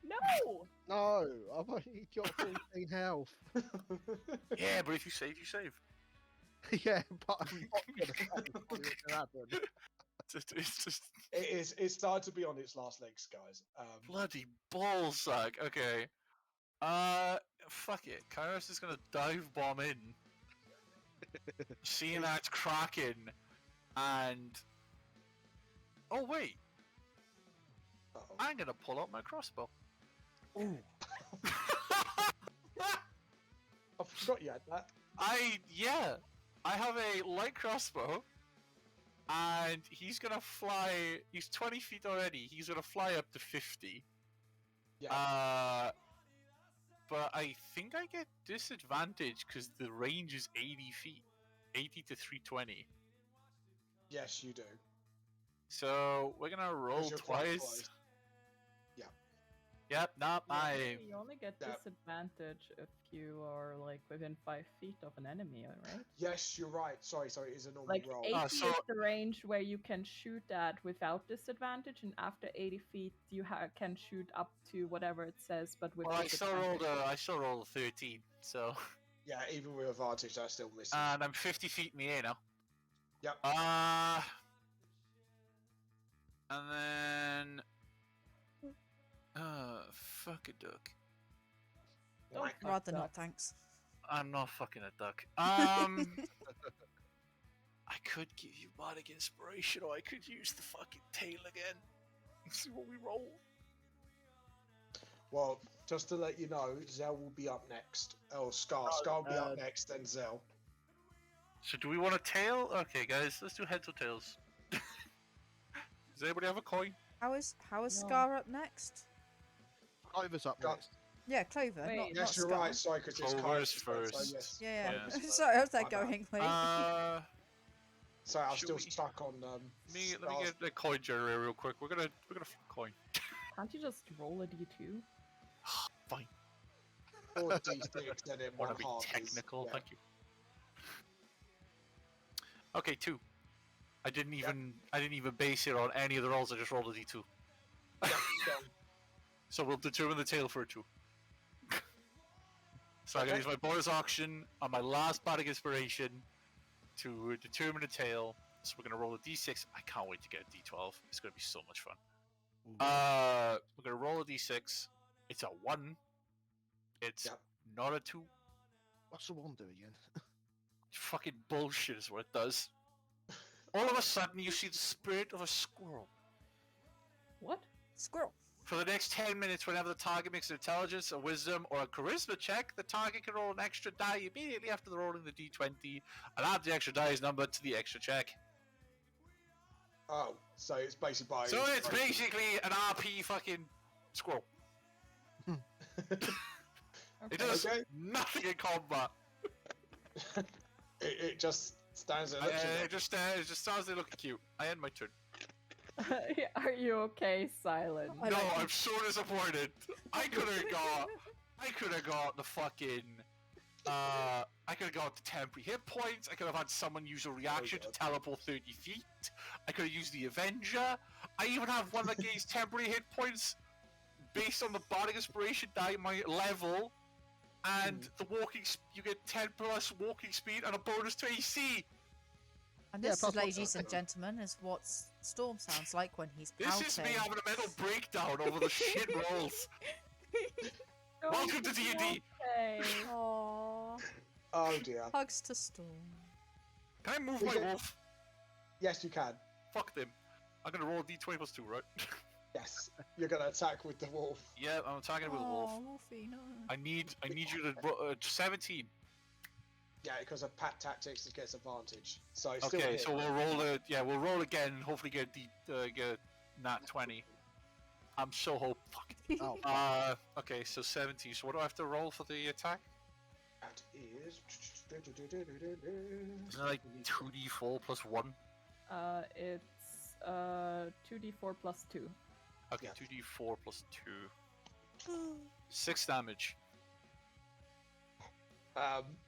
S5: No!
S3: No, I've only got 14 health.
S4: Yeah, but if you save, you save.
S3: Yeah, but I'm not gonna say what's gonna happen.
S4: It's just
S2: It's started to be on its last legs, guys.
S4: bloody ballsack. Okay. Fuck it. Kairos is gonna dive bomb in, seeing that it's cracking, and oh wait,
S2: Uh-oh.
S4: I'm gonna pull out my crossbow. Ooh.
S2: I forgot you had that.
S4: I have a light crossbow, and he's gonna fly. He's 20 feet already. He's gonna fly up to 50.
S2: Yeah.
S4: But I think I get disadvantage because the range is 80 feet, 80 to 320.
S2: Yes, you do.
S4: So we're gonna roll
S2: you're quite
S4: twice.
S2: close. Yeah.
S4: Yep, nope,
S5: You only get
S2: Yeah.
S5: disadvantage if you are like within 5 feet of an enemy, right?
S2: Yes, you're right. Sorry, it is a normal
S5: Like
S2: roll.
S5: 80
S4: so-
S5: is the range where you can shoot at without disadvantage, and after 80 feet you can shoot up to whatever it says, but with
S4: Well, I still
S5: disadvantage.
S4: rolled a 13, so
S2: Yeah, even with advantage, that's still missing.
S4: and I'm 50 feet in the air now.
S2: Yep.
S4: And then fuck a duck.
S5: Don't
S2: Whack.
S5: fuck
S1: Rather not,
S5: ducks.
S1: thanks.
S4: I'm not fucking a duck. I could give you bardic inspiration, or I could use the fucking tail again. See what we roll.
S2: Well, just to let you know, Zell will be up next. Oh, Scar. Scar will be up next, then Zell.
S4: So do we want a tail? Okay, guys, let's do heads or tails. Does anybody have a coin?
S1: How is
S5: No.
S1: Scar up next?
S3: Clover's up
S2: Got-
S3: next.
S1: Yeah, Clover.
S5: Wait.
S1: Not,
S2: Yes,
S1: not
S2: you're
S1: Scar.
S2: right. Sorry, because it's
S4: Clovers
S2: Kai's
S4: first.
S2: So yes.
S1: Yeah, yeah.
S2: Clovers first.
S1: Sorry, I was there
S2: My bad.
S1: going. Wait.
S2: Sorry, I'm
S4: Should
S2: still
S4: we-
S2: stuck on.
S4: let me
S2: Scar's-
S4: get the coin generator real quick. We're gonna flip a coin.
S5: Can't you just roll a d2?
S4: Fine.
S2: 4d6 and then
S4: Want
S2: one
S4: to be
S2: half is-
S4: technical?
S2: yeah.
S4: Thank you. Okay, 2. I didn't even base it on any of the rolls. I just rolled a d2.
S2: Yeah, done.
S4: So we'll determine the tail for a 2. So I'm gonna use my bonus action on my last bardic inspiration to determine a tail. So we're gonna roll a d6. I can't wait to get a d12. It's gonna be so much fun. We're gonna roll a d6. It's a 1. It's
S2: Yep.
S4: not a 2.
S3: What's the one do again?
S4: Fucking bullshit is what it does. All of a sudden, you see the spirit of a squirrel.
S5: What?
S1: Squirrel.
S4: For the next 10 minutes, whenever the target makes an intelligence, a wisdom, or a charisma check, the target can roll an extra die immediately after the rolling the d20, and add the extra die's number to the extra check.
S2: Oh, so it's basically by.
S4: So it's basically an RP fucking squirrel. It does
S2: Okay.
S4: nothing in combat.
S2: it just stands there. looks at
S4: It
S2: it.
S4: just stands there looking cute. I end my turn.
S5: Are you okay, Silent?
S1: I
S4: No,
S1: like
S4: I'm so disappointed. I could have got the fucking. I could have got the temporary hit points. I could have had someone use a reaction to
S2: God.
S4: teleport 30 feet. I could have used the Avenger. I even have one that gains temporary hit points based on the bardic inspiration die my level, and the walking. You get 10 plus walking speed and a bonus to AC.
S1: And
S3: Yeah,
S1: this,
S3: plus one
S1: ladies
S3: second.
S1: and gentlemen, is what Storm sounds like when he's
S4: This
S1: pouting.
S4: is me having a mental breakdown over the shit rolls. Welcome to D&D.
S5: Okay.
S1: Aww.
S2: Oh dear.
S1: Hugs to Storm.
S4: Can I move
S2: Is
S4: my
S2: it-
S4: wolf?
S2: Yes, you can.
S4: Fuck them. I'm gonna roll a d20 plus 2, right?
S2: Yes, you're gonna attack with the wolf.
S4: Yeah, I'm attacking with a wolf.
S1: Aw, Wolfie, no.
S4: I need you to 17.
S2: Yeah, because of pack tactics, it gets advantage. So it's still
S4: Okay,
S2: hit.
S4: so we'll roll again and hopefully get get nat 20. I'm so hoping.
S3: Oh,
S4: Okay, so 17. So what do I have to roll for the attack?
S2: That is.
S4: Isn't it like 2d4 plus 1?
S5: It's 2d4 plus 2.
S4: Okay,
S2: Yeah.
S4: 2d4 plus 2. 6 damage.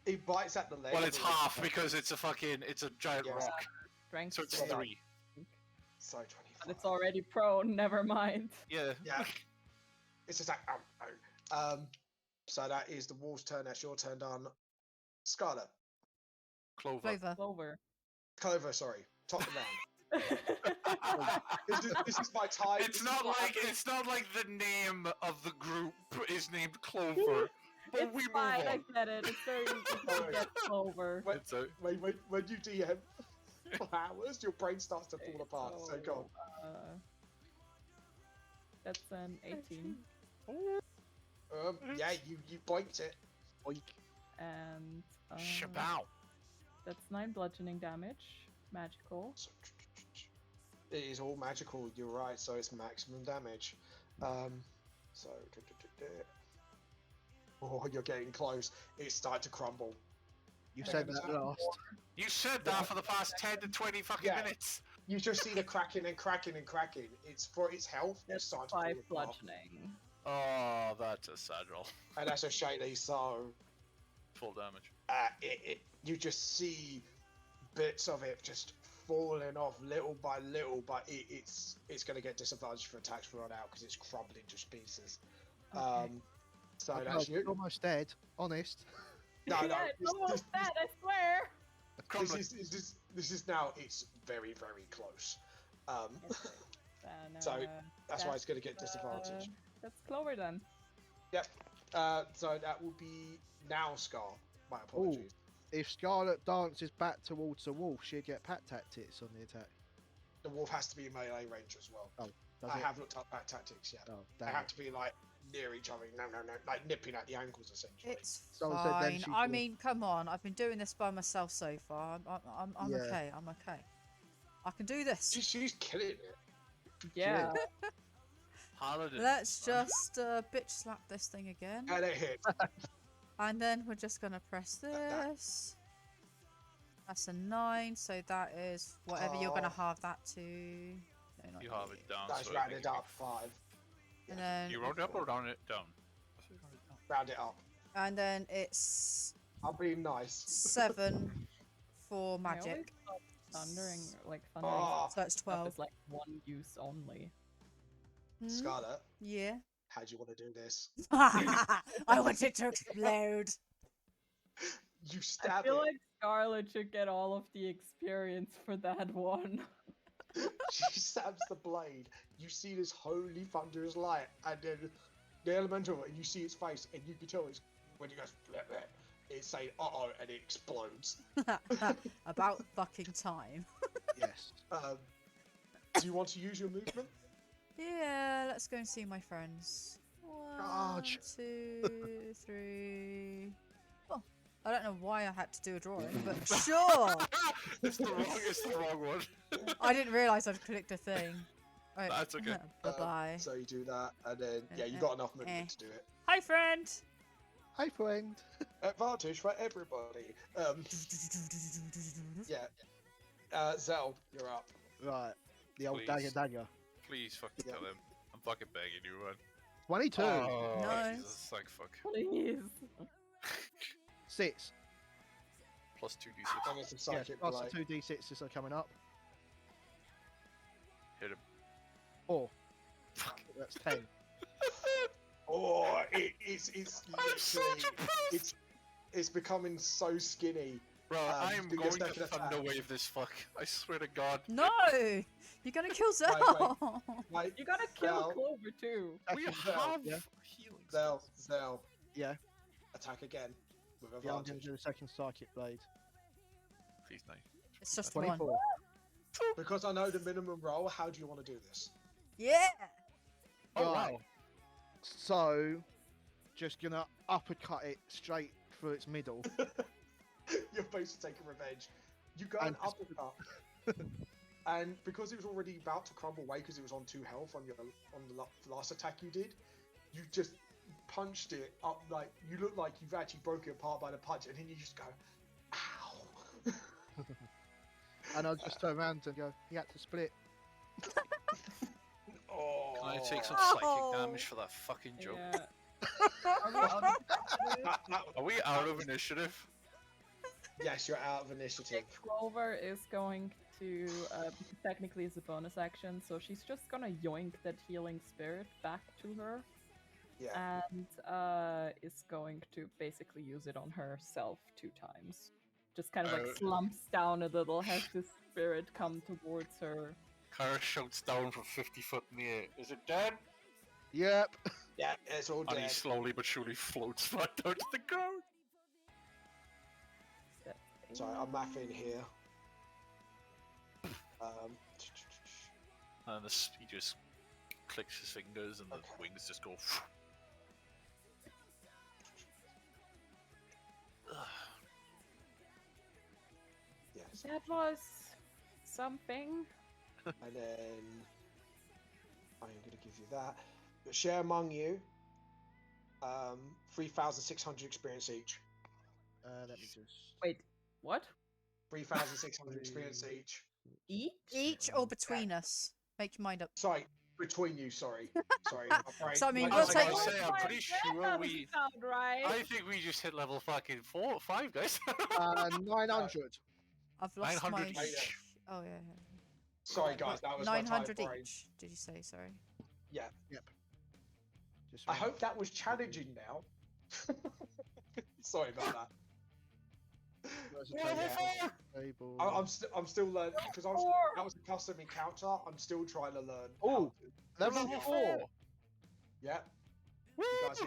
S2: He bites at the leg.
S4: Well, it's
S2: of the
S4: half
S2: wolf.
S4: because it's a giant
S2: Yeah.
S4: rock.
S5: Strength
S4: So it's
S5: save.
S4: 3.
S2: So 25.
S5: And it's already prone, never mind.
S4: Yeah.
S2: Yeah. It's attack. Ow, ow. So that is the wolf's turn. That's your turn done. Scarlet.
S4: Clover.
S1: Clover.
S5: Clover.
S2: Clover, sorry. Top of the round. this is my time.
S4: It's not like the name of the group is named Clover. But
S5: It's
S4: we move
S5: fine, I
S4: on.
S5: get it. It's very easy to get over.
S2: When,
S4: It's a,
S2: when you DM flowers, your brain starts to fall apart. So go on.
S5: That's an 18.
S2: Yeah, you boinked it.
S3: Oink.
S5: And
S4: shabow.
S5: that's 9 bludgeoning damage. Magical.
S2: So, it is all magical. You're right. So it's maximum damage. So. Oh, you're getting close. It's starting to crumble.
S3: You said that last.
S4: You said that for the past 10 to 20 fucking
S2: Yeah.
S4: minutes.
S2: You just see the cracking and cracking and cracking. It's for its health. It's
S5: That's
S2: starting
S5: 5
S2: to fall apart.
S5: bludgeoning.
S4: Oh, that's a sad roll.
S2: And that's a shady. So
S4: Full damage.
S2: you just see bits of it just falling off little by little, but it's going to get disadvantaged for attacks from on out because it's crumbling to pieces.
S5: Okay.
S2: So
S3: Okay,
S2: that's you.
S3: almost dead. Honest.
S2: No,
S5: Yeah, it's almost dead, I swear!
S4: Crumbling.
S2: This is now. It's very close.
S5: Then,
S2: So, that's why it's going to get disadvantaged.
S5: That's Clover then.
S2: Yep. So that will be now Scar. My apologies.
S3: If Scarlet dances back towards the wolf, she'd get pack tactics on the attack.
S2: The wolf has to be melee range as well.
S3: Does
S2: I
S3: it?
S2: have looked up back tactics. Yeah.
S3: Oh,
S2: They
S3: damn
S2: have
S3: it.
S2: to be like near each other. No, like nipping at the ankles essentially.
S1: It's
S3: Someone said then
S1: fine.
S3: she
S1: I
S3: thought-
S1: mean, come on. I've been doing this by myself so far. I'm
S3: Yeah.
S1: okay. I'm okay. I can do this.
S2: She's killing it.
S5: Yeah.
S4: Paladin.
S1: Let's just bitch slap this thing again.
S2: And it hit.
S1: And then we're just going to press this. That's a 9, so that is whatever you're going to
S2: Oh.
S1: halve that to. No, not
S4: You have
S1: you.
S4: it down.
S2: That's
S4: so
S2: rounded
S4: it can
S2: up 5.
S1: And then,
S4: You round it up or round it down?
S2: Round it up.
S1: and then it's
S2: I'm being nice.
S1: 7 for
S5: I always
S1: magic.
S5: thought thundering
S2: Oh,
S1: So it's
S5: stuff
S1: 12.
S5: is like one use only.
S1: Hmm?
S2: Scarlet,
S1: Yeah.
S2: how do you want to do this?
S1: I want it to explode.
S2: You
S5: I
S2: stab
S5: feel
S2: it.
S5: like Scarlet should get all of the experience for that one.
S2: She stabs the blade. You see this holy thunderous light, and then the elemental, and you see its face, and you can tell it's when it goes bleh, bleh, it's saying "uh-oh," and it explodes.
S1: About fucking time.
S3: Yes.
S2: Do you want to use your movement?
S1: Yeah, let's go and see my friends. 1,
S3: Charge.
S1: 2, 3. Oh, I don't know why I had to do a drawing, but sure.
S4: it's the wrong one.
S1: I didn't realise I'd clicked a thing. Right.
S4: That's okay.
S1: Bye bye.
S2: So you do that, and then yeah, you got enough movement to do it.
S1: Hi, friend.
S3: Hi, friend.
S2: Advantage for everybody. Yeah. Zell, you're up.
S3: Right. The old
S4: Please.
S3: dagger.
S4: Please fucking
S2: Yeah.
S4: kill him. I'm fucking begging you, man.
S3: 22.
S4: Oh,
S1: Nice.
S4: Jesus, like fuck.
S5: Please.
S3: 6.
S4: Plus 2d6.
S2: And it's a
S3: Yes,
S2: psychic
S3: plus
S2: blight.
S3: the 2d6s are coming up.
S4: Hit him.
S3: 4.
S4: Fuck.
S3: That's 10.
S2: Oh, it's
S4: I'm such
S2: literally
S4: a puss!
S2: it's becoming so skinny.
S4: Bro, I am
S2: do your
S4: going
S2: second
S4: to
S2: attack.
S4: thunderwave this fuck. I swear to God.
S1: No, you're gonna kill
S2: wait.
S1: Zell.
S2: Like
S5: You gotta kill
S2: Zell,
S5: Clover too.
S4: We
S3: Second
S4: have
S3: round, yeah.
S4: healing
S2: Zell,
S4: spells.
S2: Zell,
S3: Yeah.
S2: attack again with
S3: Yeah, I'm going to
S2: advantage.
S3: do the second psychic blade.
S4: Please, no.
S1: It's just one.
S3: 24.
S2: Because I know the minimum roll. How do you want to do this?
S1: Yeah.
S4: Oh,
S3: Right.
S4: wow.
S3: So, just gonna uppercut it straight through its middle.
S2: You're supposed to take a revenge. You go and
S3: And just-
S2: uppercut, and because it was already about to crumble away because it was on 2 health on the last attack you did, you just punched it up like you look like you've actually broken it apart by the punch, and then you just go, "Ow!"
S3: And I'll just turn around and go, he had to split.
S2: Oh.
S4: Can I take some
S1: Oh.
S4: psychic damage for that fucking joke?
S5: Yeah. Are we on initiative?
S4: Are we out of initiative?
S2: Yes, you're out of initiative.
S5: Clover is going to, technically it's a bonus action, so she's just gonna yoink that healing spirit back to her,
S2: Yeah.
S5: and is going to basically use it on herself 2 times. just kind of like slumps down a little, has this spirit come towards her.
S4: Kara shouts down from 50 foot in the air. Is it dead?
S3: Yep.
S2: Yeah, it's all
S4: And he
S2: dead.
S4: slowly but surely floats back down to the ground.
S2: Sorry, I'm mathing here.
S4: And he just clicks his fingers and the wings just go.
S2: Yes.
S5: That was something.
S2: And then I'm going to give you that. Share among you 3,600 experience each.
S3: Let me just.
S5: Wait, what?
S2: 3,600 experience each.
S1: Each or between us? Make your mind up.
S2: Sorry, between you, sorry. Sorry.
S1: So, I mean,
S2: my
S1: we'll
S2: brain-
S1: take-
S4: I'm pretty sure we.
S5: Sound right.
S4: I think we just hit level fucking 5, guys.
S3: 900.
S1: I've lost
S4: 900
S1: my.
S4: each.
S1: Oh yeah.
S2: Sorry, guys, that was my
S1: 900
S2: tight brain.
S1: each. Did you say? Sorry.
S2: Yeah.
S3: Just
S2: I hope that was challenging now. Sorry about that. I'm still learning because that was a custom encounter. I'm still trying to learn.
S3: Oh, level 4.
S2: Yeah. You guys,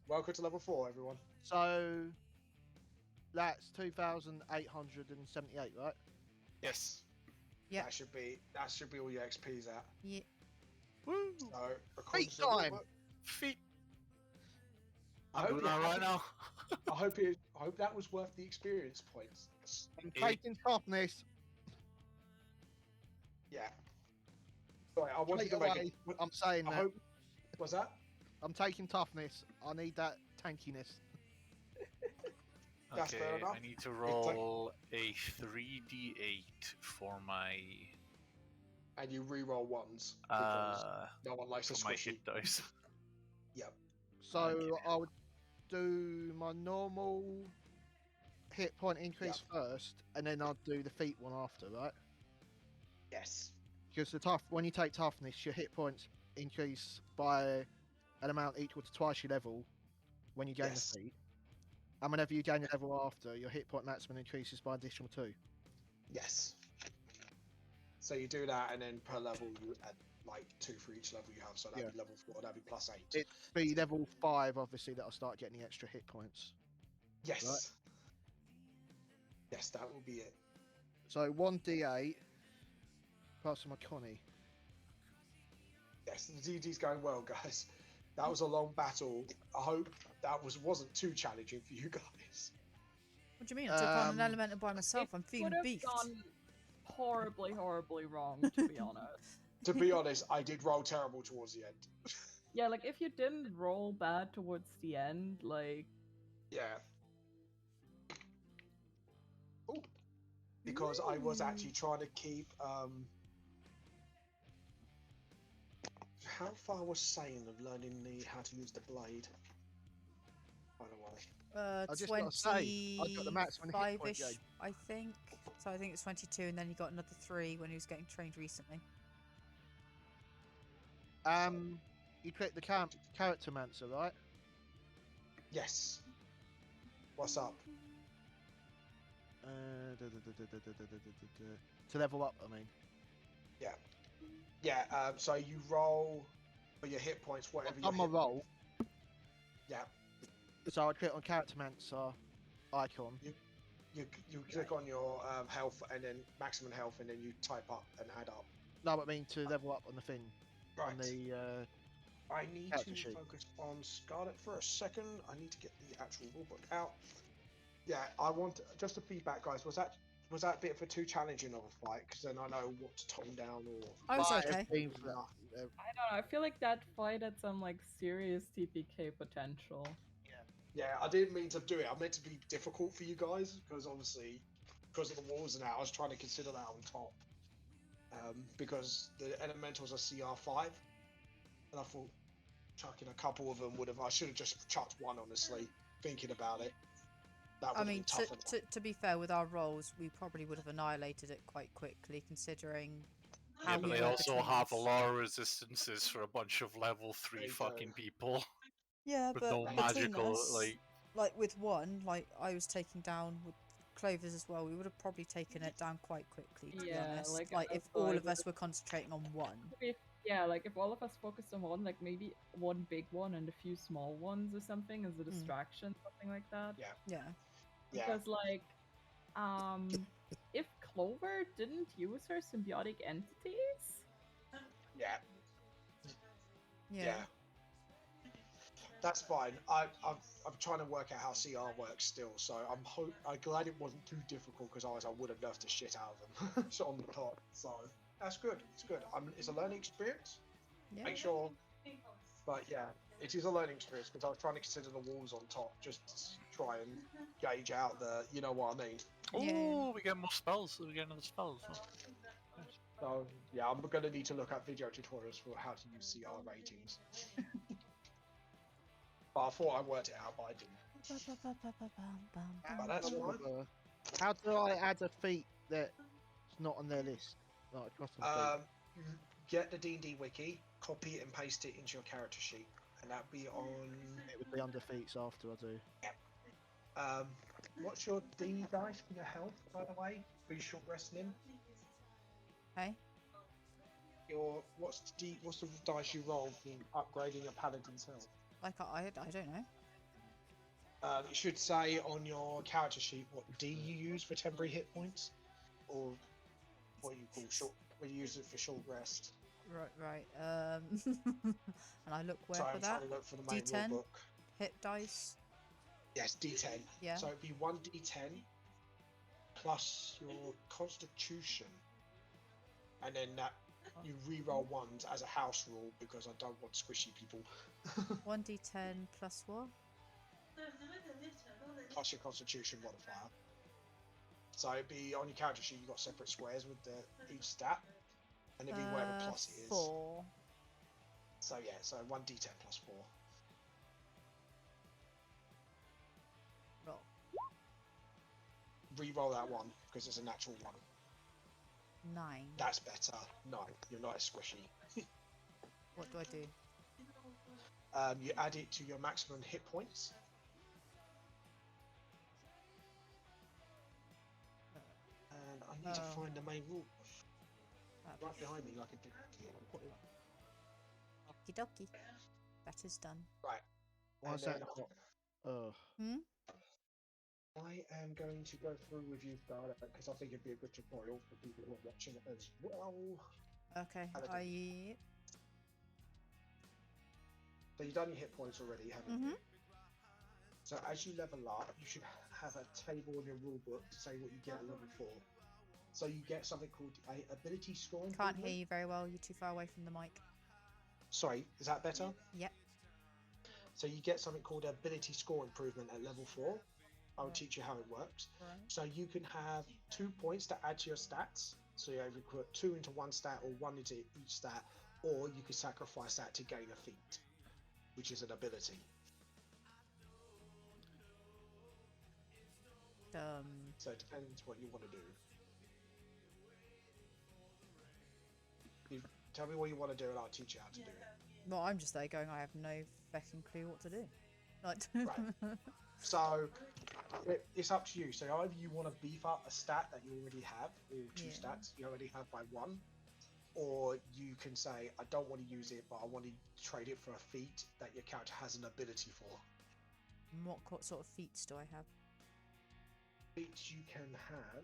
S2: welcome to level 4, everyone.
S3: So that's 2,878, right?
S2: Yes.
S1: Yeah.
S2: That should be all your XP's at.
S1: Yeah.
S3: Woo!
S2: So
S3: Feet
S2: according to
S3: time.
S4: Feet.
S2: I
S4: I'm
S2: hope
S4: doing that right now.
S2: I hope that was worth the experience points.
S3: I'm taking toughness.
S2: Yeah. Sorry, I wanted
S3: Straight
S2: to make
S3: away,
S2: it.
S3: I'm saying
S2: I
S3: that.
S2: hope. Was that?
S3: I'm taking toughness. I need that tankiness.
S2: That's fair
S4: Okay,
S2: enough.
S4: I need to roll a 3d8 for my
S2: And you re-roll ones because no one likes a
S4: for my
S2: squishy.
S4: hit dice.
S2: Yep.
S3: So I would do my normal hit point increase first, and then I'd do the feet one after, right?
S2: Yes.
S3: Because when you take toughness, your hit points increase by an amount equal to twice your level when you gain
S2: Yes.
S3: the feat. And whenever you gain your level after, your hit point maximum increases by additional 2.
S2: Yes. So you do that, and then per level you add like 2 for each level you have. So that'd be level 4. That'd be +8.
S3: It'd be level 5, obviously, that I'll start getting the extra hit points.
S2: Yes.
S3: Right.
S2: Yes, that will be it.
S3: So 1d8 plus my Connie.
S2: Yes, the DD's going well, guys. That was a long battle. I hope that wasn't too challenging for you guys.
S1: What do you mean? I took on an
S3: Um,
S1: elemental by myself. I'm feeling
S5: Could have
S1: beefed.
S5: gone horribly, horribly wrong, to be honest.
S2: To be honest, I did roll terrible towards the end.
S5: Yeah, like if you didn't roll bad towards the end, like
S2: Yeah. Ooh. Because I was actually trying to keep how far was Sane of learning how to use the blade? By the way.
S3: I just gotta say, I got the maximum hit point
S1: 25-ish,
S3: gain.
S1: I think. So I think it's 22, and then he got another 3 when he was getting trained recently.
S3: You click the character mancer, right?
S2: Yes. What's up?
S3: To level up, I mean.
S2: Yeah. Yeah, so you roll for your hit points, whatever
S3: On my roll.
S2: Yeah.
S3: So I click on character mancer icon.
S2: You click on your health and then maximum health, and then you type up and add up.
S3: No, but I mean to level up on the thing.
S2: Right.
S3: On the
S2: I need
S3: character
S2: to
S3: sheet.
S2: focus on Scarlet for a second. I need to get the actual rulebook out. Yeah, I want just a feedback, guys. Was that a bit for too challenging of a fight? Because then I know what to tone down or.
S1: I was
S3: Might have
S1: okay.
S3: been for that.
S5: I don't know. I feel like that fight had some like serious TPK potential.
S2: Yeah, I didn't mean to do it. I meant to be difficult for you guys because obviously, because of the walls and that, I was trying to consider that on top. Because the elementals are CR5, and I thought chucking a couple of them would have. I should have just chucked one, honestly. Thinking about it, that would
S1: I
S2: have
S1: mean,
S2: been tough enough.
S1: to be fair, with our rolls, we probably would have annihilated it quite quickly, considering how
S4: Yeah,
S1: we
S4: but they
S1: were
S4: also
S1: between
S4: have a
S1: us.
S4: lot of resistances for a bunch of level 3
S2: They do.
S4: fucking people.
S1: Yeah,
S4: with
S1: but
S4: no
S1: between
S4: magical,
S1: us,
S4: like.
S1: like with one, like I was taking down with Clovers as well, we would have probably taken it down quite quickly, to be
S5: Yeah,
S1: honest.
S5: like,
S1: Like, if
S5: so
S1: all
S5: I
S1: of us
S5: would've-
S1: were concentrating on one.
S5: Yeah, like if all of us focused on one, like maybe one big one and a few small ones or something as a distraction, something like that.
S2: Yeah.
S1: Yeah.
S2: Yeah.
S5: Because like, if Clover didn't use her symbiotic entities,
S2: Yeah.
S1: Yeah.
S2: Yeah. That's fine. I'm trying to work out how CR works still, so I'm glad it wasn't too difficult because otherwise I would have nerfed the shit out of them on the top. So that's good. It's good. It's a learning experience.
S1: Yeah.
S2: Make sure, but yeah, it is a learning experience because I was trying to consider the walls on top just to try and gauge out the, you know what I mean.
S4: Oh, we get more spells. We get another spell. So.
S2: So yeah, I'm gonna need to look at video tutorials for how to use CR ratings. But I thought I worked it out, but I didn't. But that's fine.
S3: How do I add a feat that's not on their list? Like a custom feat?
S2: Get the D&D wiki, copy it and paste it into your character sheet, and that'd be on.
S3: It would be under feats after I do.
S2: What's your D dice for your health, by the way? For your short resting in?
S1: Hey?
S2: What's the dice you roll for upgrading your paladin's health?
S1: Like, I don't know.
S2: It should say on your character sheet what D you use for temporary hit points, or what you call short. When you use it for short rest.
S1: Right. And I look where
S2: Sorry,
S1: for
S2: I'm
S1: that?
S2: trying to look for the main
S1: D10?
S2: rule book.
S1: Hit dice.
S2: Yes, D10.
S1: Yeah.
S2: So it'd be 1d10 plus your constitution, and then that you re-roll ones as a house rule because I don't want squishy people.
S1: 1d10 plus what?
S2: Plus your constitution modifier. So it'd be on your character sheet. You got separate squares with each stat, and it'd be whatever plus it is.
S1: 4.
S2: So yeah, so 1d10 plus 4.
S1: Roll.
S2: Re-roll that one because it's a natural one.
S1: 9.
S2: That's better. No, you're not as squishy.
S1: What do I do?
S2: You add it to your maximum hit points. And I need to find the main rule. Right behind me, like a big.
S1: Okie dokie. That is done.
S2: Right.
S3: Why is that not? Oh.
S2: I am going to go through with you, Scarlet, because I think it'd be a good tutorial for people who are watching it as well.
S1: Okay.
S2: So you've done your hit points already, haven't you? So as you level up, you should have a table in your rule book to say what you get at level 4. So you get something called a ability scoring.
S1: Can't hear you very well. You're too far away from the mic.
S2: Sorry, is that better?
S1: Yep.
S2: So you get something called ability score improvement at level 4. I'll teach you how it works.
S1: Right.
S2: So you can have 2 points to add to your stats. So you either put 2 into one stat or 1 into each stat, or you can sacrifice that to gain a feat, which is an ability. So it depends what you want to do. You tell me what you want to do and I'll teach you how to do it.
S1: Well, I'm just there going, I have no fucking clue what to do. Like,
S2: Right. So it's up to you. So either you want to beef up a stat that you already have, or 2 stats you already have by 1, or you can say, I don't want to use it, but I want to trade it for a feat that your character has an ability for.
S1: what sort of feats do I have?
S2: Feats you can have.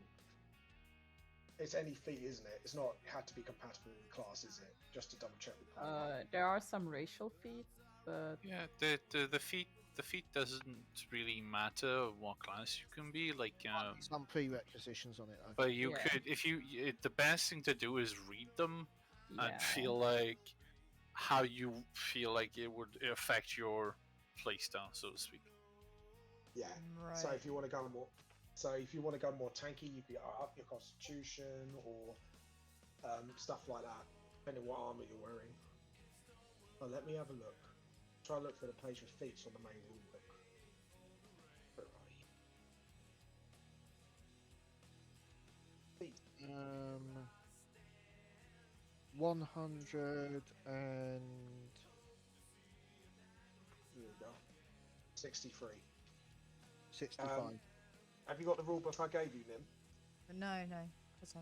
S2: It's any feat, isn't it? It's not had to be compatible with the class, is it? Just to double check with
S5: there are some racial feats, but
S4: yeah, the feat doesn't really matter what class you can be. Like
S3: Some prerequisitions on it. Though.
S4: but you could the best thing to do is read them and feel like how you feel like it would affect your playstyle, so to speak.
S2: Yeah.
S1: Right.
S2: So if you want to go more tanky, you could up your constitution or stuff like that, depending what armor you're wearing. But let me have a look. Try to look for the page with feats on the main rule book. Feats.
S3: 100 and
S2: Here we go. 63.
S3: 65.
S2: Have you got the rule book I gave you, Nim?
S1: No, because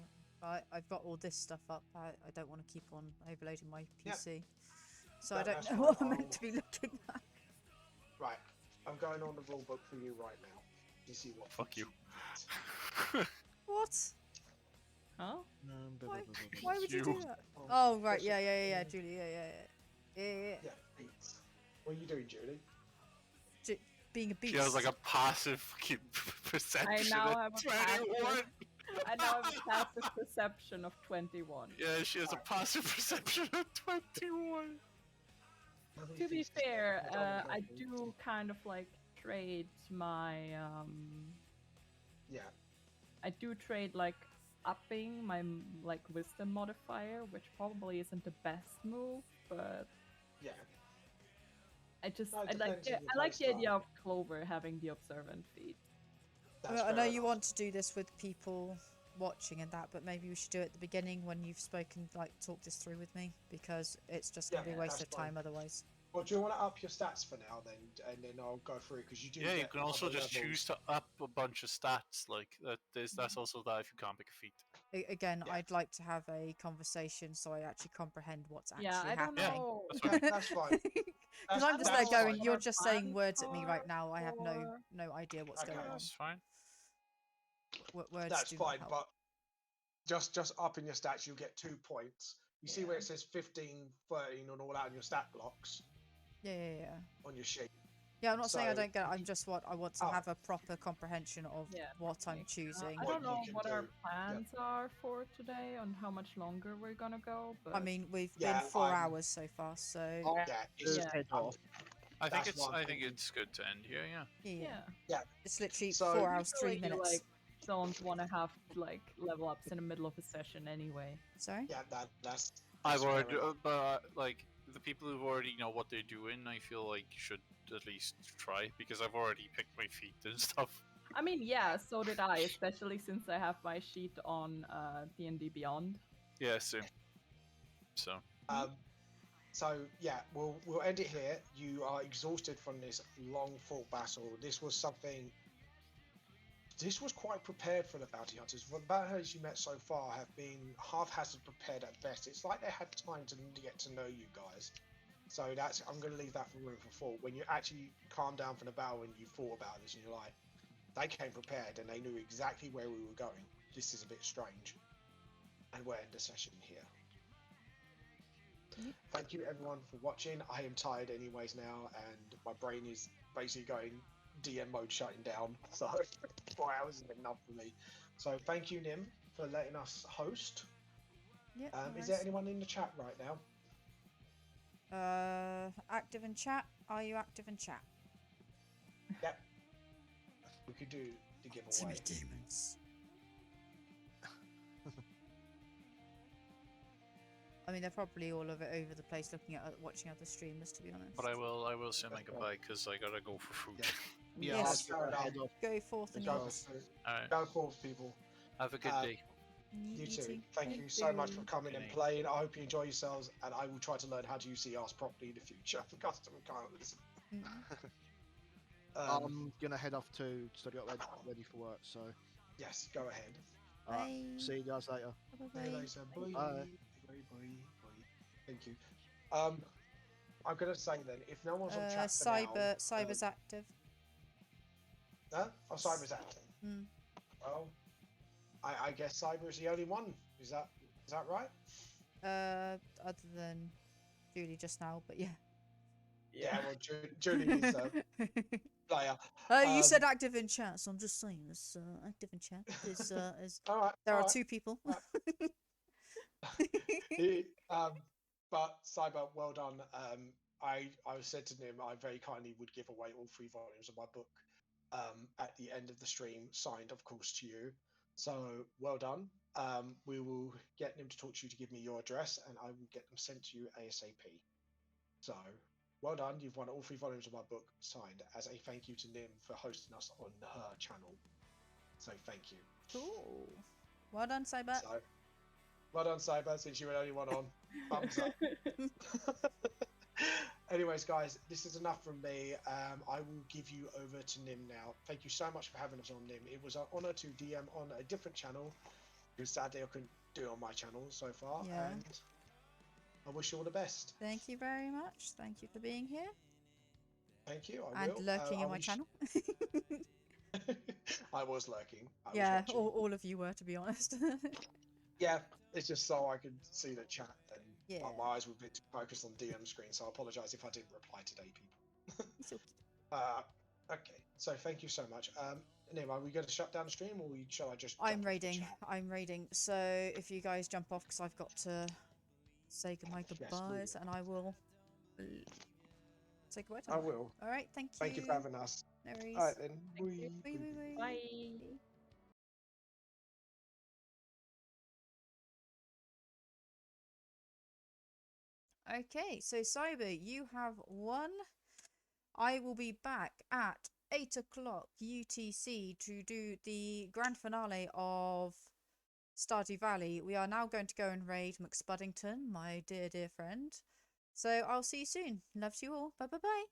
S1: I've got all this stuff up. I don't want to keep on overloading my PC. So I don't
S2: That's
S1: know
S2: fine.
S1: what I'm meant to be looking at.
S2: Right. I'm going on the rule book for you right now. You see what?
S4: Fuck you.
S1: What?
S5: Huh?
S1: Why would you do
S4: You.
S1: that?
S2: Oh,
S1: Oh, right.
S2: that's
S1: Yeah,
S2: it.
S1: Julie. Yeah.
S2: Yeah, beats. What are you doing, Julie?
S1: Being a beast.
S4: She has like a passive fucking perception
S5: now
S4: at
S5: have a passive-
S4: 21.
S5: I now have a passive perception of 21.
S4: Yeah, she has a passive perception at 21.
S2: How many
S5: To be
S2: things does
S5: fair,
S2: that- don't
S5: I
S2: know.
S5: do kind of like trade my
S2: Yeah.
S5: I do trade like upping my like wisdom modifier, which probably isn't the best move, but
S2: Yeah.
S5: I just
S2: No, it
S5: I like
S2: depends on your
S5: I like the
S2: playstyle.
S5: idea of Clover having the observant feat.
S2: That's
S1: I know
S2: fair
S1: you
S2: enough.
S1: want to do this with people watching and that, but maybe we should do it at the beginning when you've spoken, like talk this through with me, because it's just going to
S2: Yeah,
S1: be a waste
S2: that's
S1: of time
S2: fine.
S1: otherwise.
S2: Well, do you want to up your stats for now then, and then I'll go through it because you do.
S4: Yeah, you
S2: get
S4: can also
S2: other
S4: just
S2: levels.
S4: choose to up a bunch of stats. Like that's also that if you can't pick a feat.
S1: Again,
S2: Yeah.
S1: I'd like to have a conversation so I actually comprehend what's actually
S5: Yeah, I don't
S1: happening.
S5: know.
S4: That's fine.
S2: Okay, that's fine.
S1: Because I'm just there
S2: That's
S1: going,
S2: fine.
S1: you're
S5: What
S1: just
S5: our
S1: saying
S5: plans
S1: words at me right
S5: are
S1: now. I have
S5: for-
S1: no idea what's
S2: Okay.
S1: going on.
S4: That's fine.
S1: Words
S2: That's
S1: do not
S2: fine,
S1: help.
S2: but just up in your stats, you'll get 2 points. You see where it says 15, 13, and all that on your stat blocks
S1: Yeah.
S2: on your sheet.
S1: Yeah, I'm not saying I
S2: So,
S1: don't get it.
S2: if
S1: I'm
S2: you-
S1: just what I want to
S2: Oh.
S1: have a proper comprehension of
S5: Yeah,
S1: what I'm
S5: like,
S1: choosing.
S5: I
S2: What
S5: don't
S2: you
S5: know
S2: can
S5: what our
S2: do.
S5: plans are for today on how much longer we're gonna go, but
S1: I mean, we've
S2: Yeah,
S1: been 4
S2: I'm-
S1: hours so far, so
S2: Yeah, it's,
S5: Yeah.
S3: Head off.
S4: I think
S2: That's what I'm
S4: I think
S2: thinking.
S4: it's good to end here. Yeah.
S1: yeah. It's literally
S2: So-
S1: 4 hours, 3
S5: Usually,
S1: minutes.
S5: like don't want to have like level ups in the middle of a session anyway.
S1: Sorry?
S2: yeah, that's
S4: I've
S2: fair
S4: already,
S2: enough.
S4: but like the people who've already know what they're doing, I feel like should at least try because I've already picked my feet and stuff.
S5: I mean, yeah, so did I, especially since I have my sheet on D&D Beyond.
S4: Yeah, same. So
S2: So yeah, we'll end it here. You are exhausted from this long fought battle. This was quite prepared for the bounty hunters. The bounty hunters you met so far have been half-hazard prepared at best. It's like they had time to get to know you guys. So I'm going to leave that for room for thought. When you actually calm down from the battle and you thought about this and you're like, they came prepared and they knew exactly where we were going. This is a bit strange. And we'll end the session here. Thank you everyone for watching. I am tired anyways now and my brain is basically going DM mode shutting down. So 4 hours is enough for me. So thank you Nim for letting us host.
S1: Yeah.
S2: Is there anyone in the chat right now?
S1: Active in chat? Are you active in chat?
S2: Yep. We could do the giveaway.
S1: Timmy demons. I mean, they're probably all over the place looking at watching other streamers, to be honest.
S4: but I will say my
S2: That's
S4: goodbye because I gotta go for food.
S2: Yeah.
S1: Yes.
S2: That's fair enough.
S3: Head off.
S1: Go forth and
S2: Go,
S1: eat.
S4: Alright,
S2: go forth, people.
S4: have a good
S2: Uh,
S4: day.
S2: You too.
S1: Eating.
S2: Thank you so much for coming
S4: Good
S2: and
S4: night.
S2: playing. I hope you enjoy yourselves, and I will try to learn how to use CRs properly in the future for custom encounters.
S1: Mm.
S3: I'm gonna head off to study up ready for work. So,
S2: Yes, go ahead.
S3: alright,
S1: Bye.
S3: see you guys later.
S1: Bye-bye.
S2: See you later. Bye.
S3: Bye.
S2: Bye. Thank you. I'm gonna say then, if no one's on chat for now,
S1: Cyber's active.
S2: huh? Oh, Cyber's active.
S1: Hmm.
S2: Well, I guess Cyber is the only one. Is that right?
S1: Other than Julie just now, but yeah.
S2: Yeah. Well, Julie is a player.
S1: You said active in chat, so I'm just saying this. Active in chat is
S2: All right.
S1: there
S2: all
S1: are
S2: right.
S1: 2 people.
S2: But Cyber, well done. I said to Nim, I very kindly would give away all 3 volumes of my book at the end of the stream, signed, of course, to you. So well done. We will get Nim to talk to you to give me your address, and I will get them sent to you ASAP. So well done. You've won all 3 volumes of my book, signed, as a thank you to Nim for hosting us on her channel. So thank you.
S1: Cool. Well done, Cyber.
S2: So, well done, Cyber, since you were the only one on. Thumbs up. Anyways, guys, this is enough from me. I will give you over to Nim now. Thank you so much for having us on, Nim. It was an honor to DM on a different channel, because sadly I couldn't do it on my channel so far.
S1: Yeah.
S2: And I wish you all the best.
S1: Thank you very much. Thank you for being here
S2: Thank you. I
S1: and
S2: will.
S1: lurking
S2: I
S1: in my
S2: wish-
S1: channel.
S2: I was lurking. I was
S1: Yeah,
S2: watching.
S1: all of you were, to be honest.
S2: Yeah, it's just so I could see the chat, and
S1: Yeah.
S2: my eyes were a bit too focused on DM screen, so I apologise if I didn't reply today, people.
S1: It's okay.
S2: Okay, so thank you so much. Nim, are we going to shut down the stream, or shall I just?
S1: I'm
S2: jump off the
S1: raiding.
S2: chat?
S1: I'm raiding. So if you guys jump off, because I've got to say my
S2: Yes,
S1: goodbyes,
S2: will.
S1: and I will say goodbye to
S2: I
S1: them.
S2: will.
S1: All right, thank you.
S2: Thank you for having us.
S1: No worries.
S2: All right then.
S5: Thank you.
S1: Wee, wee, wee.
S5: Bye.
S1: Okay, so Cyber, you have won. I will be back at 8 o'clock UTC to do the grand finale of Stardew Valley. We are now going to go and raid McSpuddington, my dear, dear friend. So I'll see you soon. Loves you all. Bye bye bye.